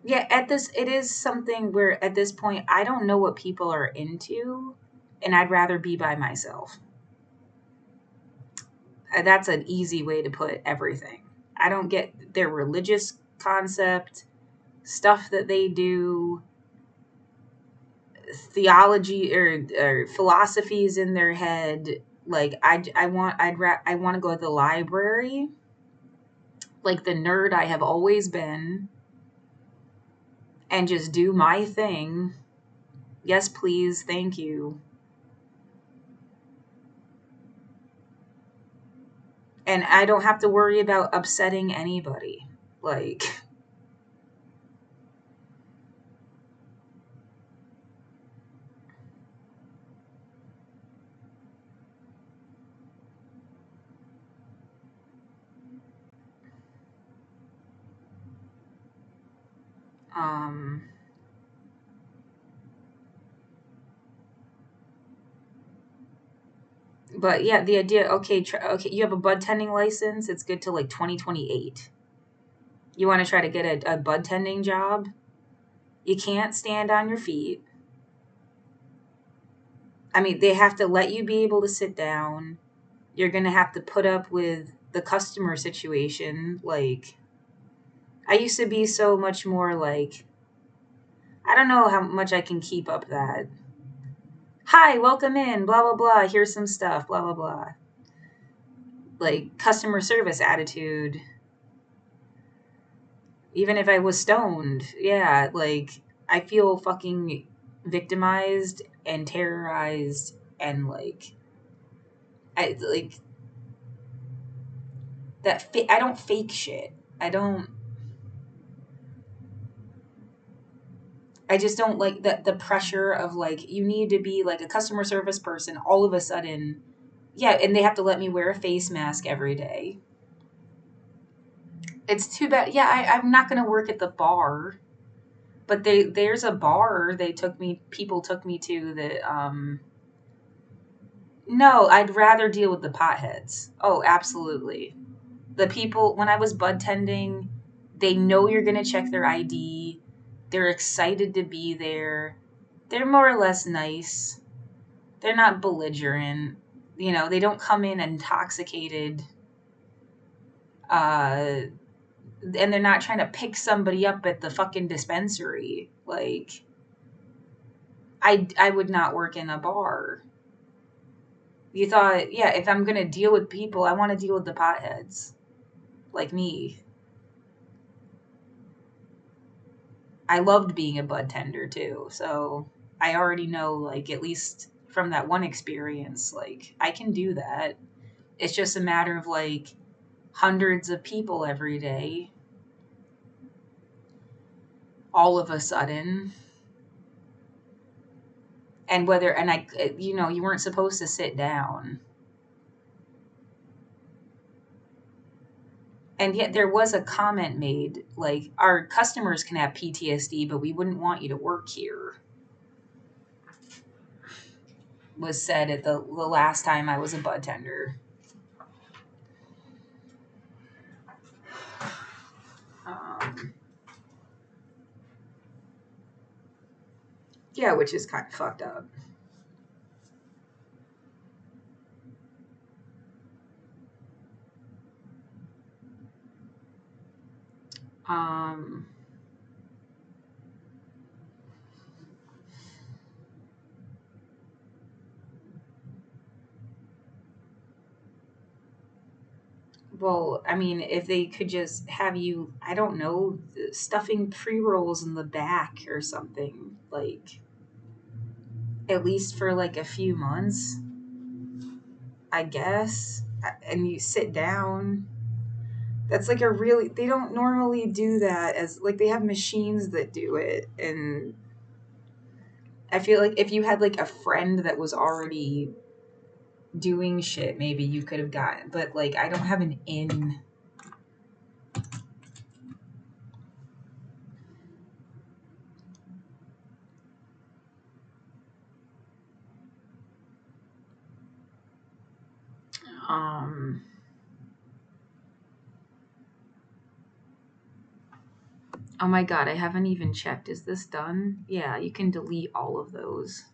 Yeah, it is something where at this point I don't know what people are into, and I'd rather be by myself. That's an easy way to put everything. I don't get their religious concept, stuff that they do, theology or philosophies in their head. Like, I want to go to the library, like the nerd I have always been, and just do my thing. Yes, please, thank you. And I don't have to worry about upsetting anybody. Like, um, but yeah, the idea, okay, okay, you have a bud tending license, it's good till like 2028. You want to try to get a bud tending job? You can't stand on your feet. I mean, they have to let you be able to sit down. You're going to have to put up with the customer situation. Like, I used to be so much more like, I don't know how much I can keep up that. Hi, welcome in, blah, blah, blah. Here's some stuff, blah, blah, blah. Like, customer service attitude. Even if I was stoned, yeah, like, I feel fucking victimized and terrorized and like, I like that. I don't fake shit. I just don't like the pressure of like, you need to be like a customer service person all of a sudden. Yeah, and they have to let me wear a face mask every day. It's too bad. Yeah, I'm not going to work at the bar, but there's a bar people took me to that, no, I'd rather deal with the potheads. Oh, absolutely. The people, when I was bud tending, they know you're going to check their ID. They're excited to be there. They're more or less nice. They're not belligerent. You know, they don't come in intoxicated. And they're not trying to pick somebody up at the fucking dispensary. Like, I would not work in a bar. You thought, yeah, if I'm going to deal with people, I want to deal with the potheads. Like me. I loved being a bud tender too. So I already know, like, at least from that one experience, like, I can do that. It's just a matter of like hundreds of people every day. All of a sudden. And you weren't supposed to sit down. And yet there was a comment made, like, our customers can have PTSD, but we wouldn't want you to work here. Was said at the last time I was a bud tender. Yeah, which is kind of fucked up. Well, I mean, if they could just have you, I don't know, stuffing pre-rolls in the back or something, like, at least for like a few months, I guess, and you sit down. That's like they don't normally do that, as like, they have machines that do it. And I feel like if you had like a friend that was already doing shit, maybe you could have gotten, but like, I don't have an in. Oh my god, I haven't even checked. Is this done? Yeah, you can delete all of those.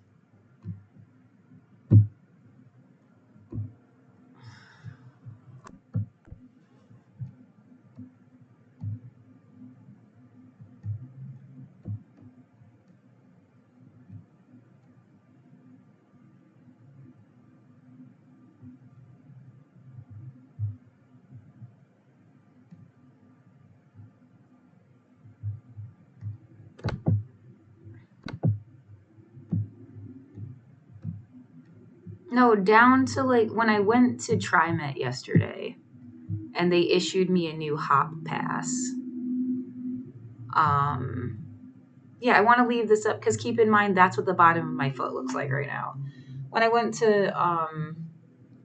No, down to like when I went to TriMet yesterday and they issued me a new hop pass. Yeah, I want to leave this up because keep in mind that's what the bottom of my foot looks like right now. When I went to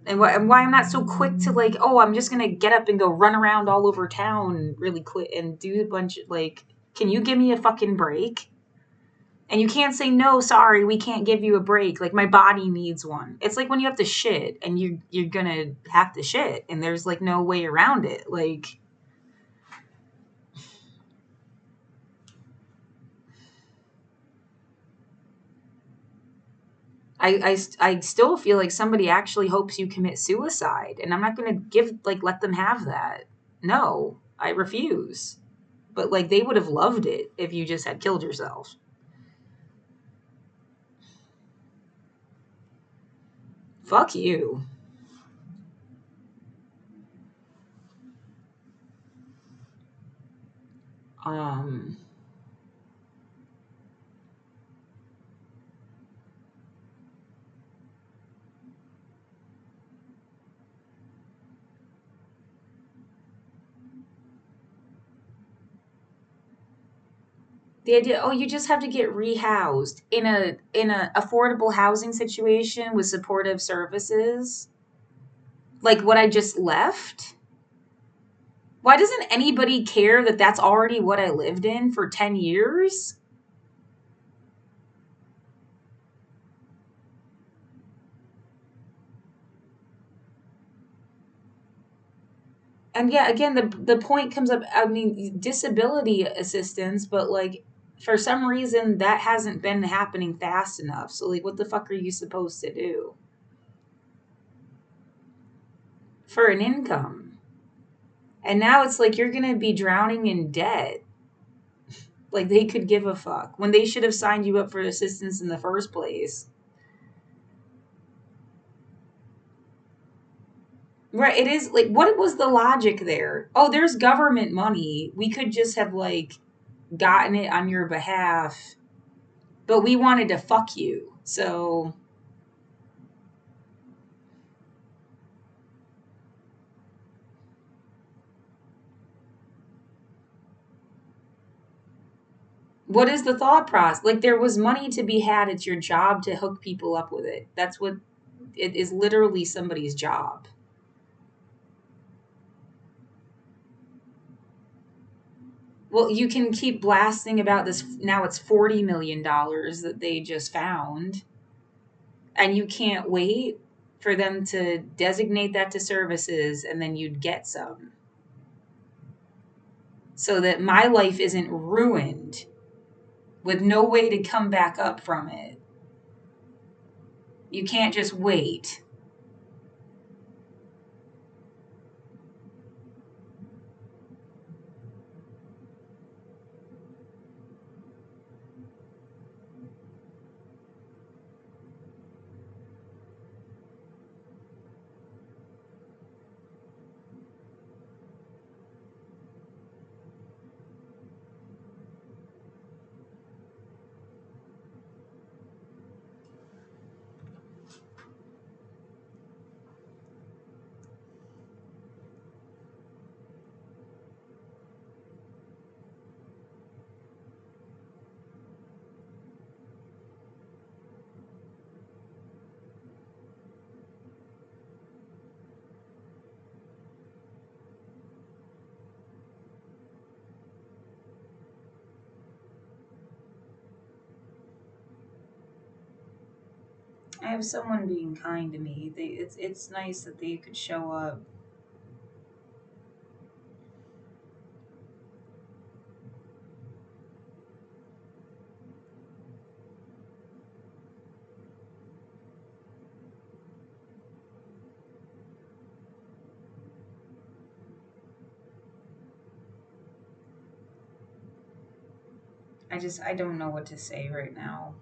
and why I'm not so quick to like, oh, I'm just gonna get up and go run around all over town really quick and do a bunch of like, can you give me a fucking break? And you can't say, no, sorry, we can't give you a break. Like, my body needs one. It's like when you have to shit and you're gonna have to shit and there's like no way around it. Like, I still feel like somebody actually hopes you commit suicide, and I'm not going to let them have that. No, I refuse. But like they would have loved it if you just had killed yourself. Fuck you. Um the idea, oh, you just have to get rehoused in a affordable housing situation with supportive services, like what I just left. Why doesn't anybody care that that's already what I lived in for 10 years? And yeah, again, the point comes up, I mean, disability assistance, but like for some reason that hasn't been happening fast enough. So like what the fuck are you supposed to do for an income? And now it's like you're going to be drowning in debt. Like they could give a fuck when they should have signed you up for assistance in the first place. Right, it is like what was the logic there? Oh, there's government money. We could just have like gotten it on your behalf, but we wanted to fuck you. So what is the thought process? Like there was money to be had. It's your job to hook people up with it. That's what it is, literally somebody's job. Well, you can keep blasting about this. Now it's $40 million that they just found. And you can't wait for them to designate that to services and then you'd get some. So that my life isn't ruined with no way to come back up from it. You can't just wait. I have someone being kind to me. It's nice that they could show up. I don't know what to say right now.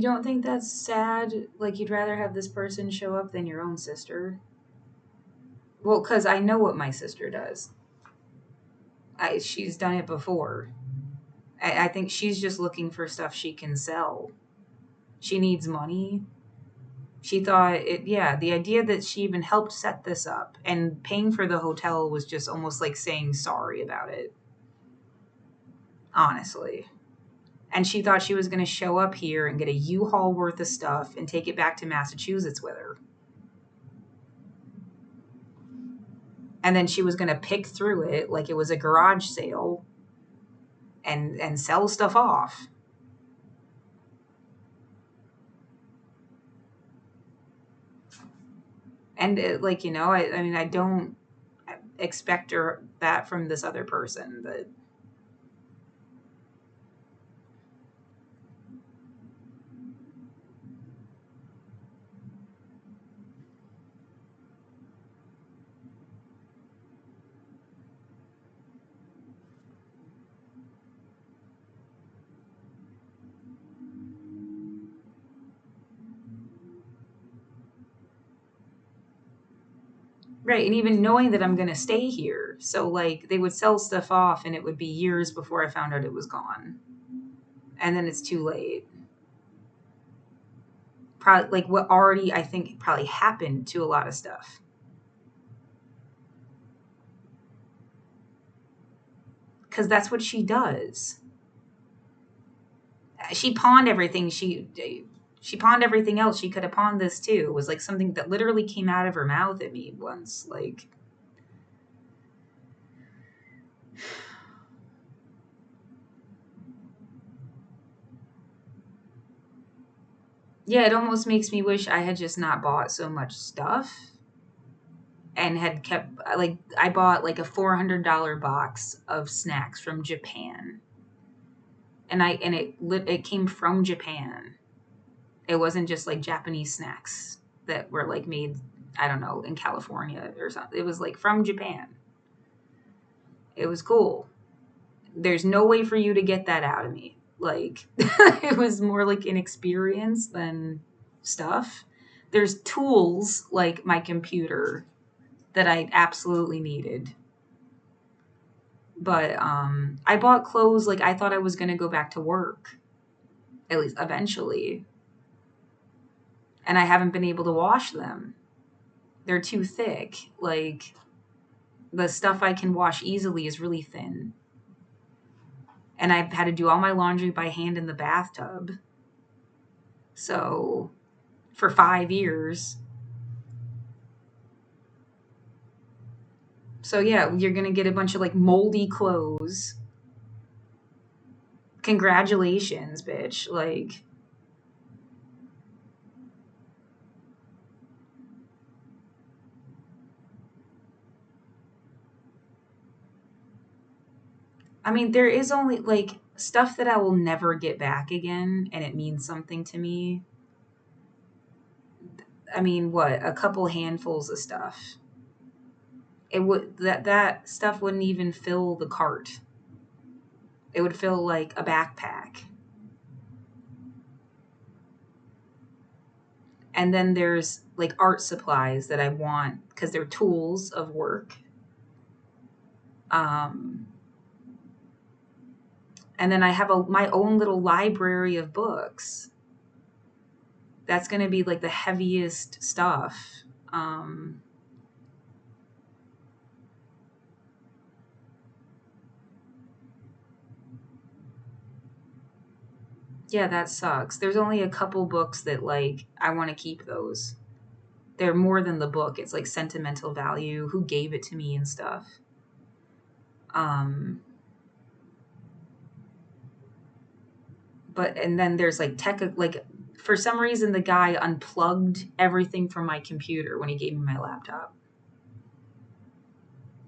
You don't think that's sad? Like you'd rather have this person show up than your own sister? Well, because I know what my sister does. She's done it before. I think she's just looking for stuff she can sell. She needs money. She thought it, yeah, the idea that she even helped set this up and paying for the hotel was just almost like saying sorry about it. Honestly. And she thought she was going to show up here and get a U-Haul worth of stuff and take it back to Massachusetts with her. And then she was going to pick through it like it was a garage sale and sell stuff off. And like, you know, I mean, I don't expect her that from this other person, but right. And even knowing that I'm going to stay here. So like they would sell stuff off and it would be years before I found out it was gone. And then it's too late. Probably like what already I think probably happened to a lot of stuff. Because that's what she does. She pawned everything. She pawned everything else. She could have pawned this too. It was like something that literally came out of her mouth at me once. Like, yeah, it almost makes me wish I had just not bought so much stuff and had kept, like, I bought like a $400 box of snacks from Japan. And it came from Japan. It wasn't just like Japanese snacks that were like made, I don't know, in California or something. It was like from Japan. It was cool. There's no way for you to get that out of me. Like, it was more like an experience than stuff. There's tools like my computer that I absolutely needed. But I bought clothes like I thought I was going to go back to work, at least eventually. And I haven't been able to wash them. They're too thick. Like, the stuff I can wash easily is really thin. And I've had to do all my laundry by hand in the bathtub. So, for 5 years. So, yeah, you're going to get a bunch of, like, moldy clothes. Congratulations, bitch. Like, I mean, there is only, like, stuff that I will never get back again, and it means something to me. I mean, what? A couple handfuls of stuff. It would that stuff wouldn't even fill the cart. It would fill like a backpack. And then there's like art supplies that I want because they're tools of work. And then I have my own little library of books. That's going to be like the heaviest stuff. Yeah, that sucks. There's only a couple books that like I want to keep those. They're more than the book. It's like sentimental value, who gave it to me and stuff. But and then there's like like for some reason the guy unplugged everything from my computer when he gave me my laptop.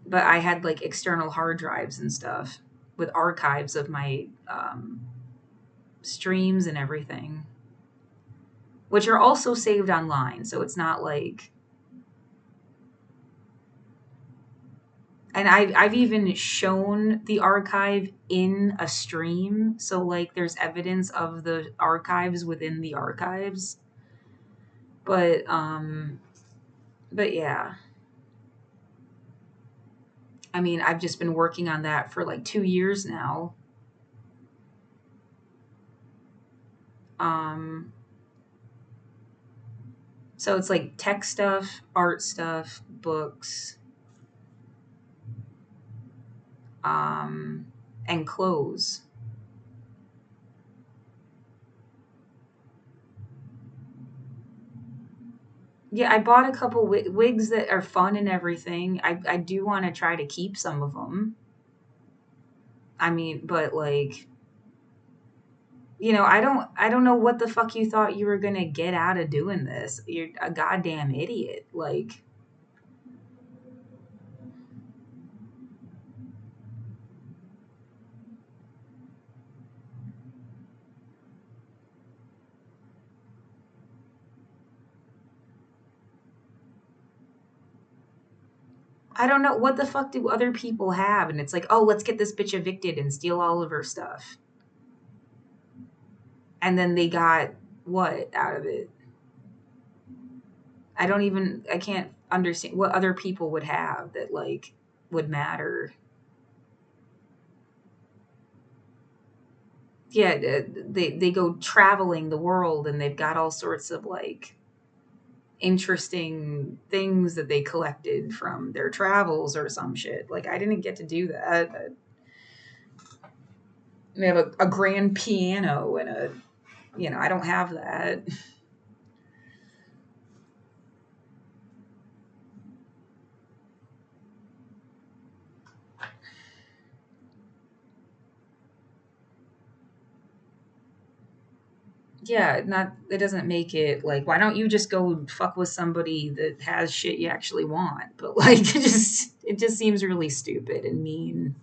But I had like external hard drives and stuff with archives of my streams and everything, which are also saved online. So it's not like, and I've even shown the archive in a stream. So like there's evidence of the archives within the archives. But yeah. I mean, I've just been working on that for like 2 years now. So it's like tech stuff, art stuff, books, and clothes. Yeah, I bought a couple wigs that are fun and everything. I do want to try to keep some of them. I mean, but like, I don't know what the fuck you thought you were gonna get out of doing this. You're a goddamn idiot. Like, I don't know what the fuck do other people have, and it's like, oh, let's get this bitch evicted and steal all of her stuff, and then they got what out of it? I can't understand what other people would have that like would matter. Yeah, they go traveling the world and they've got all sorts of like interesting things that they collected from their travels or some shit. Like I didn't get to do that. They have a grand piano and I don't have that. Yeah, not it doesn't make it like why don't you just go fuck with somebody that has shit you actually want? But like it just seems really stupid and mean.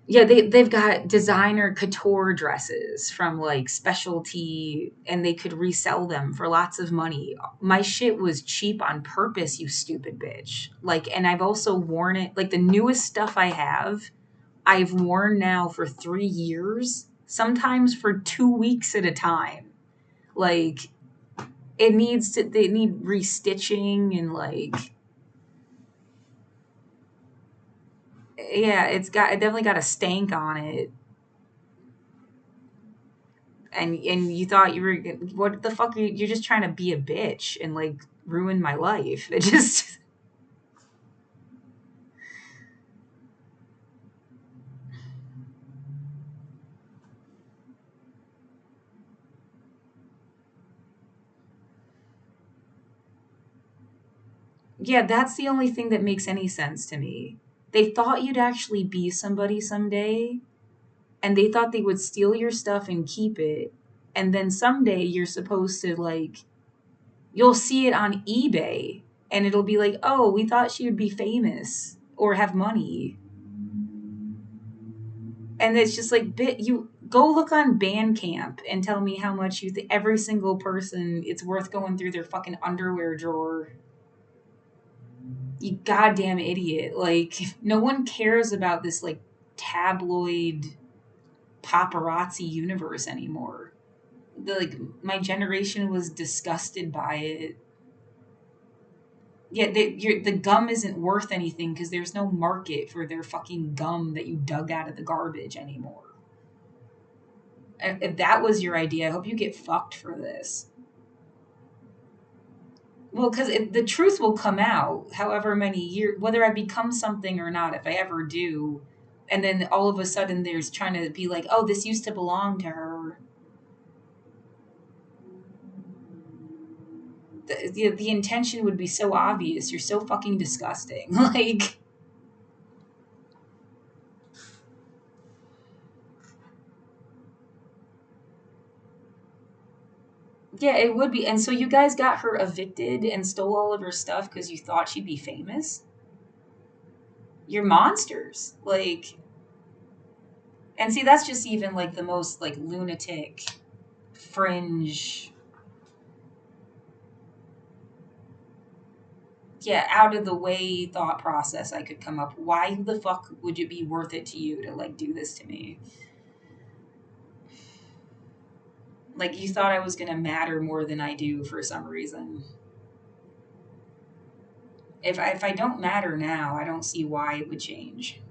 Yeah, they've got designer couture dresses from like specialty and they could resell them for lots of money. My shit was cheap on purpose, you stupid bitch. Like and I've also worn it like the newest stuff I've worn now for 3 years, sometimes for 2 weeks at a time. Like they need restitching and like yeah, it definitely got a stank on it. And you thought you were what the fuck you're just trying to be a bitch and like ruin my life. It just yeah, that's the only thing that makes any sense to me. They thought you'd actually be somebody someday and they thought they would steal your stuff and keep it. And then someday you're supposed to like you'll see it on eBay and it'll be like, "Oh, we thought she would be famous or have money." And it's just like you go look on Bandcamp and tell me how much you think every single person it's worth going through their fucking underwear drawer. You goddamn idiot. Like no one cares about this like tabloid paparazzi universe anymore. Like my generation was disgusted by it. Yeah, the gum isn't worth anything because there's no market for their fucking gum that you dug out of the garbage anymore. If that was your idea, I hope you get fucked for this. Well, because the truth will come out however many years, whether I become something or not, if I ever do. And then all of a sudden there's trying to be like, oh, this used to belong to her. The intention would be so obvious. You're so fucking disgusting. Like, yeah, it would be. And so you guys got her evicted and stole all of her stuff because you thought she'd be famous? You're monsters. Like, and see, that's just even like the most like lunatic fringe, yeah, out of the way thought process I could come up. Why the fuck would it be worth it to you to like do this to me? Like you thought I was gonna matter more than I do for some reason. If I don't matter now, I don't see why it would change.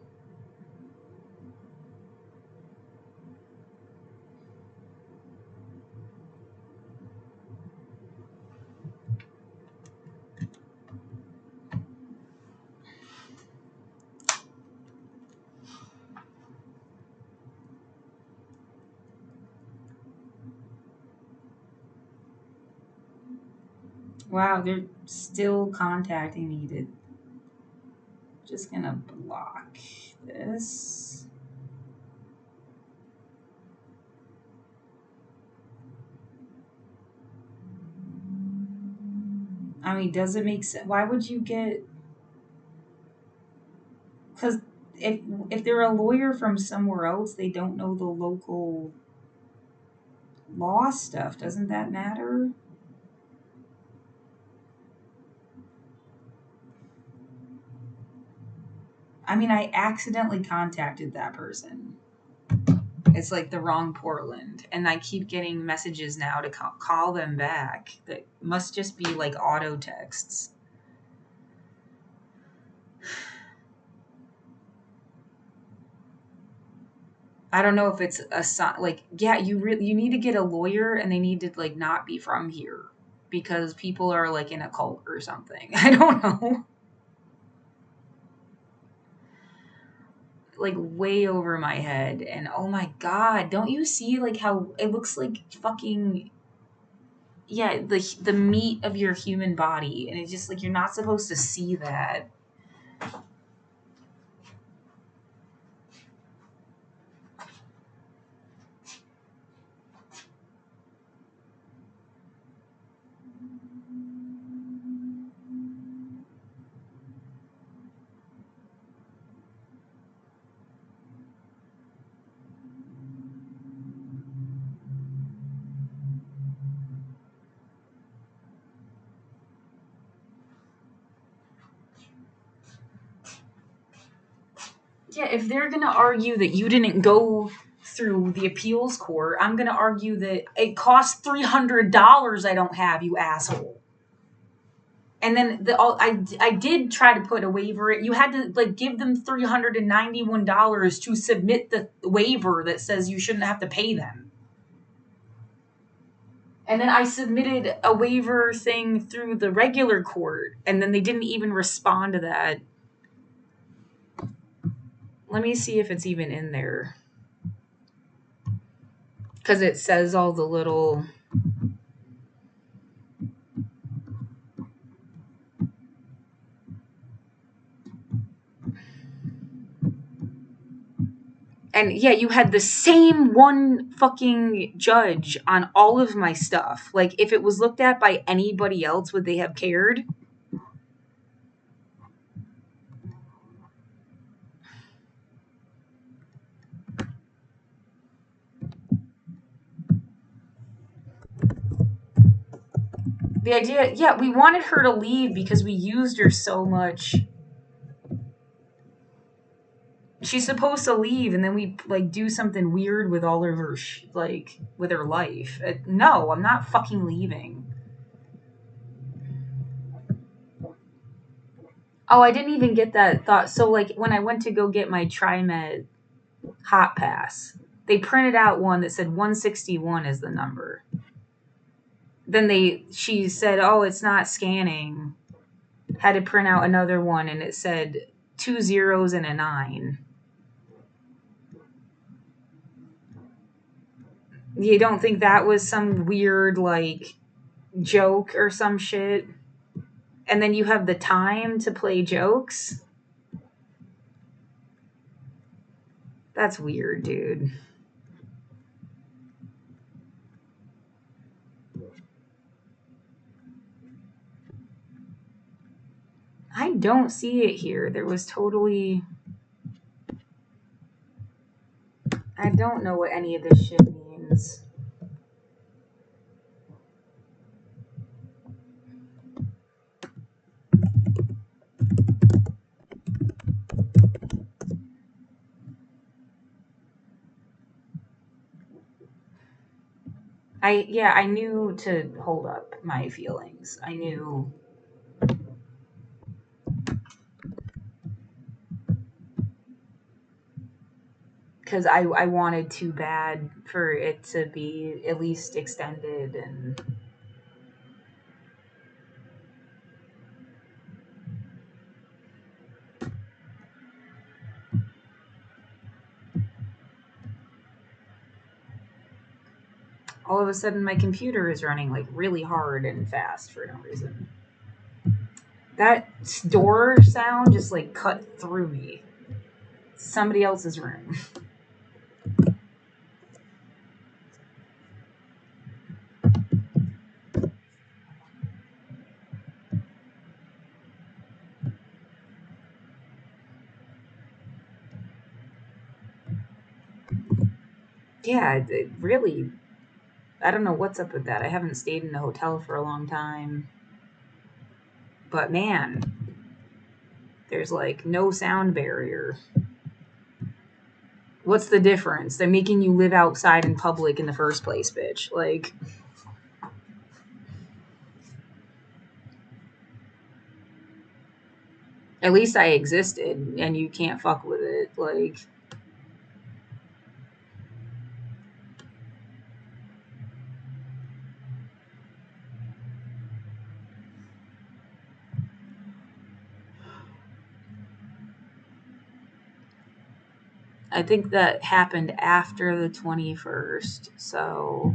Wow, they're still contacting me to. Just gonna block this. I mean, does it make sense? Why would you get? Because if they're a lawyer from somewhere else, they don't know the local law stuff. Doesn't that matter? I mean, I accidentally contacted that person. It's like the wrong Portland. And I keep getting messages now to call them back that must just be like auto texts. I don't know if it's a sign. Like, yeah, you need to get a lawyer, and they need to like not be from here because people are like in a cult or something. I don't know. Like way over my head, and oh my god, don't you see like how it looks like fucking yeah, the meat of your human body, and it's just like you're not supposed to see that. Yeah, if they're gonna argue that you didn't go through the appeals court, I'm gonna argue that it costs $300 I don't have, you asshole. And then I did try to put a waiver. You had to like give them $391 to submit the waiver that says you shouldn't have to pay them. And then I submitted a waiver thing through the regular court, and then they didn't even respond to that. Let me see if it's even in there. Because it says all the little. And yeah, you had the same one fucking judge on all of my stuff. Like, if it was looked at by anybody else, would they have cared? The idea, yeah, we wanted her to leave because we used her so much. She's supposed to leave, and then we like do something weird with all of her, like with her life. No, I'm not fucking leaving. Oh, I didn't even get that thought. So, like, when I went to go get my TriMed hot pass, they printed out one that said 161 is the number. Then she said, "Oh, it's not scanning." Had to print out another one, and it said 2 zeros and a 9. You don't think that was some weird like joke or some shit? And then you have the time to play jokes? That's weird, dude. I don't see it here. There was totally. I don't know what any of this shit means. I knew to hold up my feelings. I knew. Because I wanted too bad for it to be at least extended, and all of a sudden my computer is running like really hard and fast for no reason. That door sound just like cut through me. Somebody else's room. Yeah, it really, I don't know what's up with that. I haven't stayed in a hotel for a long time. But man, there's like no sound barrier. What's the difference? They're making you live outside in public in the first place, bitch. Like, at least I existed and you can't fuck with it. Like, I think that happened after the 21st, so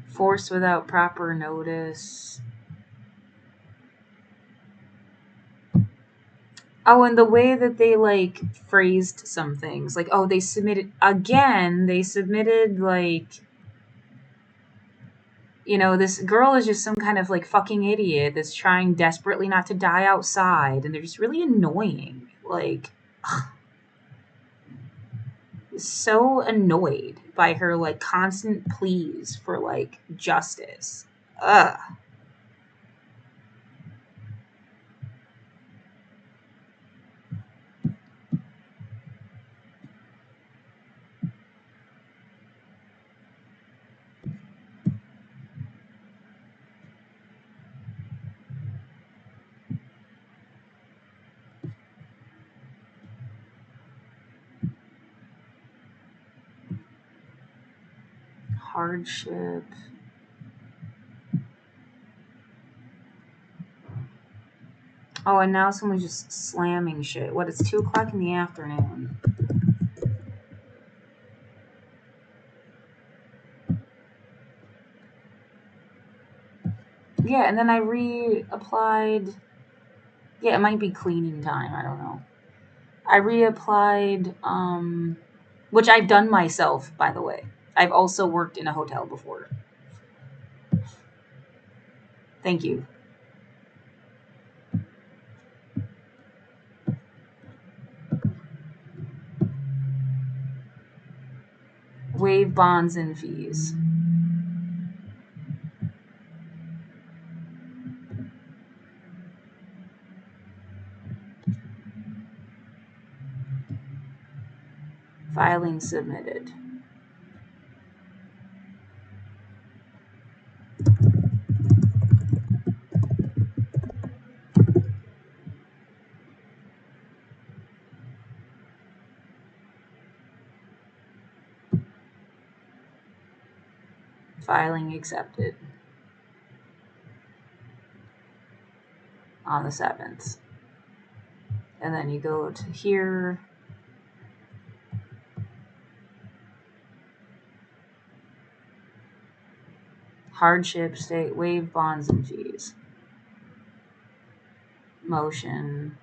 force without proper notice. Oh, and the way that they like phrased some things, like, oh, they submitted like, you know, this girl is just some kind of like fucking idiot that's trying desperately not to die outside, and they're just really annoying. Like, so annoyed by her like constant pleas for like justice. Ugh. Hardship. Oh, and now someone's just slamming shit. What? It's 2:00 in the afternoon. Yeah, and then I reapplied. Yeah, it might be cleaning time. I don't know. I reapplied, which I've done myself, by the way. I've also worked in a hotel before. Thank you. Waive bonds and fees. Filing submitted. Filing accepted. On the 7th. And then you go to here. Hardship state, waive bonds and fees. Motion.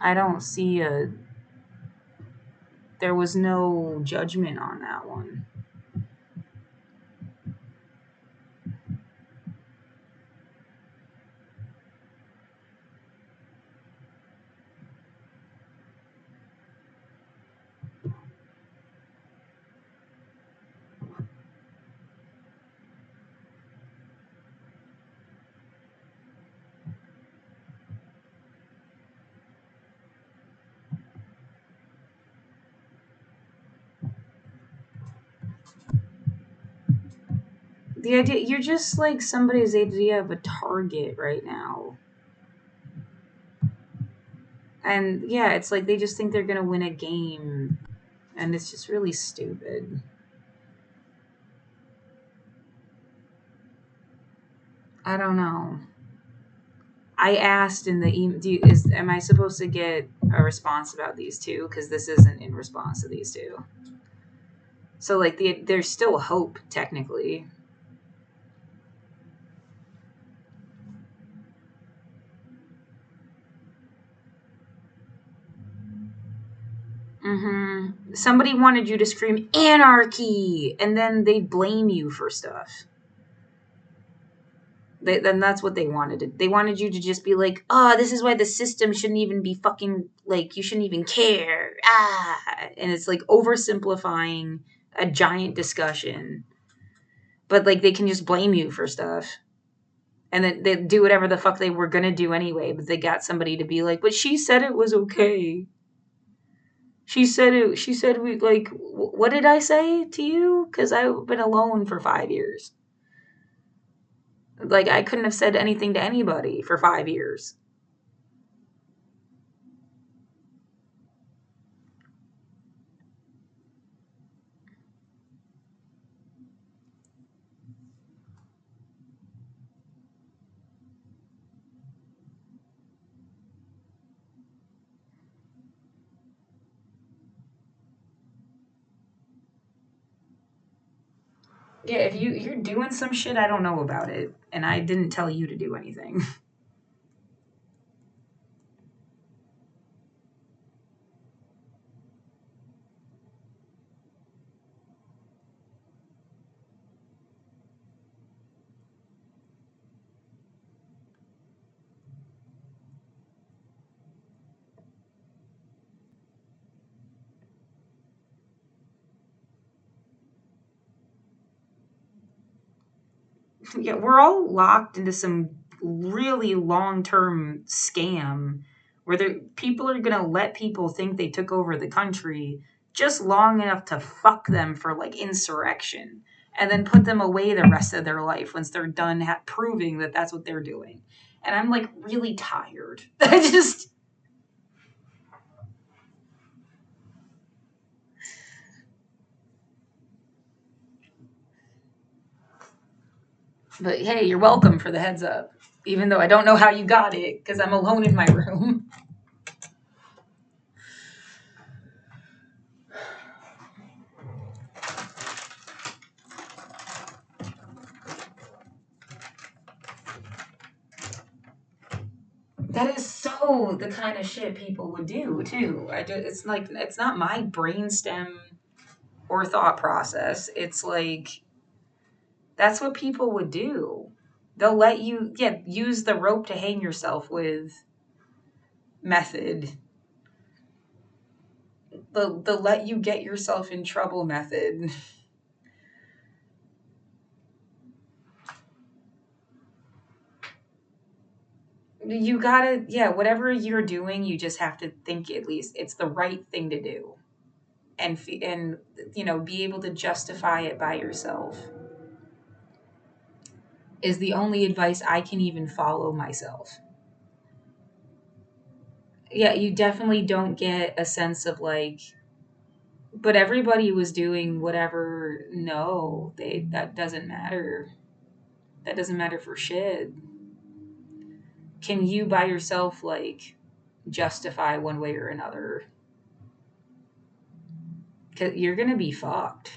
I don't see there was no judgment on that one. The idea, you're just like somebody's idea of a target right now. And yeah, it's like they just think they're gonna win a game, and it's just really stupid. I don't know. I asked in the email, am I supposed to get a response about these two? Because this isn't in response to these two. So like there's still hope technically. Somebody wanted you to scream anarchy, and then they blame you for stuff. Then that's what they wanted. They wanted you to just be like, oh, this is why the system shouldn't even be fucking, like, you shouldn't even care. And it's like oversimplifying a giant discussion. But like they can just blame you for stuff. And then they do whatever the fuck they were gonna do anyway, but they got somebody to be like, but she said it was okay. She said we, like, what did I say to you? Because I've been alone for 5 years. Like, I couldn't have said anything to anybody for 5 years. Yeah, if you're doing some shit, I don't know about it, and I didn't tell you to do anything. Yeah, we're all locked into some really long-term scam where people are gonna let people think they took over the country just long enough to fuck them for like insurrection, and then put them away the rest of their life once they're done proving that that's what they're doing. And I'm like really tired. I just. But hey, you're welcome for the heads up. Even though I don't know how you got it, because I'm alone in my room. That is so the kind of shit people would do too. It's like it's not my brainstem or thought process. It's like that's what people would do. They'll let you use the rope to hang yourself with method. The let you get yourself in trouble method. You gotta, whatever you're doing, you just have to think at least it's the right thing to do, and be able to justify it by yourself is the only advice I can even follow myself. Yeah, you definitely don't get a sense of like, but everybody was doing whatever. No, that doesn't matter. That doesn't matter for shit. Can you by yourself like justify one way or another? Because you're gonna be fucked.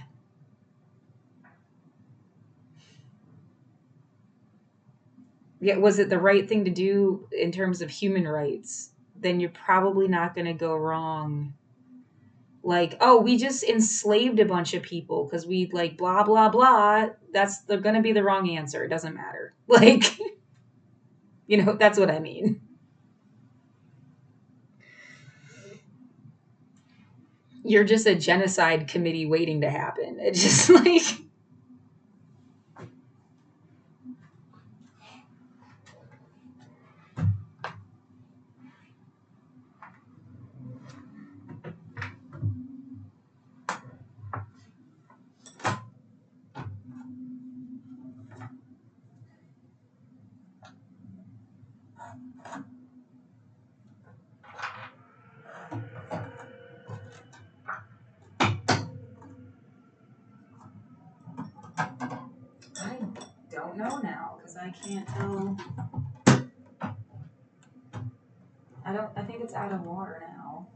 Yeah, was it the right thing to do in terms of human rights? Then you're probably not going to go wrong. Like, oh, we just enslaved a bunch of people because we like blah blah blah. That's going to be the wrong answer. It doesn't matter. Like, that's what I mean. You're just a genocide committee waiting to happen. It's just like. don't know now because I can't tell. I think it's out of water now.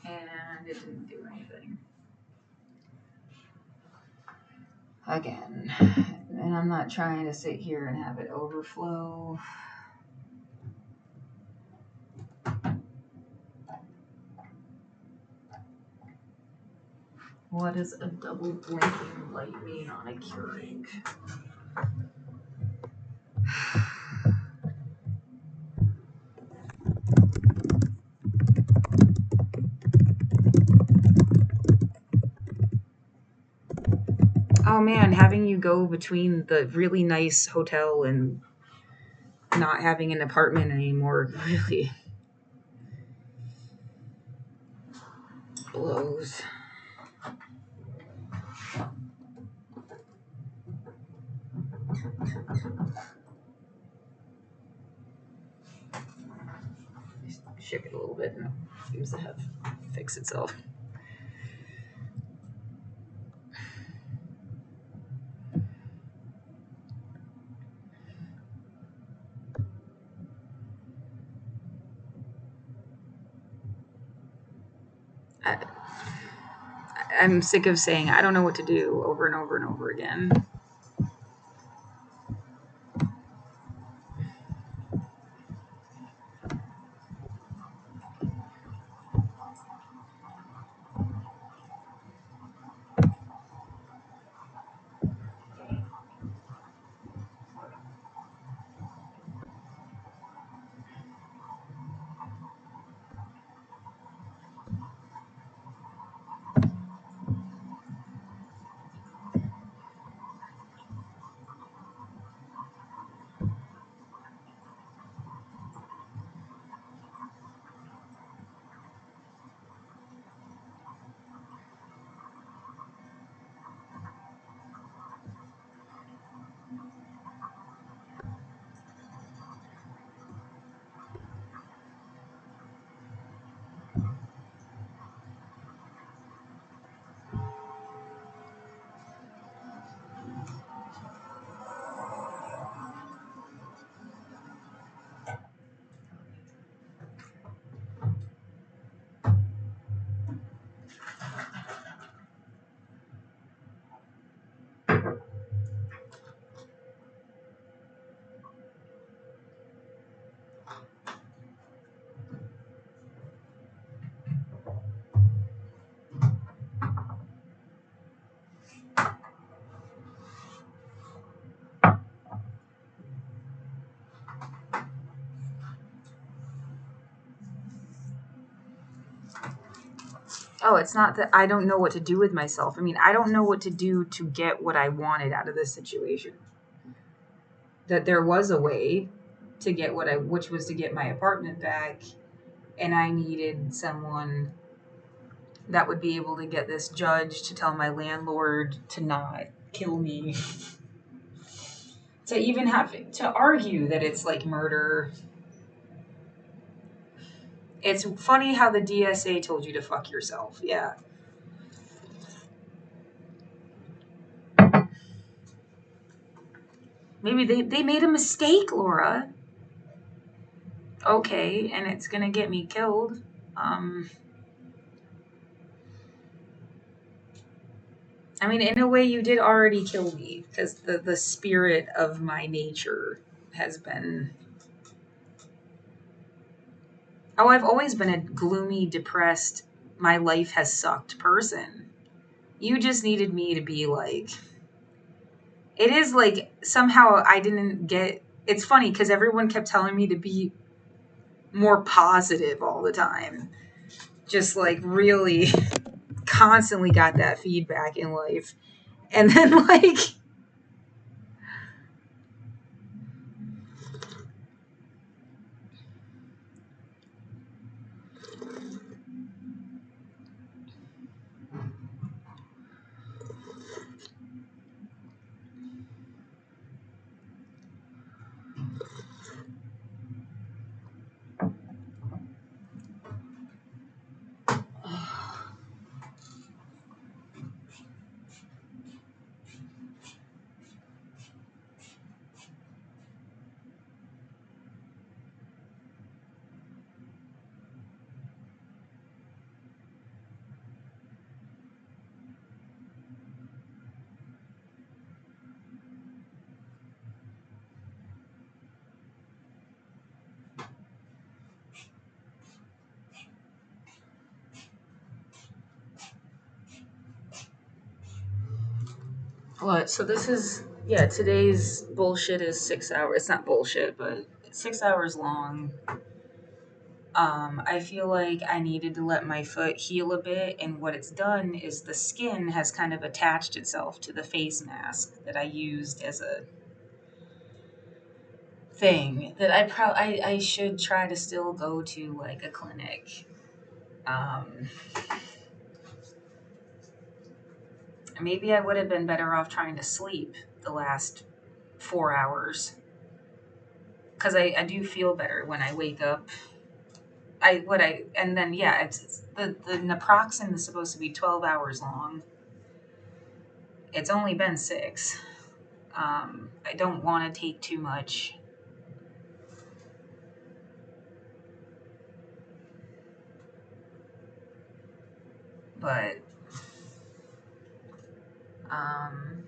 And it didn't do anything. Again. And I'm not trying to sit here and have it overflow. What does a double blinking light mean on a Keurig? Oh man, having you go between the really nice hotel and not having an apartment anymore really blows. Shake it a little bit and it seems to have fixed itself. I'm sick of saying I don't know what to do over and over and over again. Oh, it's not that I don't know what to do with myself. I mean, I don't know what to do to get what I wanted out of this situation. That there was a way to get which was to get my apartment back, and I needed someone that would be able to get this judge to tell my landlord to not kill me. To even have to argue that it's like murder. It's funny how the DSA told you to fuck yourself. Yeah. Maybe they made a mistake, Laura. Okay, and it's gonna get me killed. I mean, in a way, you did already kill me because the spirit of my nature has been. Oh, I've always been a gloomy, depressed, my life has sucked person. You just needed me to be like. It is like somehow I didn't get. It's funny because everyone kept telling me to be more positive all the time. Just like really constantly got that feedback in life. And then like. What? So this is today's bullshit is 6 hours. It's not bullshit, but 6 hours long. I feel like I needed to let my foot heal a bit, and what it's done is the skin has kind of attached itself to the face mask that I used as a thing that I should try to still go to like a clinic. Maybe I would have been better off trying to sleep the last 4 hours because I do feel better when I wake up. And then it's the naproxen is supposed to be 12 hours long. It's only been 6. I don't want to take too much. But um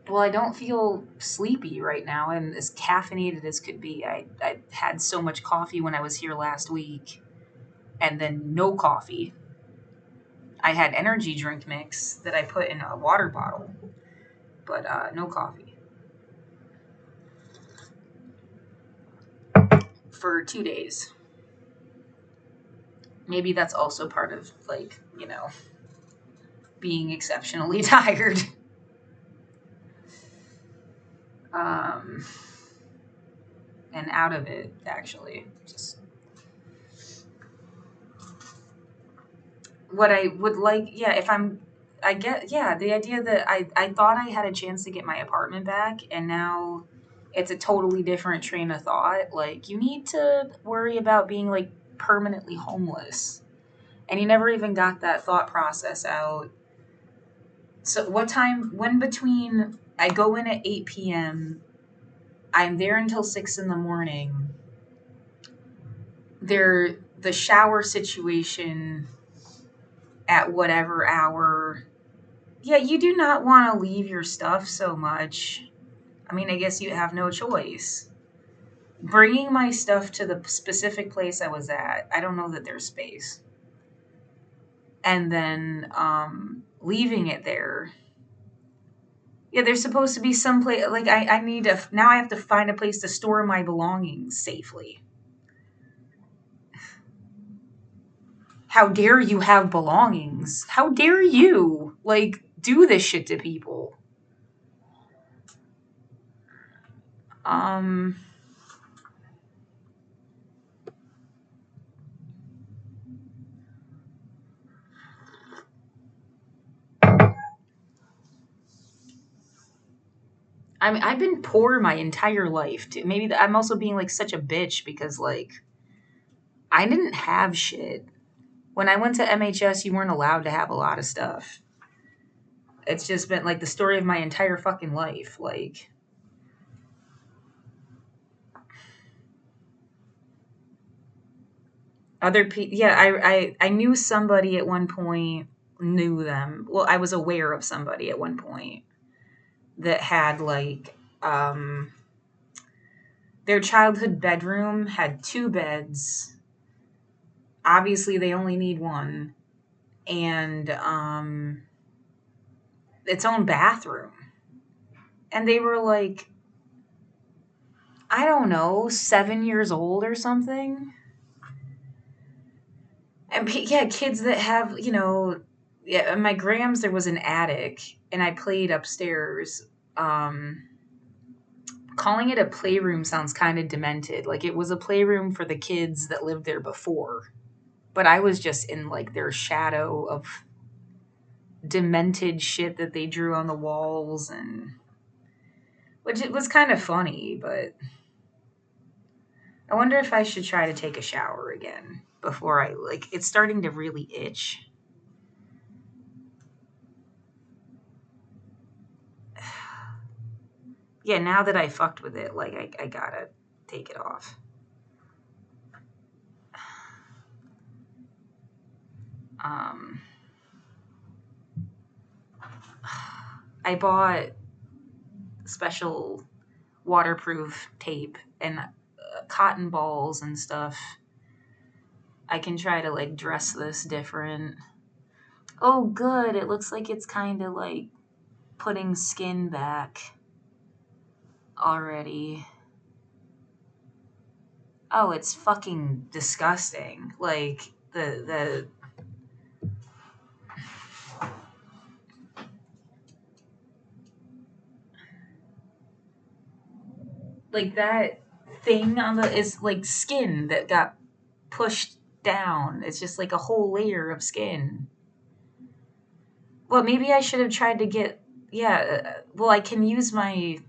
well, I don't feel sleepy right now. I'm as caffeinated as could be. I had so much coffee when I was here last week, and then no coffee. I had energy drink mix that I put in a water bottle, but no coffee for 2 days. Maybe that's also part of like being exceptionally tired. Um, and out of it actually. Just what I would like, if I get, the idea that I thought I had a chance to get my apartment back, and now it's a totally different train of thought. Like, you need to worry about being like permanently homeless. And you never even got that thought process out. So, when between I go in at 8 p.m., I'm there until 6 in the morning, the shower situation at whatever hour. Yeah, you do not want to leave your stuff so much. I mean, I guess you have no choice. Bringing my stuff to the specific place I was at, I don't know that there's space. And then leaving it there. Yeah, there's supposed to be some place, like I need to, now I have to find a place to store my belongings safely. How dare you have belongings? How dare you, like, do this shit to people? Um, I mean, I've been poor my entire life. Too. Maybe I'm also being like such a bitch because like I didn't have shit. When I went to MHS, you weren't allowed to have a lot of stuff. It's just been like the story of my entire fucking life. Like, other people, yeah, I knew somebody at one point, knew them. Well, I was aware of somebody at one point that had like, their childhood bedroom had 2 beds. Obviously, they only need one, and its own bathroom. And they were like, I don't know, 7 years old or something. And yeah, kids that have, yeah, my grams, there was an attic, and I played upstairs. Calling it a playroom sounds kind of demented. Like, it was a playroom for the kids that lived there before. But I was just in like their shadow of demented shit that they drew on the walls, and which it was kind of funny, but I wonder if I should try to take a shower again before I like it's starting to really itch. Yeah, now that I fucked with it, like I gotta take it off. I bought special waterproof tape and cotton balls and stuff. I can try to like dress this different. Oh, good. It looks like it's kind of like putting skin back already. Oh, it's fucking disgusting. Like the like that thing on the is like skin that got pushed down. It's just like a whole layer of skin. Well, maybe I should have tried to get yeah, well I can use my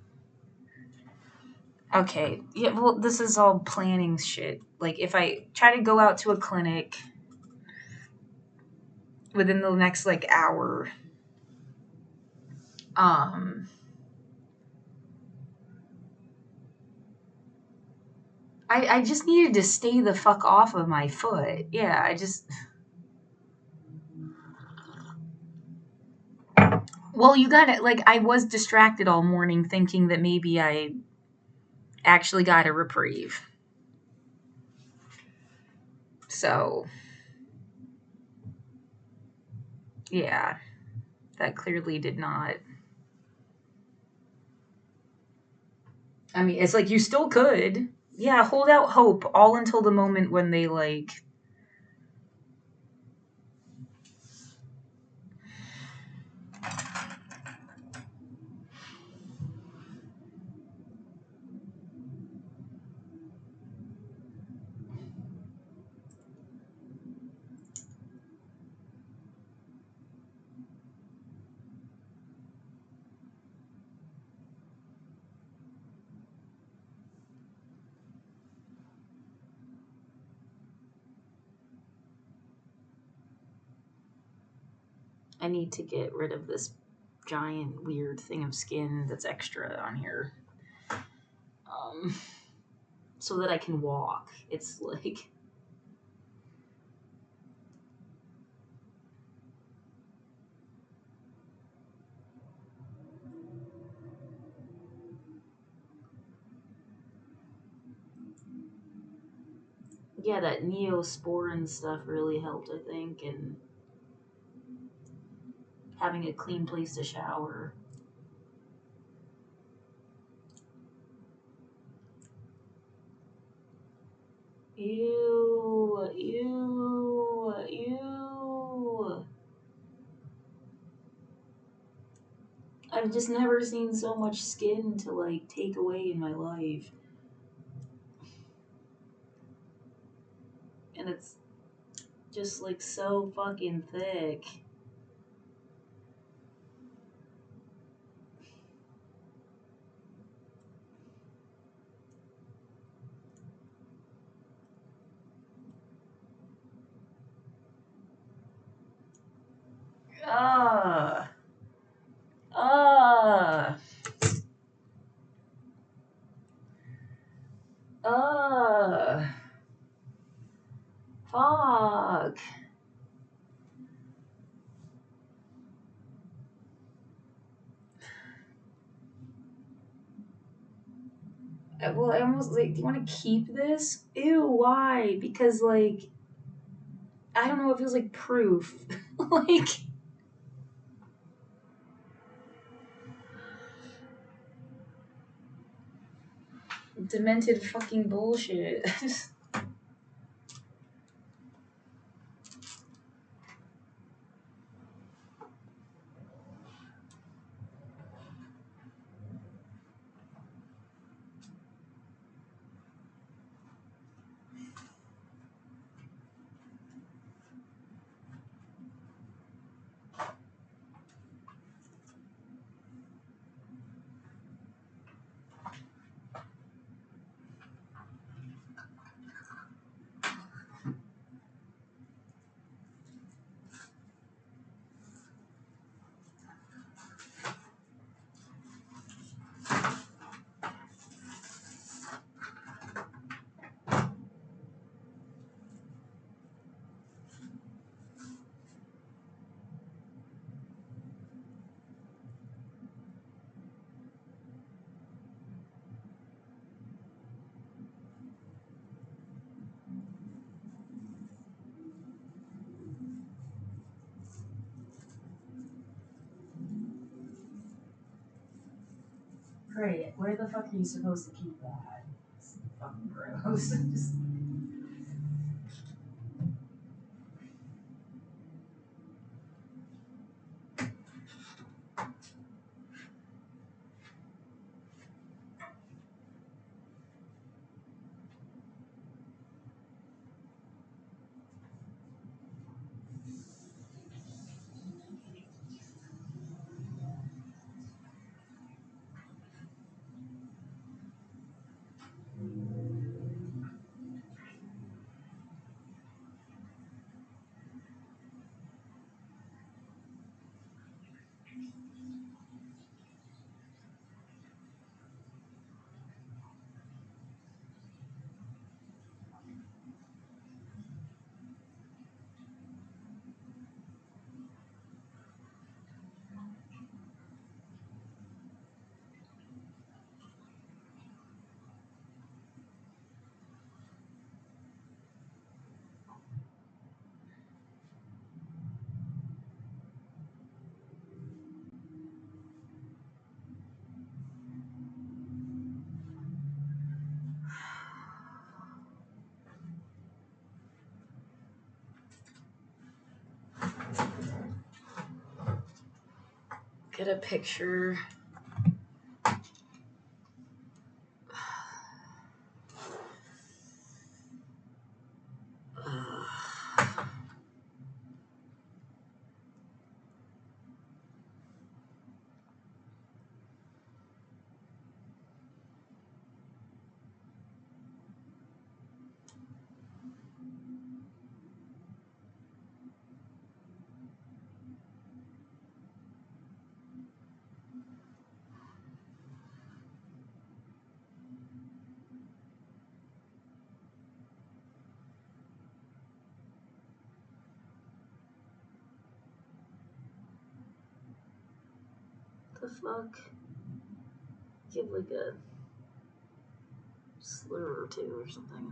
okay. Yeah, well this is all planning shit. Like if I try to go out to a clinic within the next like hour, um I just needed to stay the fuck off of my foot. Yeah, I just well, you got it. Like I was distracted all morning thinking that maybe I actually got a reprieve. So, yeah, that clearly did not. I mean, it's like you still could. Yeah, hold out hope all until the moment when they like I need to get rid of this giant weird thing of skin that's extra on here. Um so that I can walk. It's like yeah, that neosporin stuff really helped, I think, and having a clean place to shower. Ew, ew, ew. I've just never seen so much skin to like take away in my life. And it's just like so fucking thick. Ah. Ah. Fuck. Well, I almost like, do you want to keep this? Ew, why? Because, like, I don't know, it feels like proof. Like, demented fucking bullshit. Great. Where the fuck are you supposed to keep that? It's fucking gross. Just... Get a picture. The fuck? Give like a slur or two or something.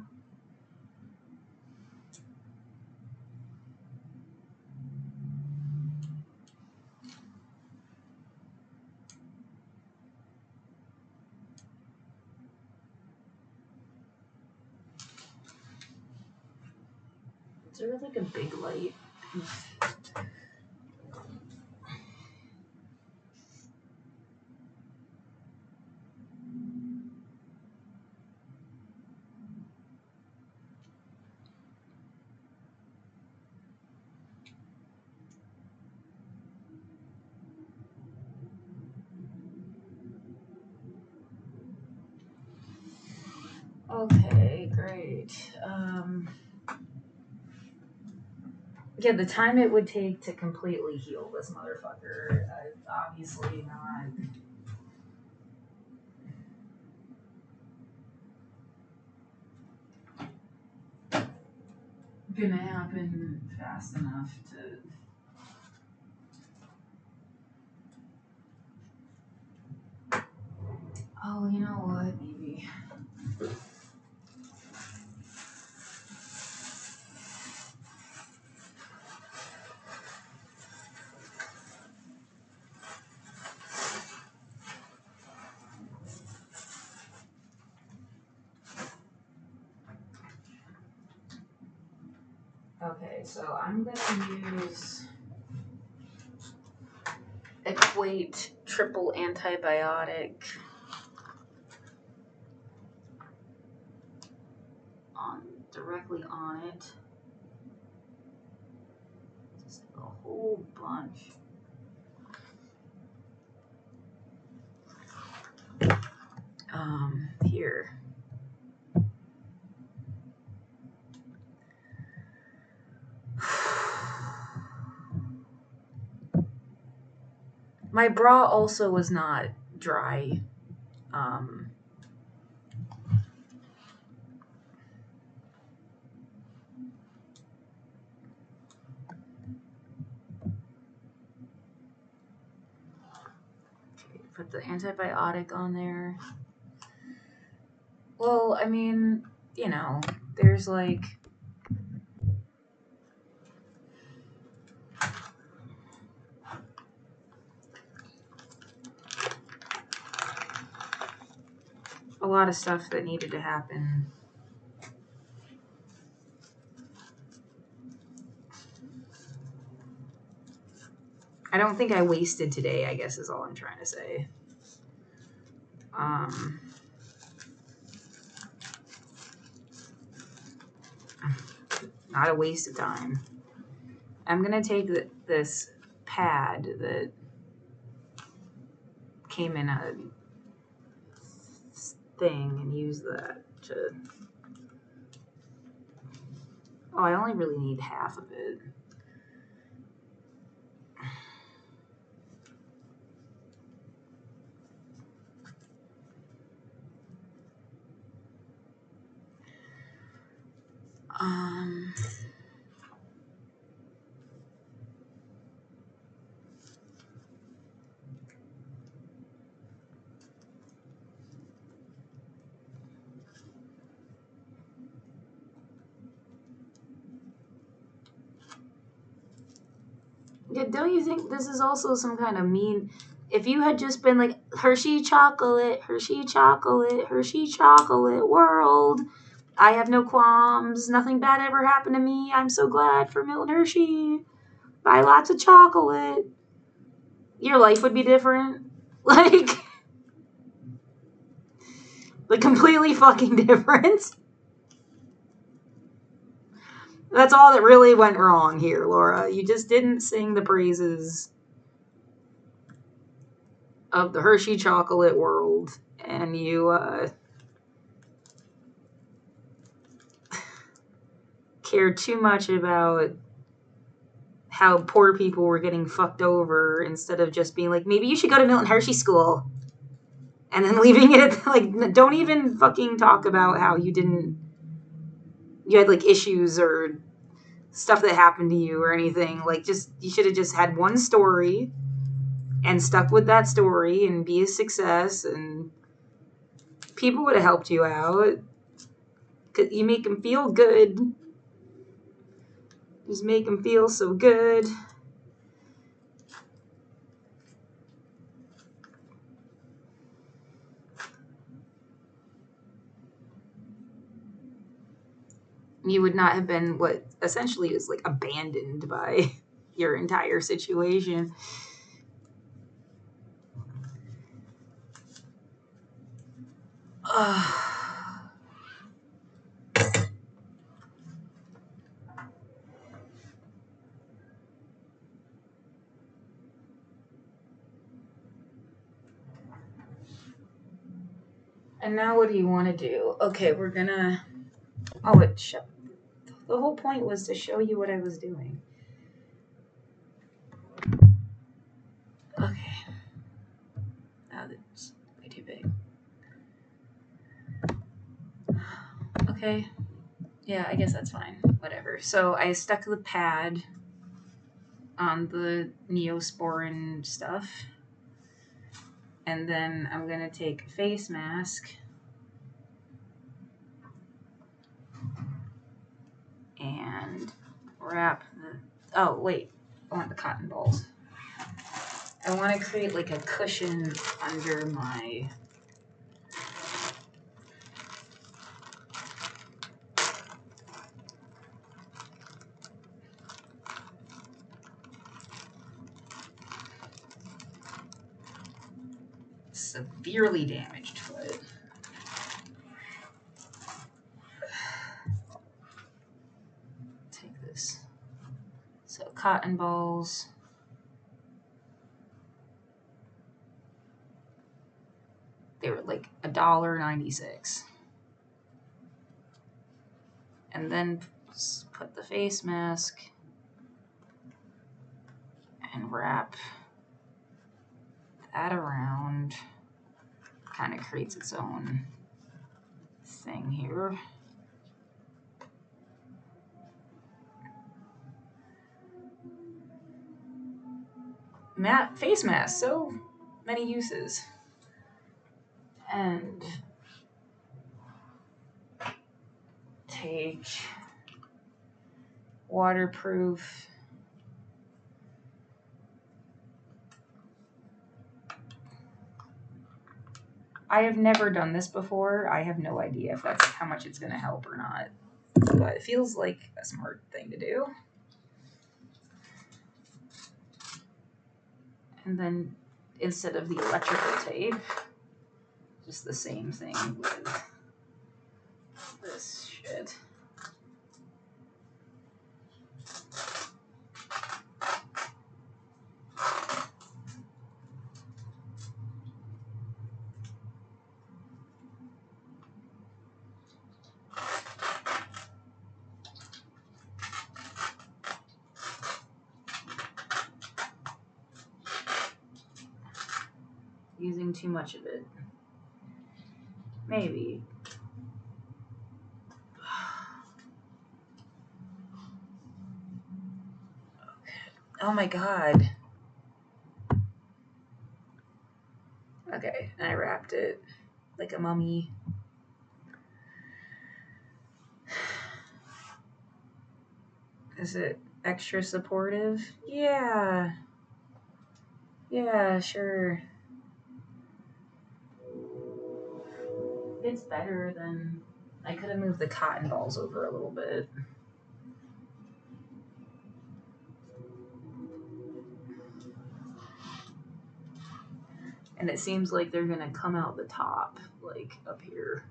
Is there like a big light? Okay, great. Yeah, the time it would take to completely heal this motherfucker, obviously not gonna happen fast enough to. Oh, you know what? Maybe. Okay, so I'm gonna use equate triple antibiotic on directly on it. Just a whole bunch. Here. My bra also was not dry. Put the antibiotic on there. Well, I mean, you know, there's like a lot of stuff that needed to happen. I don't think I wasted today, I guess is all I'm trying to say. Not a waste of time. I'm gonna take this pad that came in a thing and use that to. Oh, I only really need half of it. Yeah, don't you think this is also some kind of mean? If you had just been like Hershey chocolate, Hershey chocolate, Hershey chocolate world, I have no qualms, nothing bad ever happened to me. I'm so glad for Milton Hershey. Buy lots of chocolate. Your life would be different. Like completely fucking different. That's all that really went wrong here, Laura. You just didn't sing the praises of the Hershey chocolate world, and you cared too much about how poor people were getting fucked over instead of just being like, maybe you should go to Milton Hershey School, and then leaving it at like, don't even fucking talk about how you had like issues or stuff that happened to you or anything. Like, just you should have just had one story and stuck with that story and be a success, and people would have helped you out. You make them feel good. Just make them feel so good. You would not have been what essentially is like abandoned by your entire situation. And now what do you want to do? Okay, we're gonna. Oh, the whole point was to show you what I was doing. Okay. Yeah, I guess that's fine. Whatever. So I stuck the pad on the Neosporin stuff. And then I'm going to take a face mask and wrap the... Oh, wait. I want the cotton balls. I want to create like a cushion under my... severely damaged foot. Take this. So cotton balls. They were like $1.96. And then put the face mask and wrap that around. Kind of creates its own thing here. Face mask, so many uses. And take waterproof I have never done this before. I have no idea if that's how much it's going to help or not. But it feels like a smart thing to do. And then instead of the electrical tape, just the same thing with this shit. Using too much of it. Maybe. Oh my god. Okay, and I wrapped it like a mummy. Is it extra supportive? Yeah. Yeah, sure. It's better than... I could have moved the cotton balls over a little bit. And it seems like they're gonna come out the top, like up here.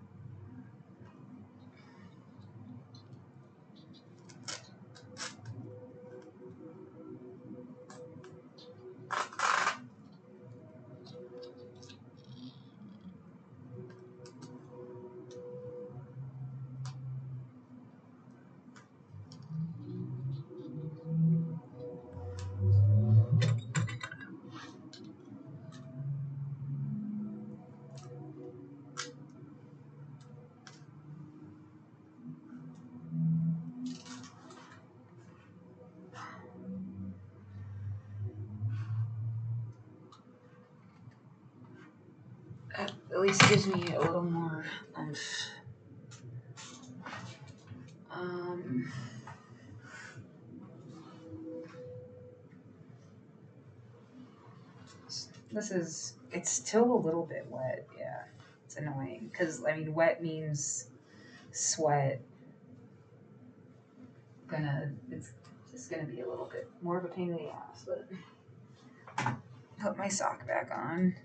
At least gives me a little more of it's still a little bit wet. Yeah, it's annoying because I mean wet means sweat. It's just gonna be a little bit more of a pain in the ass, but put my sock back on.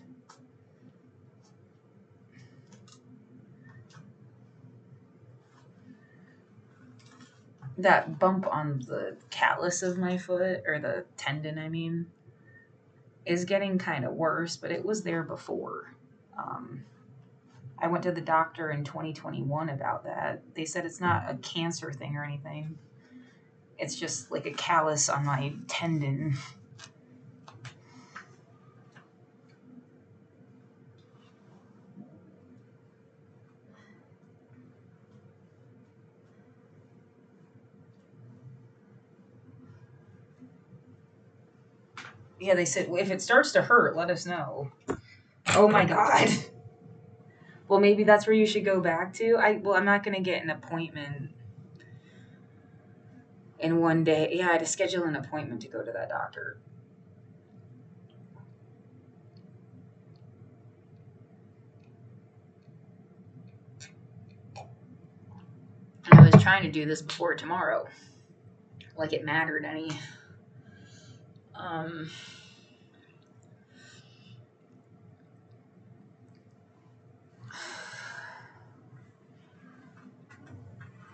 That bump on the callus of my foot, or the tendon, I mean, is getting kind of worse, but it was there before. I went to the doctor in 2021 about that. They said it's not a cancer thing or anything. It's just like a callus on my tendon. Yeah, they said, if it starts to hurt, let us know. Oh my God. Well, maybe that's where you should go back to. I'm not going to get an appointment in one day. Yeah, I had to schedule an appointment to go to that doctor. And I was trying to do this before tomorrow. Like it mattered any.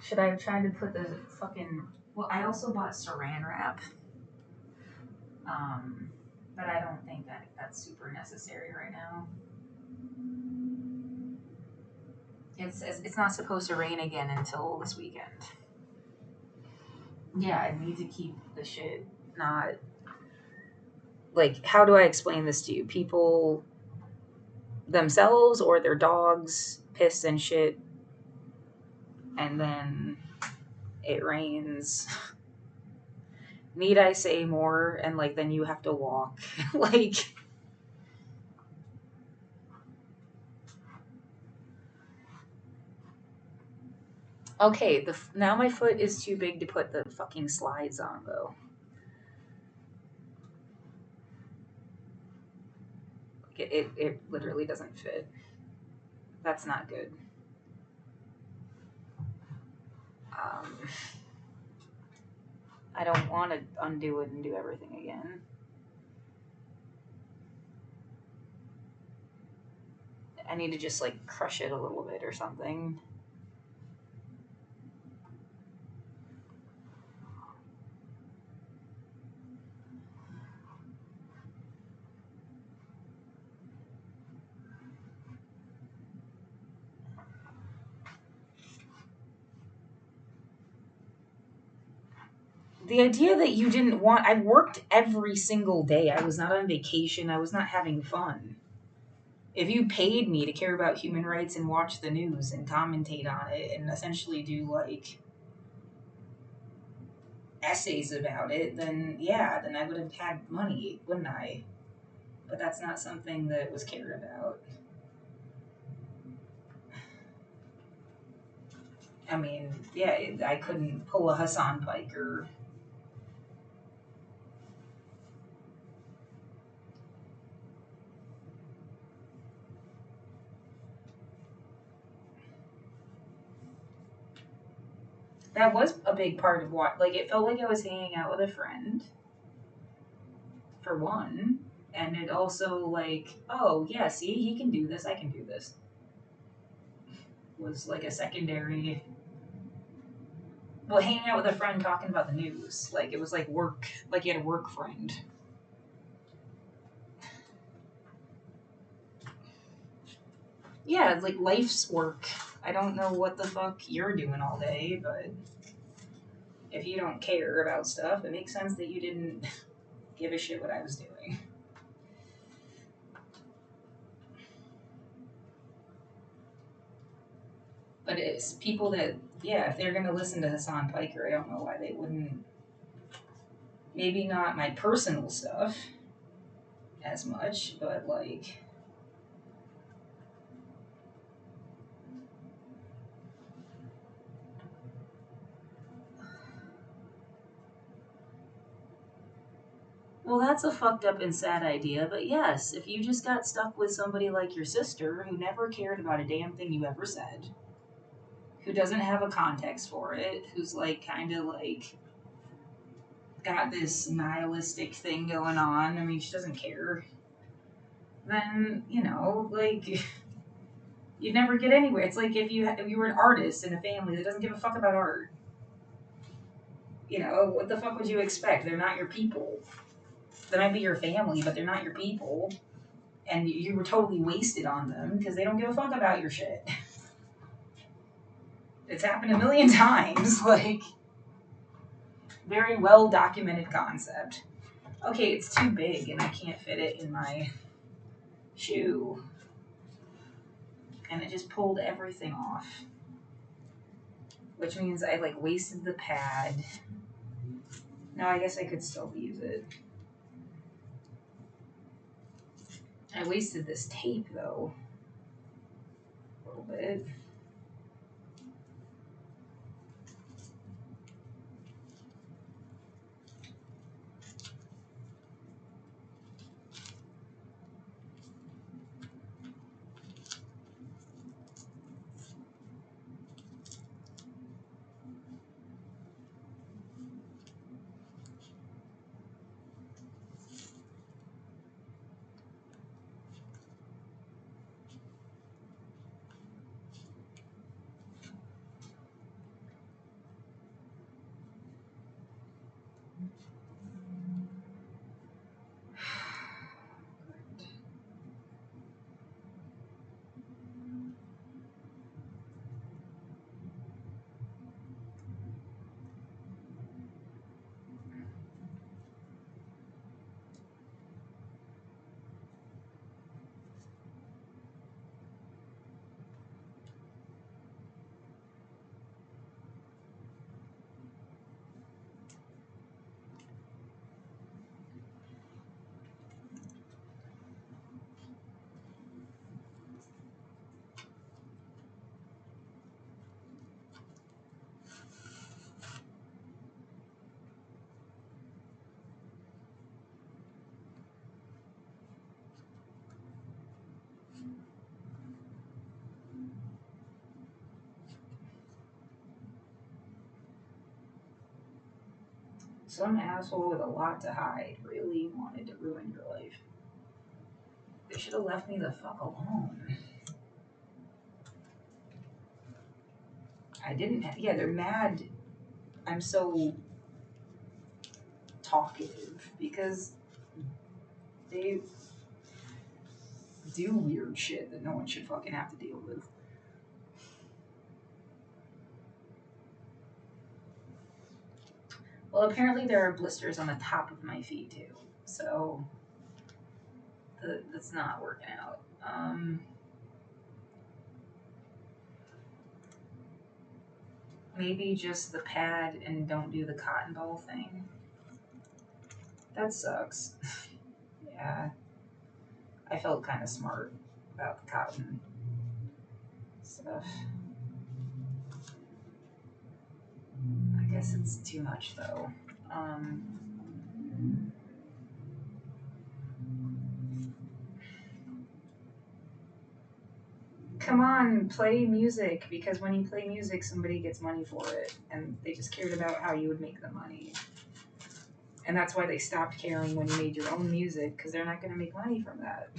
Should I have tried to put the fucking... Well, I also bought saran wrap. But I don't think that that's super necessary right now. It's not supposed to rain again until this weekend. Yeah, I need to keep the shit not... Like, how do I explain this to you? People themselves or their dogs piss and shit, and then it rains. Need I say more? And, like, then you have to walk. Like... Okay, now my foot is too big to put the fucking slides on, though. It literally doesn't fit. That's not good. I don't want to undo it and do everything again. I need to just, like, crush it a little bit or something. The idea that you didn't want... I worked every single day. I was not on vacation. I was not having fun. If you paid me to care about human rights and watch the news and commentate on it and essentially do, like, essays about it, then yeah, then I would have had money, wouldn't I? But that's not something that was cared about. I mean, yeah, I couldn't pull a Hassan Piker. That was a big part of what, like, it felt like I was hanging out with a friend, for one, and it also, like, oh, yeah, see, he can do this, I can do this, was, like, a secondary... Well, hanging out with a friend talking about the news, like, it was, like, work, like, you had a work friend. Yeah, it's like life's work. I don't know what the fuck you're doing all day, but if you don't care about stuff, it makes sense that you didn't give a shit what I was doing. But it's people that, yeah, if they're going to listen to Hassan Piker, I don't know why they wouldn't. Maybe not my personal stuff as much, but, like... Well, that's a fucked up and sad idea, but yes, if you just got stuck with somebody like your sister who never cared about a damn thing you ever said, who doesn't have a context for it, who's, like, kind of, like, got this nihilistic thing going on, I mean, she doesn't care, then, you know, like, you'd never get anywhere. It's like if you were an artist in a family that doesn't give a fuck about art. You know, what the fuck would you expect? They're not your people. They might be your family, but they're not your people. And you were totally wasted on them because they don't give a fuck about your shit. It's happened a million times. Like, very well documented concept. Okay, it's too big and I can't fit it in my shoe. And it just pulled everything off. Which means I, like, wasted the pad. No, I guess I could still use it. I wasted this tape though. A little bit. Some asshole with a lot to hide really wanted to ruin your life. They should have left me the fuck alone. I didn't. Yeah, they're mad. I'm so talkative because they do weird shit that no one should fucking have to deal with. Well, apparently there are blisters on the top of my feet too, so that's not working out. Maybe just the pad and don't do the cotton ball thing. That sucks. Yeah, I felt kind of smart about the cotton stuff. I guess it's too much though. Come on, play music, because when you play music, somebody gets money for it, and they just cared about how you would make the money. And that's why they stopped caring when you made your own music, because they're not going to make money from that.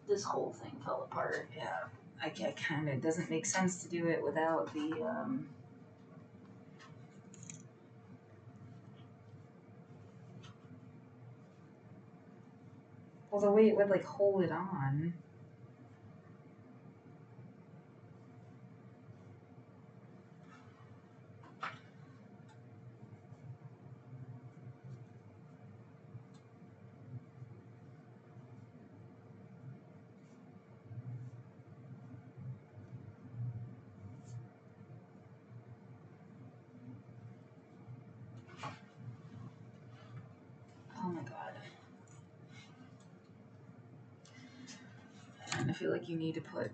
This whole thing fell apart. Yeah, I kind of, it doesn't make sense to do it without the well, the way it would like hold it on. Oh my god. And I feel like you need to put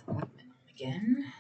the ointment on again.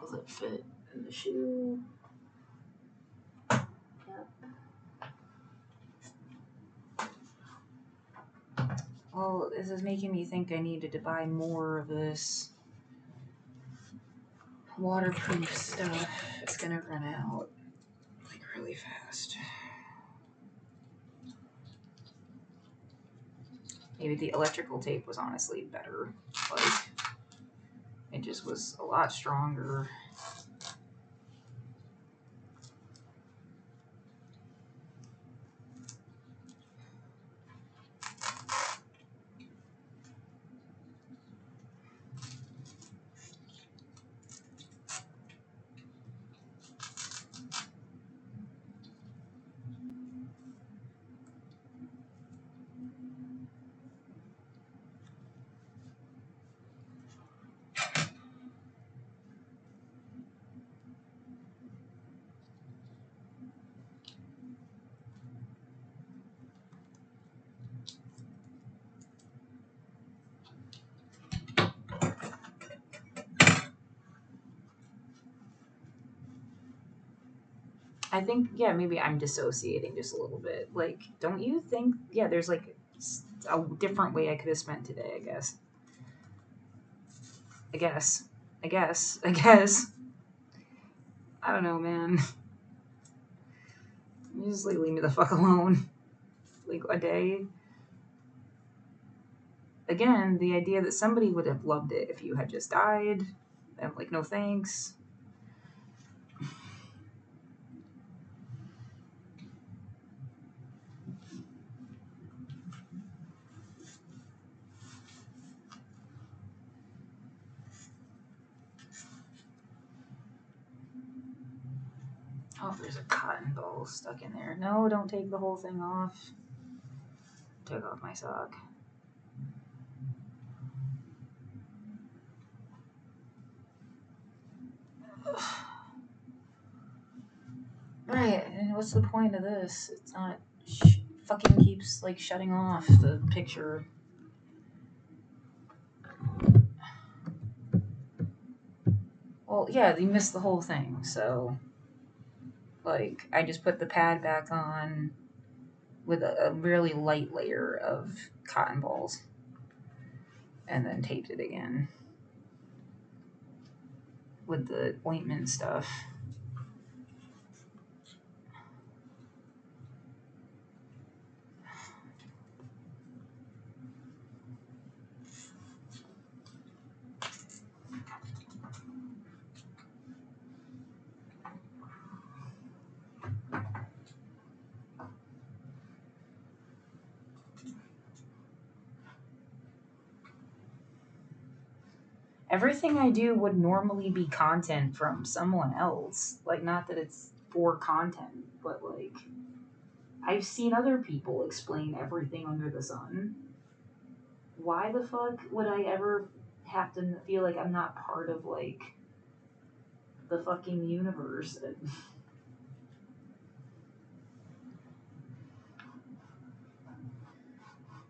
Does it fit in the shoe? Yep. Well, this is making me think I needed to buy more of this waterproof stuff. It's gonna run out like really fast. Maybe the electrical tape was honestly better. Like, it just was a lot stronger. I think, yeah, maybe I'm dissociating just a little bit. Like, don't you think, yeah, there's like a different way I could have spent today, I guess. I guess. I don't know, man. You just like leave me the fuck alone. Like a day. Again, the idea that somebody would have loved it if you had just died. I'm like, no thanks. Oh, there's a cotton ball stuck in there. No, don't take the whole thing off. Took off my sock. Right, and what's the point of this? It's not fucking keeps like shutting off the picture. Well, yeah, you missed the whole thing, so like I just put the pad back on with a really light layer of cotton balls and then taped it again with the ointment stuff. Everything I do would normally be content from someone else. Like, not that it's for content, but like, I've seen other people explain everything under the sun. Why the fuck would I ever have to feel like I'm not part of, like, the fucking universe?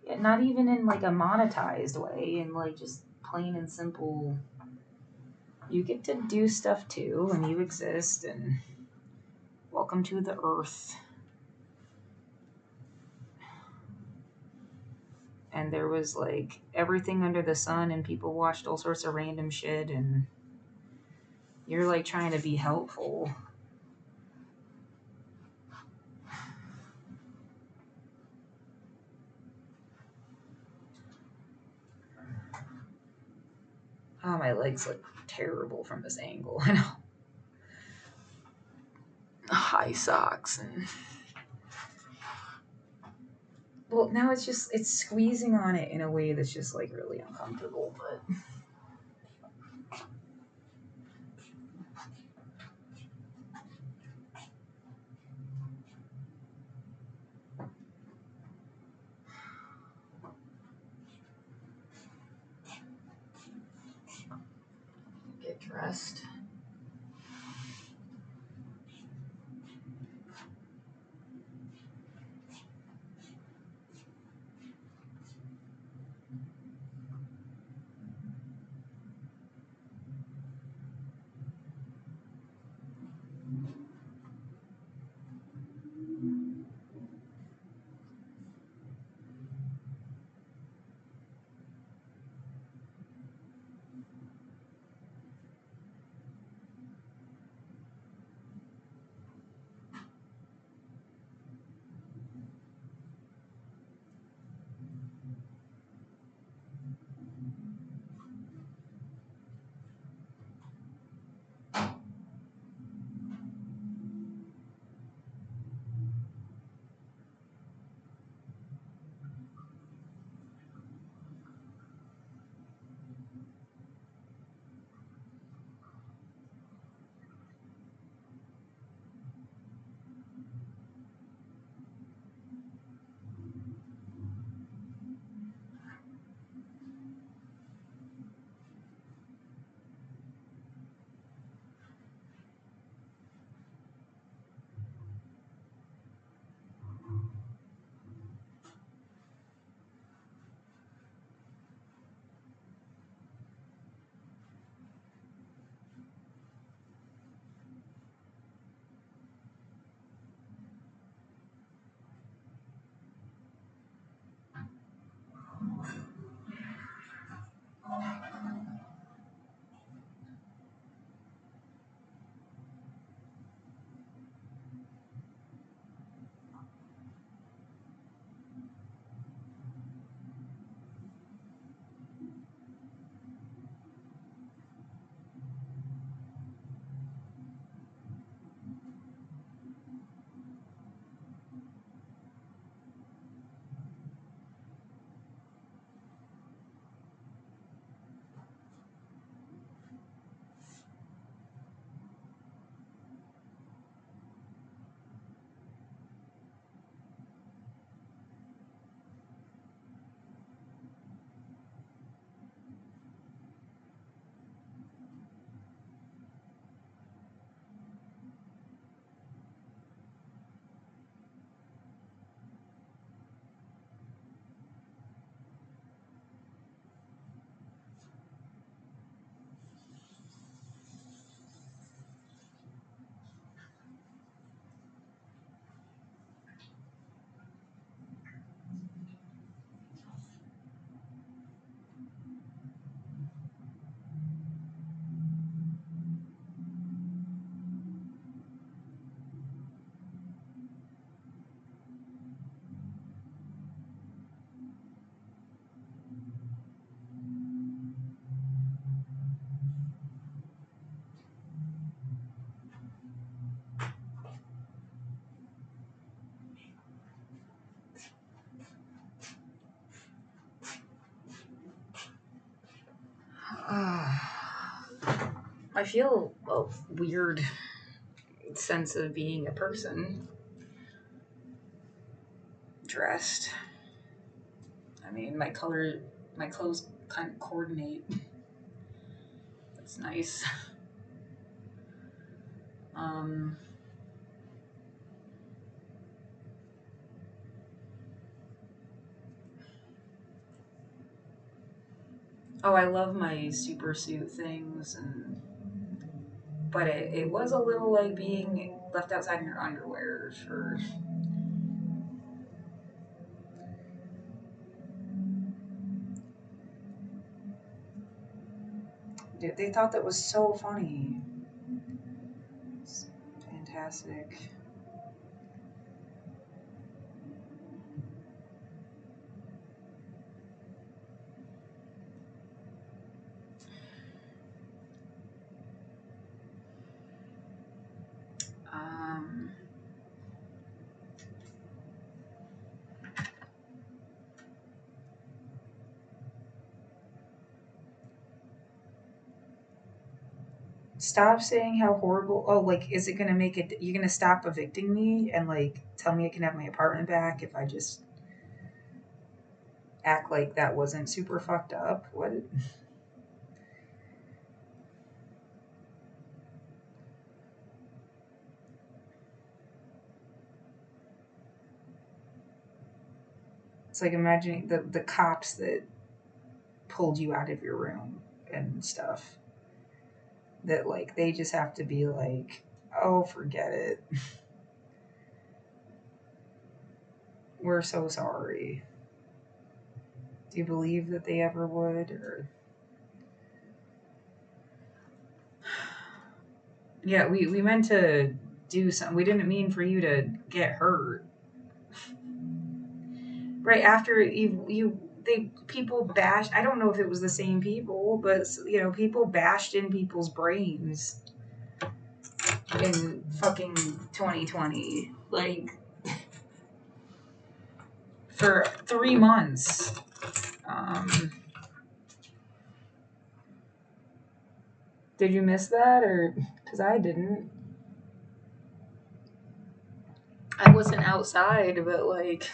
Yeah, not even in, like, a monetized way, and, like, just plain and simple. You get to do stuff too, and you exist, and welcome to the earth. And there was like everything under the sun, and people watched all sorts of random shit, and you're like trying to be helpful. Oh, my legs look terrible from this angle. I know. High socks and well, now it's squeezing on it in a way that's just like really uncomfortable, but get dressed. I feel a weird sense of being a person dressed. I mean, my clothes kind of coordinate. That's nice. Um, oh, I love my super suit things, but it was a little like being left outside in your underwear for. Dude, they thought that was so funny. It's fantastic. Um, Stop saying how horrible. Oh, like, is it gonna make it? You gonna stop evicting me and like tell me I can have my apartment back if I just act like that wasn't super fucked up? What? It's like imagining the cops that pulled you out of your room and stuff. That like they just have to be like, oh, forget it. We're so sorry. Do you believe that they ever would? Or yeah, we meant to do something. We didn't mean for you to get hurt. Right after they people bashed. I don't know if it was the same people, but people bashed in people's brains in fucking 2020, like for 3 months. Did you miss that, or because I didn't? I wasn't outside, but like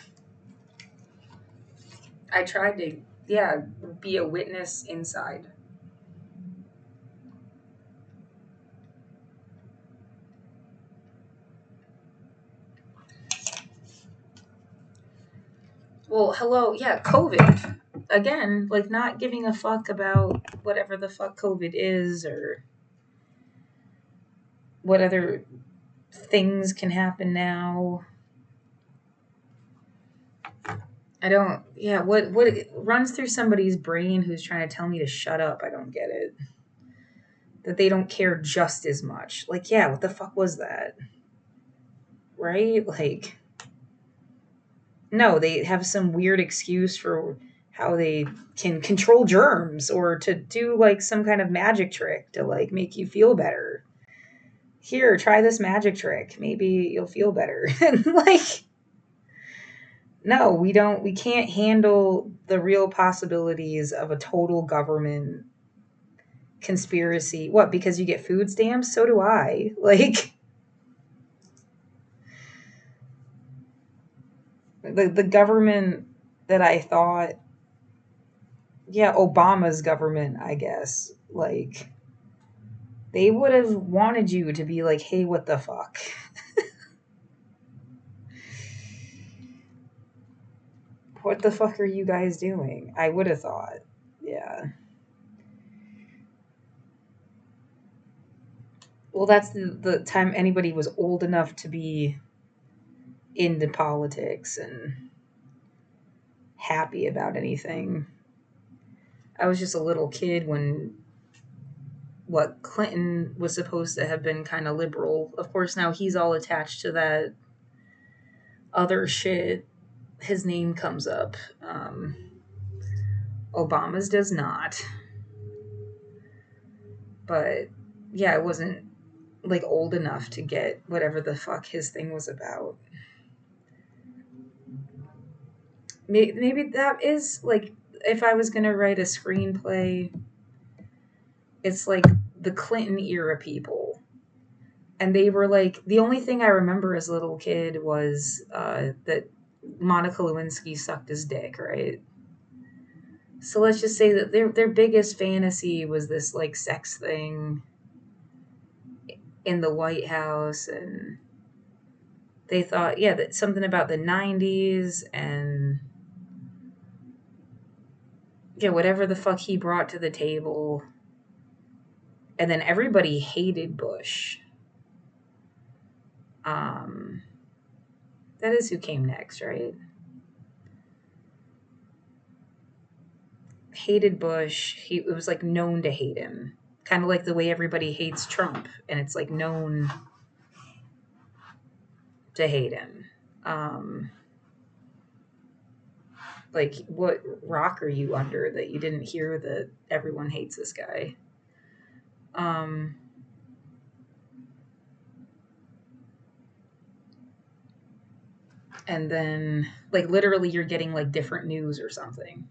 I tried to, yeah, be a witness inside. Well, hello, yeah, COVID. Again, like not giving a fuck about whatever the fuck COVID is or what other things can happen now. I don't, yeah, what runs through somebody's brain who's trying to tell me to shut up? I don't get it. That they don't care just as much. Like, yeah, what the fuck was that? Right? Like, no, they have some weird excuse for how they can control germs or to do like some kind of magic trick to like make you feel better. Here, try this magic trick. Maybe you'll feel better. And like, no, we can't handle the real possibilities of a total government conspiracy. What, because you get food stamps? So do I. Like, the government that I thought, yeah, Obama's government, I guess, like, they would have wanted you to be like, hey, what the fuck? What the fuck are you guys doing? I would have thought. Yeah. Well, that's the time anybody was old enough to be into politics and happy about anything. I was just a little kid when what Clinton was supposed to have been kind of liberal. Of course, now he's all attached to that other shit. His name comes up. Obama's does not. But yeah, I wasn't like old enough to get whatever the fuck his thing was about. Maybe that is like if I was gonna write a screenplay, it's like the Clinton era people. And they were like, the only thing I remember as a little kid was that Monica Lewinsky sucked his dick, right? So let's just say that their biggest fantasy was this like sex thing in the White House, and they thought, yeah, that something about the 90s and yeah, whatever the fuck he brought to the table. And then everybody hated Bush. That is who came next, right? Hated Bush. It was like known to hate him. Kind of like the way everybody hates Trump, and it's like known to hate him. Like, what rock are you under that you didn't hear that everyone hates this guy? And then, like, literally you're getting, like, different news or something.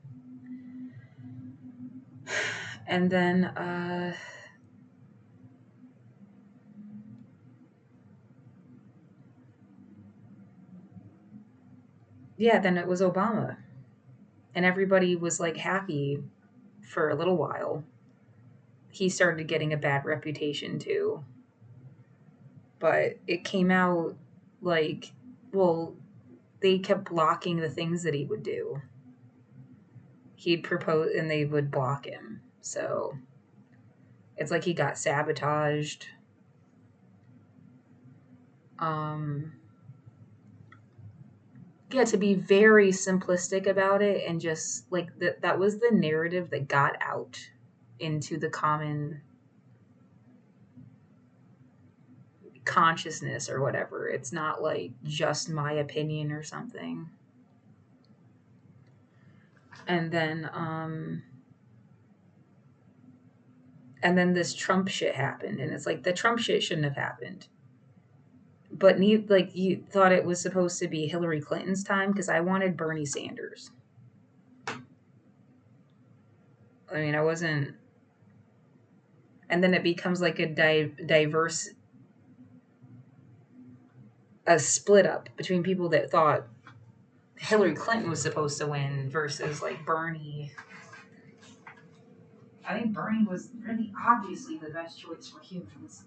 And then, yeah, then it was Obama. And everybody was, like, happy for a little while. He started getting a bad reputation, too. But it came out, like, well, they kept blocking the things that he would do. He'd propose and they would block him. So it's like he got sabotaged. Yeah, to be very simplistic about it, and just like that was the narrative that got out into the common consciousness or whatever. It's not like just my opinion or something. And then this Trump shit happened, and it's like the Trump shit shouldn't have happened. But like you thought it was supposed to be Hillary Clinton's time, because I wanted Bernie Sanders. I mean, I wasn't. And then it becomes like a diverse, a split up between people that thought Hillary Clinton was supposed to win versus like Bernie. I think Bernie was really obviously the best choice for humans.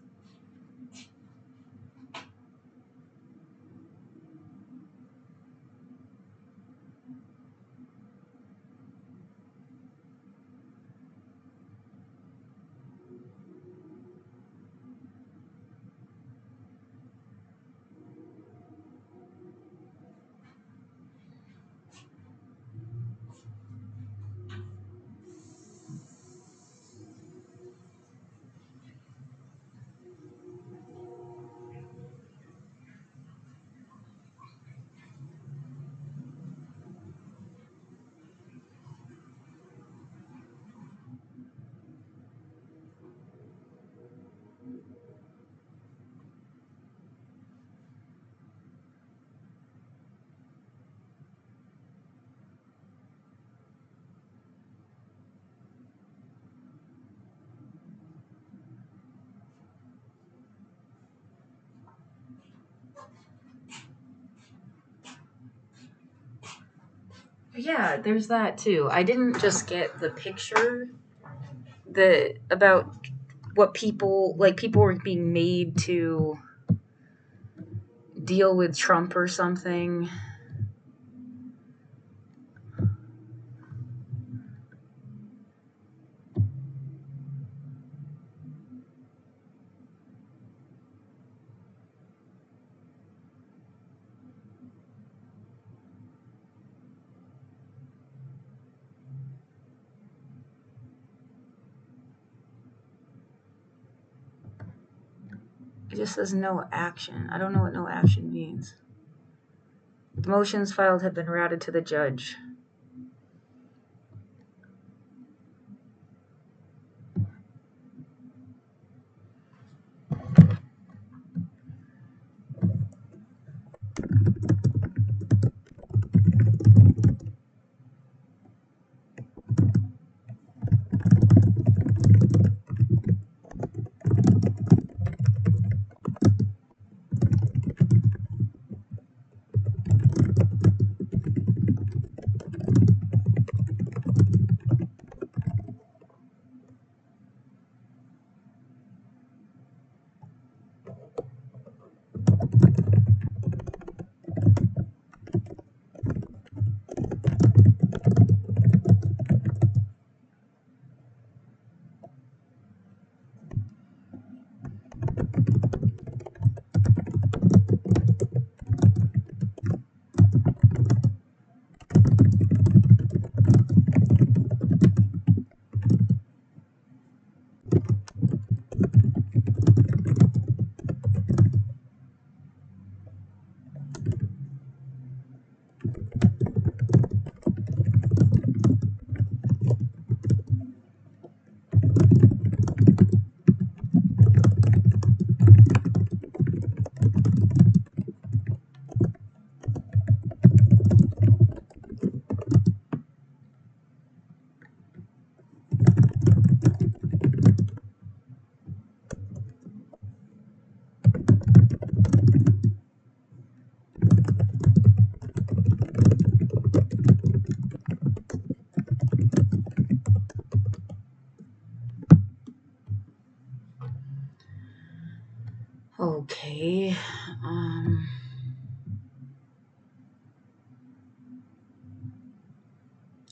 Yeah, there's that too. I didn't just get the picture about what people were being made to deal with Trump or something. It just says no action. I don't know what no action means. The motions filed have been routed to the judge. Okay.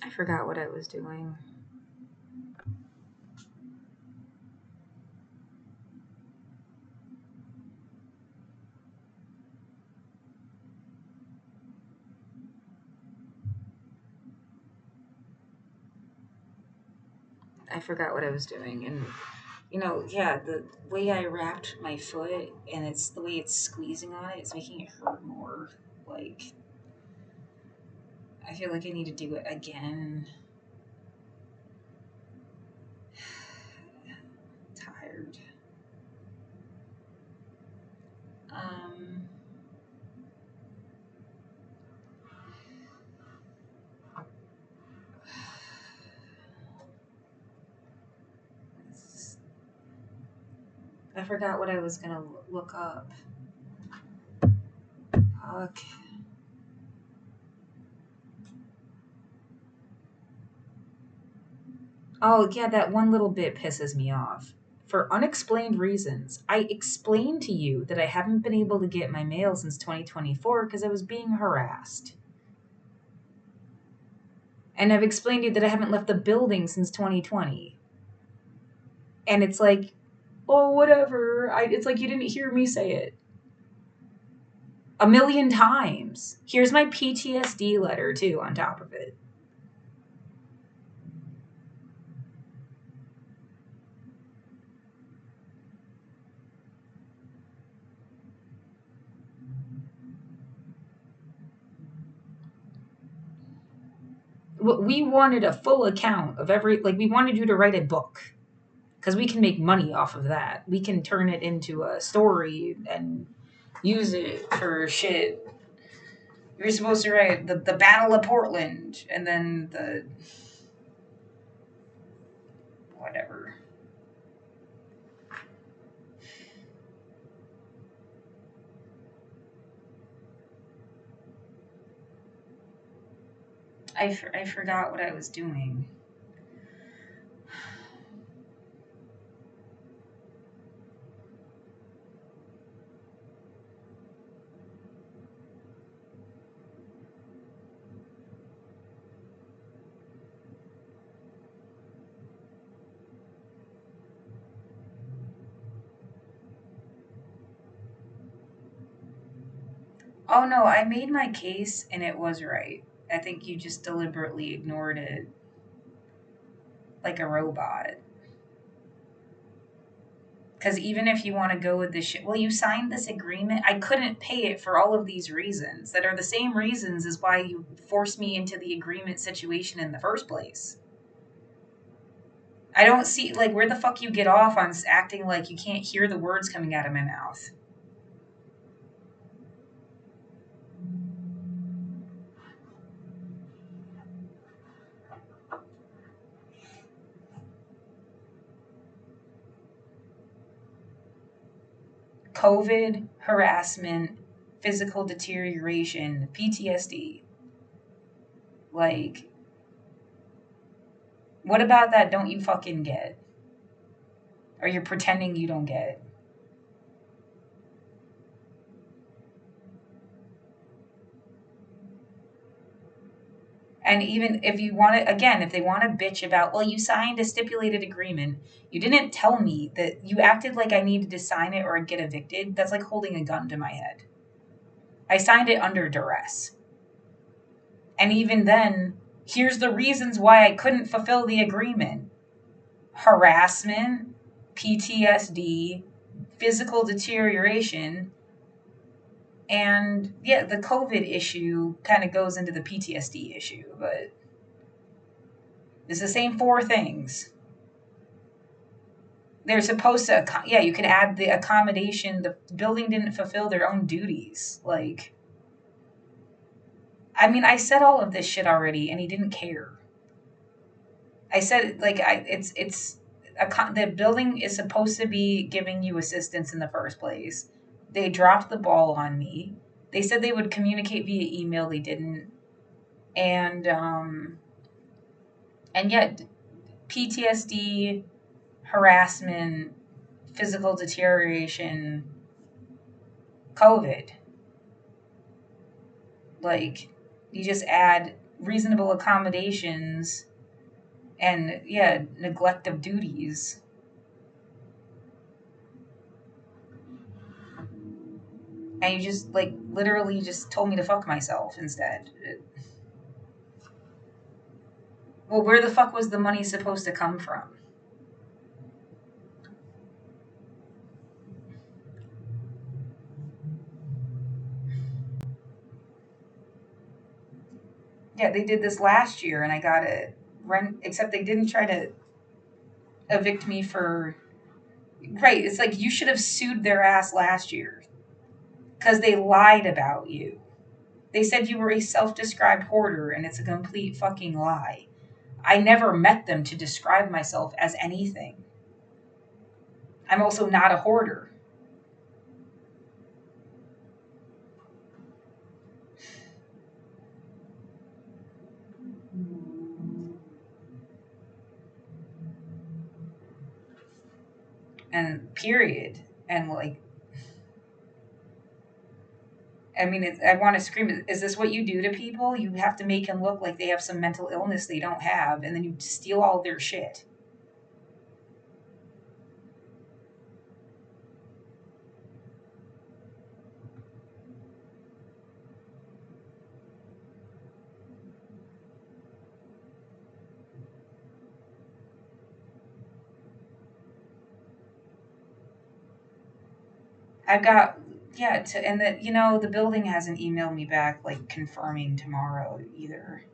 I forgot what I was doing. And yeah, the way I wrapped my foot and it's the way it's squeezing on it, it's making it hurt more. Like, I feel like I need to do it again. Tired. Um, I forgot what I was gonna look up. Okay. Oh, yeah, that one little bit pisses me off. For unexplained reasons, I explained to you that I haven't been able to get my mail since 2024 because I was being harassed. And I've explained to you that I haven't left the building since 2020. And it's like, oh, whatever. It's like you didn't hear me say it a million times. Here's my PTSD letter, too, on top of it. We wanted a full account of we wanted you to write a book because we can make money off of that. We can turn it into a story and use it for shit. You're supposed to write the Battle of Portland and then the whatever. I forgot what I was doing. Oh no, I made my case and it was right. I think you just deliberately ignored it like a robot. Because even if you want to go with this shit, well, you signed this agreement. I couldn't pay it for all of these reasons that are the same reasons as why you forced me into the agreement situation in the first place. I don't see, like, where the fuck you get off on acting like you can't hear the words coming out of my mouth. COVID, harassment, physical deterioration, PTSD. Like, what about that don't you fucking get? Or you're pretending you don't get? And even if you want to, again, if they want to bitch about, well, you signed a stipulated agreement, you didn't tell me that you acted like I needed to sign it or I'd get evicted. That's like holding a gun to my head. I signed it under duress. And even then, here's the reasons why I couldn't fulfill the agreement: harassment, PTSD, physical deterioration, and yeah, the COVID issue kind of goes into the PTSD issue, but it's the same four things. They're supposed to, yeah, you could add the accommodation. The building didn't fulfill their own duties. Like, I mean, I said all of this shit already, and he didn't care. I said, like, the building is supposed to be giving you assistance in the first place. They dropped the ball on me. They said they would communicate via email. They didn't. And yet PTSD, harassment, physical deterioration, COVID. Like, you just add reasonable accommodations and, yeah, neglect of duties. And you just, like, literally just told me to fuck myself instead. Well, where the fuck was the money supposed to come from? Yeah, they did this last year and I got a rent, except they didn't try to evict me for. Right, it's like you should have sued their ass last year because they lied about you. They said you were a self-described hoarder and it's a complete fucking lie. I never met them to describe myself as anything. I'm also not a hoarder. And period. And like, I mean, I want to scream. Is this what you do to people? You have to make them look like they have some mental illness they don't have, and then you steal all their shit. I've got, yeah, and that, the building hasn't emailed me back, like, confirming tomorrow either.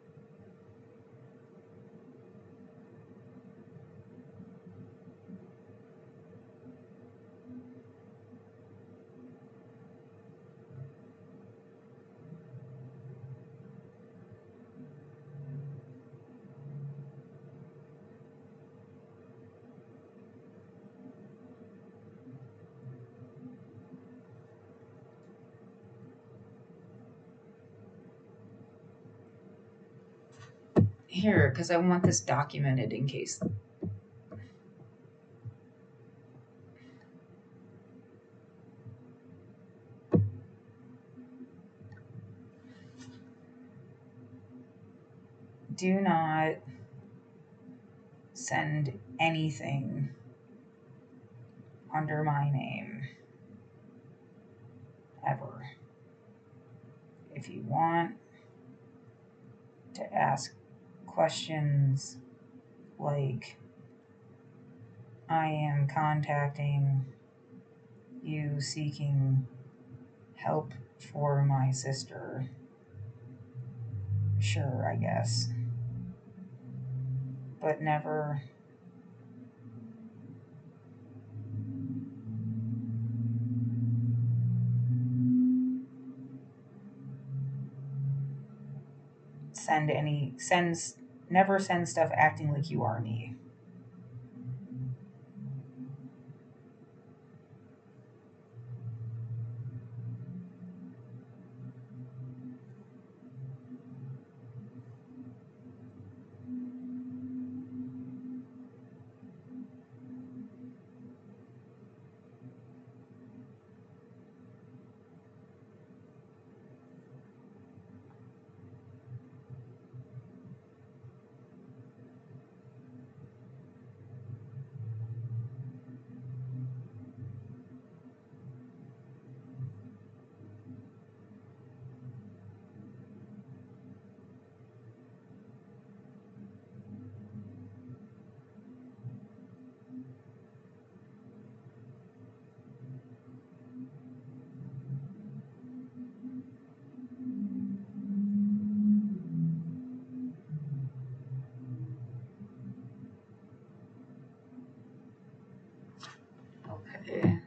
Here, because I want this documented in case. Do not send anything under my name ever. If you want to ask questions like, I am contacting you seeking help for my sister, sure, I guess. But never never send stuff acting like you are me. Okay.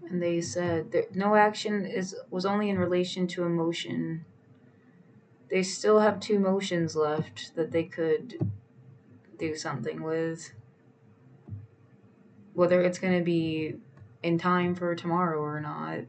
And they said that no action was only in relation to emotion. They still have 2 motions left that they could do something with. Whether it's going to be in time for tomorrow or not.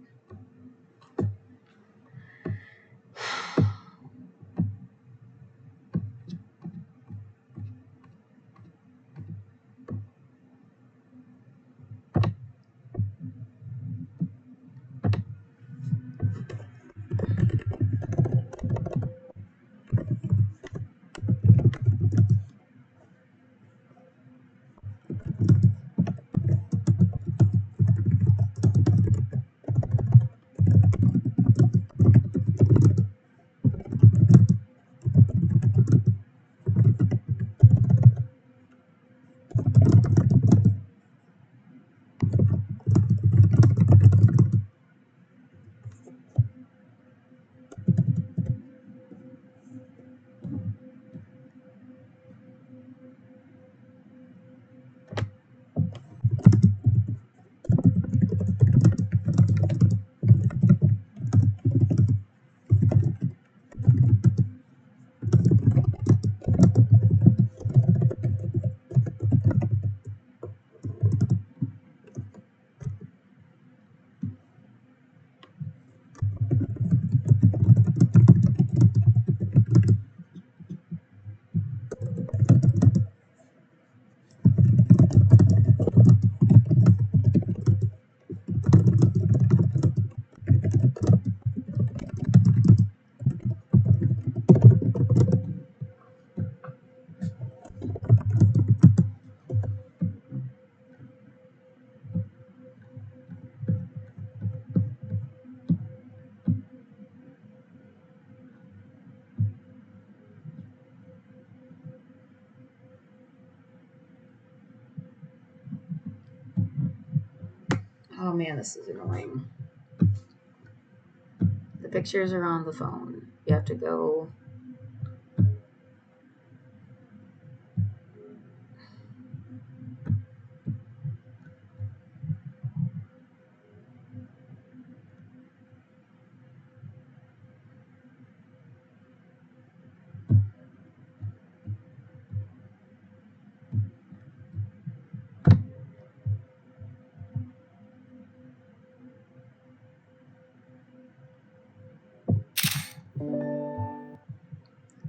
Oh man, this is annoying. The pictures are on the phone. You have to go.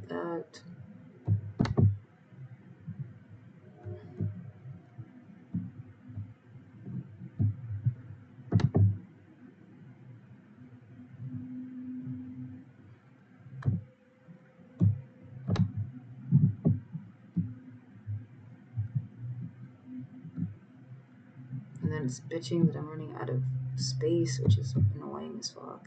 That. And then it's bitching that I'm running out of space, which is annoying as fuck.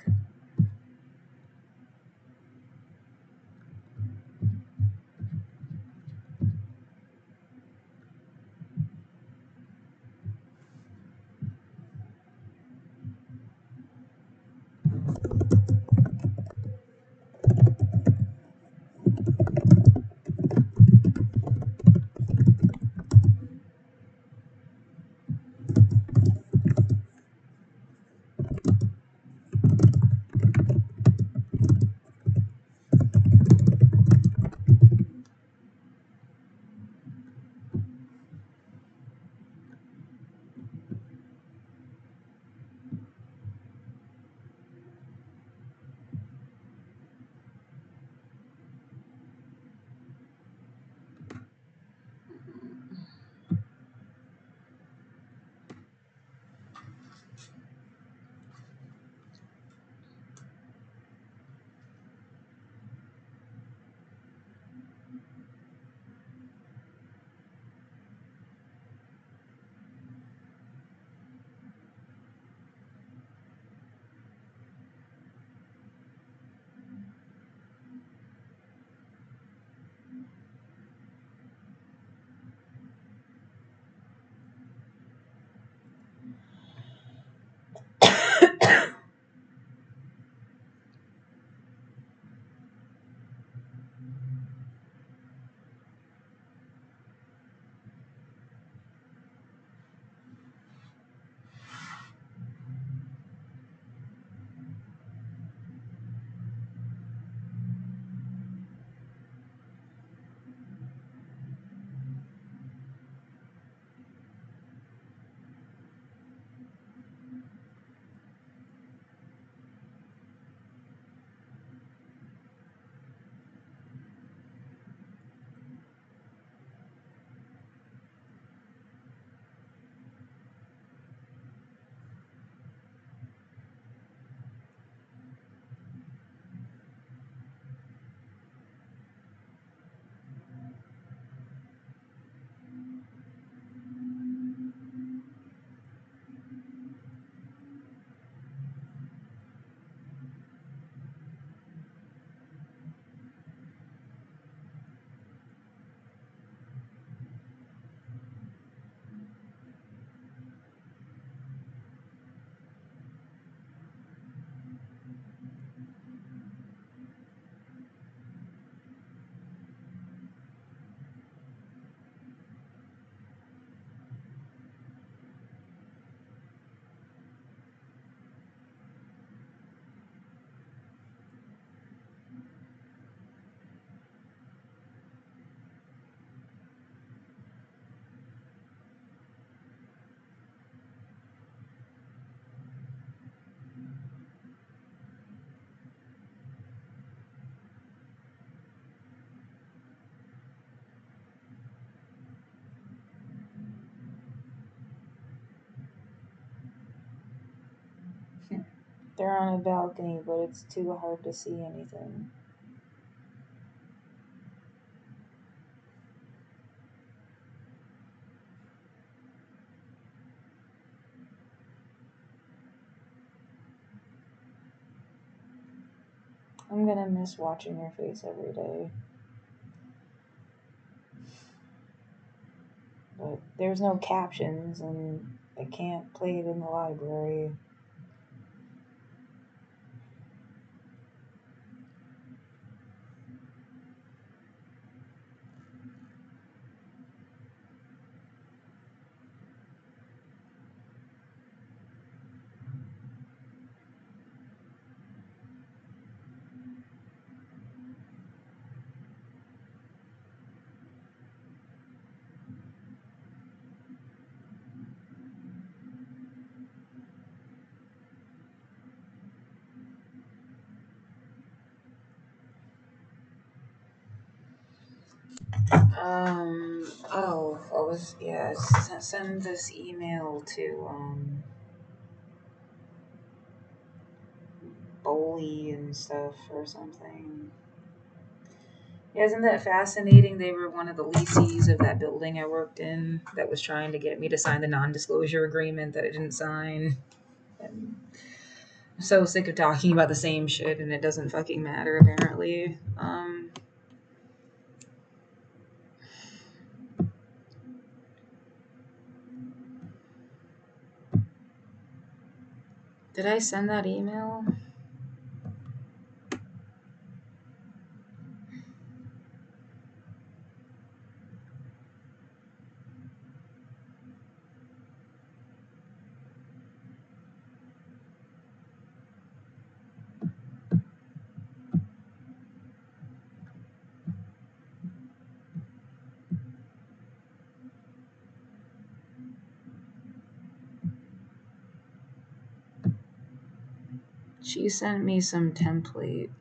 They're on a balcony, but it's too hard to see anything. I'm gonna miss watching your face every day. But there's no captions, and I can't play it in the library. Send this email to, Boley and stuff or something. Yeah, isn't that fascinating? They were one of the leasees of that building I worked in that was trying to get me to sign the non-disclosure agreement that I didn't sign. And I'm so sick of talking about the same shit and it doesn't fucking matter, apparently. Did I send that email? She sent me some template.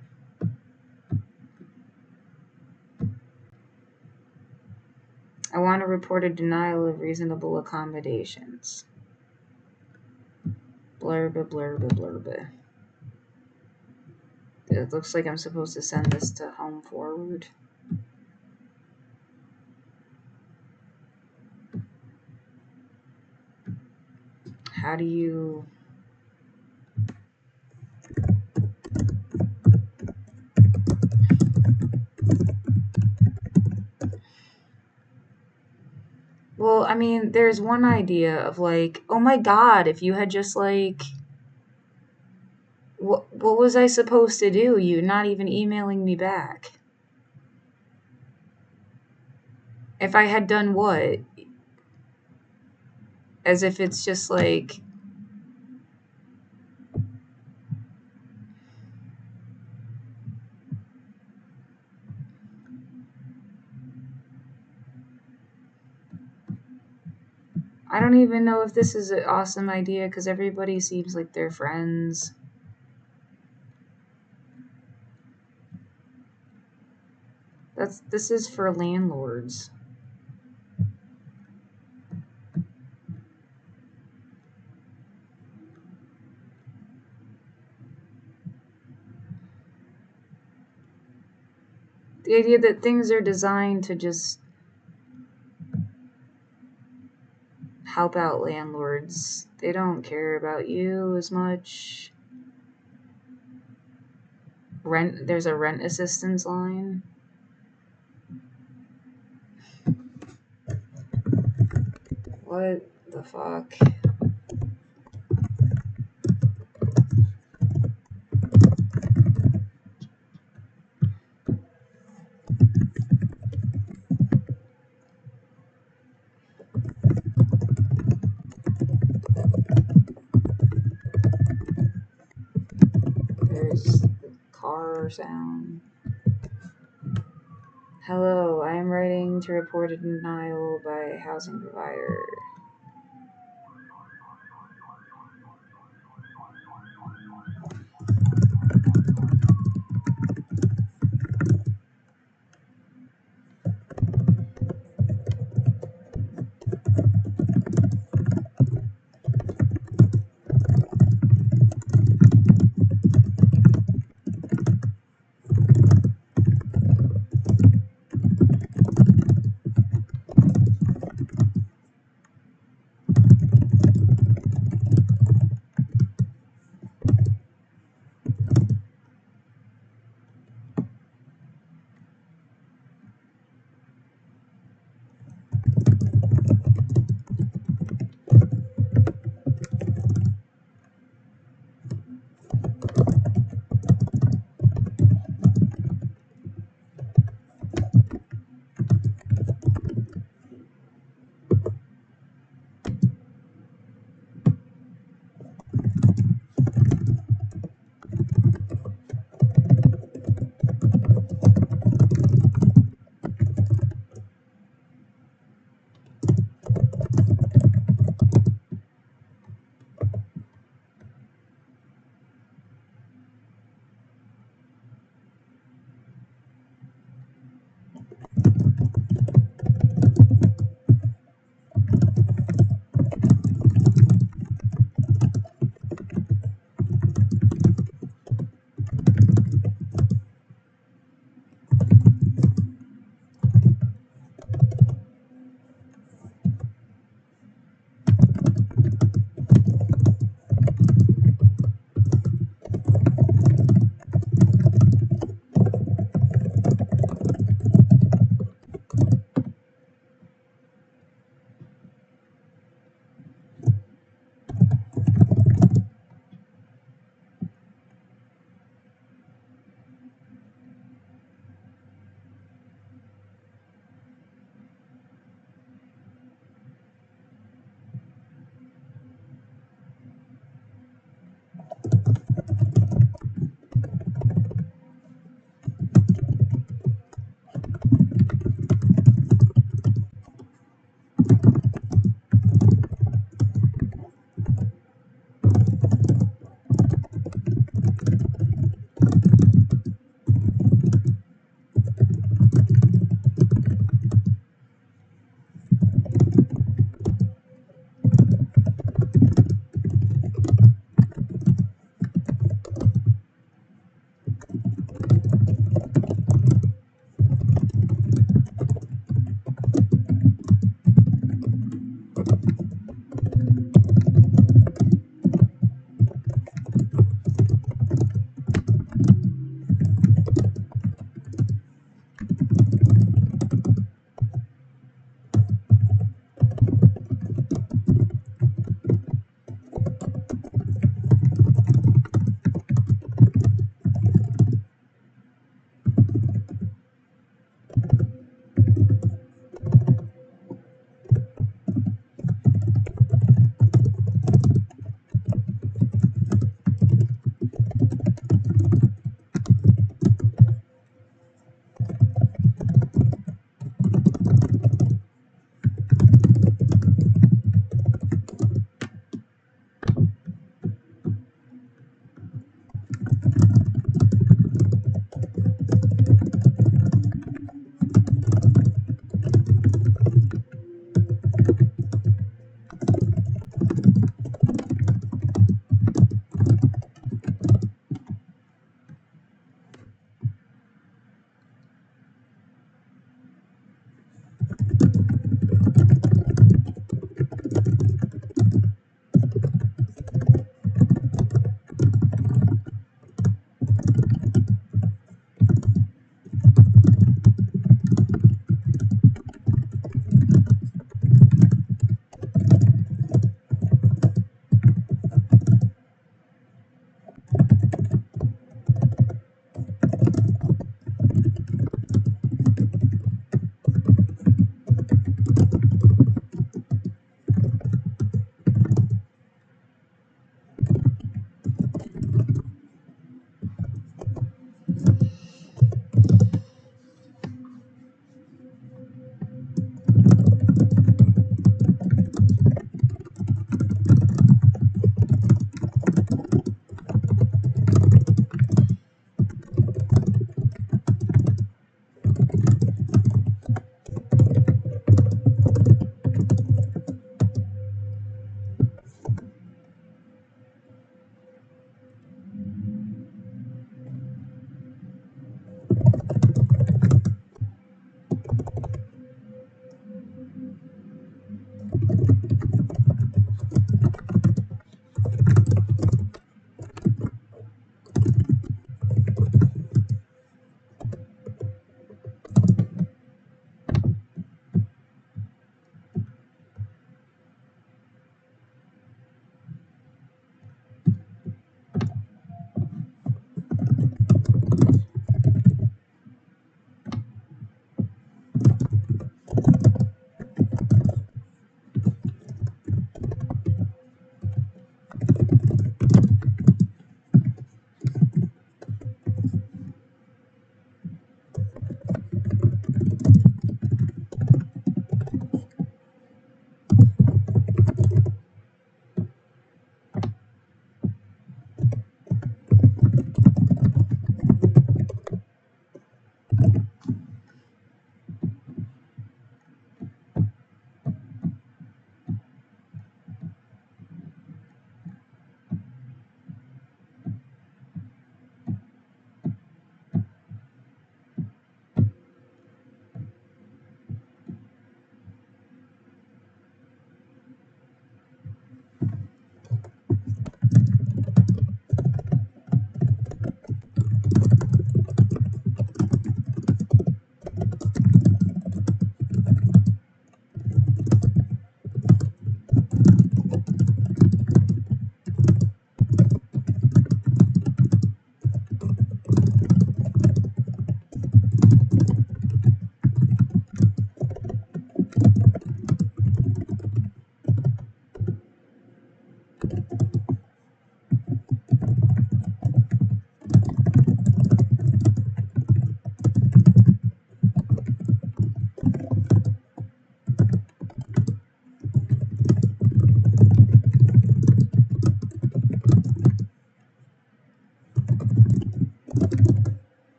I want to report a denial of reasonable accommodations. Blurba, blurba, blurba. It looks like I'm supposed to send this to Home Forward. How do you... Well, I mean, there's one idea of like, oh my god, if you had just like... What was I supposed to do? You're not even emailing me back. If I had done what? As if it's just like... I don't even know if this is an awesome idea because everybody seems like they're friends. This is for landlords. The idea that things are designed to just help out landlords. They don't care about you as much. There's a rent assistance line. What the fuck? There's the car sound. Hello, I am writing to report a denial by a housing provider.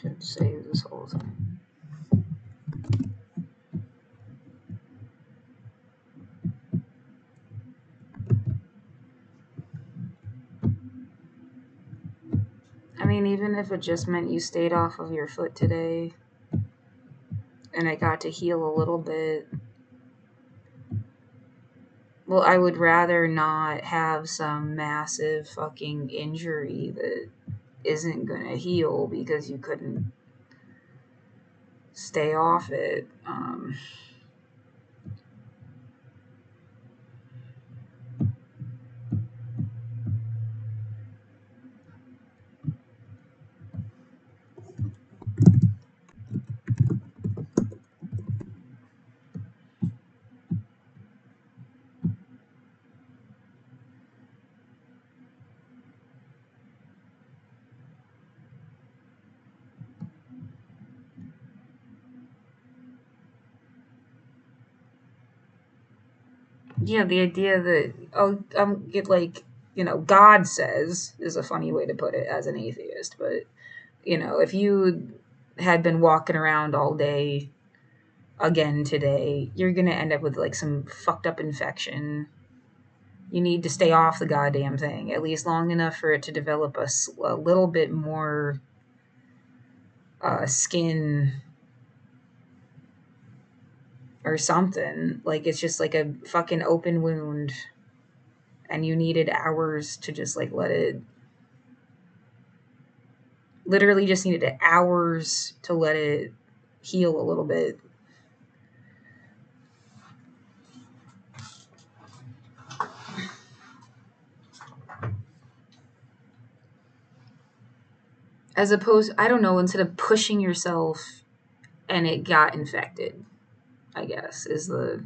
Should save this whole thing. I mean, even if it just meant you stayed off of your foot today and it got to heal a little bit, well, I would rather not have some massive fucking injury that isn't gonna heal because you couldn't stay off it. Yeah, the idea that, get like, God says is a funny way to put it as an atheist, but, if you had been walking around all day again today, you're gonna end up with like some fucked up infection. You need to stay off the goddamn thing, at least long enough for it to develop a little bit more skin or something. Like, it's just like a fucking open wound, and you needed hours to just like let it. Literally just needed hours to let it heal a little bit. As opposed, I don't know, instead of pushing yourself and it got infected, I guess, is the.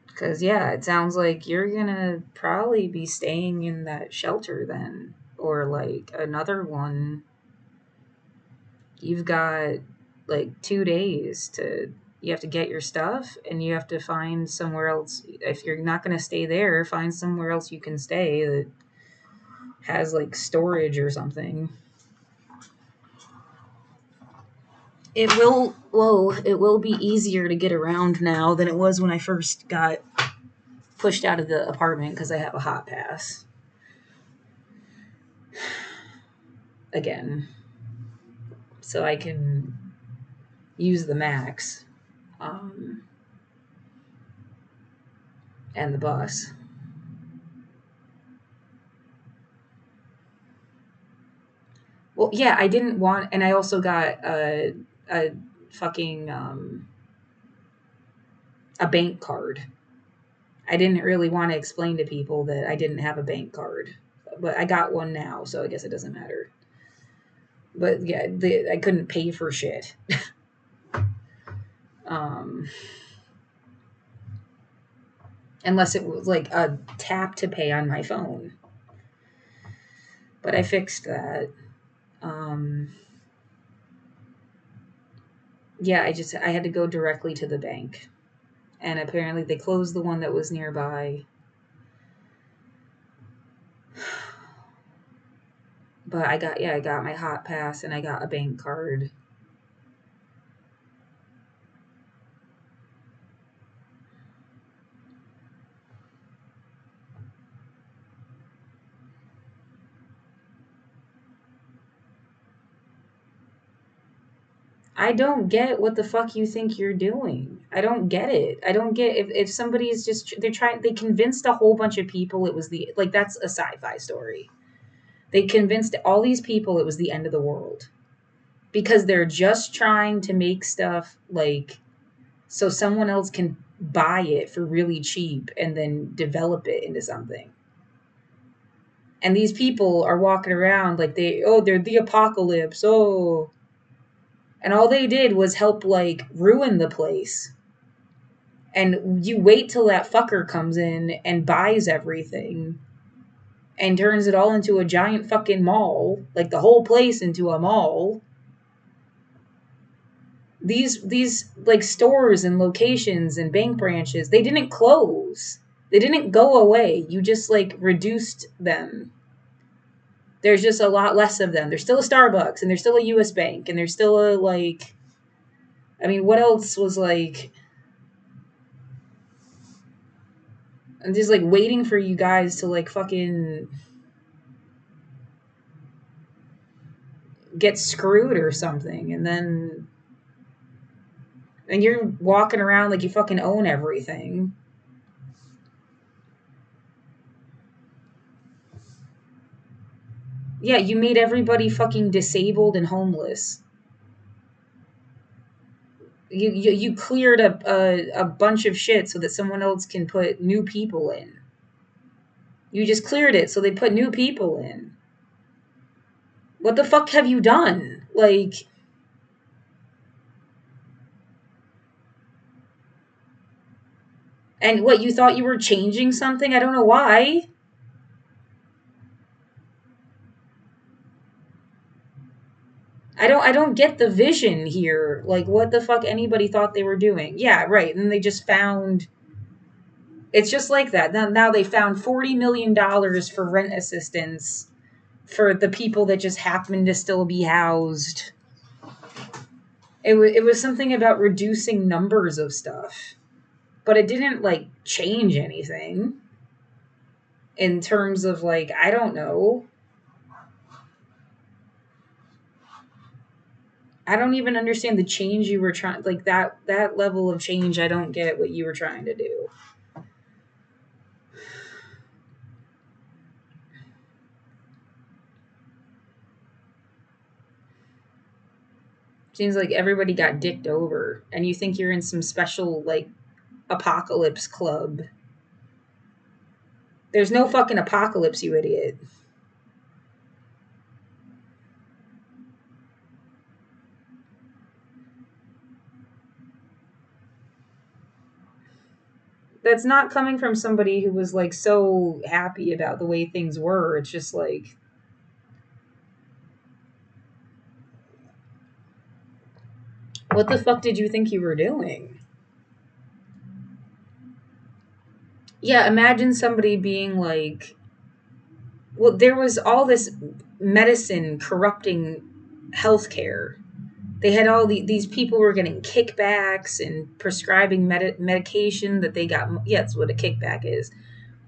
Because, yeah, it sounds like you're gonna probably be staying in that shelter then. Or, like, another one. You've got, like, 2 days to. You have to get your stuff, and you have to find somewhere else. If you're not gonna stay there, find somewhere else you can stay that has, like, storage or something. It will be easier to get around now than it was when I first got pushed out of the apartment because I have a hot pass. Again. So I can use the max. And the bus. Well, yeah, I didn't want, and I also got a fucking a bank card. I didn't really want to explain to people that I didn't have a bank card, but I got one now, so I guess it doesn't matter. But yeah, I couldn't pay for shit. Unless it was like a tap to pay on my phone. But I fixed that. Yeah, I had to go directly to the bank. And apparently they closed the one that was nearby. But I got my hot pass and I got a bank card. I don't get what the fuck you think you're doing. I don't get it. I don't get if somebody's just they convinced a whole bunch of people it was that's a sci-fi story. They convinced all these people it was the end of the world. Because they're just trying to make stuff like so someone else can buy it for really cheap and then develop it into something. And these people are walking around like they're the apocalypse. Oh. And all they did was help like ruin the place. And you wait till that fucker comes in and buys everything and turns it all into a giant fucking mall, like the whole place into a mall. These like stores and locations and bank branches, they didn't close. They didn't go away. You just like reduced them. There's just a lot less of them. There's still a Starbucks and there's still a US Bank and there's still a like, I mean, what else was like, I'm just like waiting for you guys to like fucking get screwed or something, and you're walking around like you fucking own everything. Yeah, you made everybody fucking disabled and homeless. You cleared a bunch of shit so that someone else can put new people in. You just cleared it so they put new people in. What the fuck have you done? Like, and what, you thought you were changing something? I don't know why. I don't get the vision here. Like, what the fuck anybody thought they were doing. Yeah, right. And they just found, it's just like that. Now they found $40 million for rent assistance for the people that just happen to still be housed. It was something about reducing numbers of stuff, but it didn't like change anything in terms of like, I don't know. I don't even understand the change you were trying, like that level of change. I don't get what you were trying to do. Seems like everybody got dicked over and you think you're in some special like apocalypse club. There's no fucking apocalypse, you idiot. That's not coming from somebody who was like so happy about the way things were. It's just like, what the fuck did you think you were doing? Yeah, imagine somebody being like, well, there was all this medicine corrupting healthcare. They had all these people were getting kickbacks and prescribing medication that they got. Yeah, that's what a kickback is.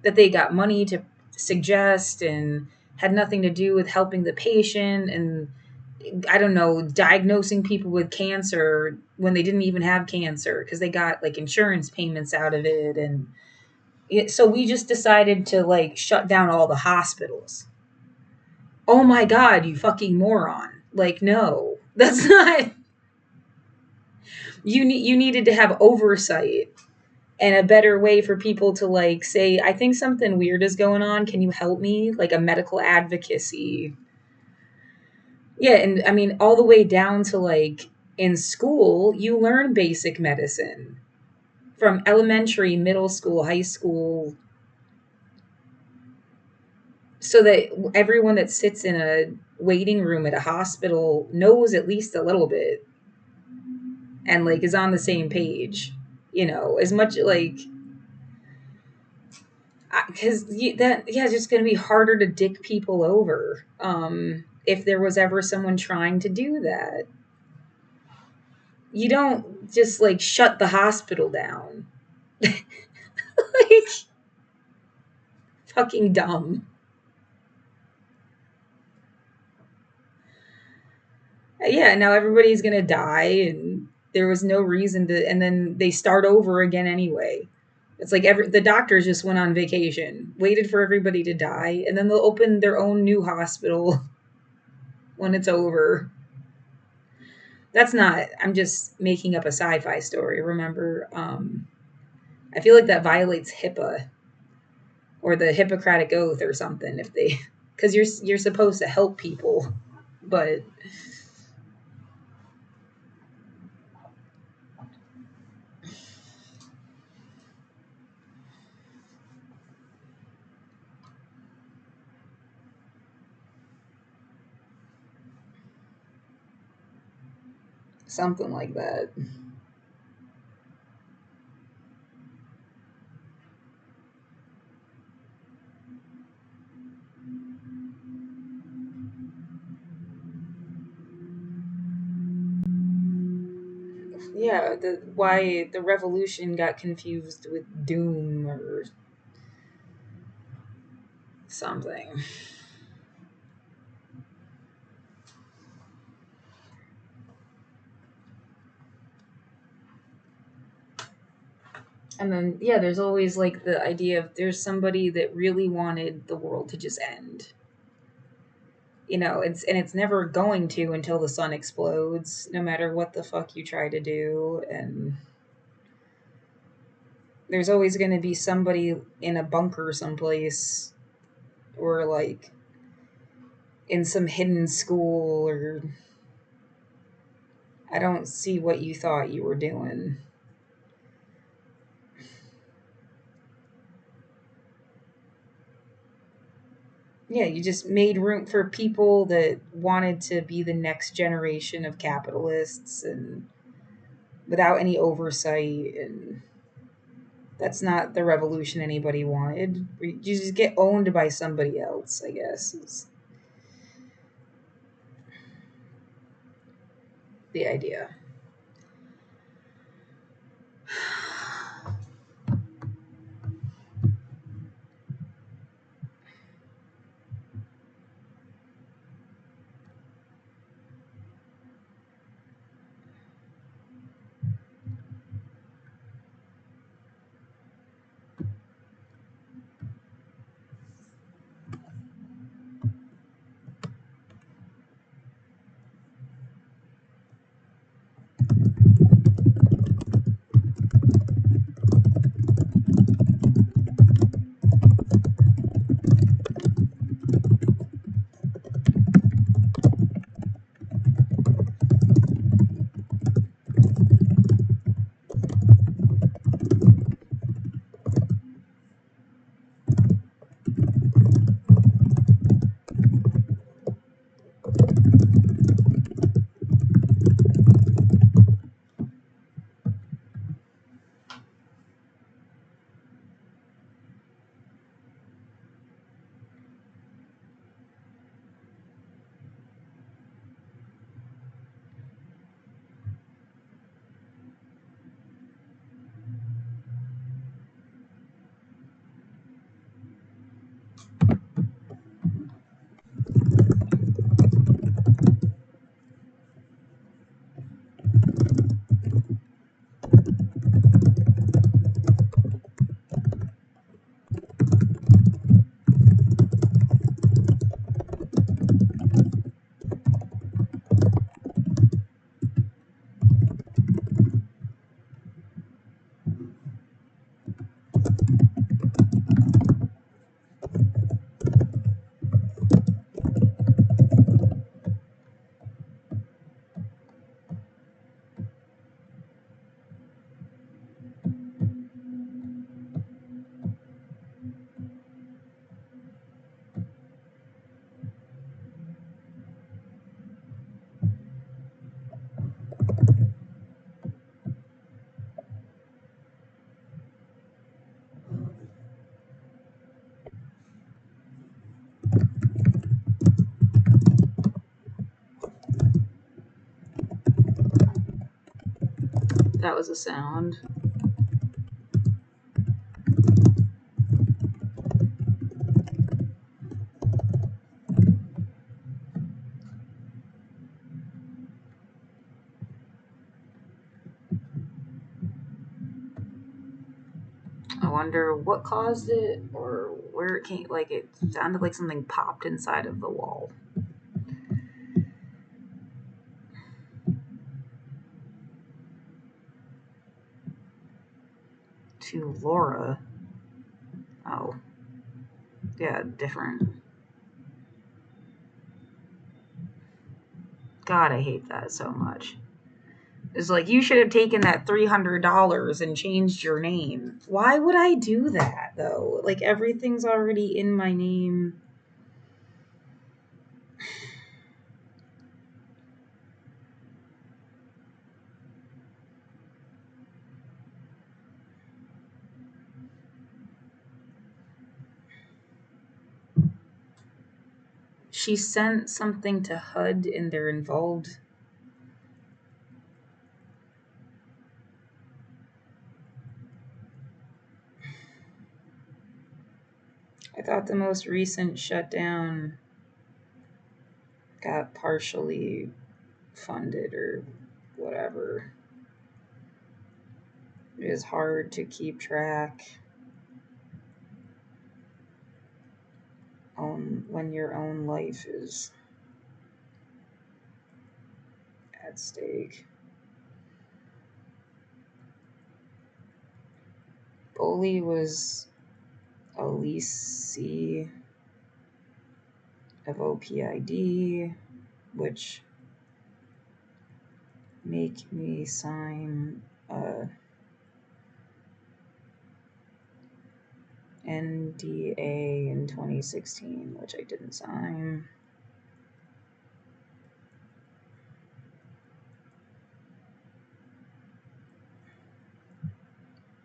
That they got money to suggest and had nothing to do with helping the patient, and I don't know, diagnosing people with cancer when they didn't even have cancer because they got like insurance payments out of it. And so we just decided to like shut down all the hospitals. Oh my God, you fucking moron. Like, no, that's not, you needed to have oversight and a better way for people to like say, I think something weird is going on. Can you help me? Like a medical advocacy. Yeah. And I mean, all the way down to like in school, you learn basic medicine from elementary, middle school, high school, so that everyone that sits in a waiting room at a hospital knows at least a little bit and like is on the same page, you know, as much like, because that, yeah, it's just going to be harder to dick people over if there was ever someone trying to do that. You don't just like shut the hospital down. Like, fucking dumb. Yeah, now everybody's going to die and there was no reason to, and then they start over again anyway. It's like the doctors just went on vacation, waited for everybody to die, and then they'll open their own new hospital when it's over. That's not, I'm just making up a sci-fi story, remember? I feel like that violates HIPAA or the Hippocratic Oath or something if they, because you're supposed to help people, but Something like that. Yeah, why the revolution got confused with doom or something. And then, yeah, there's always like the idea of there's somebody that really wanted the world to just end. You know, it's never going to until the sun explodes, no matter what the fuck you try to do. And there's always going to be somebody in a bunker someplace, or like in some hidden school, or I don't see what you thought you were doing. Yeah, you just made room for people that wanted to be the next generation of capitalists, and without any oversight, and that's not the revolution anybody wanted. You just get owned by somebody else, I guess, is the idea. That was a sound. I wonder what caused it, or where it came. Like, it sounded like something popped inside of the wall. To Laura. Oh. Yeah, different. God, I hate that so much. It's like, you should have taken that $300 and changed your name. Why would I do that, though? Like, everything's already in my name. she sent something to HUD and they're involved. I thought the most recent shutdown got partially funded or whatever. It is hard to keep track on when your own life is at stake. Bully was a leasee of OPID, which make me sign a NDA in 2016, which I didn't sign.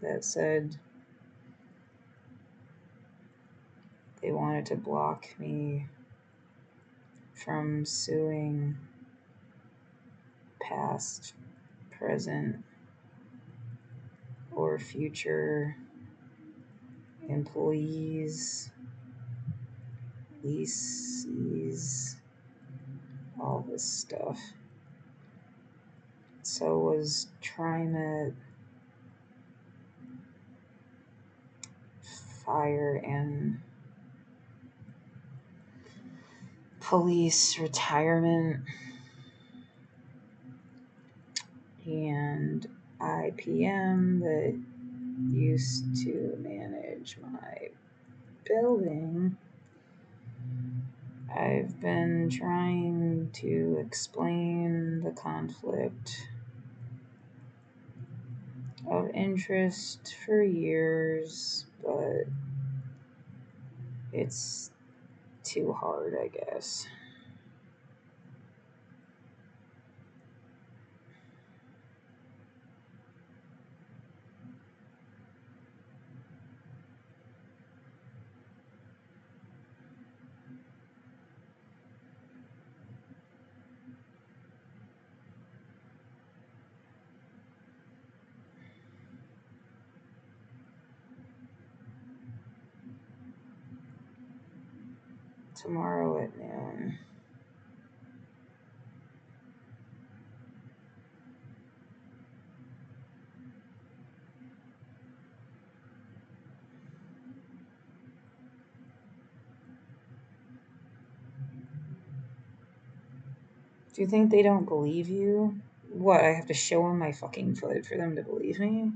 That said, they wanted to block me from suing past, present, or future employees, leases, all this stuff. So was TriMet, fire and police retirement, and IPM that used to manage my building. I've been trying to explain the conflict of interest for years, but it's too hard, I guess. Tomorrow at noon. Do you think they don't believe you? What, I have to show them my fucking foot for them to believe me?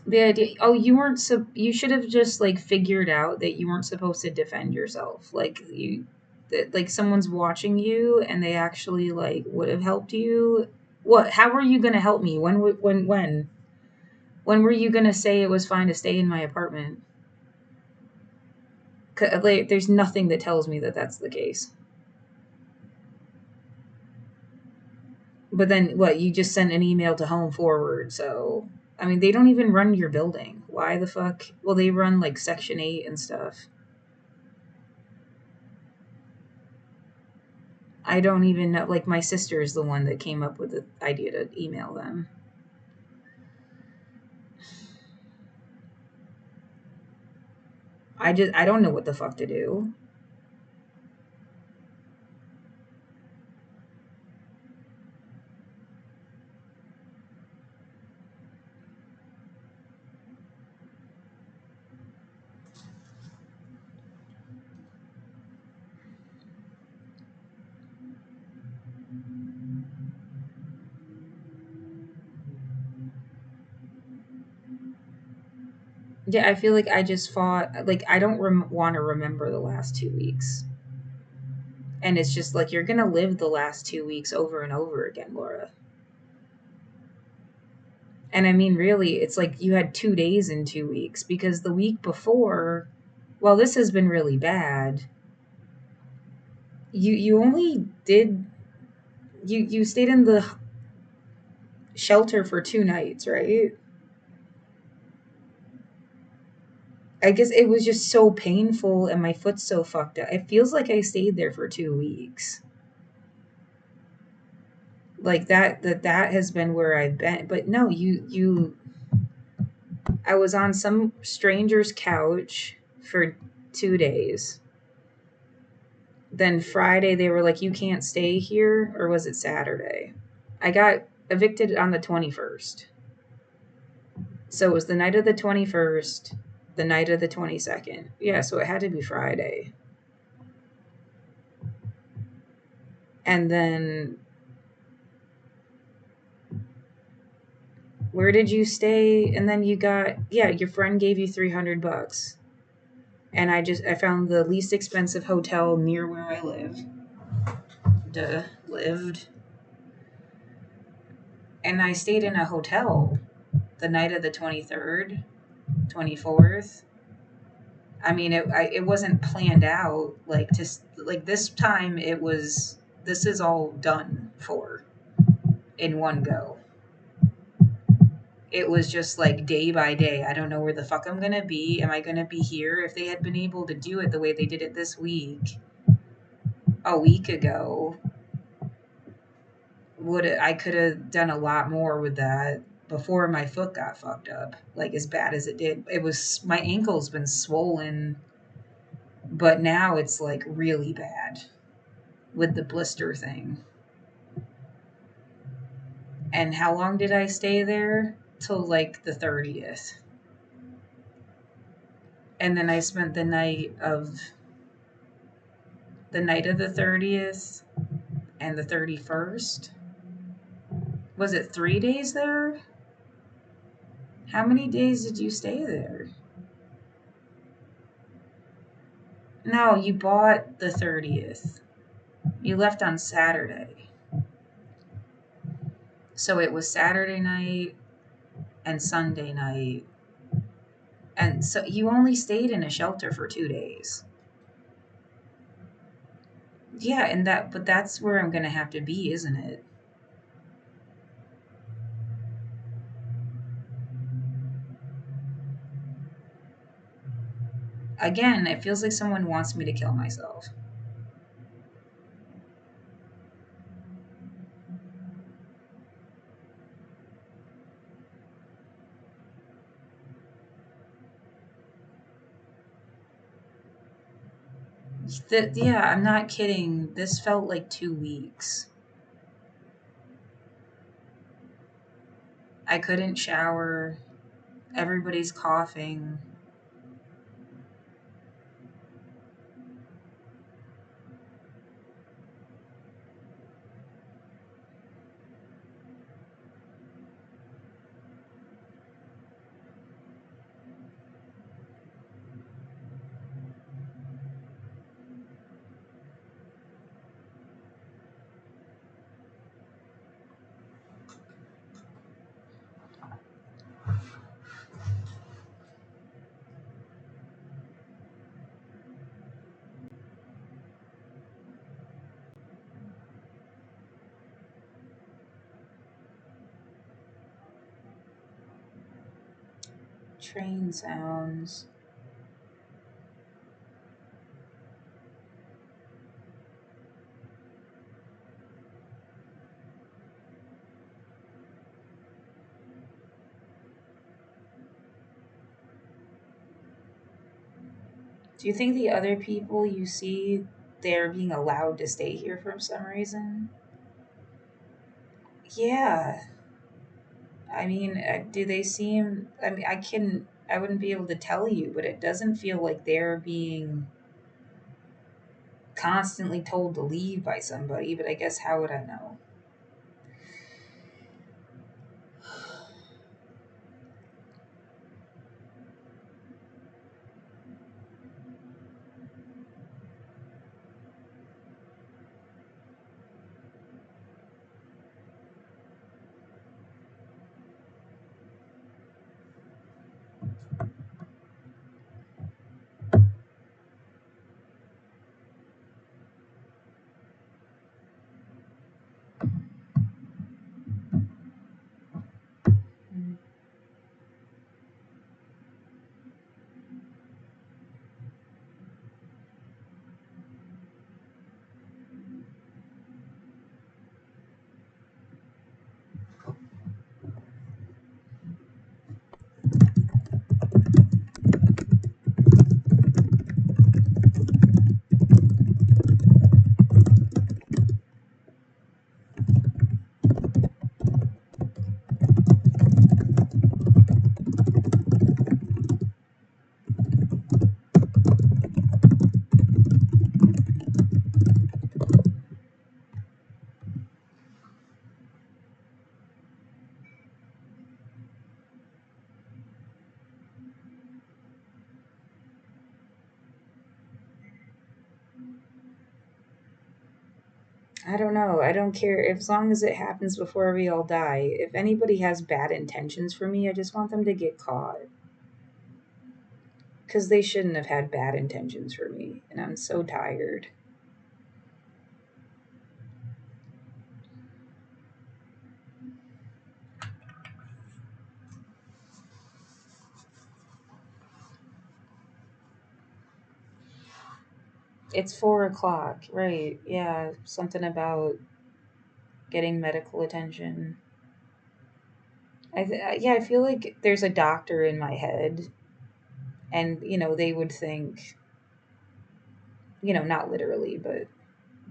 The idea, oh, you weren't, you should have just, like, figured out that you weren't supposed to defend yourself. Like, that, like, someone's watching you and they actually, like, would have helped you. What, how were you gonna help me? When were you gonna say it was fine to stay in my apartment? Like, there's nothing that tells me that that's the case. But then, what, you just sent an email to Home Forward, so... I mean, they don't even run your building. Why the fuck? Well, they run, like, Section 8 and stuff. I don't even know. Like, my sister is the one that came up with the idea to email them. I don't know what the fuck to do. Yeah, I feel like I just fought. Like, I don't want to remember the last 2 weeks. And it's just like, you're gonna live the last 2 weeks over and over again, Laura. And I mean, really, it's like you had 2 days in 2 weeks, because the week before, well, this has been really bad. You only did, you stayed in the shelter for 2 nights, right? I guess it was just so painful and my foot's so fucked up. It feels like I stayed there for 2 weeks. Like that has been where I've been. But no, I was on some stranger's couch for 2 days. Then Friday they were like, you can't stay here, or was it Saturday? I got evicted on the 21st. So it was the night of the 21st, the night of the 22nd. Yeah, so it had to be Friday. And then where did you stay? And then you got, yeah, your friend gave you $300. And I found the least expensive hotel near where I lived. And I stayed in a hotel the night of the 23rd, 24th. I mean, it wasn't planned out like this time. This is all done for in one go. It was just like day by day. I don't know where the fuck I'm gonna be. Am I gonna be here? If they had been able to do it the way they did it this week, a week ago, I could have done a lot more with that before my foot got fucked up, like as bad as it did. It was, my ankle's been swollen, but now it's like really bad with the blister thing. And how long did I stay there? Till like the 30th. And then I spent the night of the 30th and the 31st. Was it 3 days there? How many days did you stay there? No, you bought the 30th. You left on Saturday. So it was Saturday night and Sunday night. And so you only stayed in a shelter for 2 days. Yeah, but that's where I'm going to have to be, isn't it? Again, it feels like someone wants me to kill myself. Yeah, I'm not kidding. This felt like 2 weeks. I couldn't shower. Everybody's coughing. Train sounds. Do you think the other people you see, they're being allowed to stay here for some reason? Yeah. I mean, do they seem? I mean, I wouldn't be able to tell you, but it doesn't feel like they're being constantly told to leave by somebody. But I guess how would I know? I don't know. I don't care. As long as it happens before we all die. If anybody has bad intentions for me, I just want them to get caught. Because they shouldn't have had bad intentions for me. And I'm so tired. It's 4 o'clock, right? Yeah, something about getting medical attention. Yeah, I feel like there's a doctor in my head, and they would think, not literally, but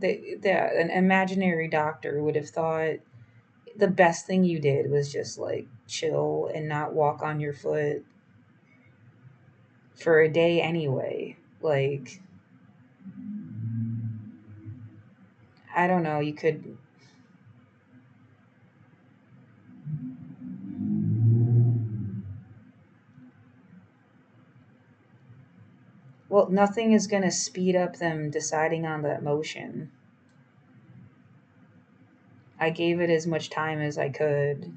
an imaginary doctor would have thought the best thing you did was just like chill and not walk on your foot for a day anyway. Like, I don't know, you could. Well, nothing is going to speed up them deciding on that motion. I gave it as much time as I could.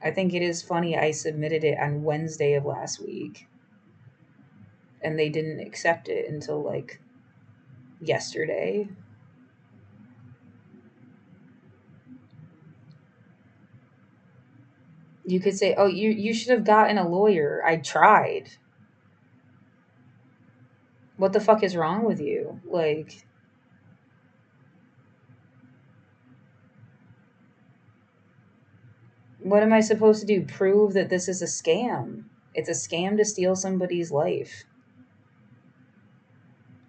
I think it is funny I submitted it on Wednesday of last week and they didn't accept it until like yesterday. You could say, "Oh, you should have gotten a lawyer. I tried." What the fuck is wrong with you? Like, what am I supposed to do? Prove that this is a scam? It's a scam to steal somebody's life.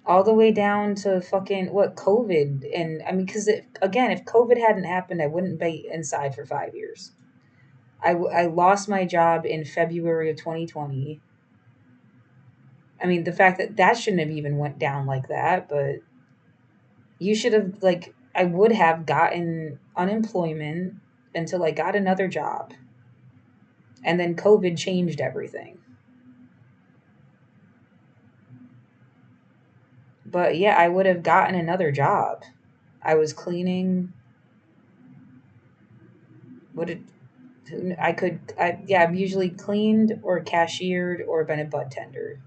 All the way down to fucking what COVID. And I mean, because again, if COVID hadn't happened, I wouldn't be inside for 5 years. I lost my job in February of 2020. I mean, the fact that shouldn't have even went down like that, but you should have, like, I would have gotten unemployment until I got another job. And then COVID changed everything. But yeah, I would have gotten another job. I was cleaning. I've usually cleaned or cashiered or been a bud tender.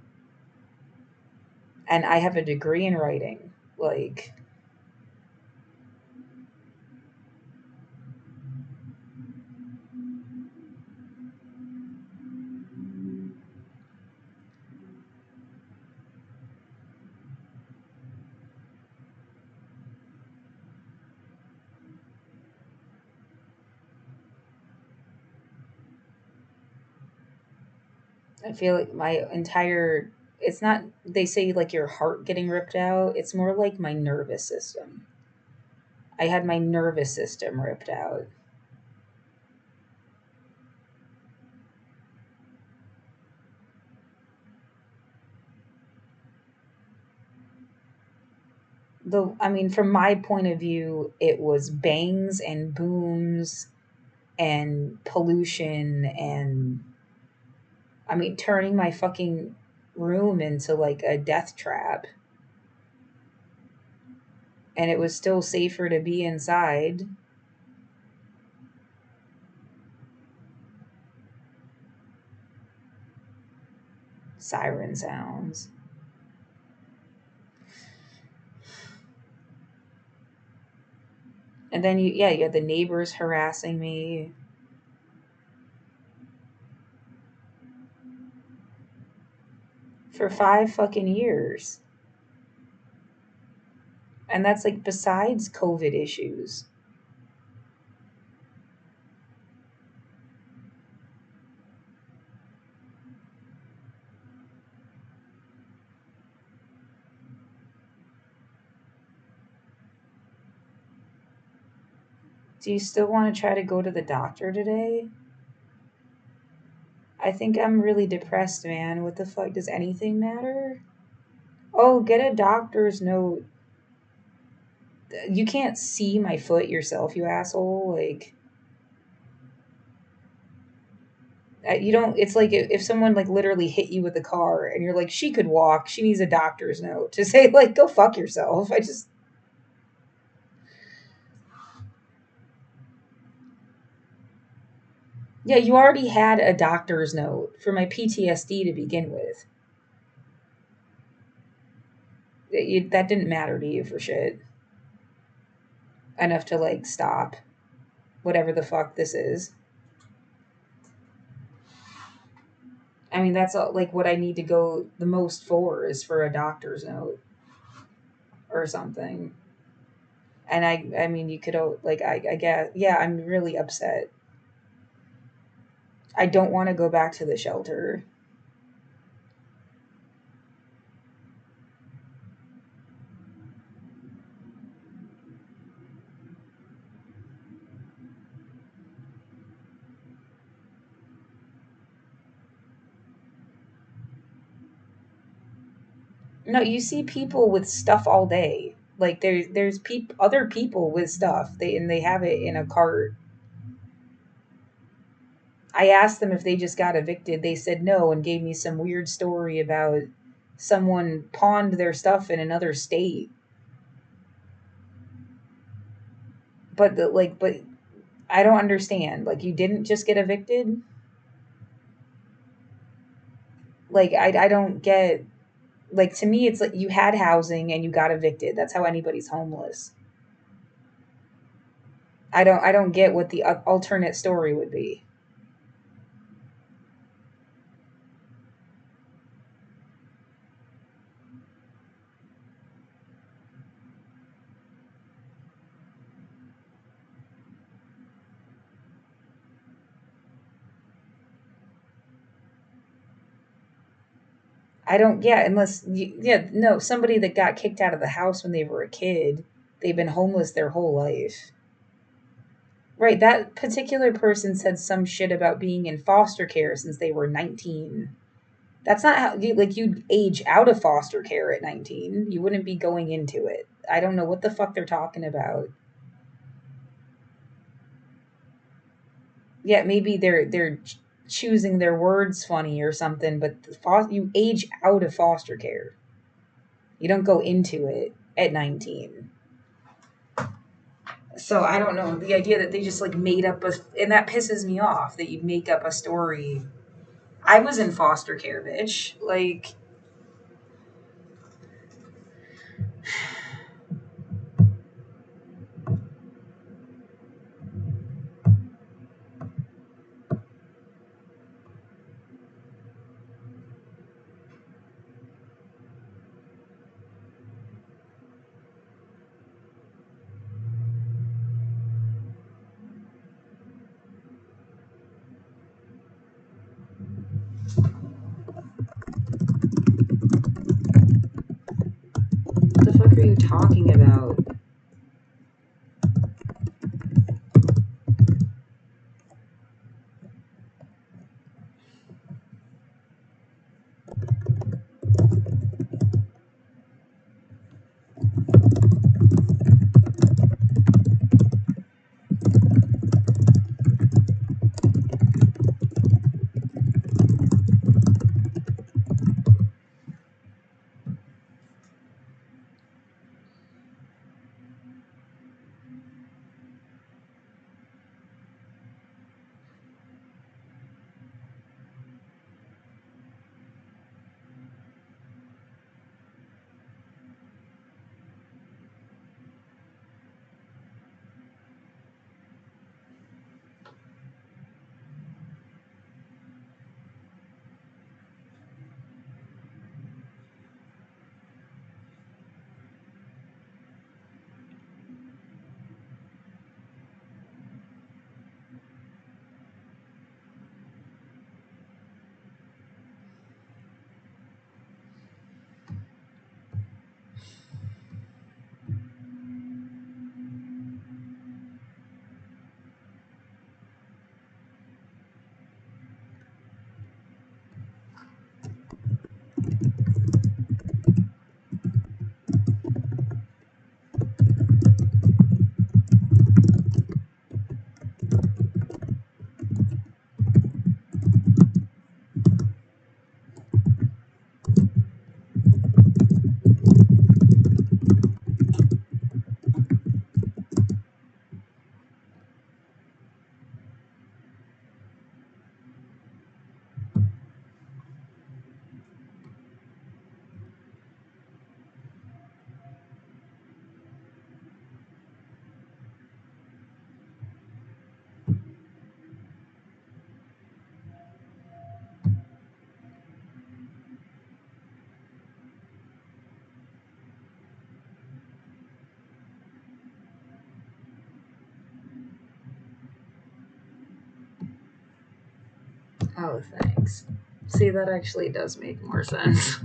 And I have a degree in writing. Like, I feel like it's not, they say like your heart getting ripped out. It's more like my nervous system. I had my nervous system ripped out. I mean, from my point of view, it was bangs and booms and pollution and, I mean, turning my fucking room into like a death trap. And it was still safer to be inside. Siren sounds. And then you had the neighbors harassing me. For 5 fucking years. And that's like besides COVID issues. Do you still want to try to go to the doctor today? I think I'm really depressed, man. What the fuck? Does anything matter? Oh, get a doctor's note. You can't see my foot yourself, you asshole. Like, You don't. It's like if someone like literally hit you with a car and you're like, she could walk. She needs a doctor's note to say like, go fuck yourself. I just. Yeah, you already had a doctor's note for my PTSD to begin with. That didn't matter to you for shit. Enough to like stop whatever the fuck this is. I mean, that's like what I need to go the most for is for a doctor's note or something. And I mean, you could like, I guess, yeah, I'm really upset. I don't want to go back to the shelter. No, you see people with stuff all day. Like there's other people with stuff. They have it in a cart. I asked them if they just got evicted. They said no and gave me some weird story about someone pawned their stuff in another state. But I don't understand. Like you didn't just get evicted? Like I don't get, like to me it's like you had housing and you got evicted. That's how anybody's homeless. I don't get what the alternate story would be. I don't, yeah, unless, yeah, no, somebody that got kicked out of the house when they were a kid, they've been homeless their whole life. Right, that particular person said some shit about being in foster care since they were 19. That's not how, like, you'd age out of foster care at 19. You wouldn't be going into it. I don't know what the fuck they're talking about. Yeah, maybe they're choosing their words funny or something, but you age out of foster care. You don't go into it at 19. So I don't know, the idea that they just like made up and that pisses me off that you make up a story. I was in foster care, bitch. Like, what the fuck are you talking about? Oh, thanks. See, that actually does make more sense.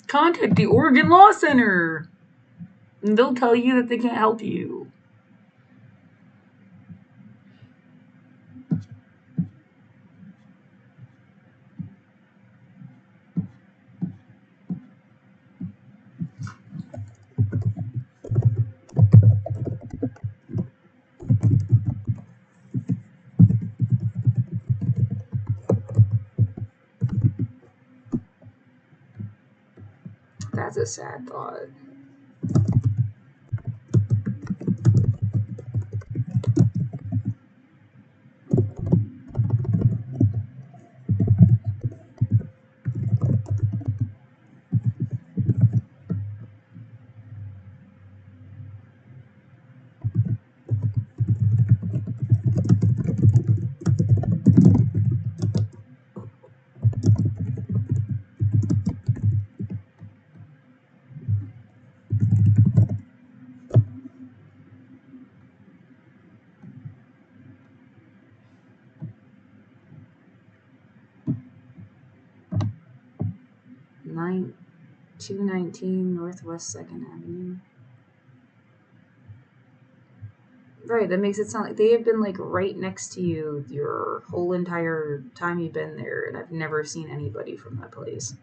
Contact the Oregon Law Center, and they'll tell you that they can't help you. That's a sad thought. — 219 Northwest 2nd Avenue. Right, that makes it sound like they have been like right next to you your whole entire time you've been there, and I've never seen anybody from that place.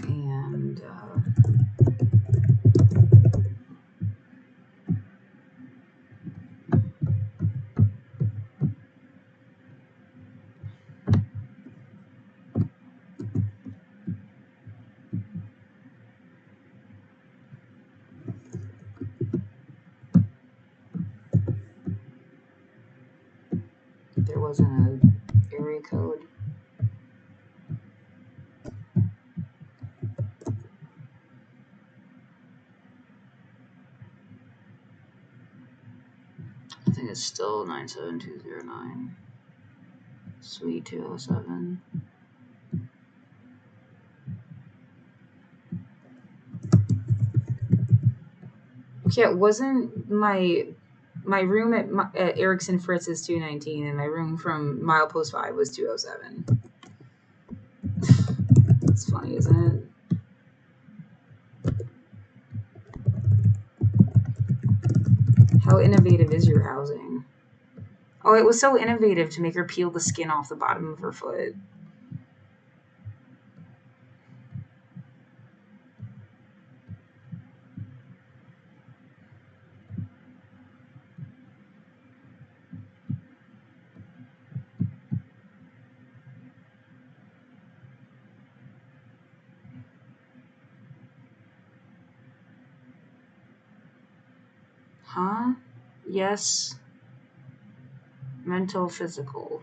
And there wasn't an area code. I think it's still 97209. Suite 207. Yeah, it wasn't my room at Erickson Fritz is 219, and my room from Milepost 5 was 207. It's funny, isn't it? How innovative is your housing? Oh, it was so innovative to make her peel the skin off the bottom of her foot. Huh? Yes. Mental, physical.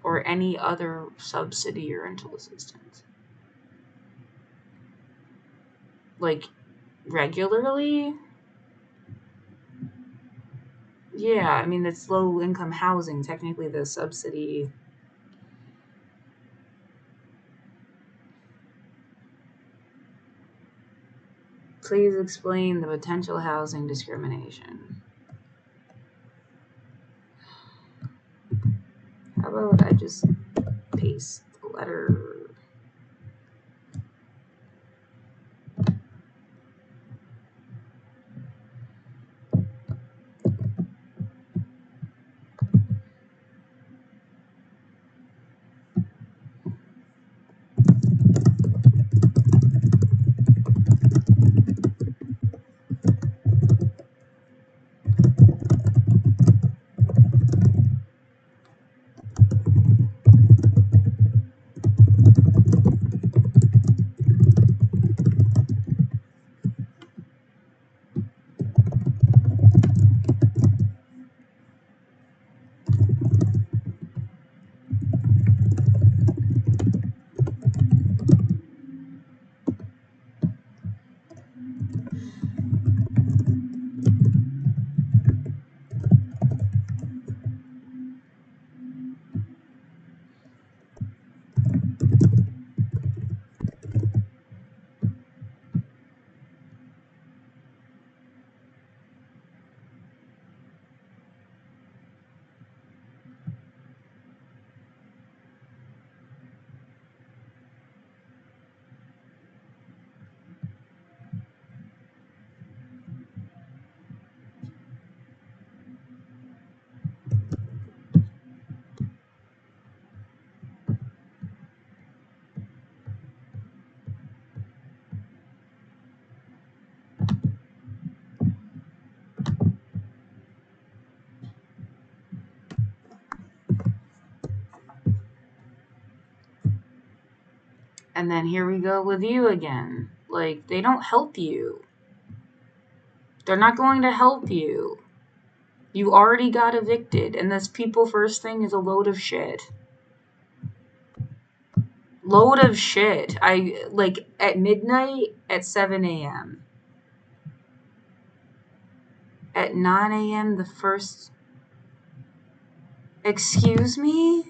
Or any other subsidy or rental assistance. Like, regularly? Yeah, I mean, it's low income housing. Technically, the subsidy. Please explain the potential housing discrimination. How about I just paste the letter? And then here we go with you again. Like, they don't help you. They're not going to help you. You already got evicted, and this people first thing is a load of shit. Load of shit. Like, at midnight, at 7 a.m. At 9 a.m., the first... Excuse me?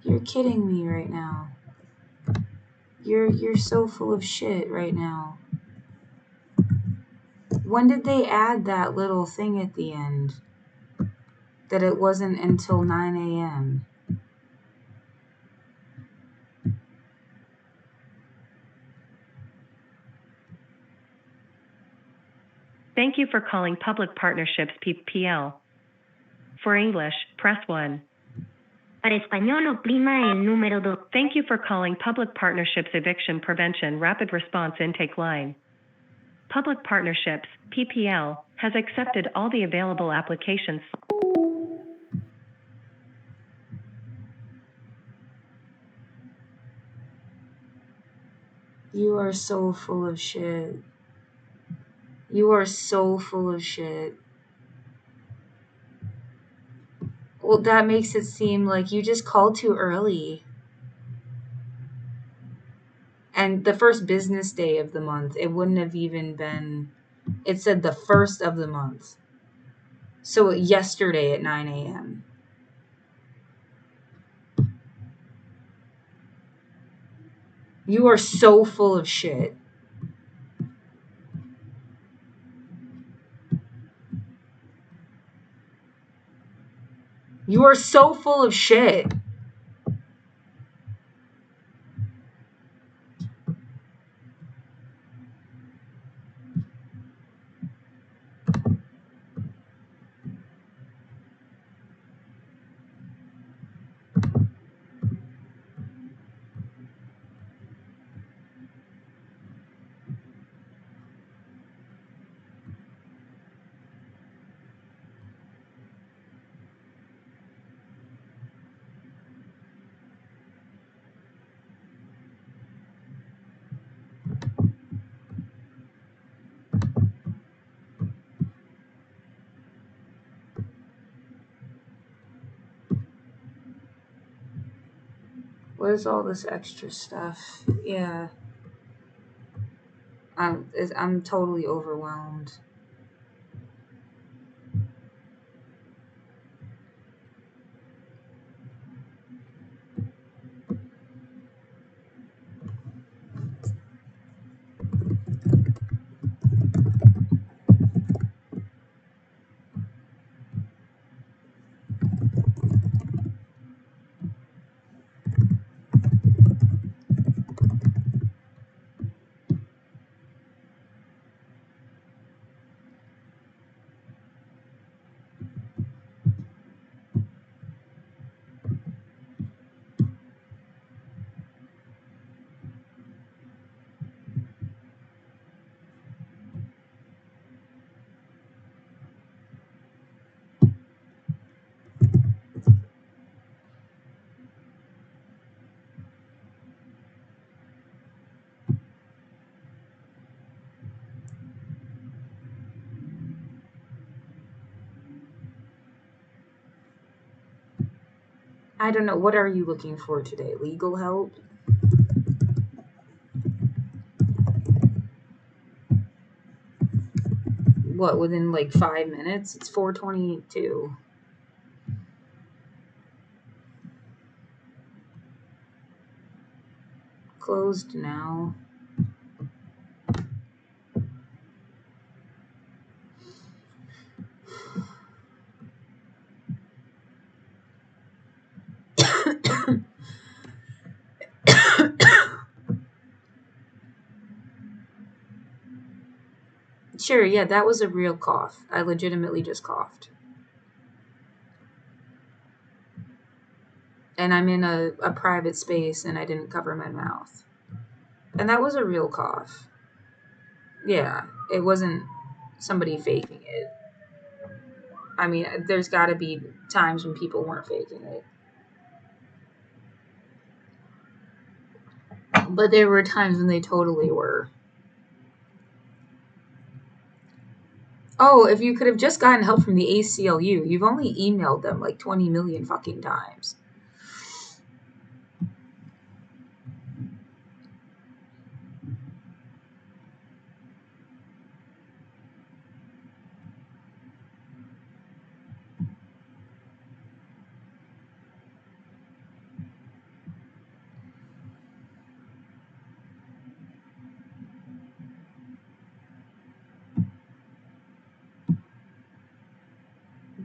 You're kidding me right now. You're so full of shit right now. When did they add that little thing at the end? That it wasn't until 9 a.m. Thank you for calling Public Partnerships PPL. For English, press 1. Para español, oprima el número 2. Thank you for calling Public Partnerships Eviction Prevention Rapid Response Intake Line. Public Partnerships, PPL, has accepted all the available applications. You are so full of shit. You are so full of shit. Well, that makes it seem like you just called too early. And the first business day of the month, it wouldn't have even been... It said the first of the month. So yesterday at 9 a.m. You are so full of shit. You are so full of shit. is all this extra stuff? Yeah. I'm totally overwhelmed. I don't know. What are you looking for today? Legal help? What, within like 5 minutes? It's 4:22. Closed now. Sure, yeah, that was a real cough. I legitimately just coughed. And I'm in a private space and I didn't cover my mouth. And that was a real cough. Yeah, it wasn't somebody faking it. I mean, there's got to be times when people weren't faking it. But there were times when they totally were. Oh, if you could have just gotten help from the ACLU, you've only emailed them like 20 million fucking times.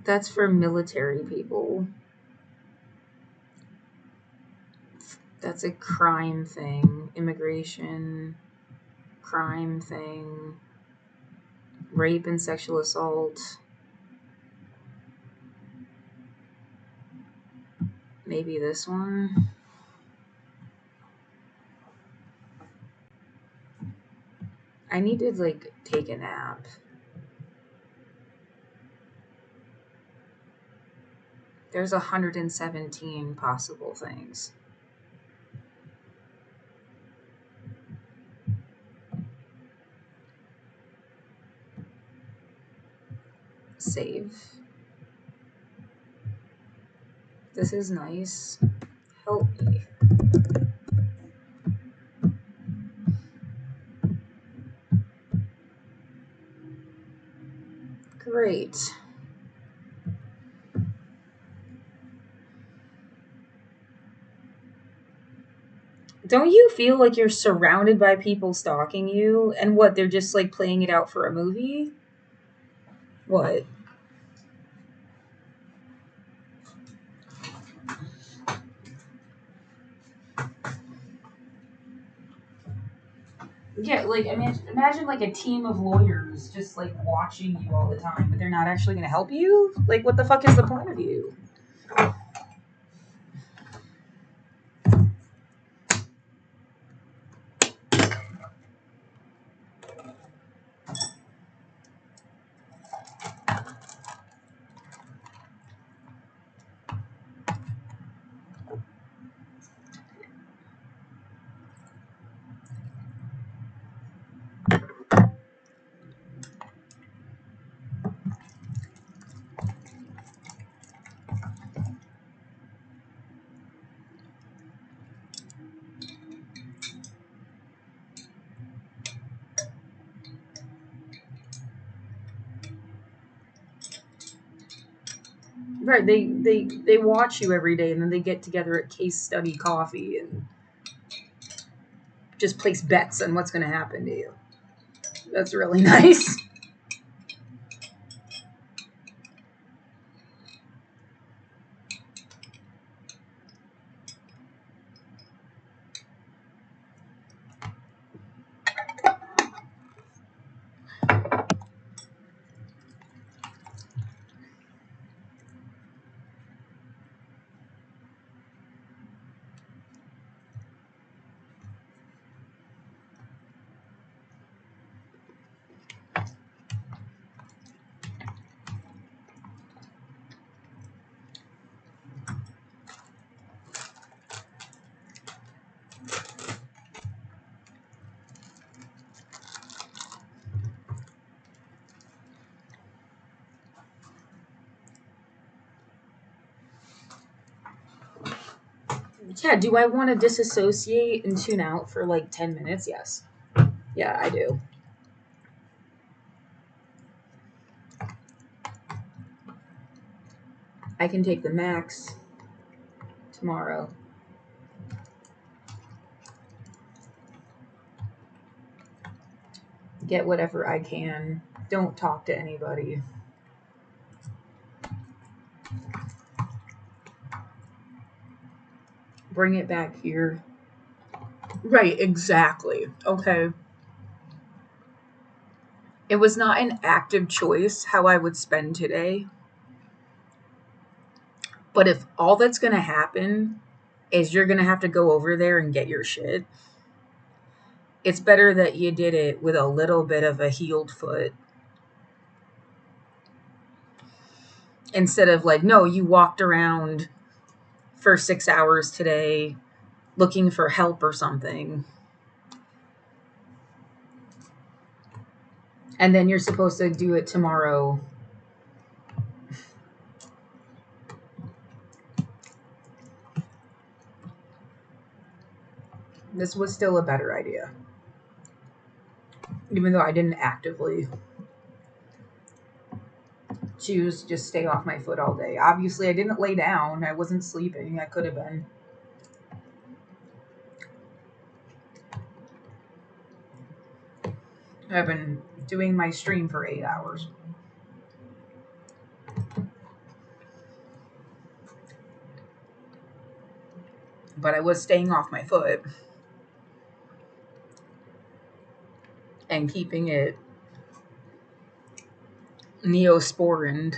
That's for military people. That's a crime thing. Immigration, crime thing. Rape and sexual assault. Maybe this one. I need to like take a nap. There's 117 possible things. Save. This is nice. Help me. Great. Don't you feel like you're surrounded by people stalking you? And what, they're just like playing it out for a movie? What? Yeah, like imagine like a team of lawyers just like watching you all the time, but they're not actually going to help you? Like, what the fuck is the point of you? Right, they watch you every day, and then they get together at Case Study Coffee and just place bets on what's going to happen to you. That's really nice. Yeah, do I want to disassociate and tune out for like 10 minutes? Yes. Yeah, I do. I can take the max tomorrow. Get whatever I can. Don't talk to anybody. Bring it back here. Right, exactly. Okay. It was not an active choice how I would spend today. But if all that's going to happen is you're going to have to go over there and get your shit, it's better that you did it with a little bit of a healed foot. Instead of like, no, you walked around for 6 hours today looking for help or something. And then you're supposed to do it tomorrow. This was still a better idea. Even though I didn't actively choose to just stay off my foot all day. Obviously, I didn't lay down. I wasn't sleeping. I could have been. I've been doing my stream for 8 hours. But I was staying off my foot and keeping it neosporined.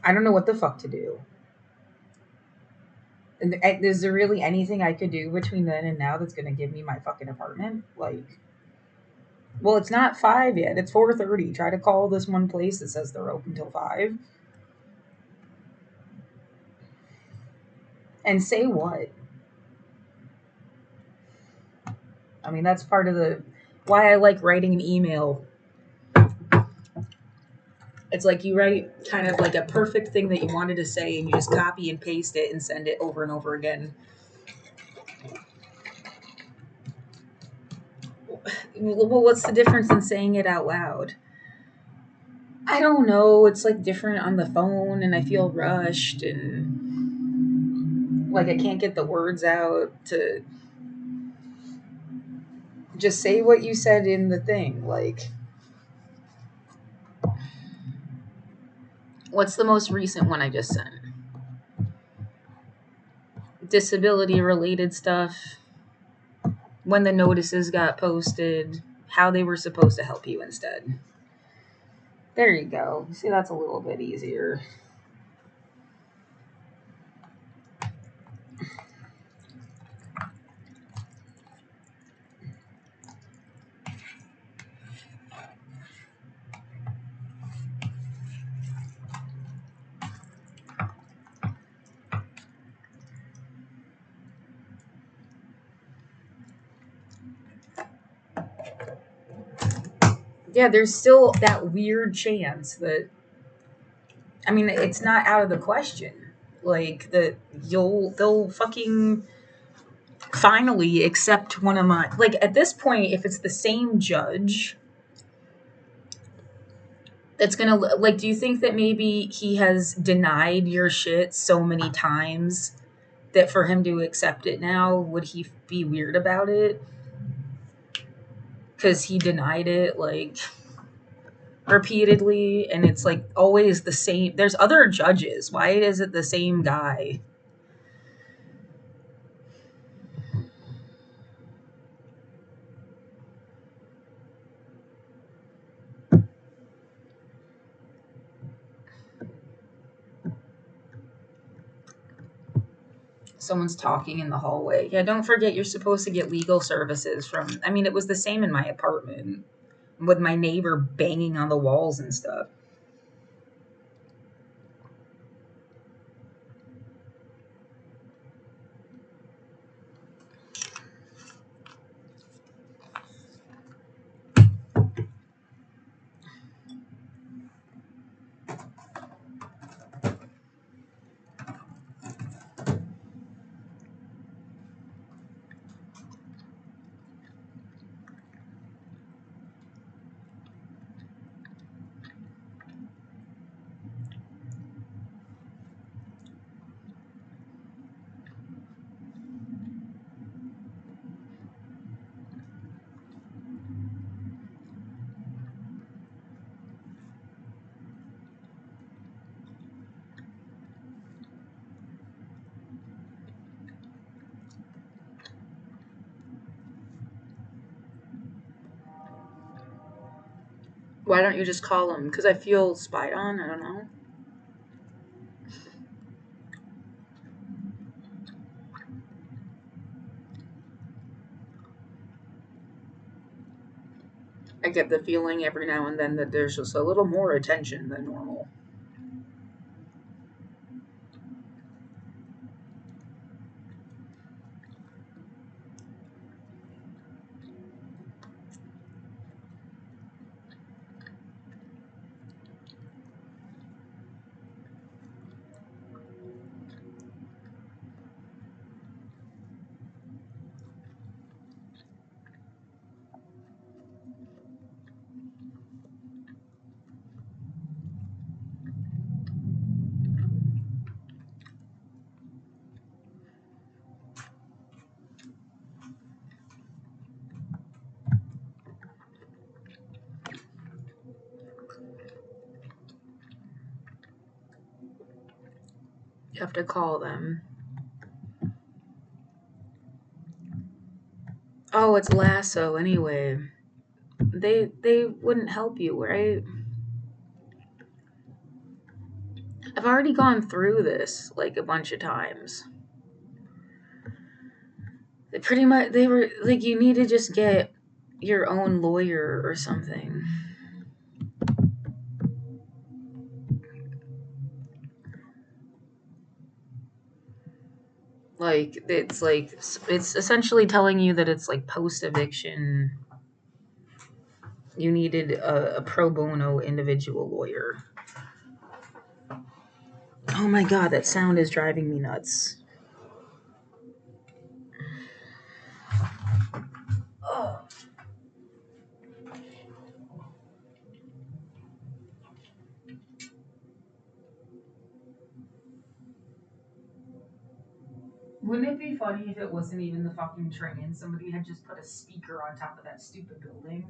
I don't know what the fuck to do. And is there really anything I could do between then and now that's going to give me my fucking apartment? Like, well, it's not 5 yet. It's 4:30. Try to call this one place that says they're open till 5. And say what? I mean, that's part of the why I like writing an email. It's like you write kind of like a perfect thing that you wanted to say and you just copy and paste it and send it over and over again. Well, what's the difference in saying it out loud? I don't know. It's like different on the phone and I feel rushed and like I can't get the words out to just say what you said in the thing. Like, what's the most recent one I just sent? Disability related stuff. When the notices got posted, how they were supposed to help you instead. There you go. See, that's a little bit easier. Yeah, there's still that weird chance that, I mean, it's not out of the question. Like that they'll fucking finally accept one of my, like, at this point, if it's the same judge that's gonna, like, do you think that maybe he has denied your shit so many times that for him to accept it now, would he be weird about it? Because he denied it, like, repeatedly, and it's like always the same. There's other judges. Why is it the same guy? Someone's talking in the hallway. Yeah, don't forget you're supposed to get legal services from, I mean, it was the same in my apartment with my neighbor banging on the walls and stuff. Why don't you just call him? Because I feel spied on. I don't know. I get the feeling every now and then that there's just a little more attention than normal. You have to call them. Oh, it's Lasso anyway. They wouldn't help you, right? I've already gone through this like a bunch of times. They pretty much, they were like, you need to just get your own lawyer or something. Like it's essentially telling you that it's like post eviction. You needed a pro bono individual lawyer. Oh my god, that sound is driving me nuts. Oh. Wouldn't it be funny if it wasn't even the fucking train? Somebody had just put a speaker on top of that stupid building.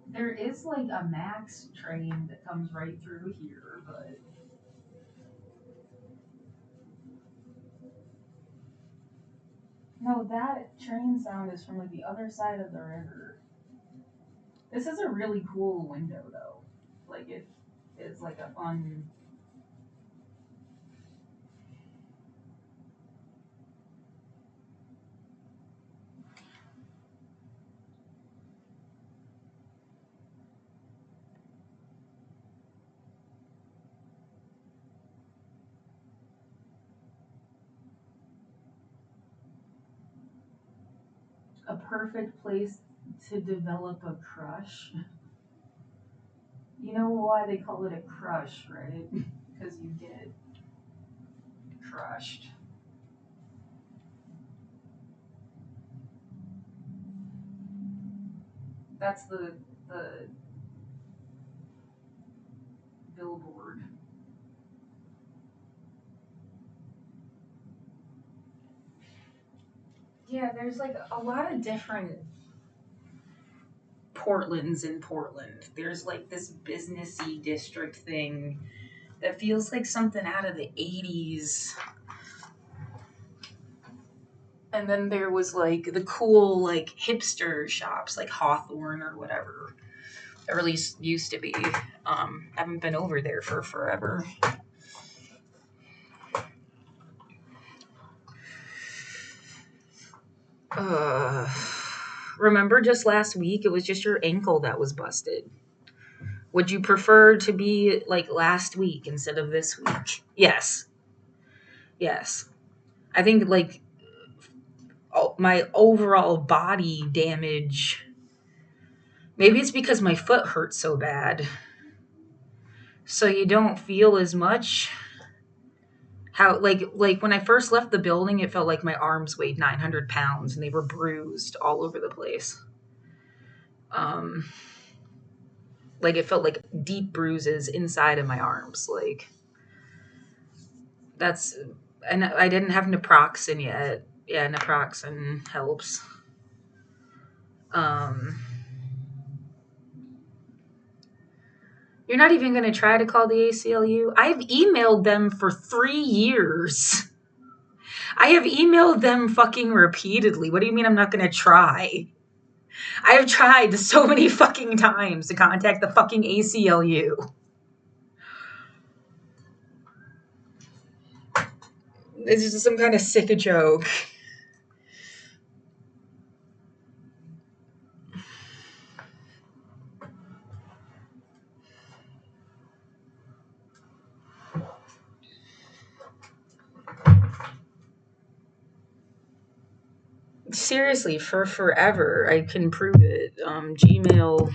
There is like a Max train that comes right through here, but no, that train sound is from like the other side of the river. This is a really cool window though. Like it is like a fun. A perfect place to develop a crush. You know why they call it a crush, right? Because you get crushed. That's the billboard. Yeah, there's like a lot of different Portlands in Portland. There's like this businessy district thing that feels like something out of the 80s. And then there was like the cool like hipster shops like Hawthorne or whatever. Or at least used to be. Haven't been over there for forever. Remember just last week it was just your ankle that was busted. Would you prefer to be like last week instead of this week? Yes. Yes. I think like my overall body damage, maybe it's because my foot hurts so bad. So you don't feel as much. How like when I first left the building, it felt like my arms weighed 900 pounds and they were bruised all over the place. Like it felt like deep bruises inside of my arms. Like that's, and I didn't have naproxen yet. Yeah, naproxen helps. You're not even going to try to call the ACLU? I've emailed them for 3 years. I have emailed them fucking repeatedly. What do you mean I'm not going to try? I have tried so many fucking times to contact the fucking ACLU. It's just some kind of sick a joke. Seriously, for forever. I can prove it. Gmail.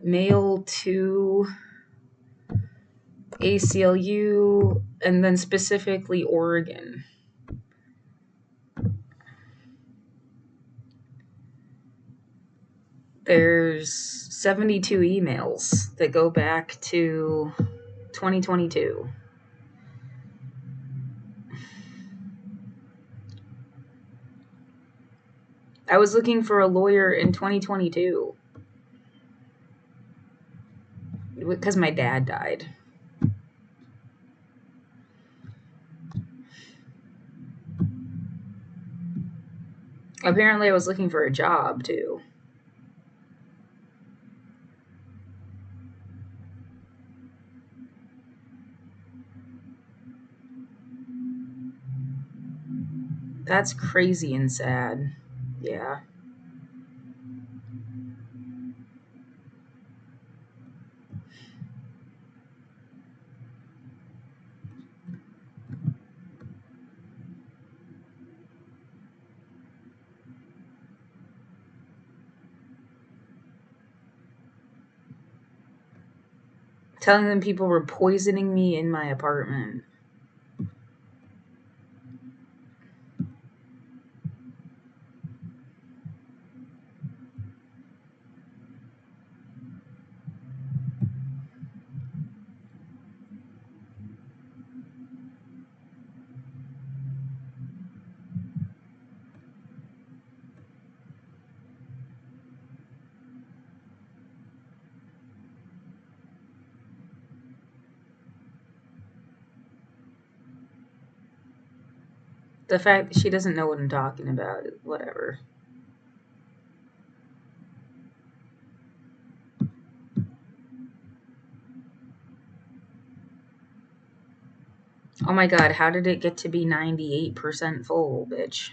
Mail to ACLU and then specifically Oregon. There's 72 emails that go back to 2022. I was looking for a lawyer in 2022 because my dad died. Apparently I was looking for a job too. That's crazy and sad. Yeah. Telling them people were poisoning me in my apartment. The fact that she doesn't know what I'm talking about, whatever. Oh my god, how did it get to be 98% full, bitch?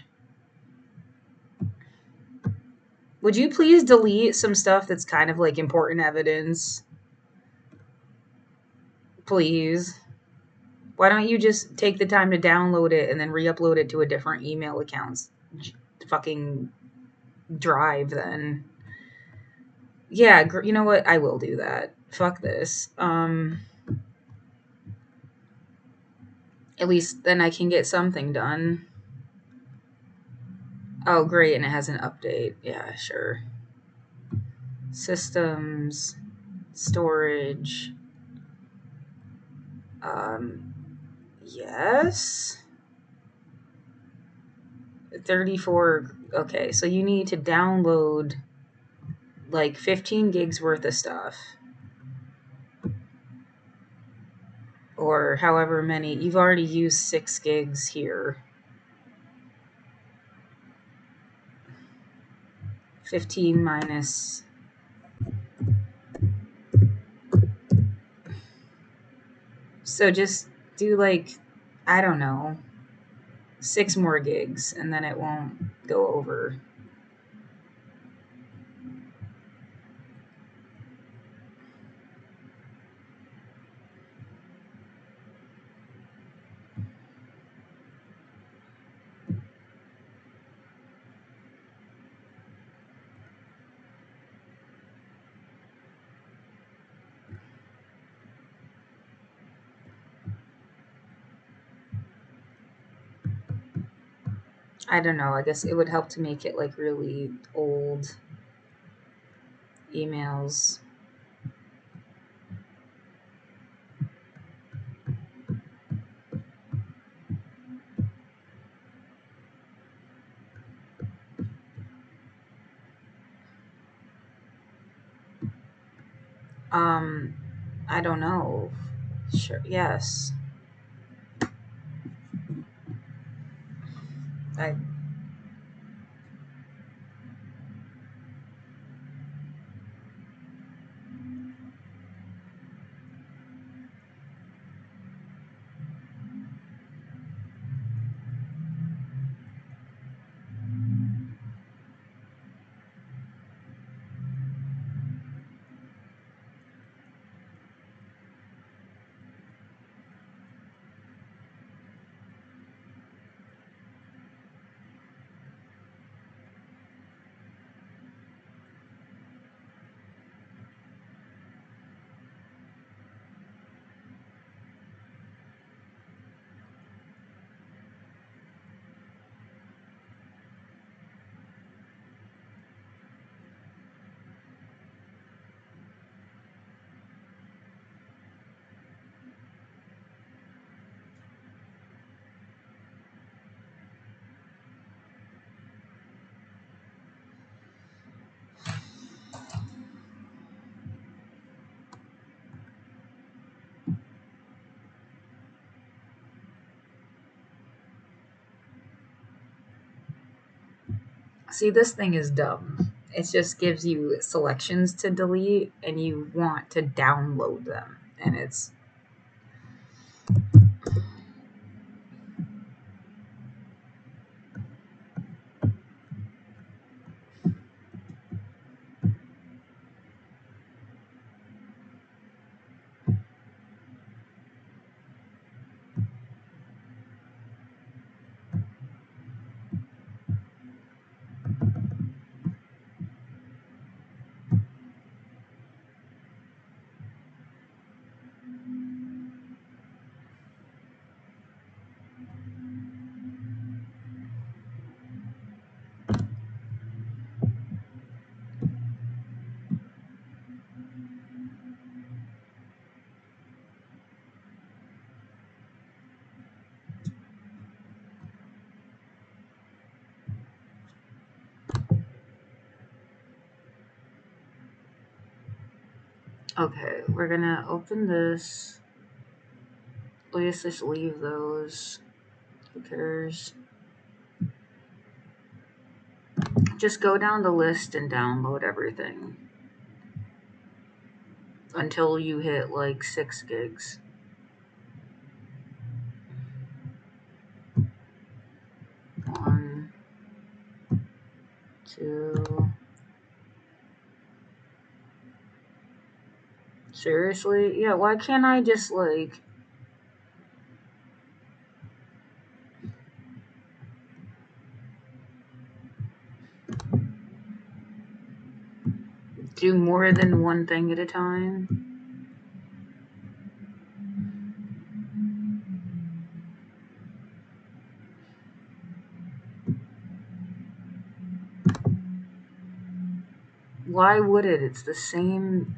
Would you please delete some stuff that's kind of like important evidence? Please. Why don't you just take the time to download it and then re-upload it to a different email account's fucking drive then? Yeah, you know what? I will do that. Fuck this. At least then I can get something done. Oh, great, and it has an update. Yeah, sure. Systems, storage. Yes. 34. Okay, so you need to download like 15 gigs worth of stuff. Or however many. You've already used 6 gigs here. 15 minus. So just do like, I don't know, 6 more gigs and then it won't go over. I don't know. I guess it would help to make it like really old emails. I don't know. Sure. Yes. I see, this thing is dumb. It just gives you selections to delete and you want to download them. And it's okay. We're gonna open this. Let's just leave those. Who cares? Just go down the list and download everything until you hit like 6 gigs. One, two. Seriously? Yeah, why can't I just like Do more than one thing at a time. Why would it? It's the same.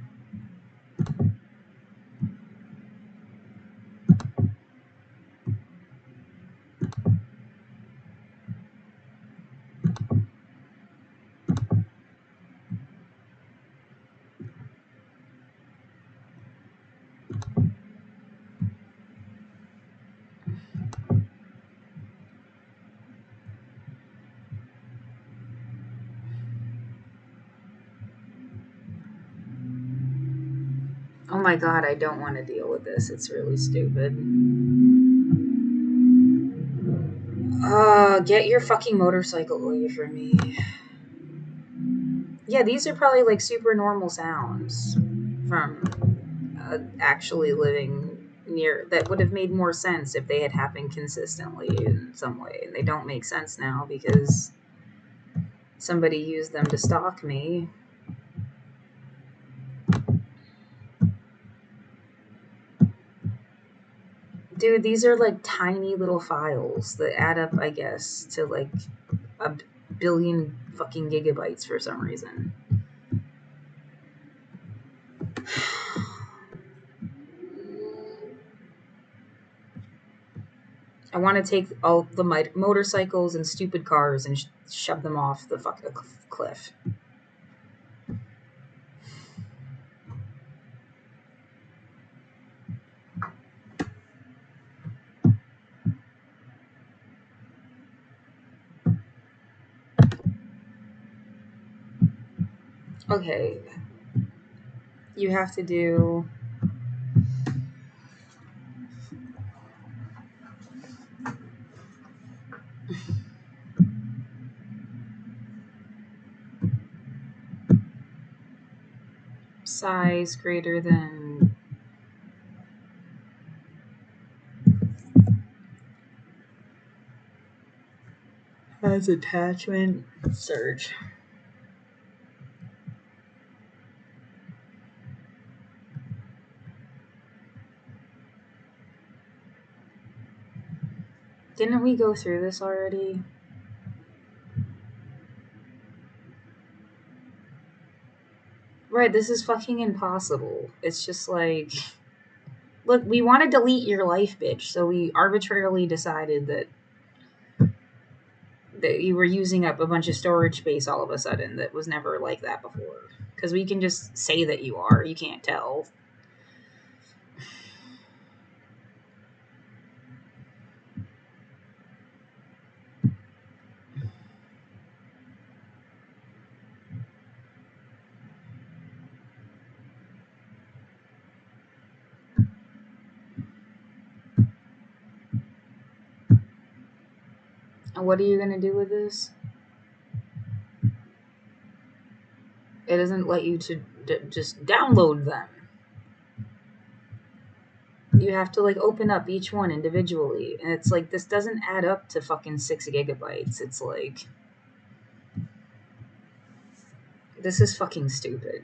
Oh my god, I don't want to deal with this. It's really stupid. Get your fucking motorcycle away from me. Yeah, these are probably like super normal sounds from actually living near, that would have made more sense if they had happened consistently in some way. And they don't make sense now because somebody used them to stalk me. Dude, these are like tiny little files that add up, I guess, to like a billion fucking gigabytes for some reason. I want to take all the motorcycles and stupid cars and shove them off the fucking cliff. Okay. You have to do... size greater than... has attachment. Search. Didn't we go through this already? Right, this is fucking impossible. It's just like... Look, we want to delete your life, bitch, so we arbitrarily decided that you were using up a bunch of storage space all of a sudden that was never like that before. Because we can just say that you are. You can't tell. And what are you going to do with this? It doesn't let you to just download them. You have to like open up each one individually. And it's like, this doesn't add up to fucking 6 gigabytes. It's like... This is fucking stupid.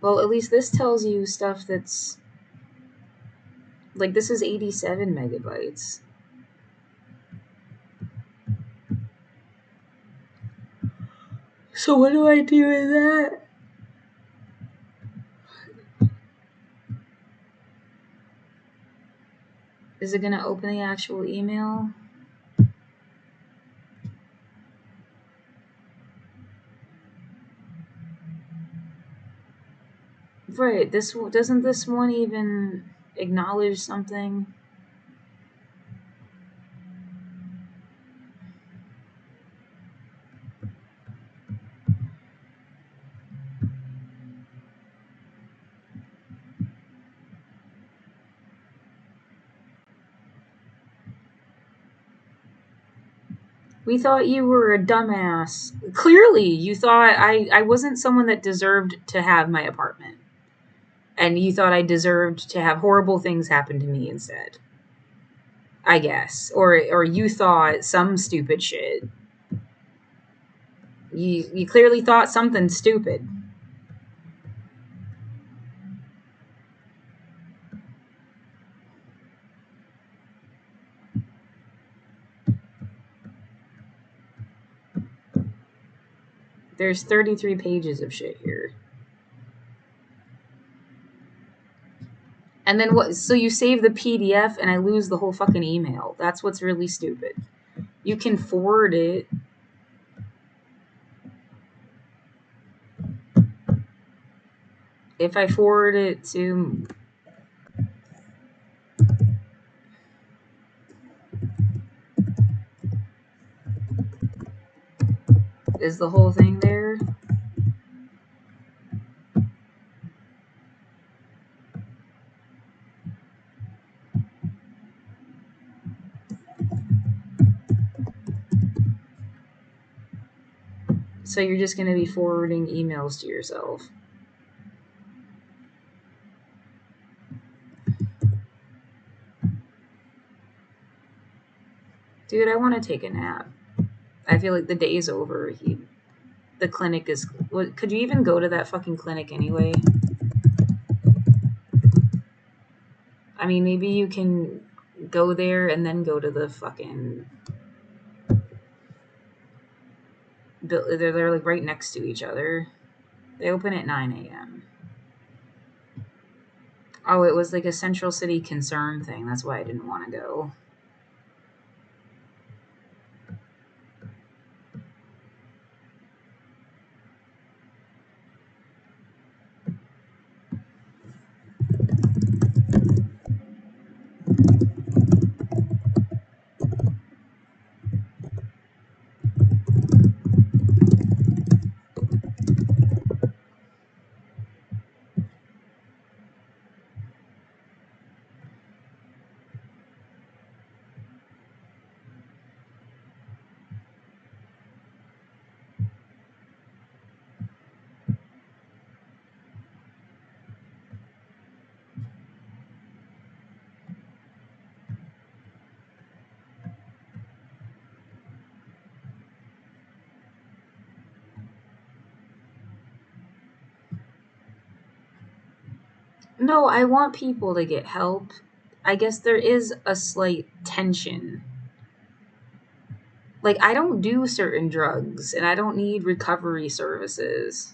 Well, at least this tells you stuff that's... Like, this is 87 megabytes. So what do I do with that? Is it gonna open the actual email? Right, doesn't this one even acknowledge something? We thought you were a dumbass. Clearly, you thought I wasn't someone that deserved to have my apartment. And you thought I deserved to have horrible things happen to me instead. I guess. Or you thought some stupid shit. You clearly thought something stupid. There's 33 pages of shit here. And then what? So you save the PDF and I lose the whole fucking email. That's what's really stupid. You can forward it. If I forward it to... Is the whole thing there? So you're just going to be forwarding emails to yourself. Dude, I want to take a nap. I feel like the day's over. The clinic is... Could you even go to that fucking clinic anyway? I mean, maybe you can go there and then go to the fucking... They're like right next to each other. They open at 9 a.m. Oh, it was like a Central City concern thing. That's why I didn't want to go. No, I want people to get help. I guess there is a slight tension. Like, I don't do certain drugs, and I don't need recovery services.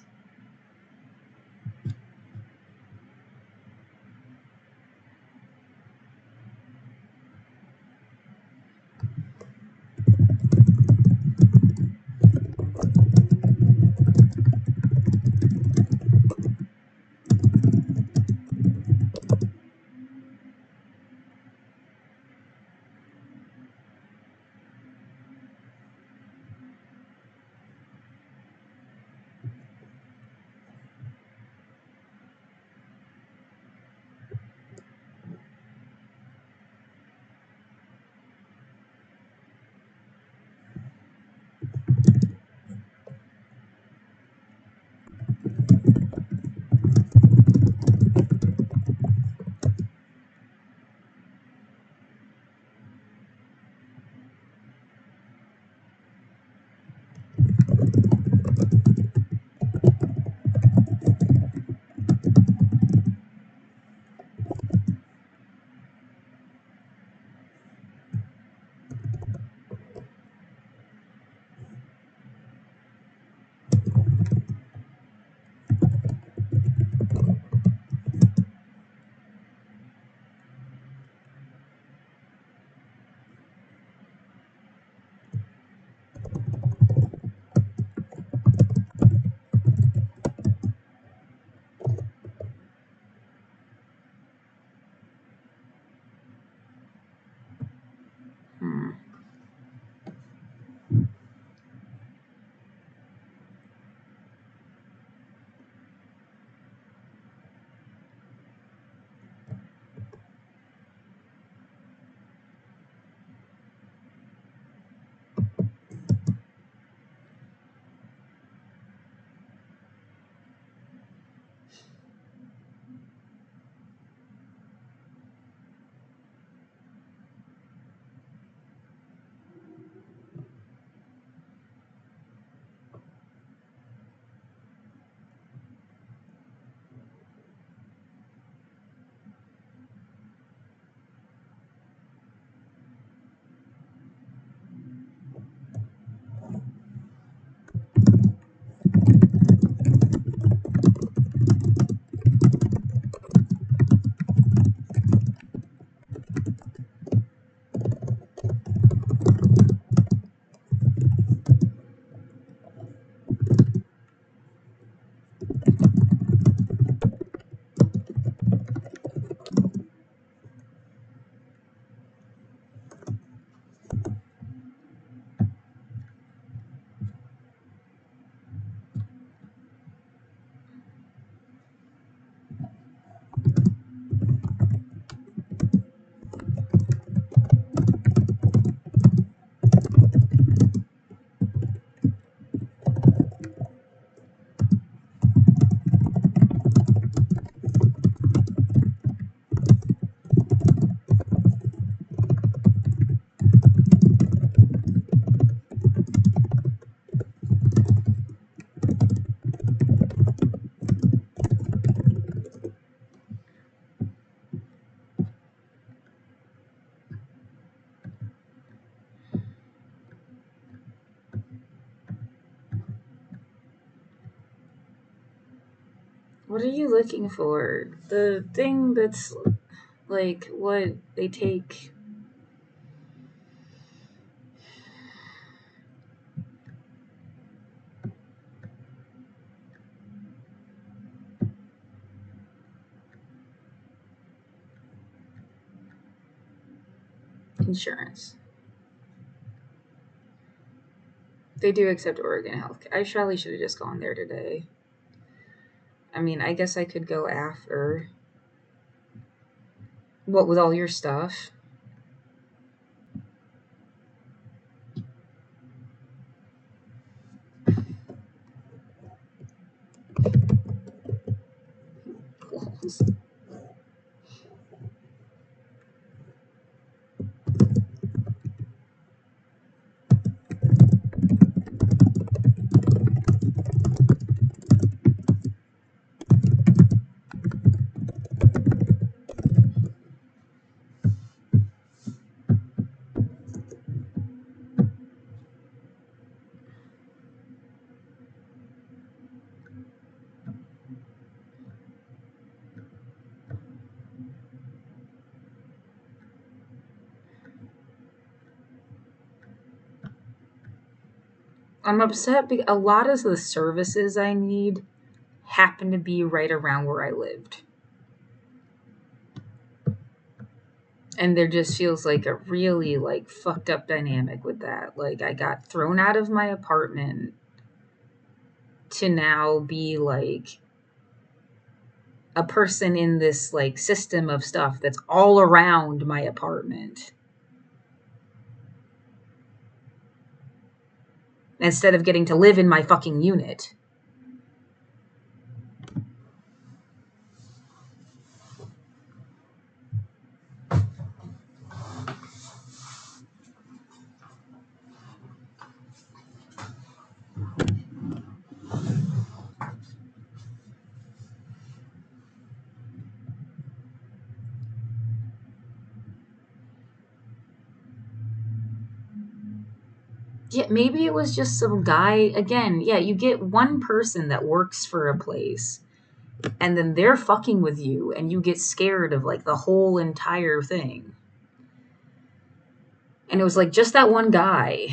What are you looking for? The thing that's like what they take. Insurance. They do accept Oregon health. I probably should have just gone there today. I mean, I guess I could go after. What, with all your stuff? I'm upset because a lot of the services I need happen to be right around where I lived. And there just feels like a really like fucked up dynamic with that. Like I got thrown out of my apartment to now be like a person in this like system of stuff that's all around my apartment. Instead of getting to live in my fucking unit. Yeah, maybe it was just some guy. Again, yeah, you get one person that works for a place and then they're fucking with you and you get scared of like the whole entire thing. And it was like just that one guy.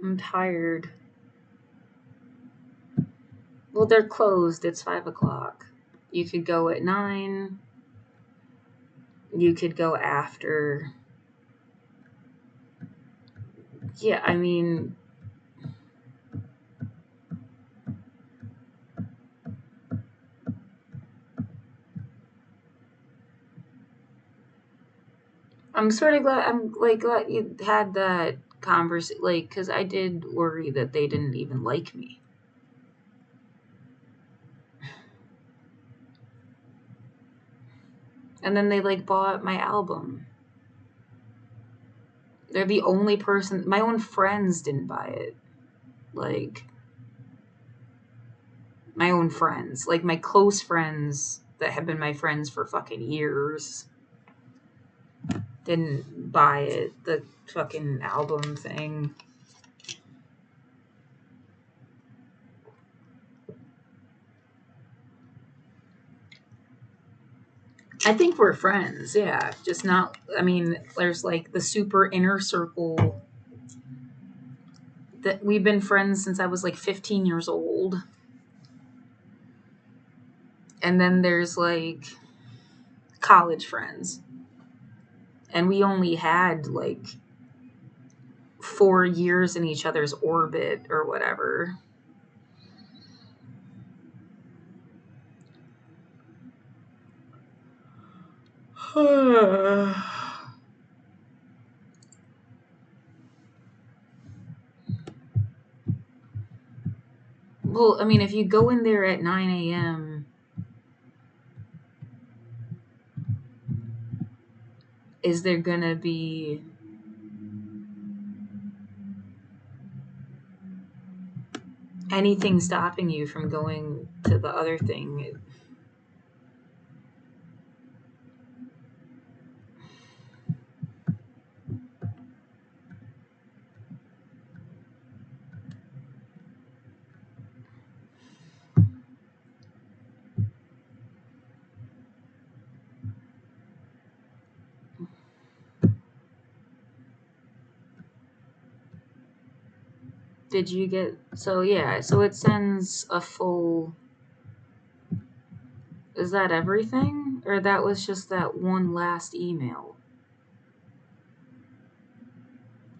I'm tired. Well, they're closed. It's 5:00. You could go at 9. You could go after. Yeah, I mean, I'm sort of glad. I'm like glad you had that conversation. Like, because I did worry that they didn't even like me. And then they like bought my album. They're the only person. My own friends didn't buy it. Like, my own friends. Like, my close friends that have been my friends for fucking years didn't buy it. The fucking album thing. I think we're friends, yeah. Just not, I mean, there's like the super inner circle that we've been friends since I was like 15 years old. And then there's like college friends. And we only had like 4 years in each other's orbit or whatever. Well, I mean, if you go in there at 9 a.m., is there gonna be anything stopping you from going to the other thing? Did you get so yeah, so it sends a full is that everything? Or that was just that one last email?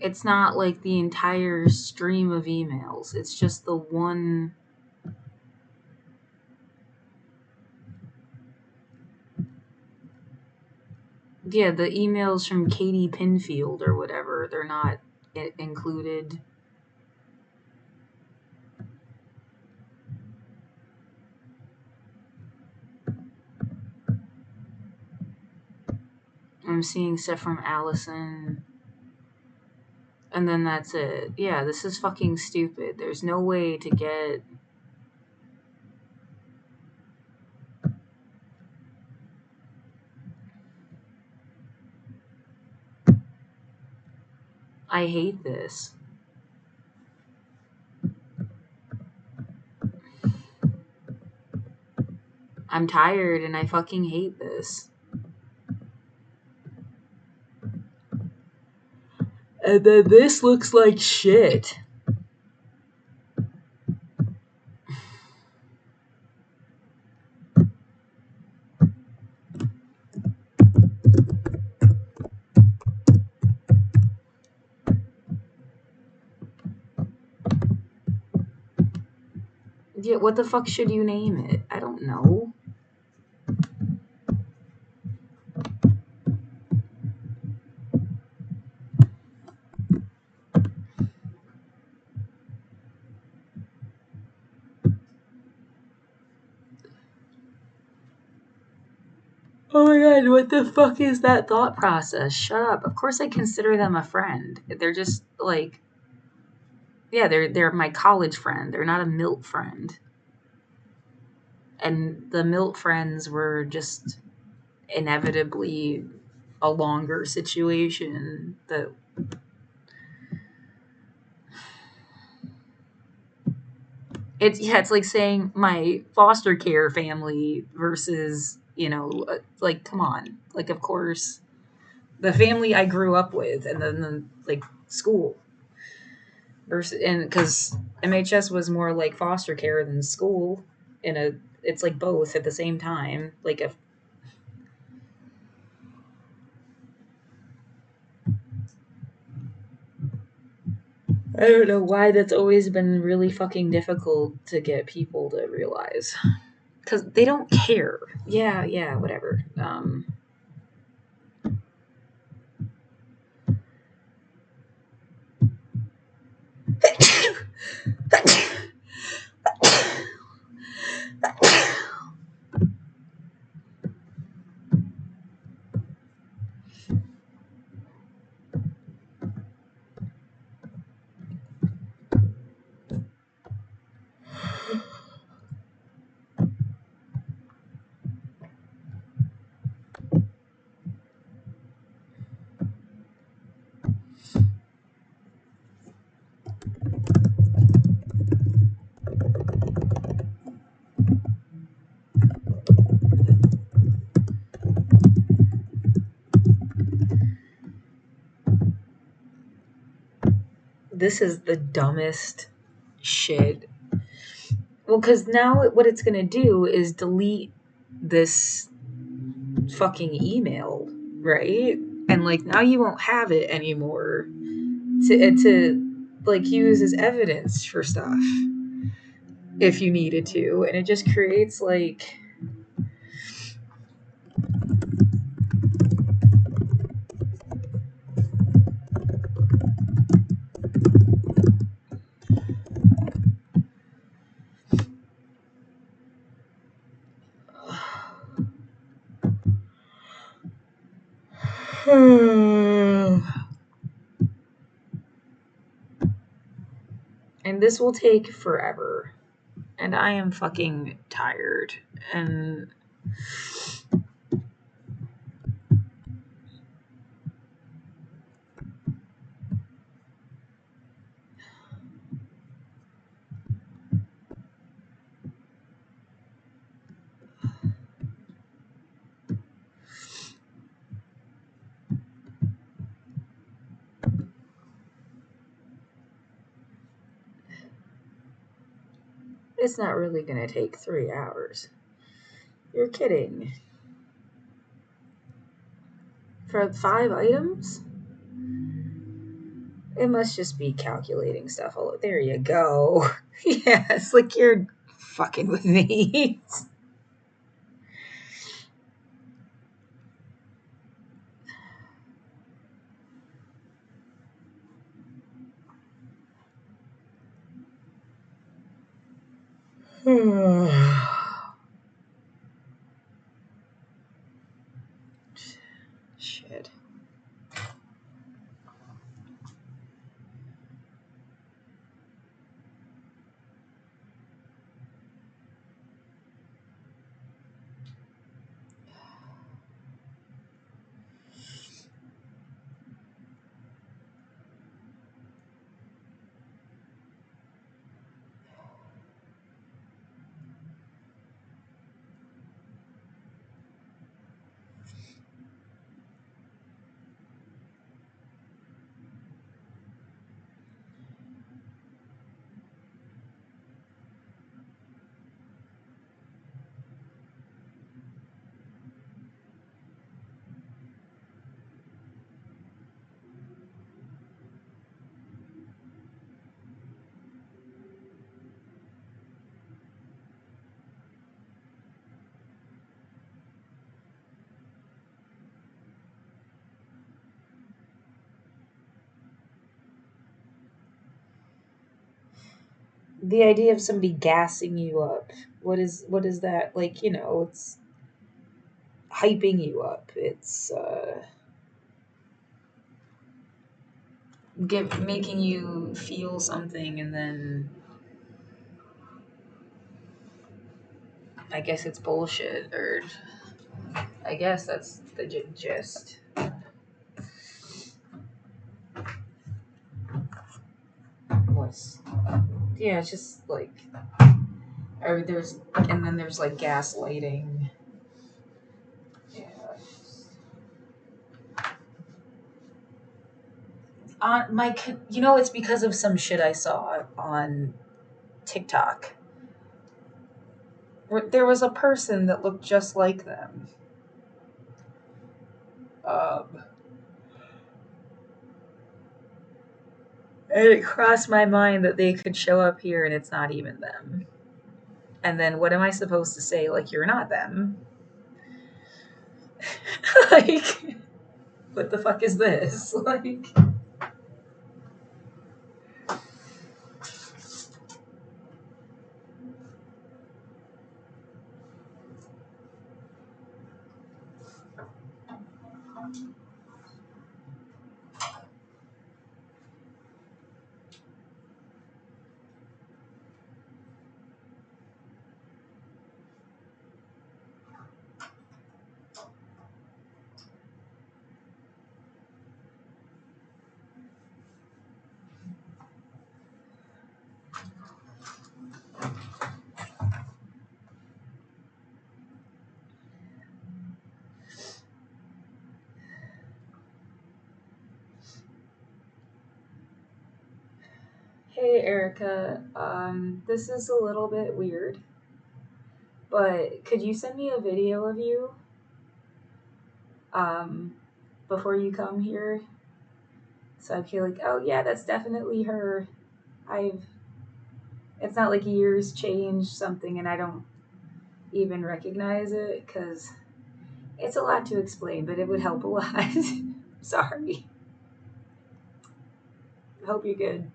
It's not like the entire stream of emails. It's just the one. Yeah, the emails from Katie Pinfield or whatever, they're not included. I'm seeing stuff from Allison. And then that's it. Yeah, this is fucking stupid. There's no way to get. I hate this. I'm tired and I fucking hate this. And then this looks like shit. Yeah, what the fuck should you name it? I don't know. Oh my god, what the fuck is that thought process? Shut up. Of course I consider them a friend. They're just like yeah, they're my college friend. They're not a MILT friend. And the MILT friends were just inevitably a longer situation that it's like saying my foster care family versus, like come on. Like of course the family I grew up with and then like school versus and cuz MHS was more like foster care than school it's like both at the same time. Like if I don't know why that's always been really fucking difficult to get people to realize. Because they don't care. Yeah, whatever. This is the dumbest shit. Well, because now what it's going to do is delete this fucking email, right? And like now you won't have it anymore to like use as evidence for stuff if you needed to. And it just creates like And this will take forever. And I am fucking tired. And it's not really gonna take 3 hours. You're kidding. For 5 items? It must just be calculating stuff. Oh, there you go. Yeah, it's like you're fucking with me. Shit. The idea of somebody gassing you up. What is that? Like, it's hyping you up. It's making you feel something, and then I guess it's bullshit, or I guess that's the gist. What's Yeah, it's just like, or there's like gaslighting. Yeah. It's because of some shit I saw on TikTok. There was a person that looked just like them. And it crossed my mind that they could show up here and it's not even them. And then what am I supposed to say? Like, you're not them. Like, what the fuck is this? Like, hey, Erica, this is a little bit weird, but could you send me a video of you, um, before you come here? So I feel like, oh yeah, that's definitely her. It's not like years changed something and I don't even recognize it, because it's a lot to explain, but it would help a lot. Sorry. Hope you're good.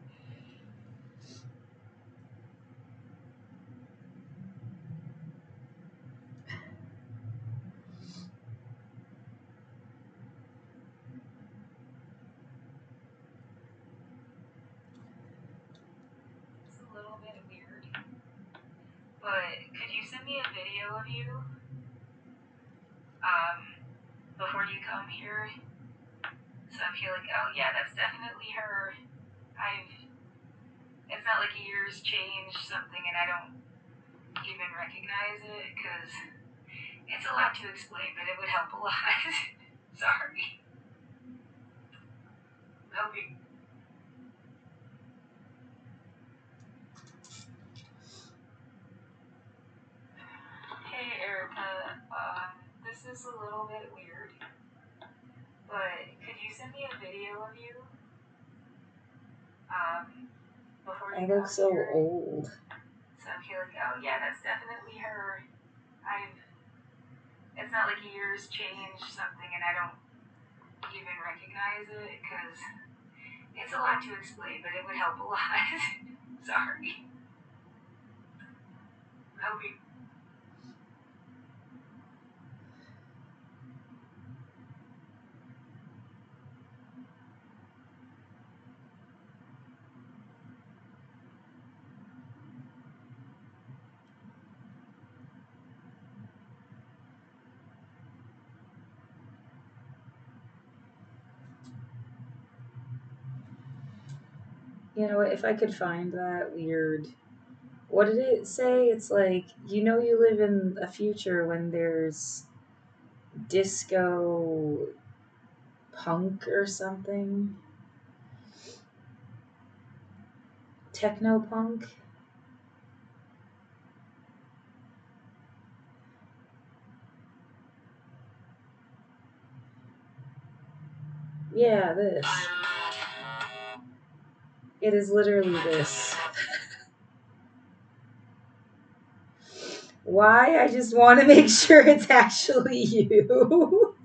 little bit weird, but could you send me a video of you before you come here? So I feel like, oh yeah, that's definitely her. It's not like a year's changed something and I don't even recognize it, because it's a lot to explain, but it would help a lot. Sorry. Hope you. Hey Erica, this is a little bit weird, but could you send me a video of you before you? I look so here? Old. So I feel like, oh yeah, that's definitely her. It's not like a year's changed something and I don't even recognize it, because it's a lot to explain, but it would help a lot. Sorry. Hope you. You know, if I could find that weird. What did it say? It's like, you know, you live in a future when there's disco punk or something. Techno punk. Yeah, this. It is literally this. Why? I just want to make sure it's actually you.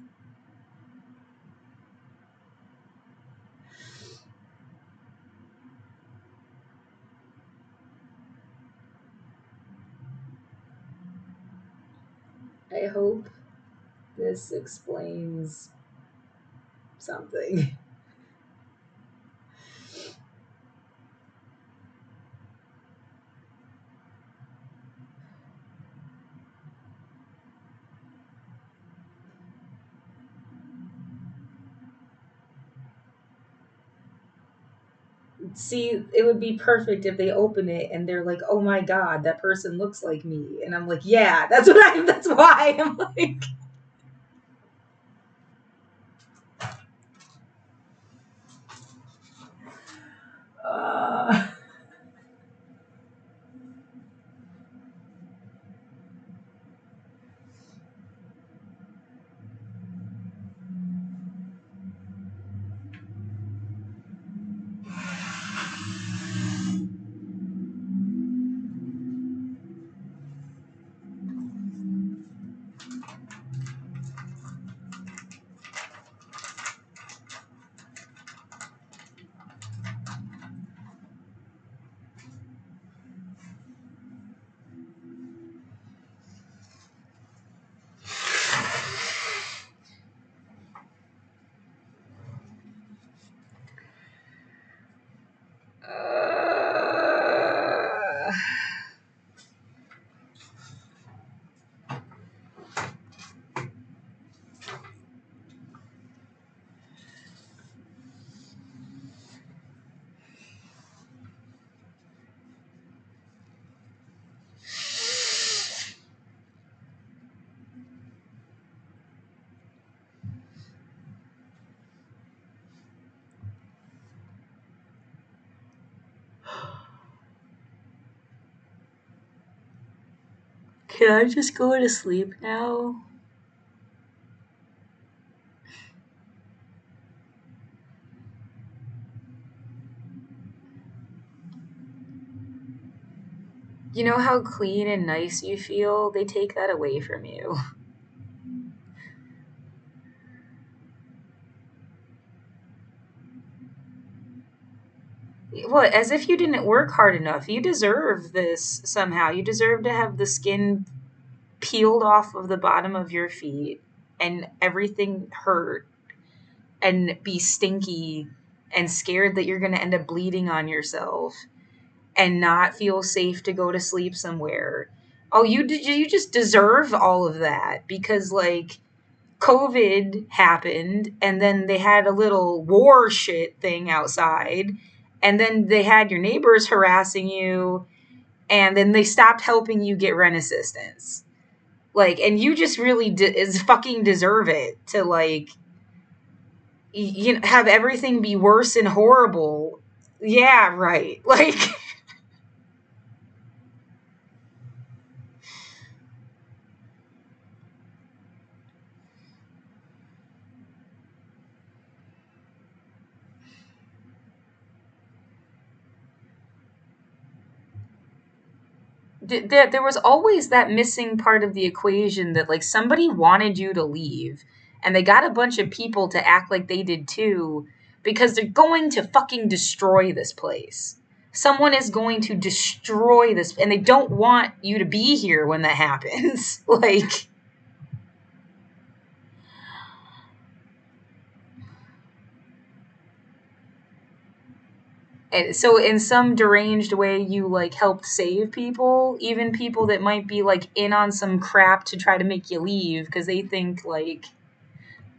I hope this explains something. See, it would be perfect if they open it and they're like, "Oh my god, that person looks like me," and I'm like, "Yeah, that's what I. That's why I'm like." Uh, Can I just go to sleep now? You know how clean and nice you feel? They take that away from you. What? As if you didn't work hard enough. You deserve this somehow. You deserve to have the skin peeled off of the bottom of your feet and everything hurt and be stinky and scared that you're going to end up bleeding on yourself and not feel safe to go to sleep somewhere. Oh, you just deserve all of that because like COVID happened and then they had a little war shit thing outside and then they had your neighbors harassing you and then they stopped helping you get rent assistance. Like, and you just really is fucking deserve it to like you know, have everything be worse and horrible. Yeah, right. Like there was always that missing part of the equation that like somebody wanted you to leave and they got a bunch of people to act like they did too because they're going to fucking destroy this place. Someone is going to destroy this and they don't want you to be here when that happens. Like so in some deranged way you like helped save people, even people that might be like in on some crap to try to make you leave because they think like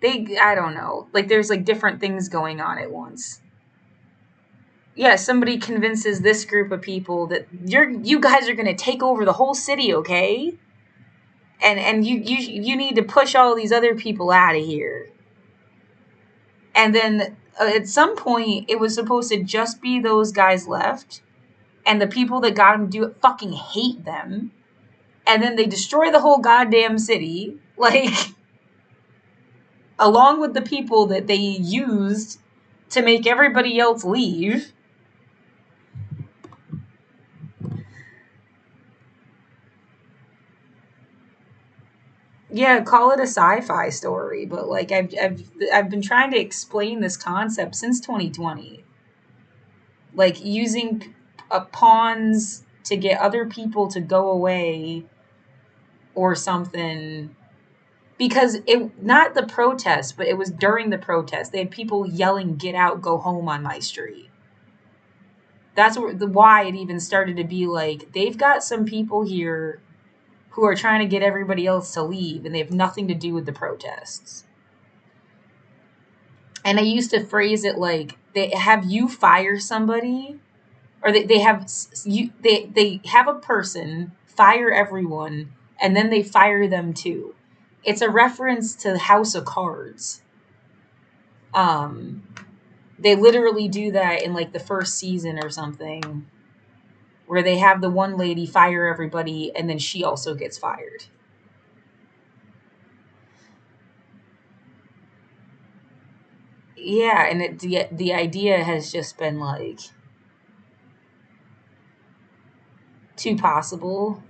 I don't know, like there's like different things going on at once. Yeah, somebody convinces this group of people that you guys are going to take over the whole city, okay? And you need to push all these other people out of here. And then at some point it was supposed to just be those guys left and the people that got them to do it fucking hate them. And then they destroy the whole goddamn city, like along with the people that they used to make everybody else leave. Yeah, call it a sci-fi story, but like I've been trying to explain this concept since 2020. Like using pawns to get other people to go away or something because it not the protest, but it was during the protest. They had people yelling "Get out, go home" on my street. That's why it even started to be like they've got some people here who are trying to get everybody else to leave and they have nothing to do with the protests. And I used to phrase it like they have you fire somebody or they have you they have a person fire everyone and then they fire them too. It's a reference to House of Cards. Um they literally do that in like the first season or something where they have the one lady fire everybody and then she also gets fired. Yeah, and the idea has just been like too possible.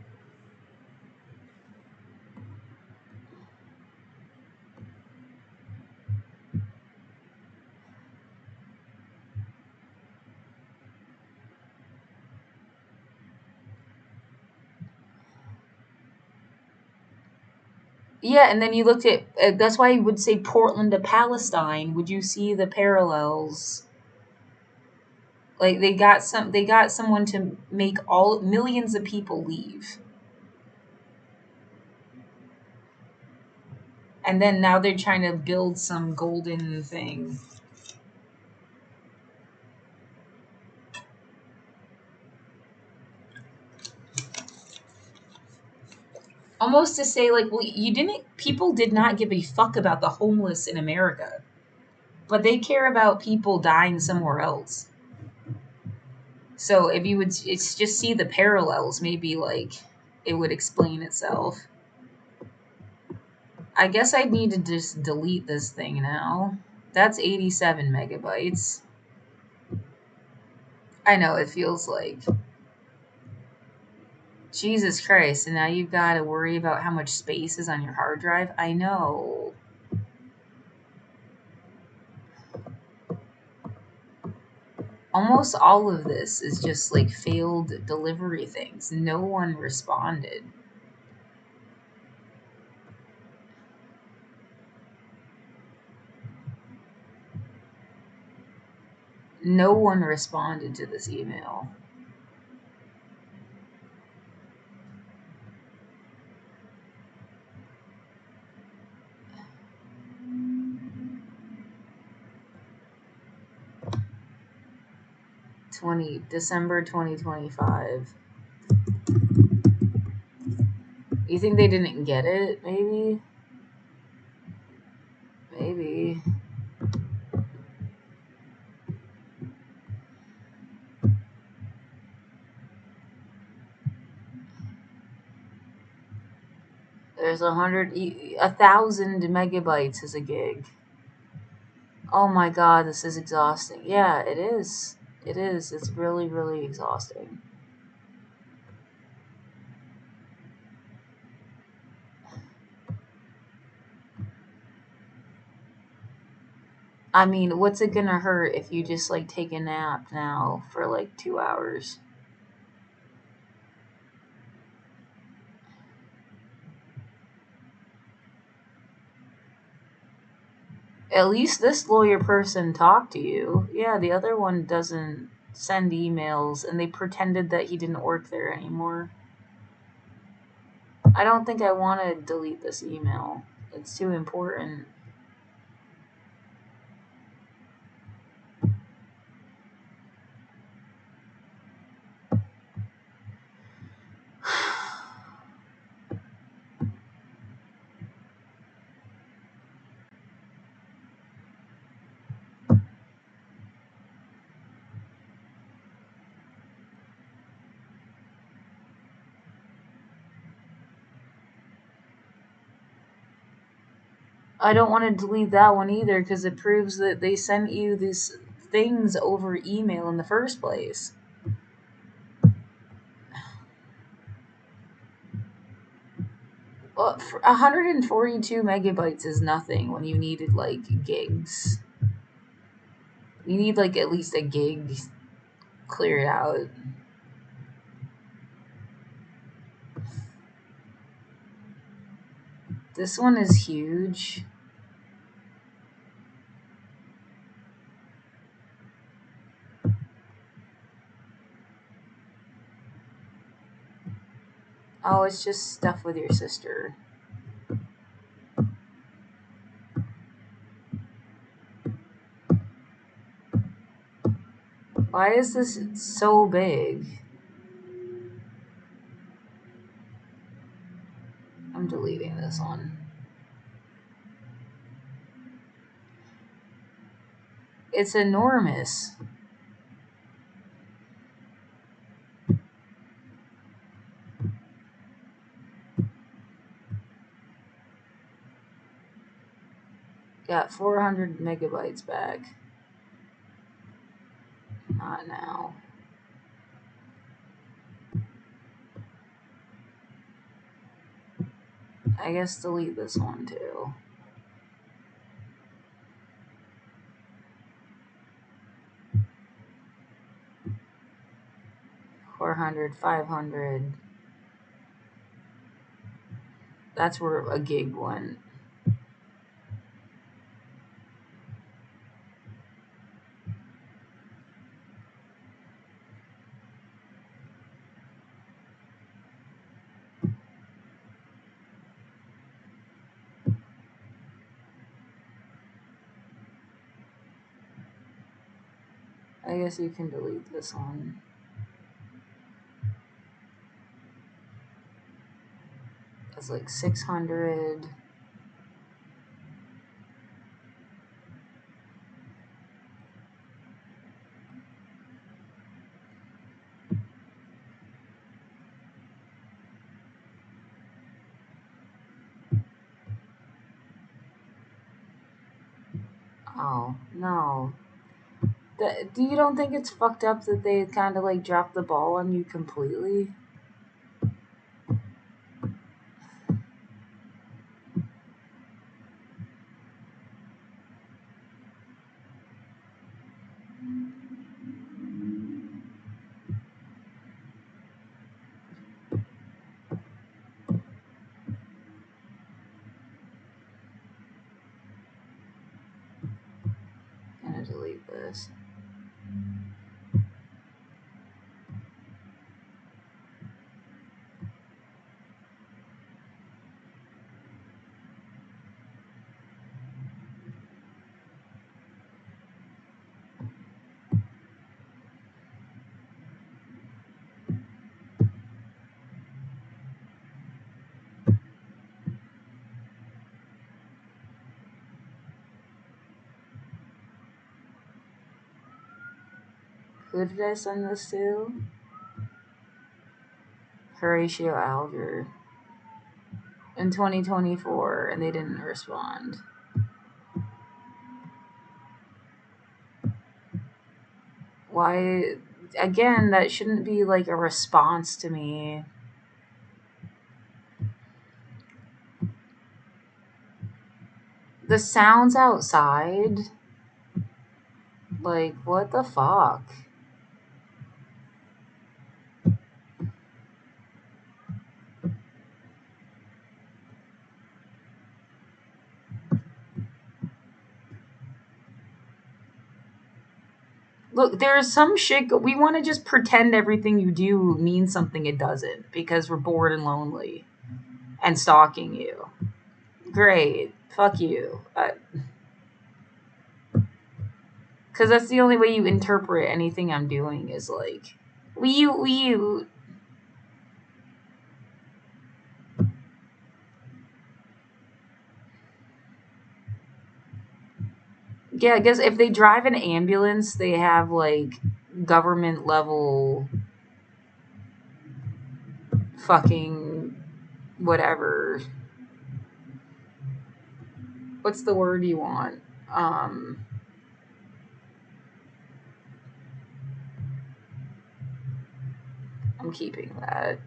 Yeah, and then you looked at that's why you would say Portland to Palestine. Would you see the parallels? Like they got someone to make all millions of people leave. And then now they're trying to build some golden thing. Almost to say like, well, you didn't people did not give a fuck about the homeless in America. But they care about people dying somewhere else. So if you would it's just see the parallels, maybe like it would explain itself. I guess I need to just delete this thing now. That's 87 megabytes. I know, it feels like. Jesus Christ, and now you've got to worry about how much space is on your hard drive? I know. Almost all of this is just like failed delivery things. No one responded. No one responded to this email. December 2025. You think they didn't get it? Maybe. Maybe. There's 1,000 megabytes is a gig. Oh my god, this is exhausting. Yeah, it is. It is. It's really, really exhausting. I mean, what's it gonna hurt if you just like take a nap now for like 2 hours? At least this lawyer person talked to you. Yeah, the other one doesn't send emails and they pretended that he didn't work there anymore. I don't think I want to delete this email. It's too important. I don't want to delete that one either because it proves that they sent you these things over email in the first place. Well, 142 megabytes is nothing when you needed like gigs. You need like at least a gig cleared out. This one is huge. Oh, it's just stuff with your sister. Why is this so big? I'm deleting this one. It's enormous. Got 400 megabytes back. Not now. I guess delete this one too. 400, 500. That's where a gig went. I guess you can delete this one. It's like 600. Oh, no. Do you don't think it's fucked up that they kind of like dropped the ball on you completely? I'm gonna delete this. Who did I send this to? Horatio Alger. In 2024, and they didn't respond. Why? Again, that shouldn't be like a response to me. The sounds outside. Like, what the fuck? Look, there's some shit. We want to just pretend everything you do means something it doesn't because we're bored and lonely and stalking you. Great. Fuck you. Because that's the only way you interpret anything I'm doing is like, we. Yeah, I guess if they drive an ambulance, they have like government level fucking whatever. What's the word you want? I'm keeping that.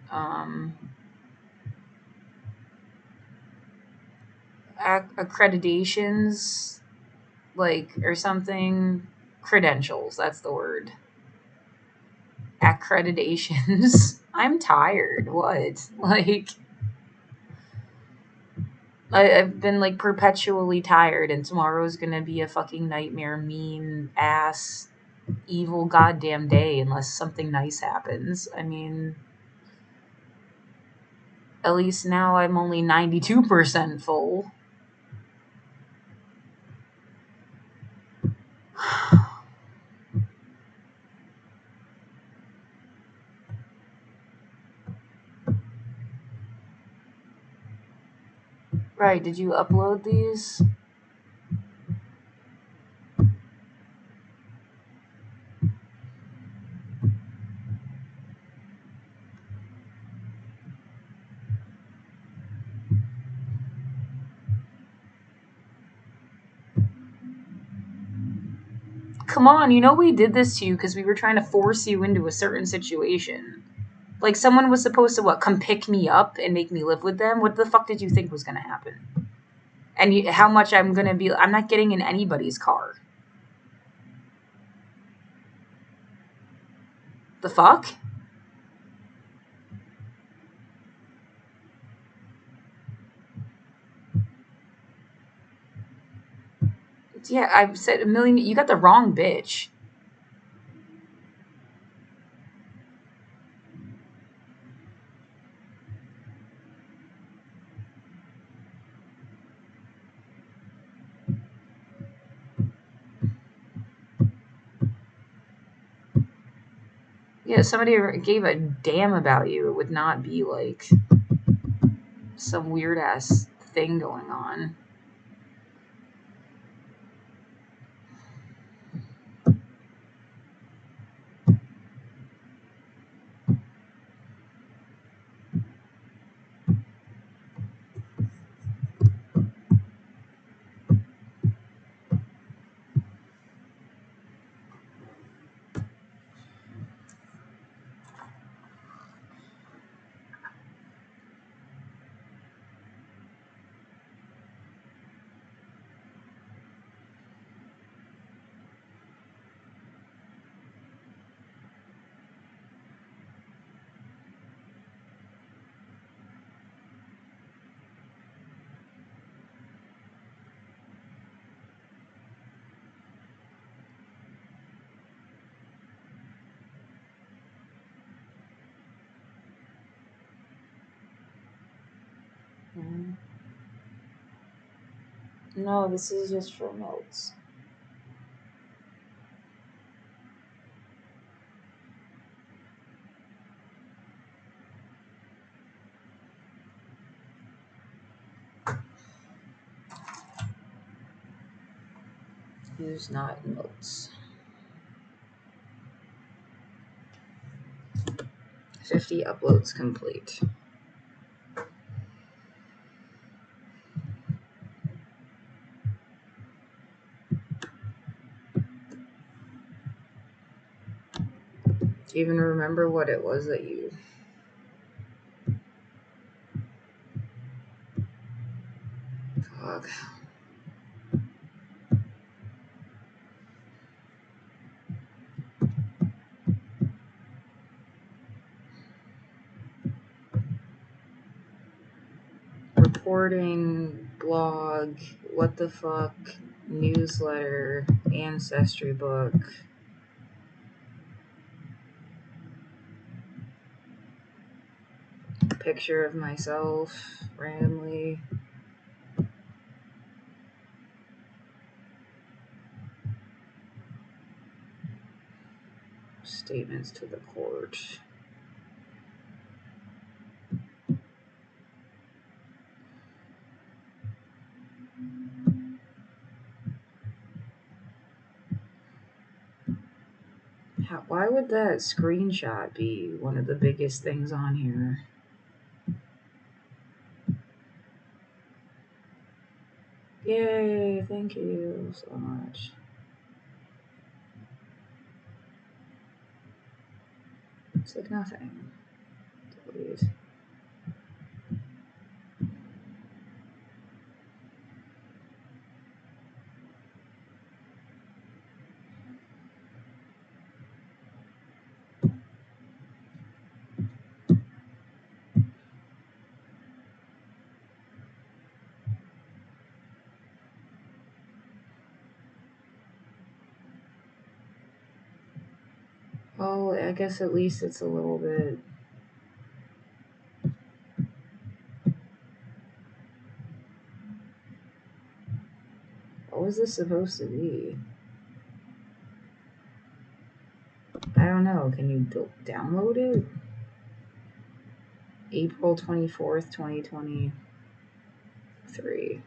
Accreditations, like, or something. Credentials, that's the word. Accreditations. I'm tired. What? Like, I've been like perpetually tired, and tomorrow's gonna be a fucking nightmare, mean ass, evil goddamn day unless something nice happens. I mean, at least now I'm only 92% full. Right, did you upload these? Come on, you know we did this to you because we were trying to force you into a certain situation. Like, someone was supposed to, what, come pick me up and make me live with them? What the fuck did you think was gonna happen? And how much I'm gonna be... I'm not getting in anybody's car. The fuck? Yeah, I've said a million... You got the wrong bitch. Yeah, somebody gave a damn about you, it would not be like some weird ass thing going on. No, this is just for notes. Use not notes. 50 uploads complete. Do you even remember what it was that you... Fuck. Reporting, blog, what the fuck, newsletter, ancestry book. Picture of myself randomly. Statements to the court. Why would that screenshot be one of the biggest things on here? Yay, thank you so much. It's like nothing. Delete. Oh, I guess at least it's a little bit... What was this supposed to be? I don't know. Can you download it? April 24th, 2023.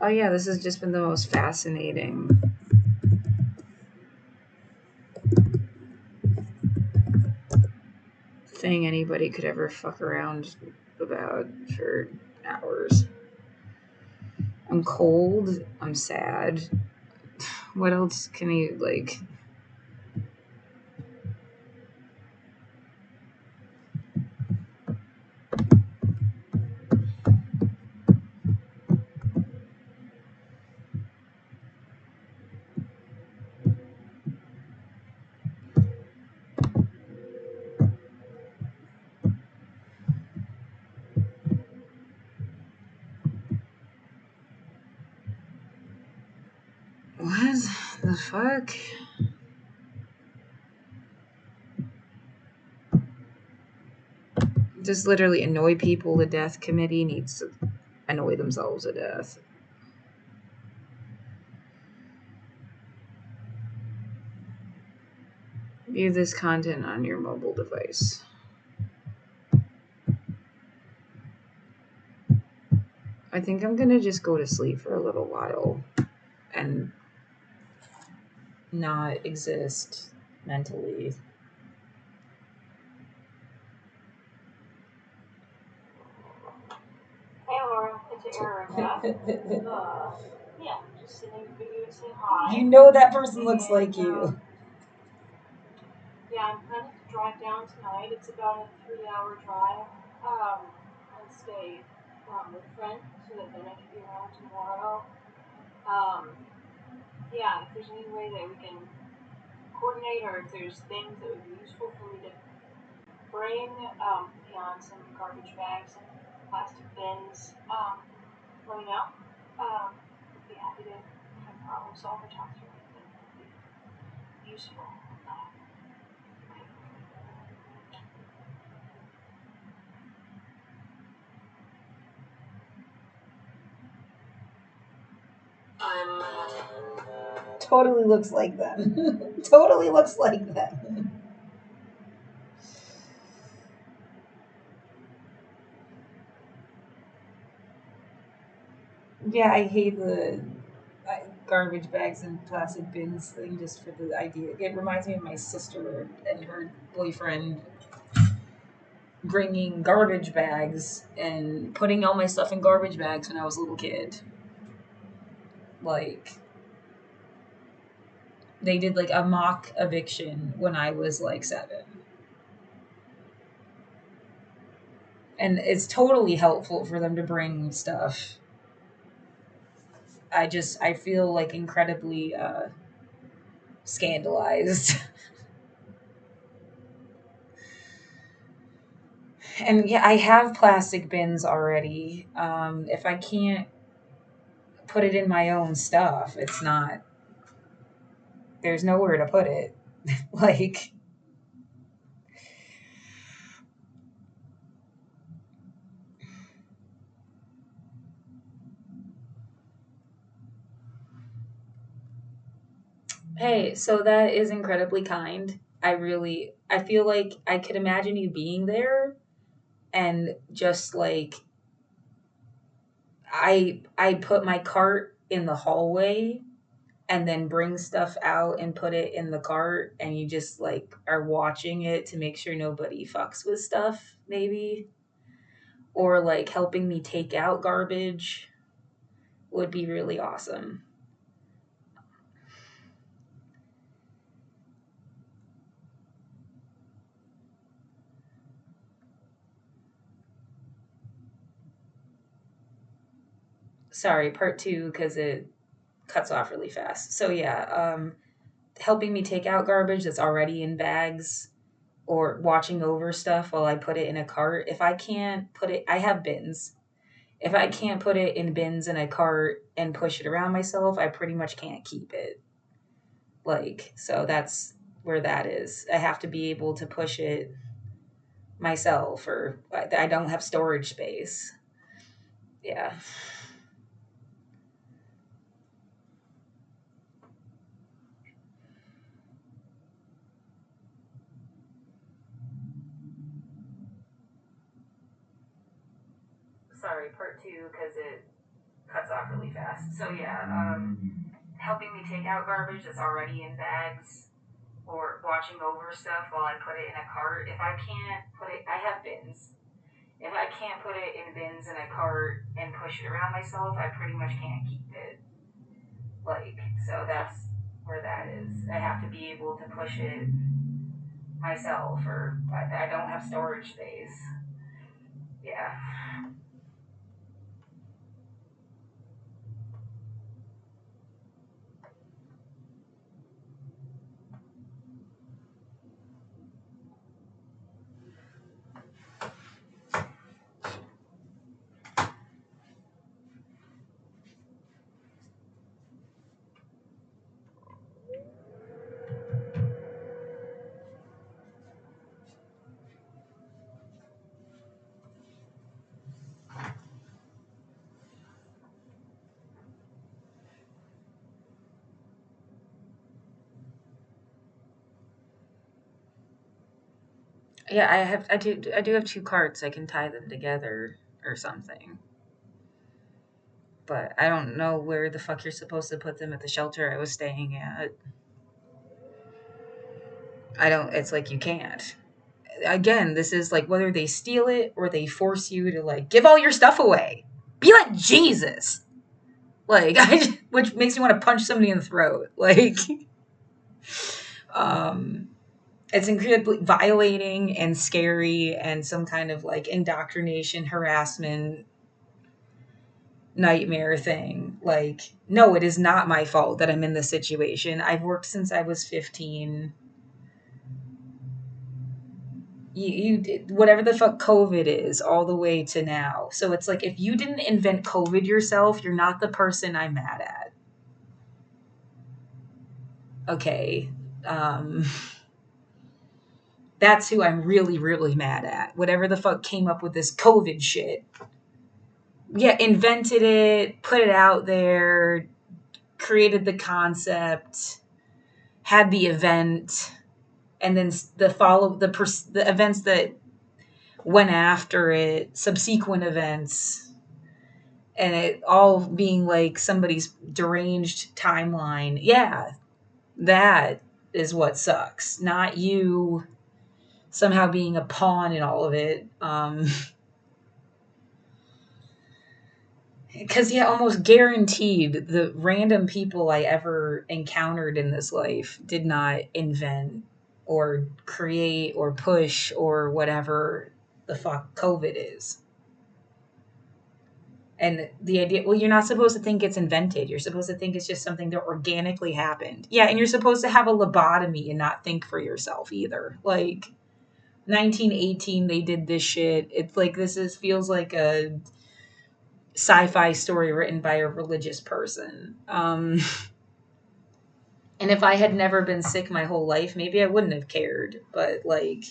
Oh yeah, this has just been the most fascinating thing anybody could ever fuck around about for hours. I'm cold. I'm sad. What else can you, like... What the fuck? Just literally annoy people to death committee needs to annoy themselves to death. View this content on your mobile device. I think I'm gonna just go to sleep for a little while and not exist mentally. Hey Laura, it's Erica. Yeah, just sending a video to say hi. You know that person looks like you. Yeah, I'm planning to drive down tonight. It's about a 3-hour drive. And stay with a friend so that then I can be around tomorrow. Yeah, if there's any way that we can coordinate or if there's things that would be useful for me to bring beyond some garbage bags and plastic bins, let me know. I'd be happy to kind of problem solve or talk through anything that would be useful. Totally looks like them. Totally looks like them. Yeah, I hate the garbage bags and plastic bins thing just for the idea. It reminds me of my sister and her boyfriend bringing garbage bags and putting all my stuff in garbage bags when I was a little kid. Like, they did like a mock eviction when I was like 7. And it's totally helpful for them to bring stuff. I feel like incredibly scandalized. And yeah, I have plastic bins already. If I can't put it in my own stuff, it's not, there's nowhere to put it. Like, hey, so that is incredibly kind. I feel like I could imagine you being there and just like, I put my cart in the hallway and then bring stuff out and put it in the cart, and you just like are watching it to make sure nobody fucks with stuff, maybe, or like helping me take out garbage would be really awesome. Sorry, part 2, because it cuts off really fast. So yeah, helping me take out garbage that's already in bags, or watching over stuff while I put it in a cart. If I can't put it, I have bins. If I can't put it in bins in a cart and push it around myself, I pretty much can't keep it. Like, so that's where that is. I have to be able to push it myself, or I don't have storage space. Yeah. Sorry, part 2, because it cuts off really fast. So yeah, helping me take out garbage that's already in bags, or watching over stuff while I put it in a cart. If I can't put it, I have bins. If I can't put it in bins in a cart and push it around myself, I pretty much can't keep it. Like, so that's where that is. I have to be able to push it myself, or I don't have storage space. Yeah. Yeah, I do have 2 carts. I can tie them together or something. But I don't know where the fuck you're supposed to put them at the shelter I was staying at. I don't, it's like you can't. Again, this is like whether they steal it or they force you to like give all your stuff away. Be like Jesus. Like, which makes me want to punch somebody in the throat. Like, um, it's incredibly violating and scary and some kind of like indoctrination, harassment, nightmare thing. Like, no, it is not my fault that I'm in this situation. I've worked since I was 15. You did whatever the fuck COVID is all the way to now. So it's like, if you didn't invent COVID yourself, you're not the person I'm mad at. Okay. Um, that's who I'm really, really mad at. Whatever the fuck came up with this COVID shit. Yeah, invented it, put it out there, created the concept, had the event, and then the events that went after it, subsequent events, and it all being like somebody's deranged timeline. Yeah, that is what sucks, not you somehow being a pawn in all of it. Because, yeah, almost guaranteed the random people I ever encountered in this life did not invent or create or push or whatever the fuck COVID is. And the idea, well, you're not supposed to think it's invented. You're supposed to think it's just something that organically happened. Yeah, and you're supposed to have a lobotomy and not think for yourself either. Like, 1918, they did this shit. It's like, feels like a sci-fi story written by a religious person. And if I had never been sick my whole life, maybe I wouldn't have cared. But like,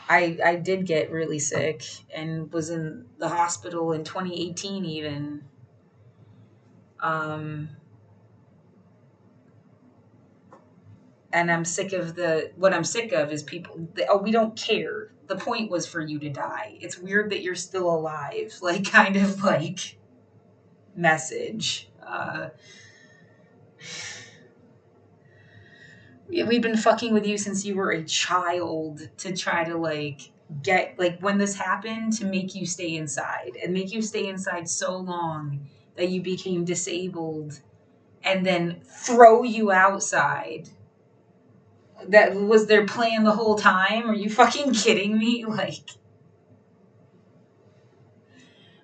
I did get really sick and was in the hospital in 2018 even. And I'm sick of what I'm sick of is people, we don't care. The point was for you to die. It's weird that you're still alive. Like, kind of like message. We've been fucking with you since you were a child to try to like get like when this happened to make you stay inside and make you stay inside so long that you became disabled and then throw you outside. That was their plan the whole time. Are you fucking kidding me? Like,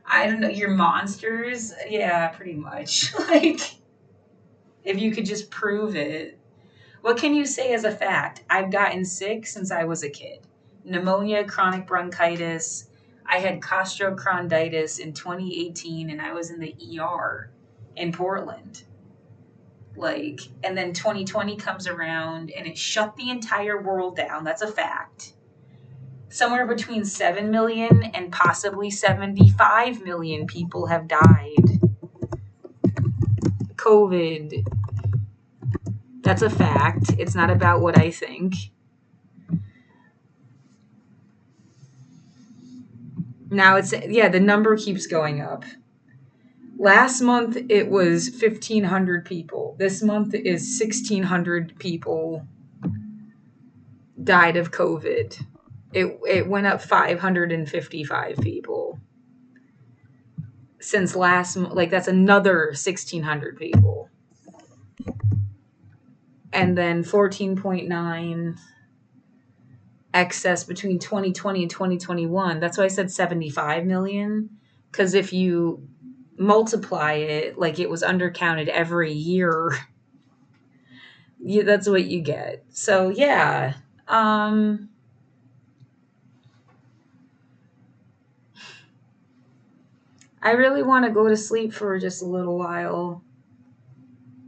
I don't know, you're monsters. Yeah, pretty much. Like, if you could just prove it. What can you say as a fact? I've gotten sick since I was a kid. Pneumonia, chronic bronchitis. I had costochondritis in 2018 and I was in the ER in Portland. Like, and then 2020 comes around and it shut the entire world down. That's a fact. Somewhere between 7 million and possibly 75 million people have died. COVID. That's a fact. It's not about what I think. Now the number keeps going up. Last month it was 1,500 people. This month is 1,600 people died of COVID. It went up 555 people since last, like that's another 1,600 people. And then 14.9 excess between 2020 and 2021. That's why I said 75 million. Because if you multiply it, like it was undercounted every year, that's what you get. So yeah. I really want to go to sleep for just a little while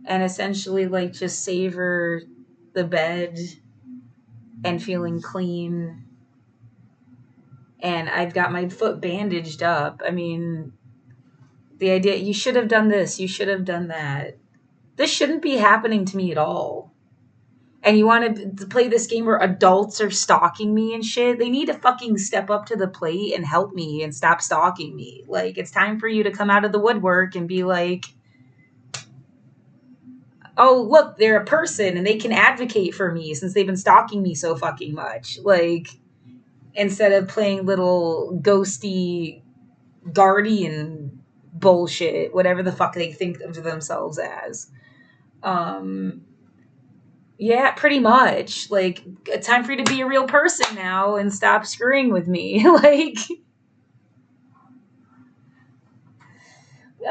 and essentially like just savor the bed and feeling clean. And I've got my foot bandaged up. I mean, the idea, you should have done this, you should have done that. This shouldn't be happening to me at all. And you want to play this game where adults are stalking me and shit? They need to fucking step up to the plate and help me and stop stalking me. Like, it's time for you to come out of the woodwork and be like, oh, look, they're a person and they can advocate for me since they've been stalking me so fucking much. Like, instead of playing little ghosty guardian bullshit, whatever the fuck they think of themselves as. Yeah, pretty much. Like, it's time for you to be a real person now and stop screwing with me. Like,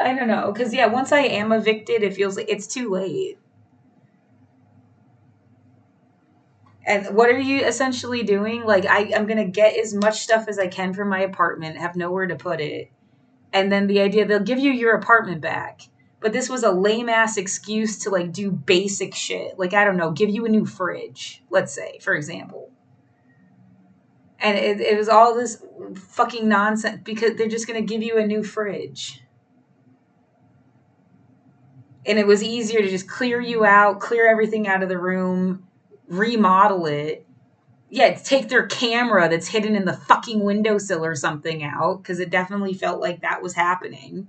I don't know. Because, yeah, once I am evicted, it feels like it's too late. And what are you essentially doing? Like, I'm going to get as much stuff as I can from my apartment, have nowhere to put it. And then the idea they'll give you your apartment back. But this was a lame-ass excuse to, like, do basic shit. Like, I don't know, give you a new fridge, let's say, for example. And it was all this fucking nonsense because they're just going to give you a new fridge. And it was easier to just clear you out, clear everything out of the room, remodel it, Yeah, take their camera that's hidden in the fucking windowsill or something out, because it definitely felt like that was happening.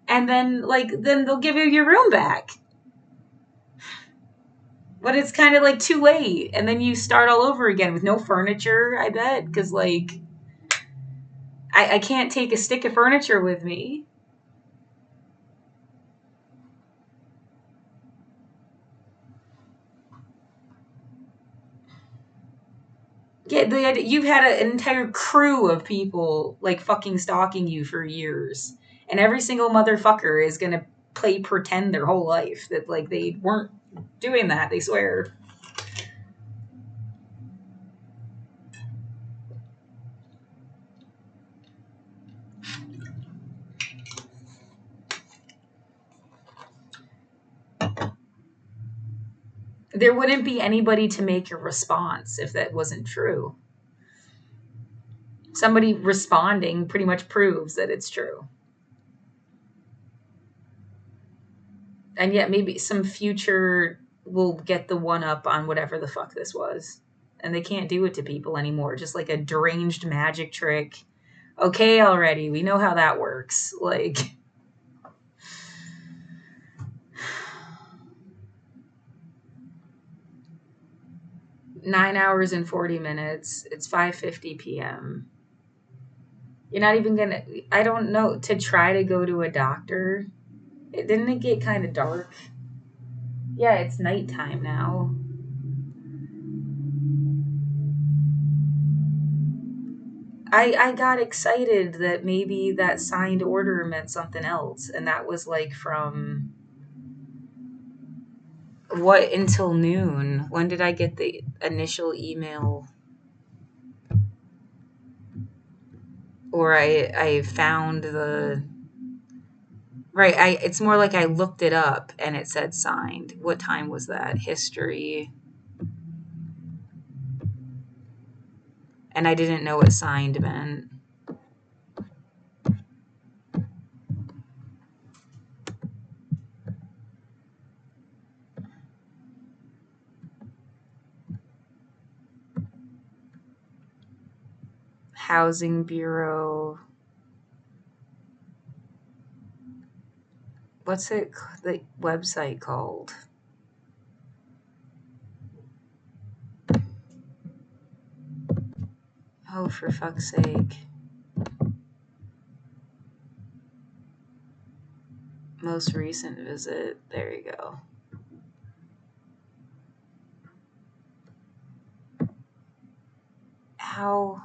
And then, then they'll give you your room back. But it's kind of like too late. And then you start all over again with no furniture, I bet. Because, I can't take a stick of furniture with me. Yeah, you've had an entire crew of people, fucking stalking you for years. And every single motherfucker is going to play pretend their whole life that, they weren't doing that, they swear. There wouldn't be anybody to make a response if that wasn't true. Somebody responding pretty much proves that it's true. And yet maybe some future will get the one up on whatever the fuck this was. And they can't do it to people anymore. Just like a deranged magic trick. Okay, already. We know how that works. 9 hours and 40 minutes. It's 5:50 p.m. You're not even gonna, I don't know, to try to go to a doctor. Didn't it get kind of dark? Yeah, it's nighttime now. I got excited that maybe that signed order meant something else. And that was from what until noon? When did I get the initial email? Or I found the... Right, it's more like I looked it up and it said signed. What time was that? History. And I didn't know what signed meant. Housing Bureau. What's the website called? Oh, for fuck's sake. Most recent visit. There you go. How?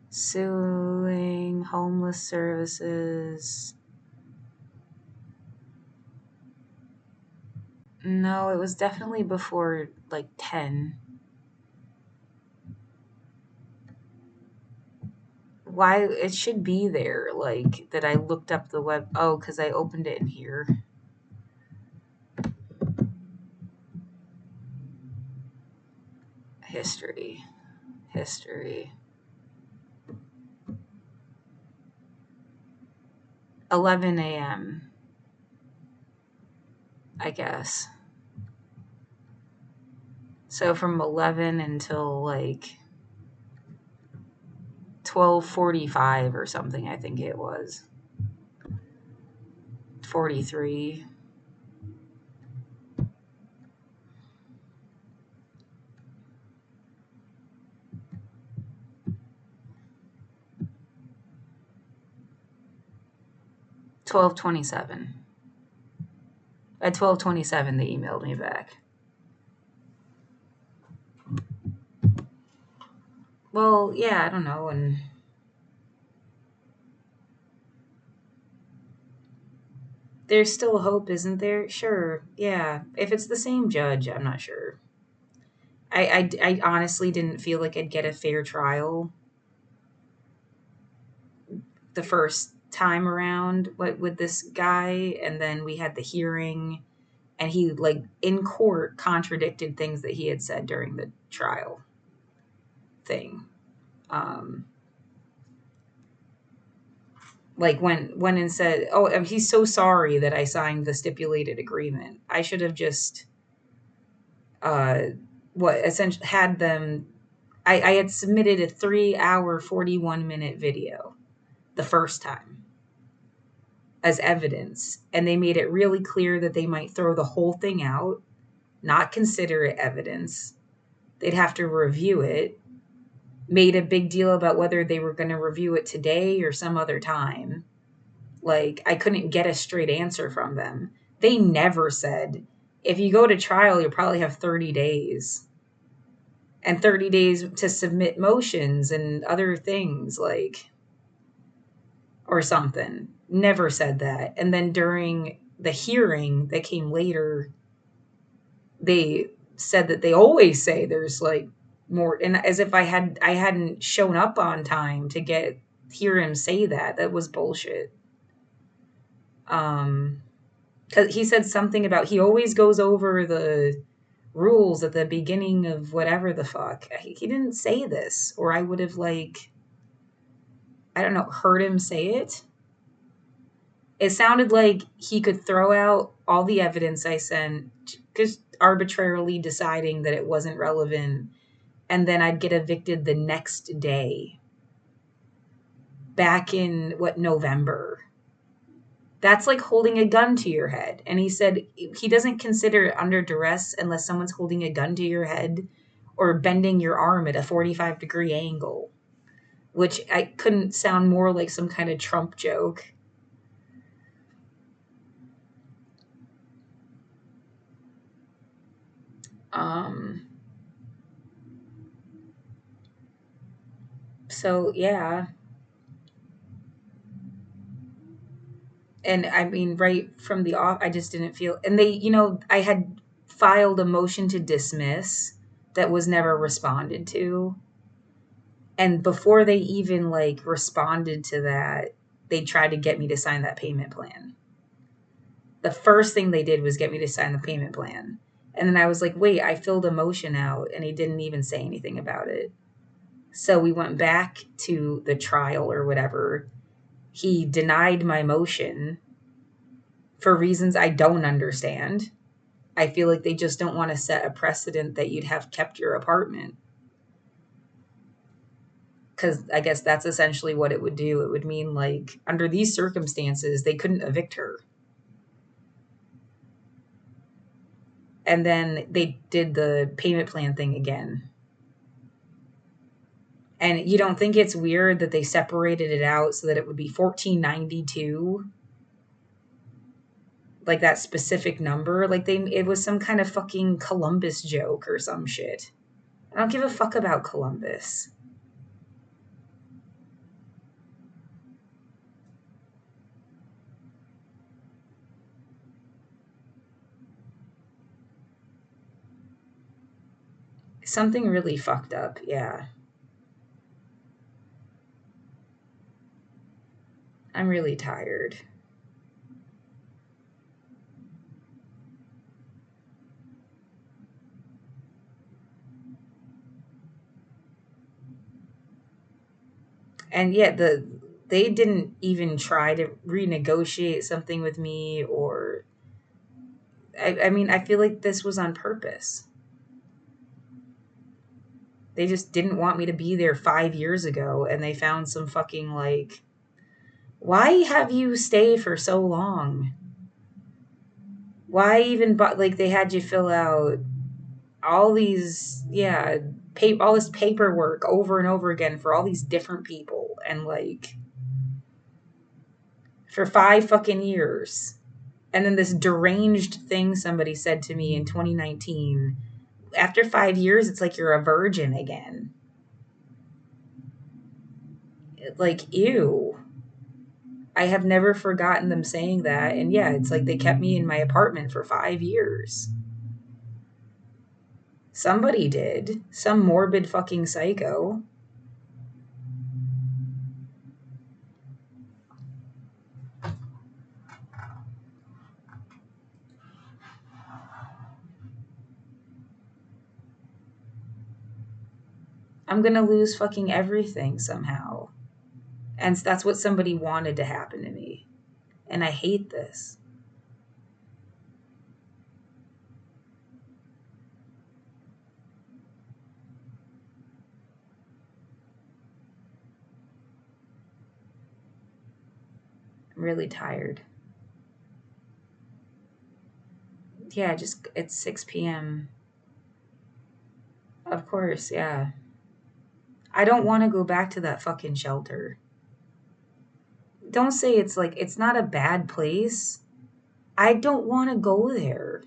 Suing homeless services. No, it was definitely before 10. Why? It should be there, that I looked up the web. Oh, because I opened it in here. History. 11 a.m. I guess. So from 11 until 12:45 or something, I think it was. 43. $12.27. At 12:27, they emailed me back. Well, yeah, I don't know, and there's still hope, isn't there? Sure, yeah. If it's the same judge, I'm not sure. I honestly didn't feel like I'd get a fair trial the first time around with this guy, and then we had the hearing, and he in court contradicted things that he had said during the trial thing. When and said, oh, he's so sorry that I signed the stipulated agreement. I should have just what essentially had them. I had submitted a 3-hour, 41-minute video the first time as evidence, and they made it really clear that they might throw the whole thing out, not consider it evidence. They'd have to review it. Made a big deal about whether they were going to review it today or some other time. Like, I couldn't get a straight answer from them. They never said, if you go to trial, you'll probably have 30 days. And 30 days to submit motions and other things, like, or something. Never said that. And then during the hearing that came later, they said that they always say there's like more, and as if I hadn't shown up on time to hear him say that. That was bullshit. Cause he said something about he always goes over the rules at the beginning of whatever the fuck. He didn't say this, or I would have, like, I don't know, heard him say it. It sounded like he could throw out all the evidence I sent, just arbitrarily deciding that it wasn't relevant, and then I'd get evicted the next day. Back in, November. That's like holding a gun to your head. And he said he doesn't consider it under duress unless someone's holding a gun to your head or bending your arm at a 45-degree angle, which I couldn't sound more like some kind of Trump joke. So yeah. And I mean, right from the off, I just didn't feel, and they, I had filed a motion to dismiss that was never responded to. And before they even like responded to that, they tried to get me to sign that payment plan. The first thing they did was get me to sign the payment plan. And then I was like, wait, I filled a motion out, and he didn't even say anything about it. So we went back to the trial or whatever. He denied my motion for reasons I don't understand. I feel like they just don't want to set a precedent that you'd have kept your apartment. Because I guess that's essentially what it would do. It would mean, like, under these circumstances, they couldn't evict her. And then they did the payment plan thing again. And you don't think it's weird that they separated it out so that it would be $14.92? Like that specific number? Like it was some kind of fucking Columbus joke or some shit. I don't give a fuck about Columbus. Something really fucked up, yeah. I'm really tired. And yet they didn't even try to renegotiate something with me, or I mean, I feel like this was on purpose. They just didn't want me to be there 5 years ago, and they found some fucking, like, why have you stay for so long? Why even, like, they had you fill out all these, all this paperwork over and over again for all these different people, and, like, for 5 fucking years. And then this deranged thing somebody said to me in 2019, after 5 years, it's like you're a virgin again. Like, ew. I have never forgotten them saying that. And yeah, it's like they kept me in my apartment for 5 years. Somebody did. Some morbid fucking psycho. I'm gonna lose fucking everything somehow. And that's what somebody wanted to happen to me. And I hate this. really tired. Yeah, it's 6 p.m. Of course, yeah. I don't want to go back to that fucking shelter. Don't say it's not a bad place. I don't want to go there.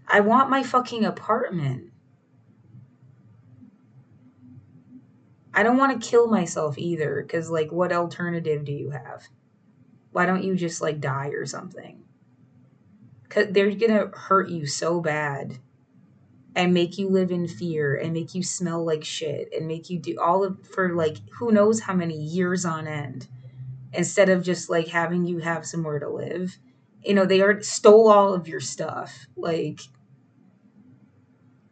I want my fucking apartment. I don't want to kill myself either, because, what alternative do you have? Why don't you just, die or something? Because they're gonna hurt you so bad and make you live in fear and make you smell like shit and make you do all of for, who knows how many years on end, instead of just, having you have somewhere to live. They already stole all of your stuff.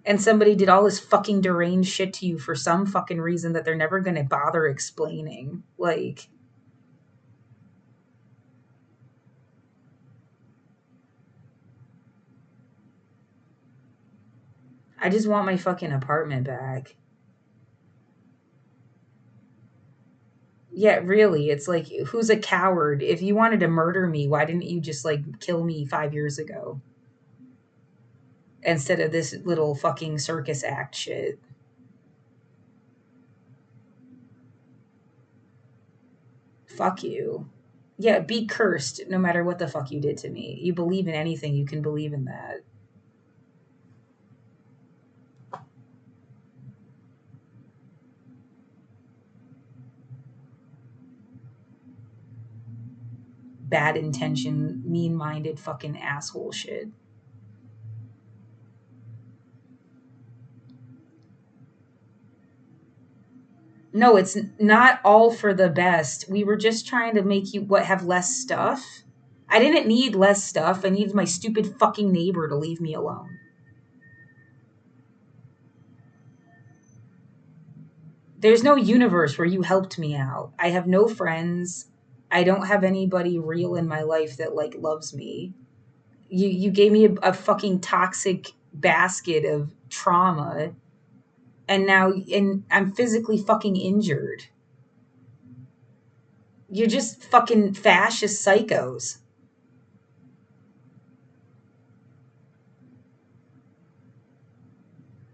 And somebody did all this fucking deranged shit to you for some fucking reason that they're never going to bother explaining. I just want my fucking apartment back. Yeah, really. It's who's a coward? If you wanted to murder me, why didn't you just, kill me 5 years ago? Instead of this little fucking circus act shit. Fuck you. Yeah, be cursed no matter what the fuck you did to me. You believe in anything, you can believe in that. Bad intention, mean-minded fucking asshole shit. No, it's not all for the best. We were just trying to make you have less stuff. I didn't need less stuff. I needed my stupid fucking neighbor to leave me alone. There's no universe where you helped me out. I have no friends. I don't have anybody real in my life that loves me. You gave me a fucking toxic basket of trauma, and now I'm physically fucking injured. You're just fucking fascist psychos.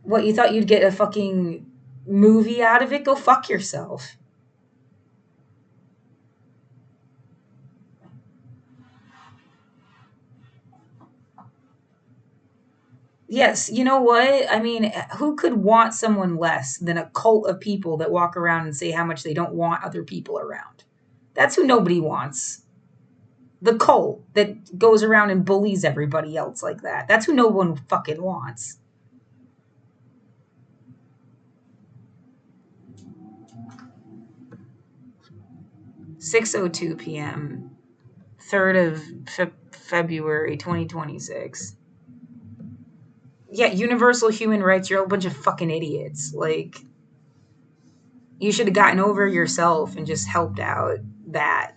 What, you thought you'd get a fucking movie out of it? Go fuck yourself. Yes, you know what? I mean, who could want someone less than a cult of people that walk around and say how much they don't want other people around? That's who nobody wants. The cult that goes around and bullies everybody else like that. That's who no one fucking wants. (6:02 p.m.), 3rd of February 2026. Yeah, universal human rights, you're a bunch of fucking idiots. You should have gotten over yourself and just helped out that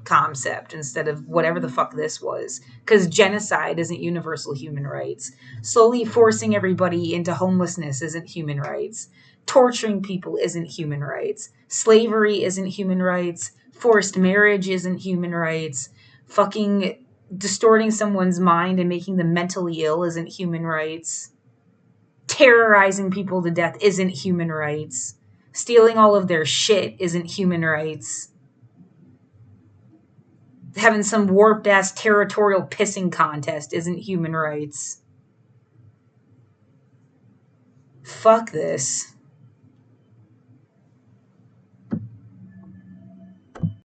concept instead of whatever the fuck this was. Because genocide isn't universal human rights. Slowly forcing everybody into homelessness isn't human rights. Torturing people isn't human rights. Slavery isn't human rights. Forced marriage isn't human rights. Fucking distorting someone's mind and making them mentally ill isn't human rights. Terrorizing people to death isn't human rights. Stealing all of their shit isn't human rights. Having some warped ass territorial pissing contest isn't human rights. Fuck this.